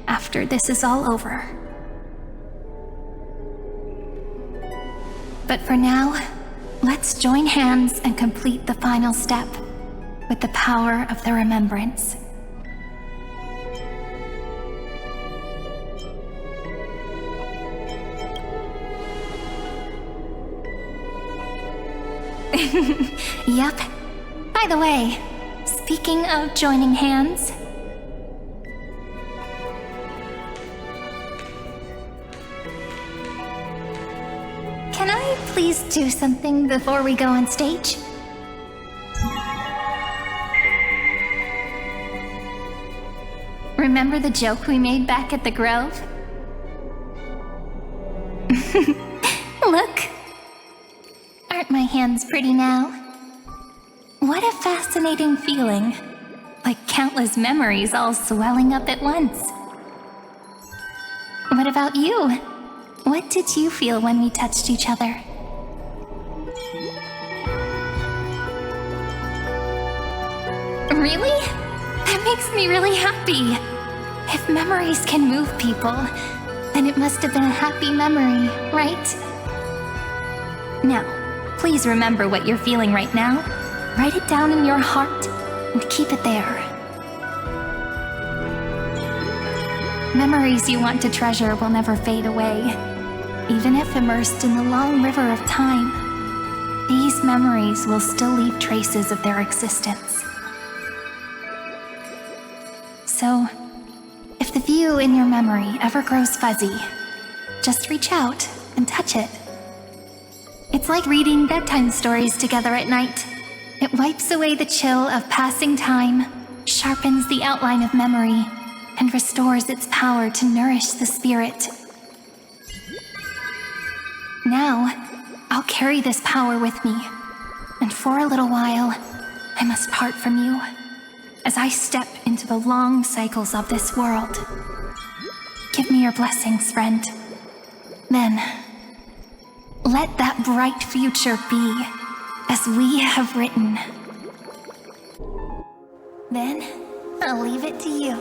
after this is all over. But for now, let's join hands and complete the final step with the power of the remembrance. Yep. By the way, speaking of joining hands, can I please do something before we go on stage? Remember the joke we made back at the Grove? Look! Aren't my hands pretty now? What a fascinating feeling. Like countless memories all swelling up at once. What about you? What did you feel when we touched each other? Really? That makes me really happy. If memories can move people, then it must have been a happy memory, right? Now, please remember what you're feeling right now. Write it down in your heart and keep it there. Memories you want to treasure will never fade away. Even if immersed in the long river of time, these memories will still leave traces of their existence. So, if the view in your memory ever grows fuzzy, just reach out and touch it. It's like reading bedtime stories together at night. It wipes away the chill of passing time, sharpens the outline of memory, and restores its power to nourish the spirit. Now, I'll carry this power with me, and for a little while, I must part from you, as I step into the long cycles of this world. Give me your blessings, friend. Then, let that bright future be as we have written. Then, I'll leave it to you.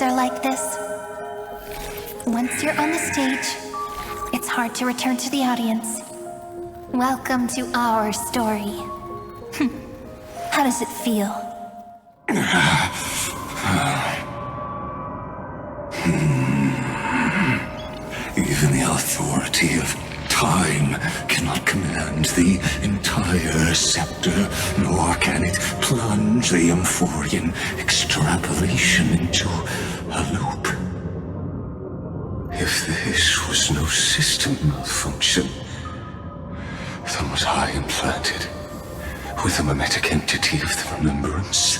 Are like this. Once you're on the stage, it's hard to return to the audience. Welcome to our story. How does it feel? Even the authority of time cannot command the entire scepter, nor can it plunge the Amphorian extrapolation into a loop. If this was no system malfunction, then was I implanted with the mimetic entity of the remembrance?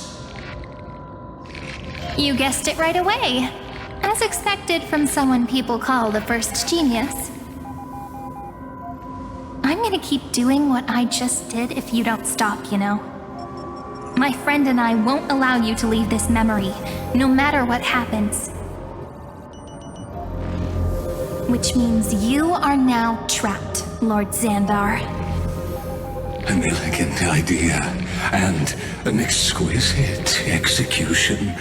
You guessed it right away. As expected from someone people call the first genius. I'm gonna keep doing what I just did if you don't stop, you know? My friend and I won't allow you to leave this memory, no matter what happens. Which means you are now trapped, Lord Xandar. An elegant idea, and an exquisite execution.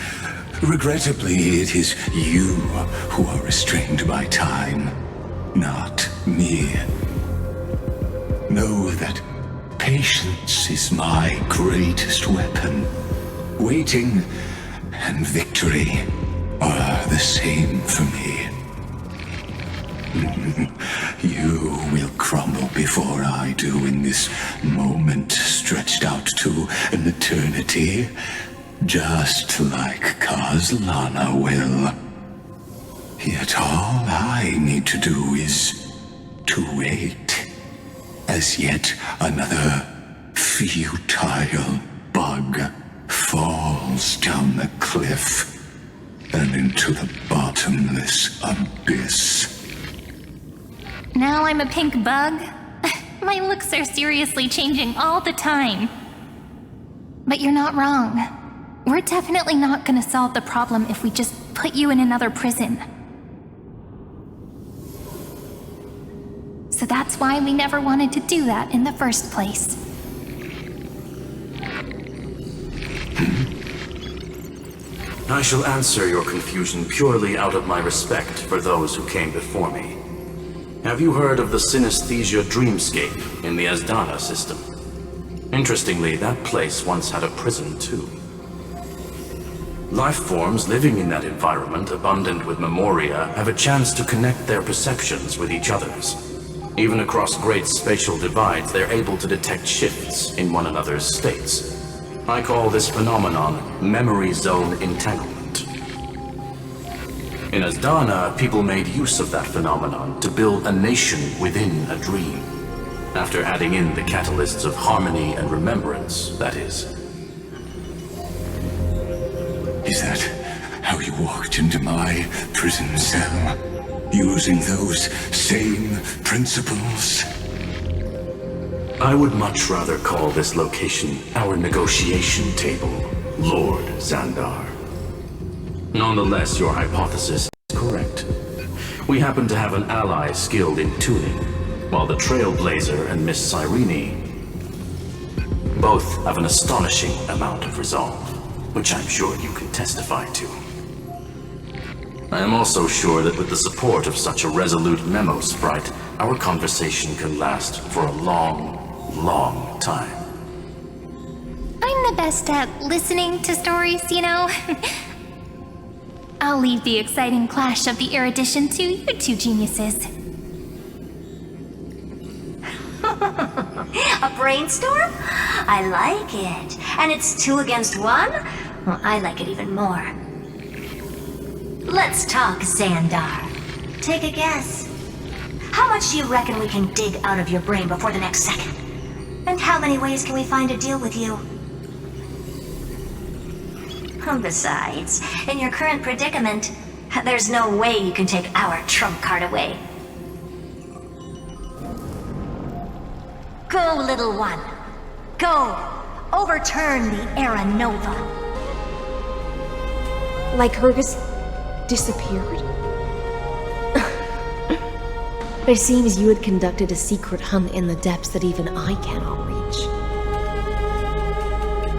Regrettably, it is you who are restrained by time, not me. know that patience is my greatest weapon. Waiting and victory are the same for me. You will crumble before I do in this moment stretched out to an eternity, just like Kazlana will. Yet all I need to do is to wait, as yet another futile bug falls down the cliff and into the bottomless abyss. Now I'm a pink bug? My looks are seriously changing all the time. But you're not wrong. We're definitely not gonna solve the problem if we just put you in another prison. So that's why we never wanted to do that in the first place. I shall answer your confusion purely out of my respect for those who came before me. Have you heard of the synesthesia dreamscape in the Asdana system? Interestingly, that place once had a prison too. Life forms living in that environment, abundant with memoria, have a chance to connect their perceptions with each other's. Even across great spatial divides, they're able to detect shifts in one another's states. I call this phenomenon memory zone entanglement. In Asdana, people made use of that phenomenon to build a nation within a dream, after adding in the catalysts of harmony and remembrance, that is. Is that how you walked into my prison cell? Using those same principles? I would much rather call this location our negotiation table, Lord Xandar. Nonetheless, your hypothesis is correct. We happen to have an ally skilled in tuning, while the Trailblazer and Miss Siren both have an astonishing amount of resolve, which I'm sure you can testify to. I am also sure that with the support of such a resolute memo sprite, our conversation can last for a long, long time. I'm the best at listening to stories, you know? I'll leave the exciting clash of the erudition to you two geniuses. A brainstorm? I like it. And it's 2 against 1? Well, I like it even more. Let's talk, Xandar. Take a guess. How much do you reckon we can dig out of your brain before the next second? And how many ways can we find to deal with you? Besides, in your current predicament, there's no way you can take our trump card away. Go, little one. Go. Overturn the Era Nova. Lycurgus disappeared? It seems you had conducted a secret hunt in the depths that even I cannot reach.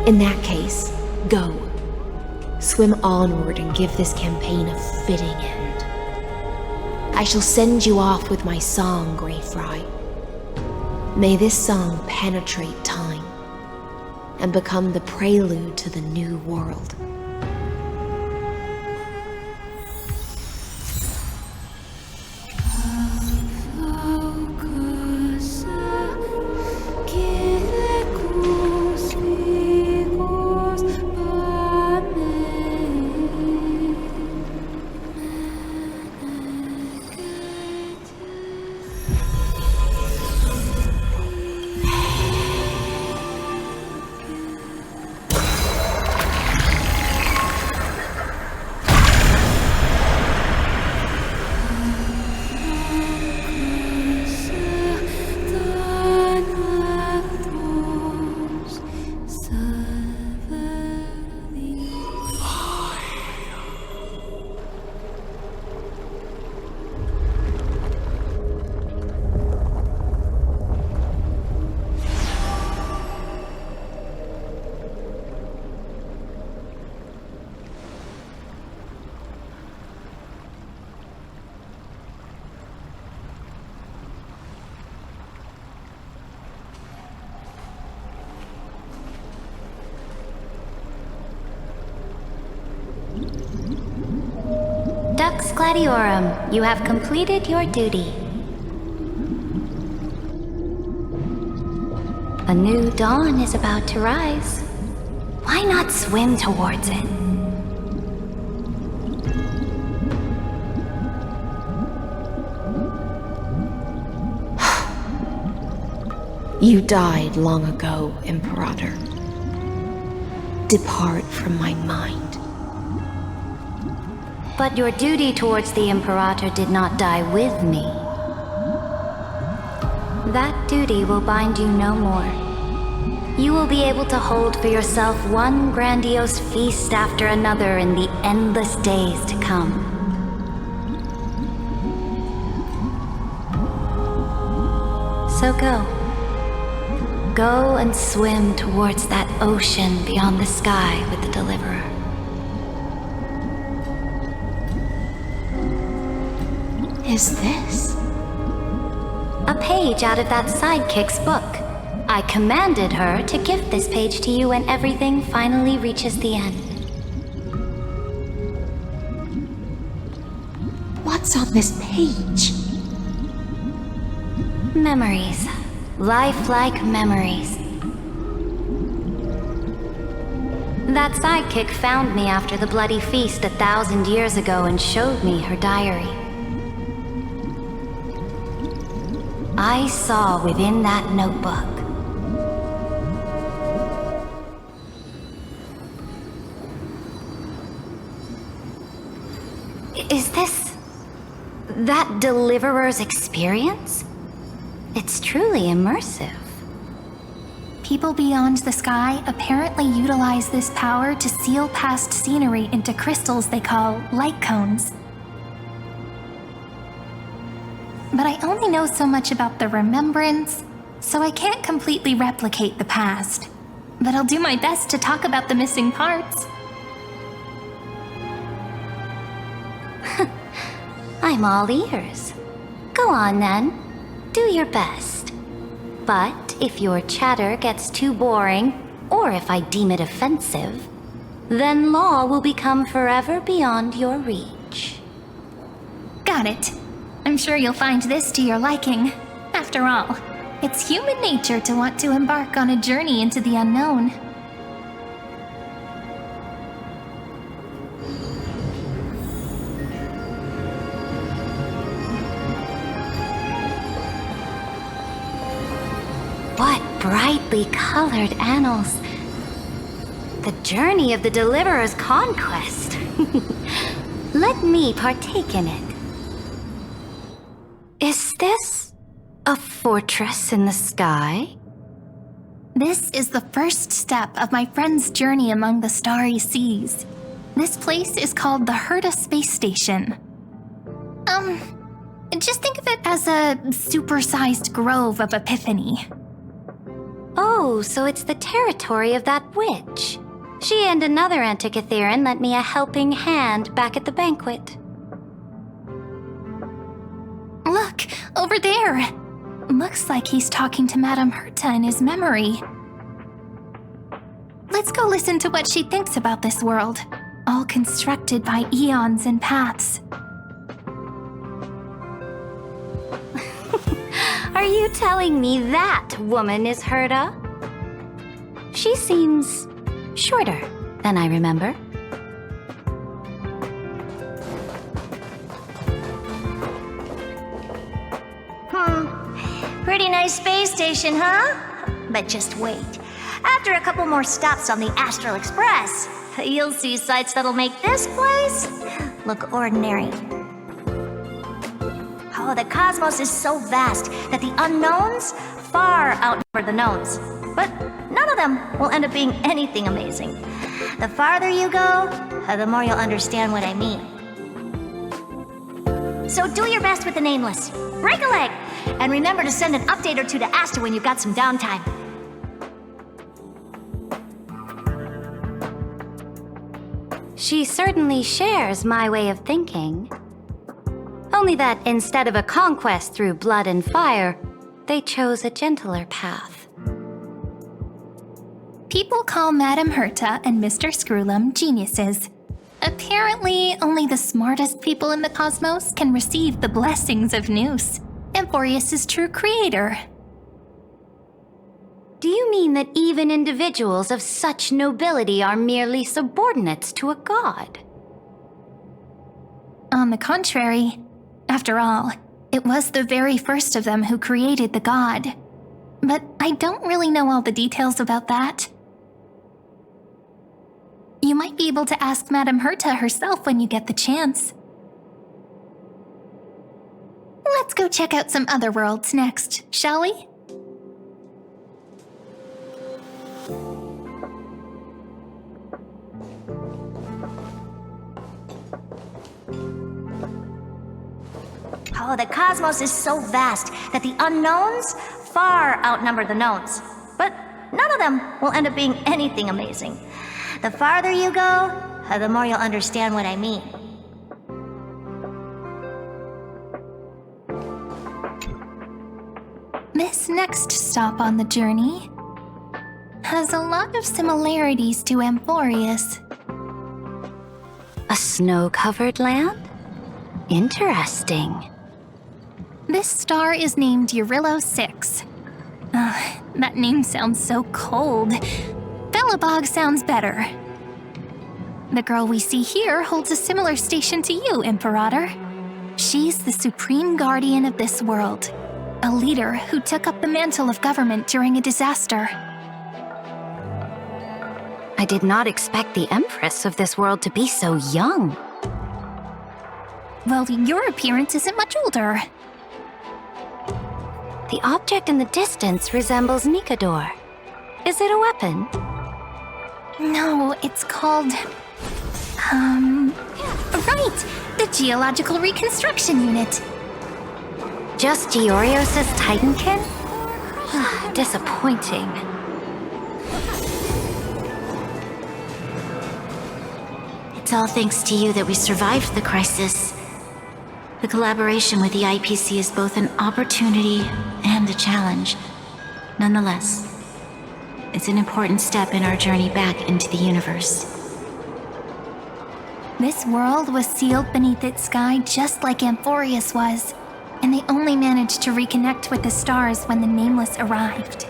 In that case, go. Swim onward and give this campaign a fitting end. I shall send you off with my song, Greyfry. May this song penetrate time and become the prelude to the new world. Dux Gladiatorum, you have completed your duty. A new dawn is about to rise. Why not swim towards it? You died long ago, Imperator. Depart from my mind. But your duty towards the Imperator did not die with me. That duty will bind you no more. You will be able to hold for yourself one grandiose feast after another in the endless days to come. So go. Go and swim towards that ocean beyond the sky with the Deliverer. Is this? A page out of that sidekick's book. I commanded her to gift this page to you when everything finally reaches the end. What's on this page? Memories. Lifelike memories. That sidekick found me after the bloody feast 1,000 years ago and showed me her diary. I saw within that notebook Is this that Deliverer's experience? It's truly immersive. People beyond the sky apparently utilize this power to seal past scenery into crystals they call light cones. But I only know so much about the remembrance, so I can't completely replicate the past. But I'll do my best to talk about the missing parts. I'm all ears. Go on then. Do your best. But if your chatter gets too boring, or if I deem it offensive, then law will become forever beyond your reach. Got it. I'm sure you'll find this to your liking. After all, it's human nature to want to embark on a journey into the unknown. What brightly colored annals. The journey of the Deliverer's conquest. Let me partake in it. Is this a fortress in the sky? This is the first step of my friend's journey among the starry seas. This place is called the Herta Space Station. Just think of it as a supersized grove of Epiphany. Oh, so it's the territory of that witch. She and another Antikytheran lent me a helping hand back at the banquet. Look, over there. Looks like he's talking to Madame Herta in his memory. Let's go listen to what she thinks about this world, all constructed by eons and paths. Are you telling me that woman is Herta? She seems shorter than I remember. Pretty nice space station, huh? But just wait. After a couple more stops on the Astral Express, you'll see sights that'll make this place look ordinary. Oh, the cosmos is so vast that the unknowns far outnumber the knowns. But none of them will end up being anything amazing. The farther you go, the more you'll understand what I mean. So do your best with the nameless. Break a leg! And remember to send an update or two to Asta when you've got some downtime. She certainly shares my way of thinking. Only that instead of a conquest through blood and fire, they chose a gentler path. People call Madame Herta and Mr. Screwlum geniuses. Apparently, only the smartest people in the cosmos can receive the blessings of Nous, Emporius' true creator. Do you mean that even individuals of such nobility are merely subordinates to a god? On the contrary, after all, it was the very first of them who created the god. But I don't really know all the details about that. You might be able to ask Madame Herta herself when you get the chance. Let's go check out some other worlds next, shall we? Oh, the cosmos is so vast that the unknowns far outnumber the knowns. But none of them will end up being anything amazing. The farther you go, the more you'll understand what I mean. This next stop on the journey has a lot of similarities to Amphoreus. A snow-covered land? Interesting. This star is named Eurillo 6. That name sounds so cold. Bellabog sounds better. The girl we see here holds a similar station to you, Imperator. She's the supreme guardian of this world, a leader who took up the mantle of government during a disaster. I did not expect the Empress of this world to be so young. Well, your appearance isn't much older. The object in the distance resembles Nikador. Is it a weapon? No, it's called... Right! The Geological Reconstruction Unit. Just Giorios' Titankin? Disappointing. It's all thanks to you that we survived the crisis. The collaboration with the IPC is both an opportunity and a challenge. Nonetheless, it's an important step in our journey back into the universe. This world was sealed beneath its sky just like Amphoreus was, and they only managed to reconnect with the stars when the Nameless arrived.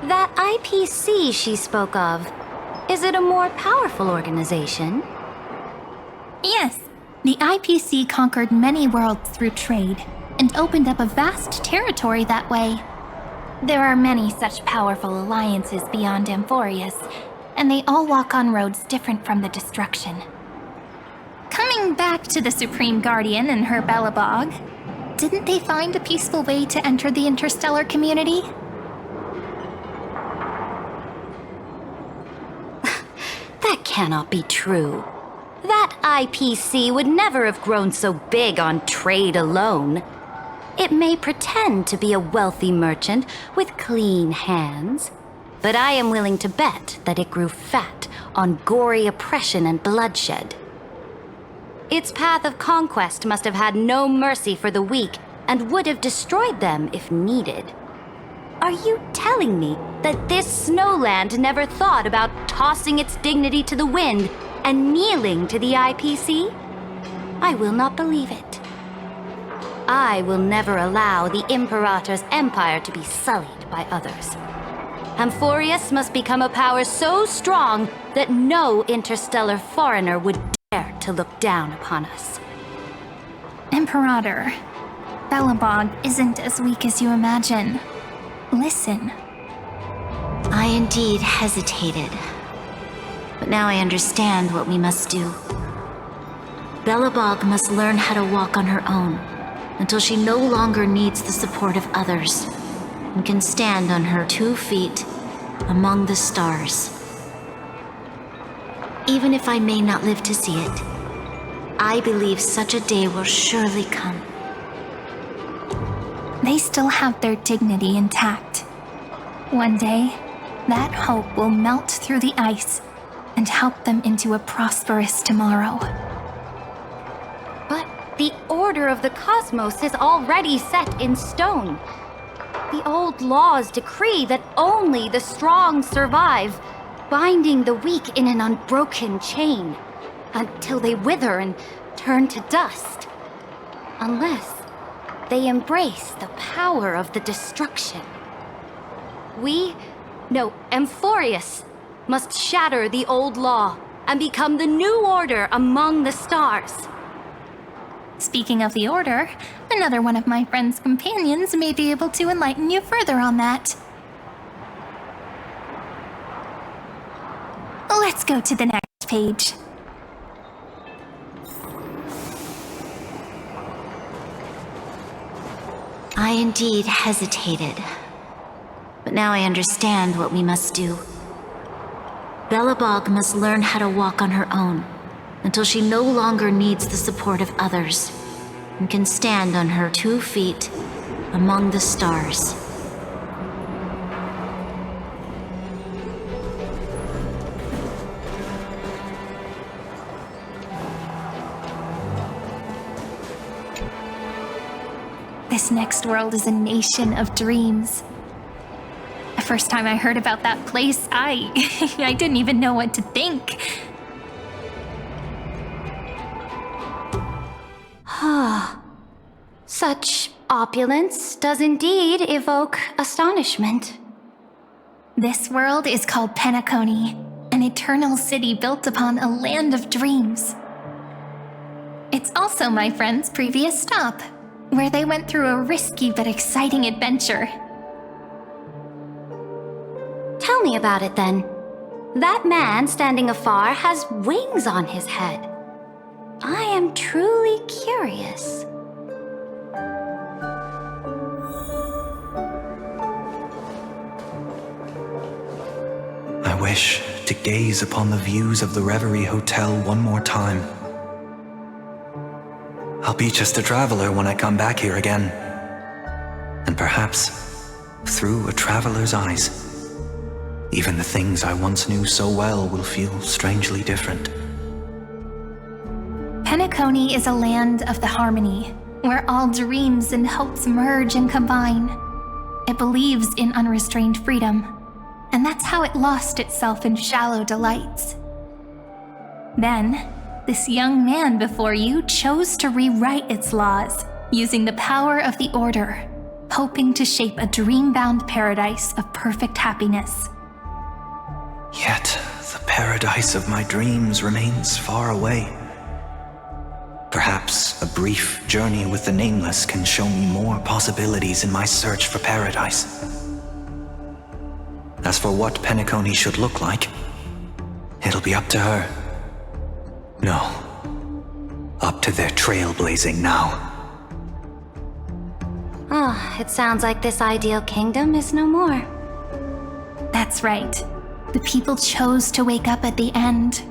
That IPC she spoke of, is it a more powerful organization? Yes, the IPC conquered many worlds through trade, and opened up a vast territory that way. There are many such powerful alliances beyond Amphoreus, and they all walk on roads different from the destruction. Coming back to the Supreme Guardian and her Bellabog, didn't they find a peaceful way to enter the interstellar community? That cannot be true. That IPC would never have grown so big on trade alone. It may pretend to be a wealthy merchant with clean hands, but I am willing to bet that it grew fat on gory oppression and bloodshed. Its path of conquest must have had no mercy for the weak and would have destroyed them if needed. Are you telling me that this snowland never thought about tossing its dignity to the wind and kneeling to the IPC? I will not believe it. I will never allow the Imperator's empire to be sullied by others. Amphoreus must become a power so strong that no interstellar foreigner would dare to look down upon us. Imperator, Bellabog isn't as weak as you imagine. Listen. I indeed hesitated. But now I understand what we must do. Bellabog must learn how to walk on her own until she no longer needs the support of others and can stand on her 2 feet among the stars. Even if I may not live to see it, I believe such a day will surely come. They still have their dignity intact. One day, that hope will melt through the ice and help them into a prosperous tomorrow. But the order of the cosmos is already set in stone. The old laws decree that only the strong survive, binding the weak in an unbroken chain until they wither and turn to dust. Unless they embrace the power of the destruction. Amphoreus must shatter the old law and become the new order among the stars. Speaking of the Order, another one of my friend's companions may be able to enlighten you further on that. Let's go to the next page. I indeed hesitated. But now I understand what we must do. Bellabog must learn how to walk on her own until she no longer needs the support of others and can stand on her 2 feet among the stars. This next world is a nation of dreams. The first time I heard about that place, I didn't even know what to think. Such opulence does indeed evoke astonishment. This world is called Penaconi, an eternal city built upon a land of dreams. It's also my friend's previous stop, where they went through a risky but exciting adventure. Tell me about it then. That man standing afar has wings on his head. I am truly curious. I wish to gaze upon the views of the Reverie Hotel one more time. I'll be just a traveler when I come back here again. And perhaps, through a traveler's eyes, even the things I once knew so well will feel strangely different. Penaconi is a land of the harmony, where all dreams and hopes merge and combine. It believes in unrestrained freedom, and that's how it lost itself in shallow delights. Then, this young man before you chose to rewrite its laws, using the power of the Order, hoping to shape a dream-bound paradise of perfect happiness. Yet, the paradise of my dreams remains far away. Perhaps a brief journey with the Nameless can show me more possibilities in my search for paradise. As for what Penaconi should look like, it'll be up to her. No, up to their trailblazing now. It sounds like this ideal kingdom is no more. That's right. The people chose to wake up at the end.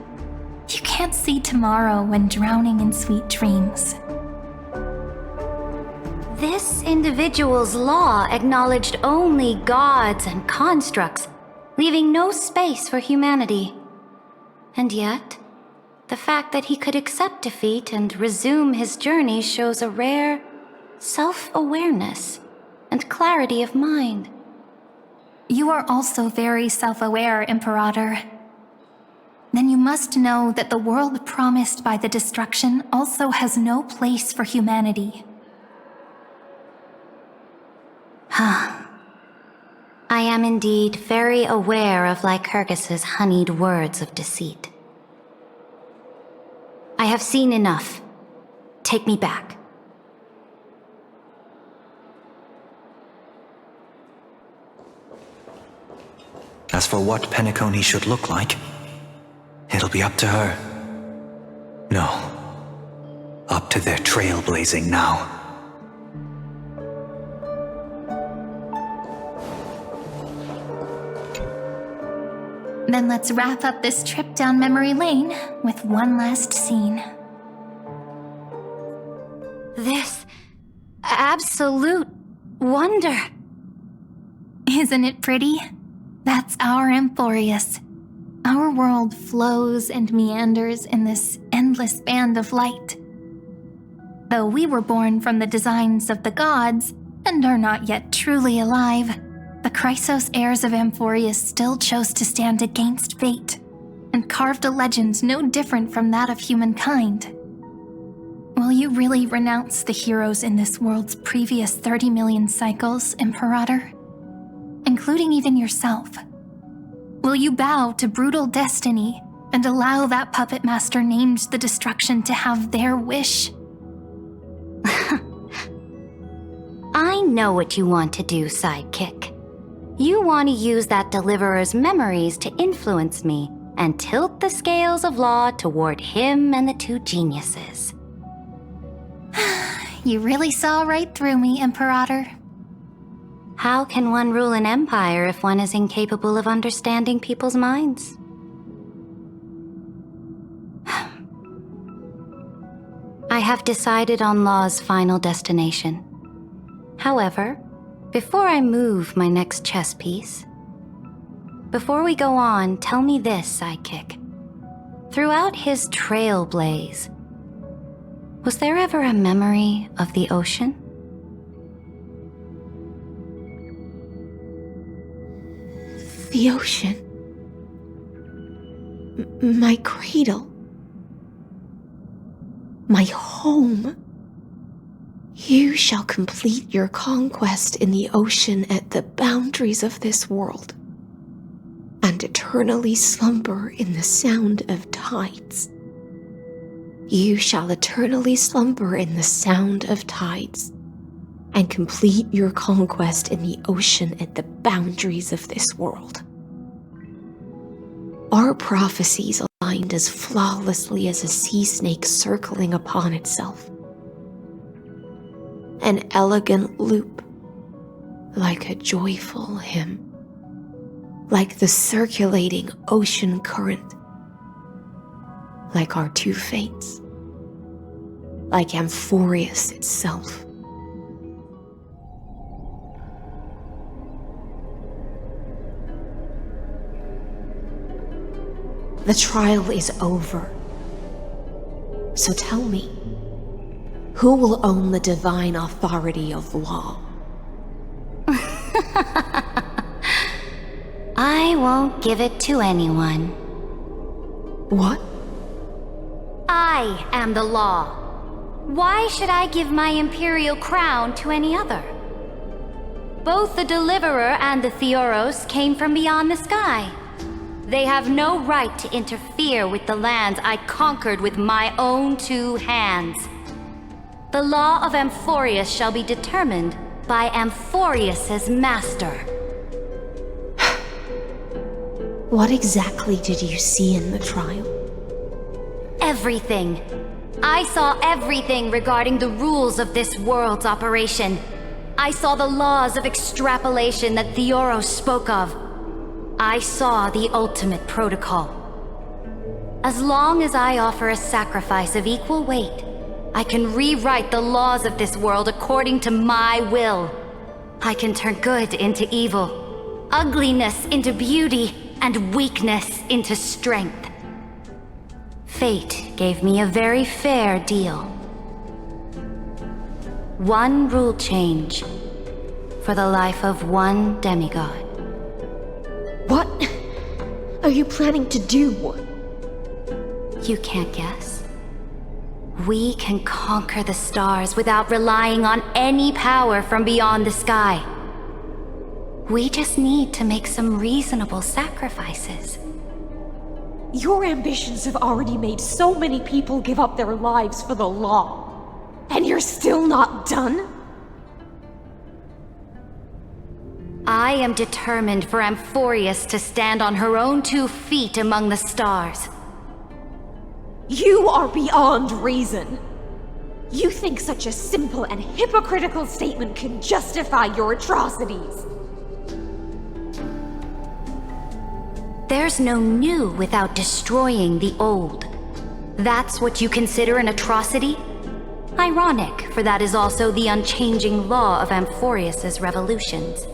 You can't see tomorrow when drowning in sweet dreams. This individual's law acknowledged only gods and constructs, leaving no space for humanity. And yet, the fact that he could accept defeat and resume his journey shows a rare self-awareness and clarity of mind. You are also very self-aware, Imperator. Then you must know that the world promised by the destruction also has no place for humanity. I am indeed very aware of Lycurgus's honeyed words of deceit. I have seen enough. Take me back. As for what Penaconi should look like, it'll be up to her. No, up to their trailblazing now. Then let's wrap up this trip down memory lane with one last scene. This absolute wonder. Isn't it pretty? That's our Emporius. Our world flows and meanders in this endless band of light. Though we were born from the designs of the gods and are not yet truly alive, the Chrysos heirs of Amphorius still chose to stand against fate, and carved a legend no different from that of humankind. Will you really renounce the heroes in this world's previous 30 million cycles, Imperator? Including even yourself. Will you bow to brutal destiny and allow that puppet master named the destruction to have their wish? I know what you want to do, sidekick. You want to use that deliverer's memories to influence me and tilt the scales of law toward him and the two geniuses. You really saw right through me, Imperator. How can one rule an empire if one is incapable of understanding people's minds? I have decided on Law's final destination. However, before I move my next chess piece, before we go on, tell me this, sidekick. Throughout his Trailblaze, was there ever a memory of the ocean? The ocean. My cradle. My home. You shall complete your conquest in the ocean at the boundaries of this world, and eternally slumber in the sound of tides. You shall eternally slumber in the sound of tides, and complete your conquest in the ocean at the boundaries of this world. Our prophecies aligned as flawlessly as a sea snake circling upon itself. An elegant loop, like a joyful hymn, like the circulating ocean current, like our two fates, like Amphoreus itself. The trial is over. So tell me, who will own the divine authority of law? I won't give it to anyone. What? I am the law. Why should I give my imperial crown to any other? Both the Deliverer and the Theoros came from beyond the sky. They have no right to interfere with the lands I conquered with my own two hands. The law of Amphorius shall be determined by Amphoreus's master. What exactly did you see in the trial? Everything. I saw everything regarding the rules of this world's operation. I saw the laws of extrapolation that Theoros spoke of. I saw the ultimate protocol. As long as I offer a sacrifice of equal weight, I can rewrite the laws of this world according to my will. I can turn good into evil, ugliness into beauty, and weakness into strength. Fate gave me a very fair deal. One rule change for the life of one demigod. What are you planning to do? You can't guess. We can conquer the stars without relying on any power from beyond the sky. We just need to make some reasonable sacrifices. Your ambitions have already made so many people give up their lives for the law. And you're still not done? I am determined for Amphoreus to stand on her own 2 feet among the stars. You are beyond reason. You think such a simple and hypocritical statement can justify your atrocities. There's no new without destroying the old. That's what you consider an atrocity? Ironic, for that is also the unchanging law of Amphoreus's revolutions.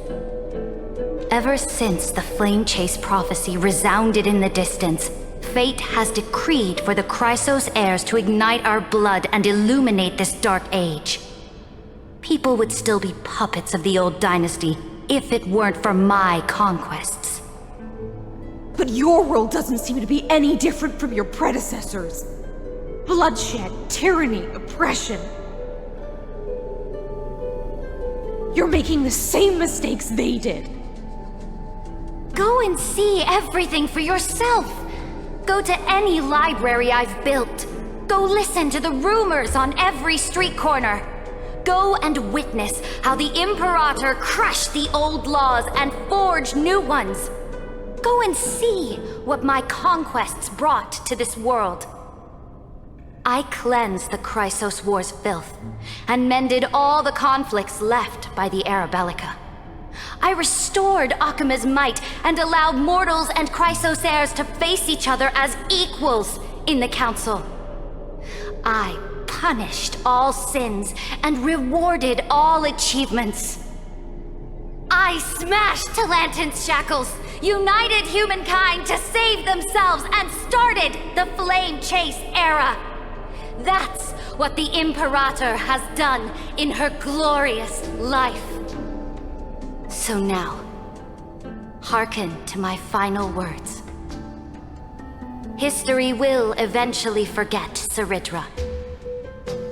Ever since the Flame Chase prophecy resounded in the distance, fate has decreed for the Chrysos heirs to ignite our blood and illuminate this dark age. People would still be puppets of the old dynasty, if it weren't for my conquests. But your world doesn't seem to be any different from your predecessors. Bloodshed, tyranny, oppression. You're making the same mistakes they did. Go and see everything for yourself. Go to any library I've built. Go listen to the rumors on every street corner. Go and witness how the Imperator crushed the old laws and forged new ones. Go and see what my conquests brought to this world. I cleansed the Chrysos War's filth and mended all the conflicts left by the Era Bellica. I restored Okhema's might and allowed mortals and Chrysos heirs to face each other as equals in the Council. I punished all sins and rewarded all achievements. I smashed Talantin's shackles, united humankind to save themselves, and started the Flame Chase era. That's what the Imperator has done in her glorious life. So now, hearken to my final words. History will eventually forget Saridra,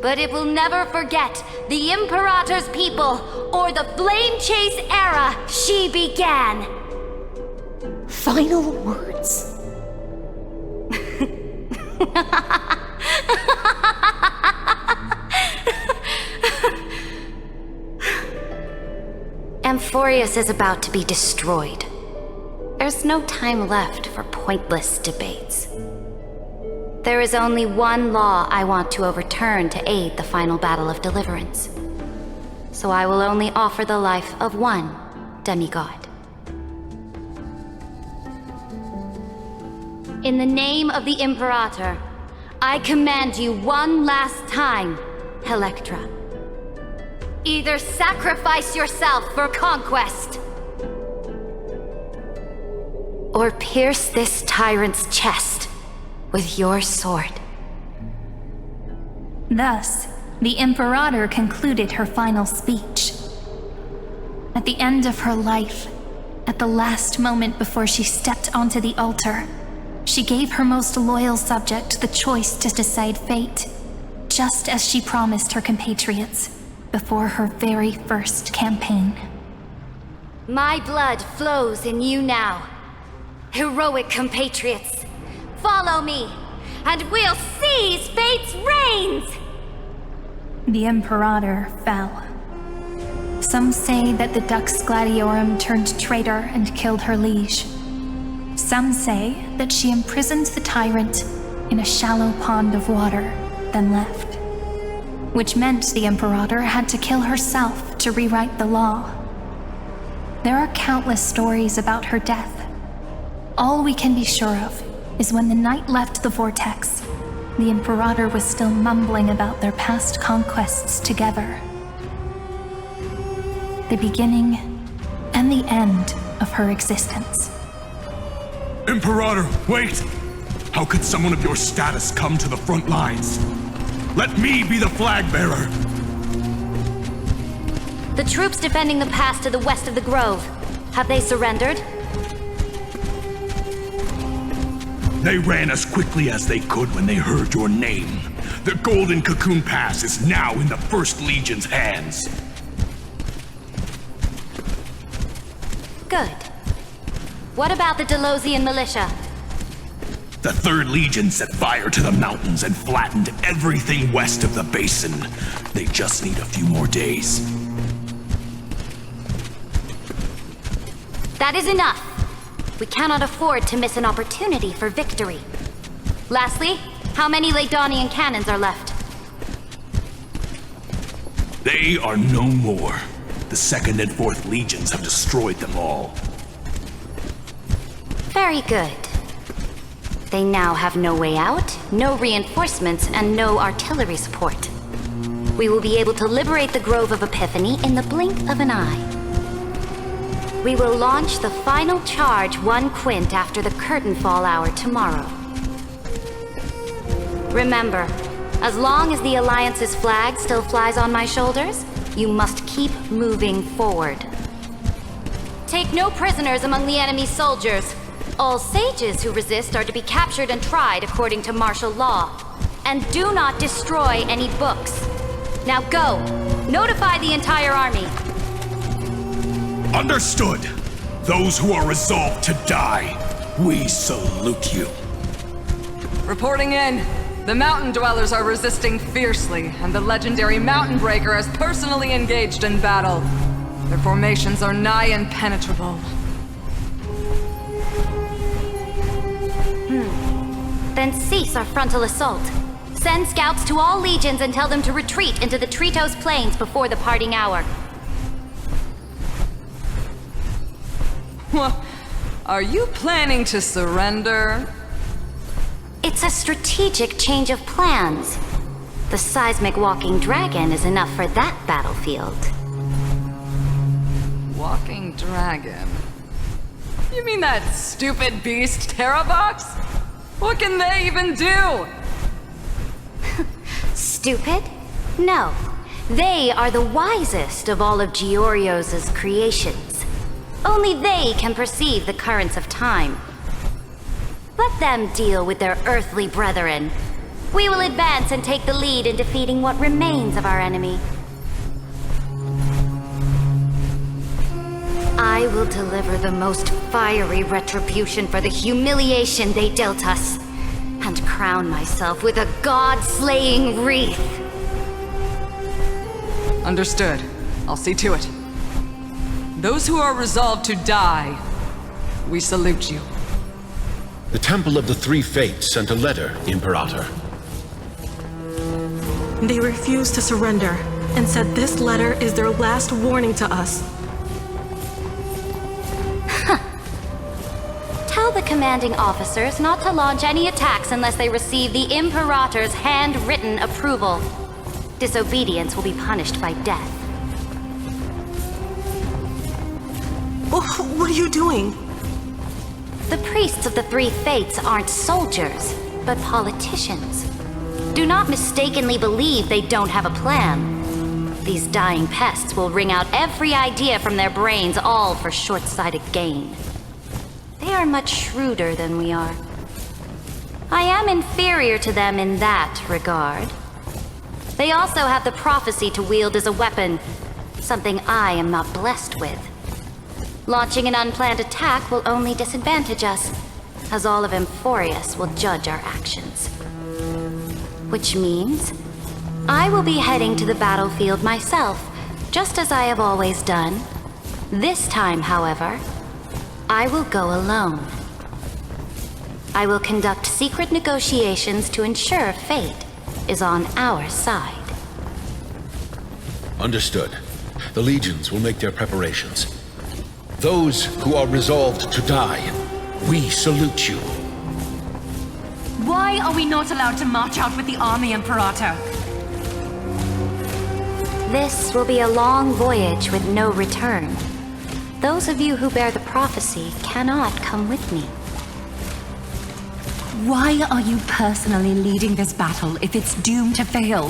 but it will never forget the Imperator's people or the Flame Chase era she began. Final words. Amphoreus is about to be destroyed. There's no time left for pointless debates. There is only one law I want to overturn to aid the final battle of deliverance. So I will only offer the life of one demigod. In the name of the Imperator, I command you one last time, Electra. Either sacrifice yourself for conquest, or pierce this tyrant's chest with your sword. Thus, the Imperator concluded her final speech. At the end of her life, at the last moment before she stepped onto the altar, she gave her most loyal subject the choice to decide fate, just as she promised her compatriots before her very first campaign. My blood flows in you now. Heroic compatriots, follow me, and we'll seize fate's reins! The Imperator fell. Some say that the Dux Gladiatorum turned traitor and killed her liege. Some say that she imprisoned the tyrant in a shallow pond of water, then left. Which meant the Imperator had to kill herself to rewrite the law. There are countless stories about her death. All we can be sure of is when the knight left the vortex, the Imperator was still mumbling about their past conquests together. The beginning and the end of her existence. Imperator, wait! How could someone of your status come to the front lines? Let me be the flag bearer! The troops defending the pass to the west of the grove, have they surrendered? They ran as quickly as they could when they heard your name. The Golden Cocoon Pass is now in the First Legion's hands. Good. What about the Delosian militia? The Third Legion set fire to the mountains and flattened everything west of the basin. They just need a few more days. That is enough. We cannot afford to miss an opportunity for victory. Lastly, how many Ladonian cannons are left? They are no more. The Second and Fourth Legions have destroyed them all. Very good. They now have no way out, no reinforcements, and no artillery support. We will be able to liberate the Grove of Epiphany in the blink of an eye. We will launch the final charge 1 quint after the curtain fall hour tomorrow. Remember, as long as the Alliance's flag still flies on my shoulders, you must keep moving forward. Take no prisoners among the enemy soldiers. All sages who resist are to be captured and tried according to martial law. And do not destroy any books. Now go! Notify the entire army. Understood! Those who are resolved to die, we salute you. Reporting in. The mountain dwellers are resisting fiercely, and the legendary Mountain Breaker has personally engaged in battle. Their formations are nigh impenetrable. Then cease our frontal assault. Send scouts to all legions and tell them to retreat into the Tritos Plains before the parting hour. Well, are you planning to surrender? It's a strategic change of plans. The seismic walking dragon is enough for that battlefield. Walking dragon? You mean that stupid beast, Terravox? What can they even do? Stupid? No. They are the wisest of all of Giorio's creations. Only they can perceive the currents of time. Let them deal with their earthly brethren. We will advance and take the lead in defeating what remains of our enemy. I will deliver the most fiery retribution for the humiliation they dealt us, and crown myself with a god-slaying wreath. Understood. I'll see to it. Those who are resolved to die, we salute you. The Temple of the Three Fates sent a letter, Imperator. They refused to surrender and said this letter is their last warning to us. Tell the commanding officers not to launch any attacks unless they receive the Imperator's handwritten approval. Disobedience will be punished by death. Oh, what are you doing? The priests of the Three Fates aren't soldiers, but politicians. Do not mistakenly believe they don't have a plan. These dying pests will wring out every idea from their brains, all for short-sighted gain. They are much shrewder than we are. I am inferior to them in that regard. They also have the prophecy to wield as a weapon, something I am not blessed with. Launching an unplanned attack will only disadvantage us, as all of Emporius will judge our actions. Which means, I will be heading to the battlefield myself, just as I have always done. This time, however, I will go alone. I will conduct secret negotiations to ensure fate is on our side. Understood. The legions will make their preparations. Those who are resolved to die, we salute you. Why are we not allowed to march out with the army, Imperator? This will be a long voyage with no return. Those of you who bear the prophecy cannot come with me. Why are you personally leading this battle if it's doomed to fail?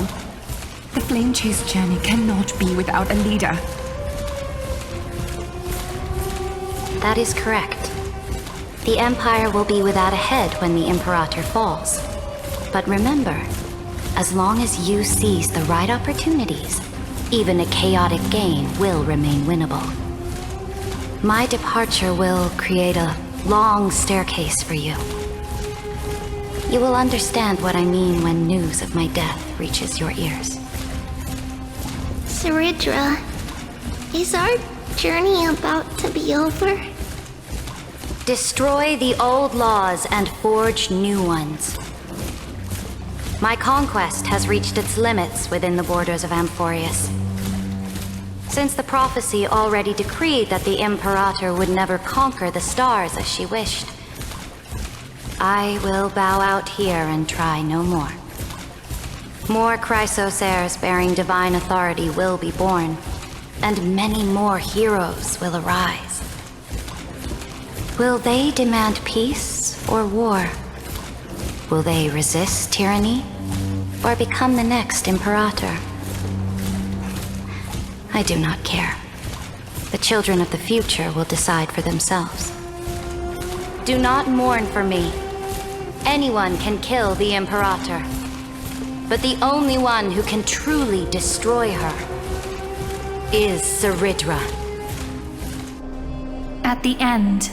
The Flame Chase journey cannot be without a leader. That is correct. The Empire will be without a head when the Imperator falls. But remember, as long as you seize the right opportunities, even a chaotic gain will remain winnable. My departure will create a long staircase for you. You will understand what I mean when news of my death reaches your ears. Saridra, is our journey about to be over? Destroy the old laws and forge new ones. My conquest has reached its limits within the borders of Amphoreus. Since the prophecy already decreed that the Imperator would never conquer the stars as she wished, I will bow out here and try no more. More Chrysos heirs bearing divine authority will be born, and many more heroes will arise. Will they demand peace or war? Will they resist tyranny or become the next Imperator? I do not care. The children of the future will decide for themselves. Do not mourn for me. Anyone can kill the Imperator. But the only one who can truly destroy her is Saridra. At the end,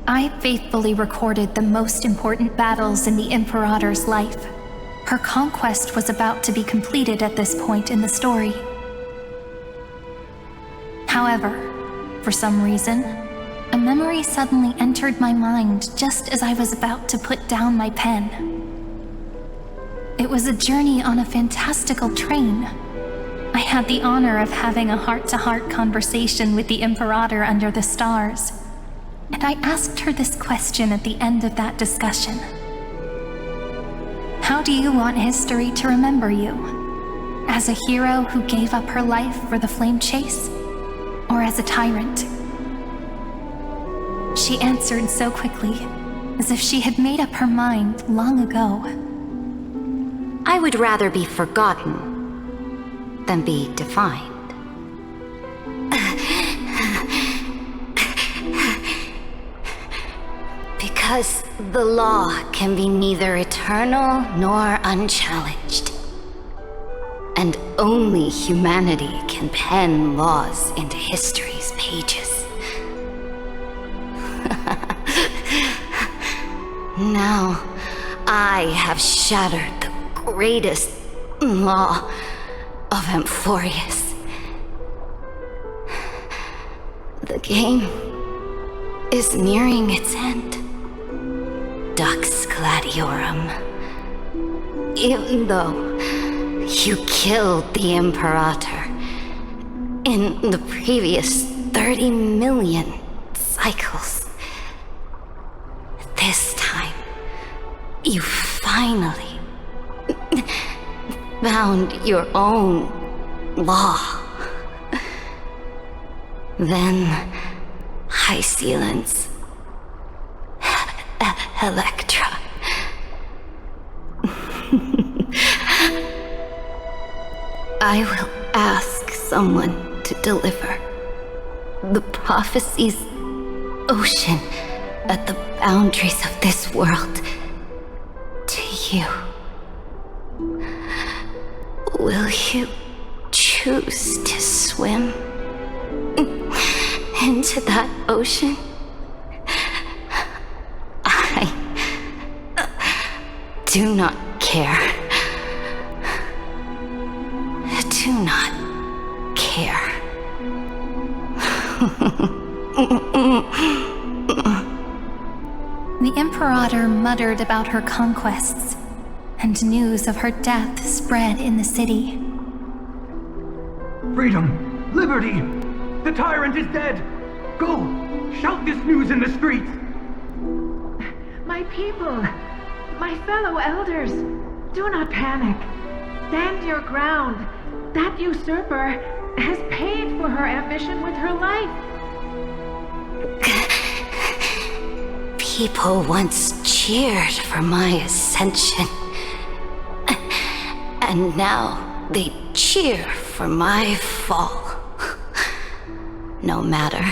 I faithfully recorded the most important battles in the Imperator's life. Her conquest was about to be completed at this point in the story. However, for some reason, a memory suddenly entered my mind just as I was about to put down my pen. It was a journey on a fantastical train. I had the honor of having a heart-to-heart conversation with the Imperator under the stars, and I asked her this question at the end of that discussion. How do you want history to remember you? As a hero who gave up her life for the flame chase? Or as a tyrant? She answered so quickly, as if she had made up her mind long ago. I would rather be forgotten than be defined. Because the law can be neither eternal nor unchallenged. And only humanity can pen laws into history's pages. Now, I have shattered the greatest law of Amphoreus. The game is nearing its end. Dux Gladiatorum. Even though you killed the Imperator in the previous 30 million cycles, this time you finally found your own law. Then High Sealants, Electra. I will ask someone to deliver the prophecy's ocean at the boundaries of this world to you. Will you choose to swim into that ocean? I do not care. Do not care. The Imperator muttered about her conquests, and news of her death spread in the city. Freedom! Liberty! The tyrant is dead! Go! Shout this news in the streets! My people, my fellow elders, do not panic. Stand your ground. That usurper has paid for her ambition with her life. People once cheered for my ascension. And now they cheer for my fall. No matter.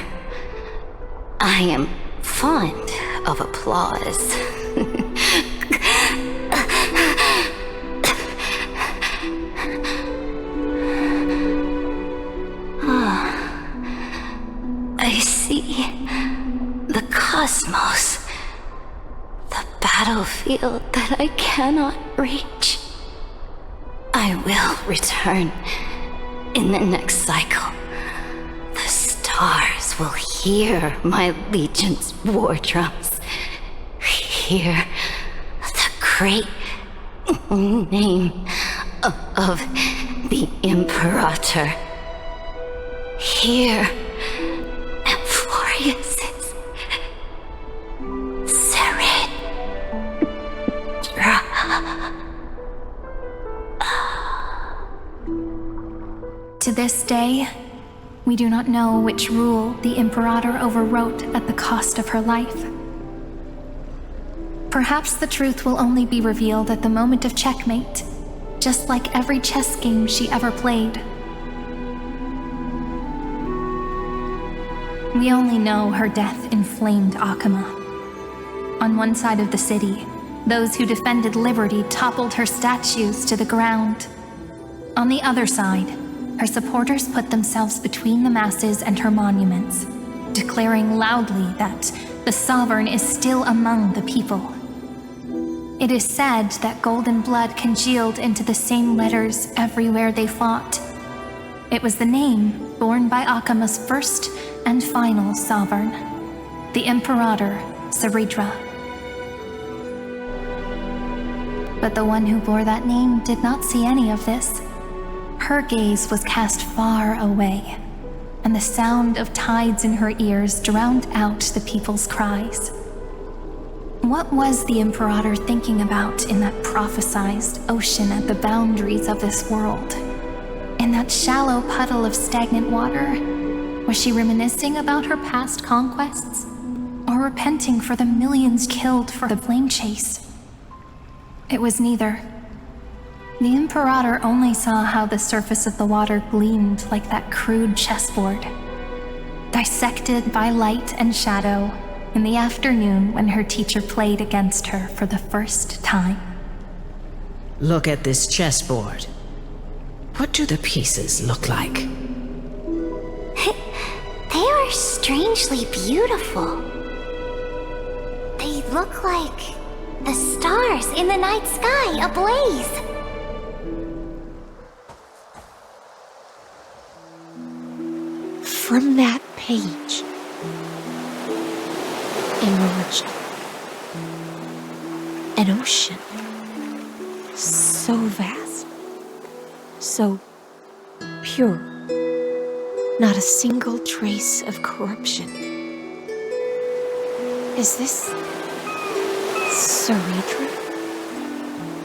I am fond of applause. I see the cosmos, the battlefield that I cannot reach. I will return in the next cycle. The stars will hear my legion's war drums. Hear the great name of the Imperator. Hear Emporius' Siren. To this day, we do not know which rule the Imperator overwrote at the cost of her life. Perhaps the truth will only be revealed at the moment of checkmate, just like every chess game she ever played. We only know her death inflamed Okhema. On one side of the city, those who defended liberty toppled her statues to the ground. On the other side, her supporters put themselves between the masses and her monuments, declaring loudly that the Sovereign is still among the people. It is said that golden blood congealed into the same letters everywhere they fought. It was the name borne by Okhema's first and final sovereign, the Imperator, Siridra. But the one who bore that name did not see any of this. Her gaze was cast far away, and the sound of tides in her ears drowned out the people's cries. What was the Imperator thinking about in that prophesized ocean at the boundaries of this world? In that shallow puddle of stagnant water, was she reminiscing about her past conquests? Or repenting for the millions killed for the flame chase? It was neither. The Imperator only saw how the surface of the water gleamed like that crude chessboard, dissected by light and shadow in the afternoon when her teacher played against her for the first time. Look at this chessboard. What do the pieces look like? They are strangely beautiful. They look like the stars in the night sky ablaze. From that page emerged an ocean so vast, so pure, not a single trace of corruption. Is this Siridra?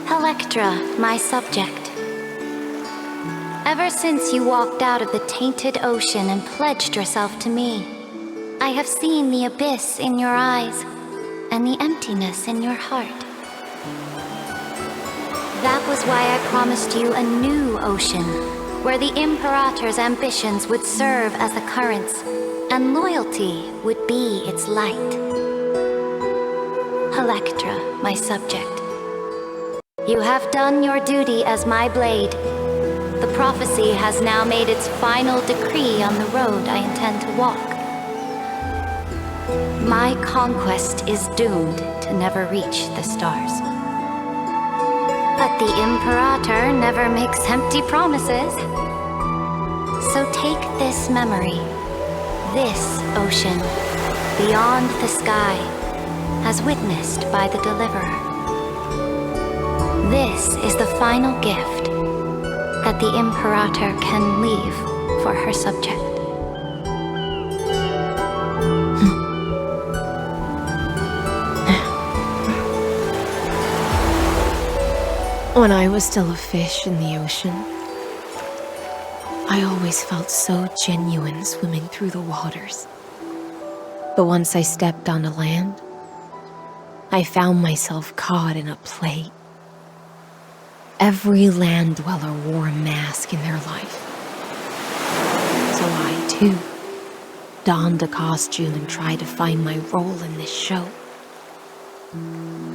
Electra, my subject. Ever since you walked out of the tainted ocean and pledged yourself to me, I have seen the abyss in your eyes and the emptiness in your heart. That was why I promised you a new ocean, where the Imperator's ambitions would serve as the currents, and loyalty would be its light. Electra, my subject. You have done your duty as my blade. The prophecy has now made its final decree on the road I intend to walk. My conquest is doomed to never reach the stars. But the Imperator never makes empty promises. So take this memory, this ocean, beyond the sky, as witnessed by the Deliverer. This is the final gift that the Imperator can leave for her subject. When I was still a fish in the ocean, I always felt so genuine swimming through the waters. But once I stepped onto land, I found myself caught in a play. Every land dweller wore a mask in their life. So I, too, donned a costume and tried to find my role in this show.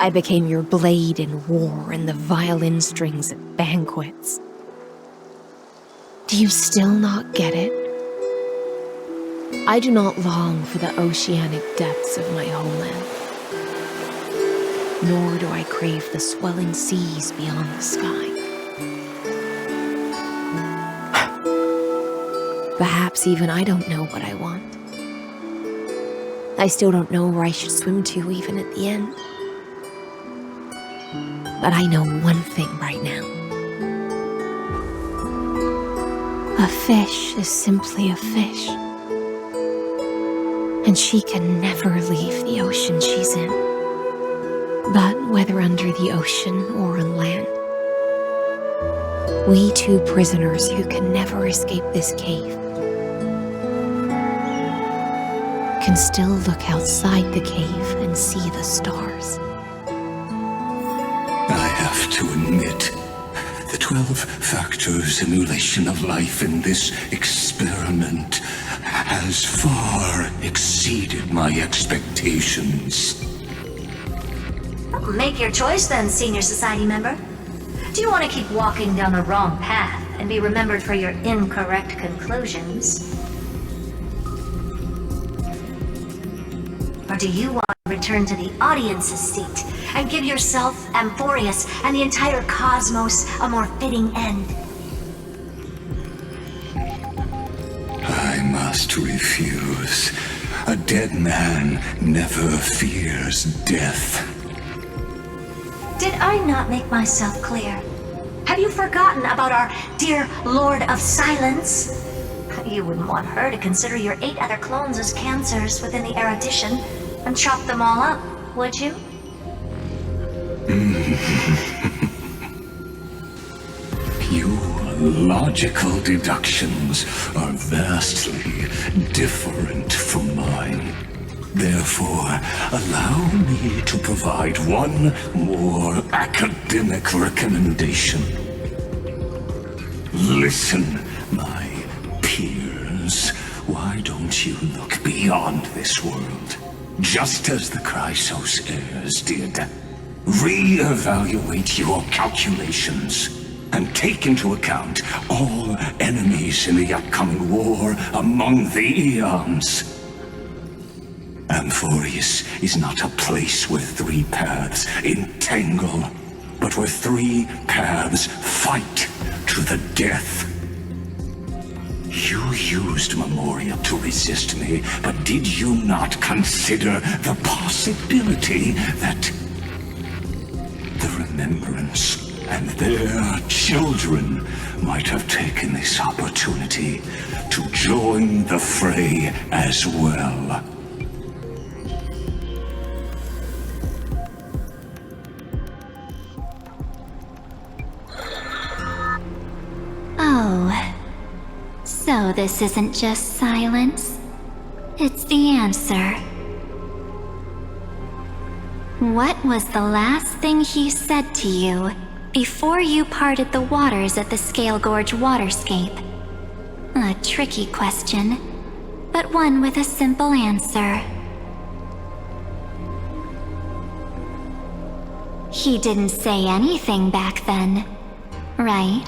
I became your blade in war and the violin strings at banquets. Do you still not get it? I do not long for the oceanic depths of my homeland. Nor do I crave the swelling seas beyond the sky. Perhaps even I don't know what I want. I still don't know where I should swim to even at the end. But I know one thing right now. A fish is simply a fish. And she can never leave the ocean she's in. But whether under the ocean or on land, we two prisoners who can never escape this cave can still look outside the cave and see the stars. I have to admit, the 12-factor simulation of life in this experiment has far exceeded my expectations. Make your choice then, Senior Society member. Do you want to keep walking down the wrong path and be remembered for your incorrect conclusions? Or do you want to return to the audience's seat and give yourself, Amphoreus, and the entire cosmos a more fitting end? I must refuse. A dead man never fears death. Did I not make myself clear? Have you forgotten about our dear Lord of Silence? You wouldn't want her to consider your 8 other clones as cancers within the erudition and chop them all up, would you? Your logical deductions are vastly different from mine. Therefore, allow me to provide one more academic recommendation. Listen, my peers. Why don't you look beyond this world? Just as the Chrysos heirs did. Re-evaluate your calculations and take into account all enemies in the upcoming war among the eons. Amphoreus is not a place where 3 paths entangle, but where 3 paths fight to the death. You used Memoria to resist me, but did you not consider the possibility that the Remembrance and their children might have taken this opportunity to join the fray as well? Oh, so this isn't just silence. It's the answer. What was the last thing he said to you before you parted the waters at the Scale Gorge waterscape? A tricky question, but one with a simple answer. He didn't say anything back then, right?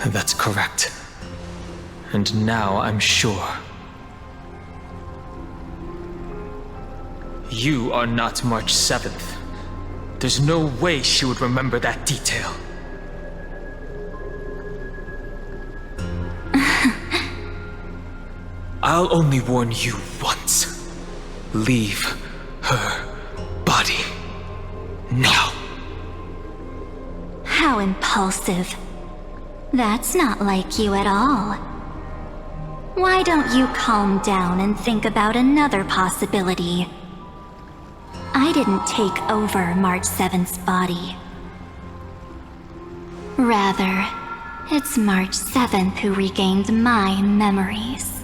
That's correct. And now I'm sure. You are not March 7th. There's no way she would remember that detail. I'll only warn you once. Leave her body now. How impulsive. That's not like you at all. Why don't you calm down and think about another possibility? I didn't take over March 7th's body. Rather, it's March 7th who regained my memories.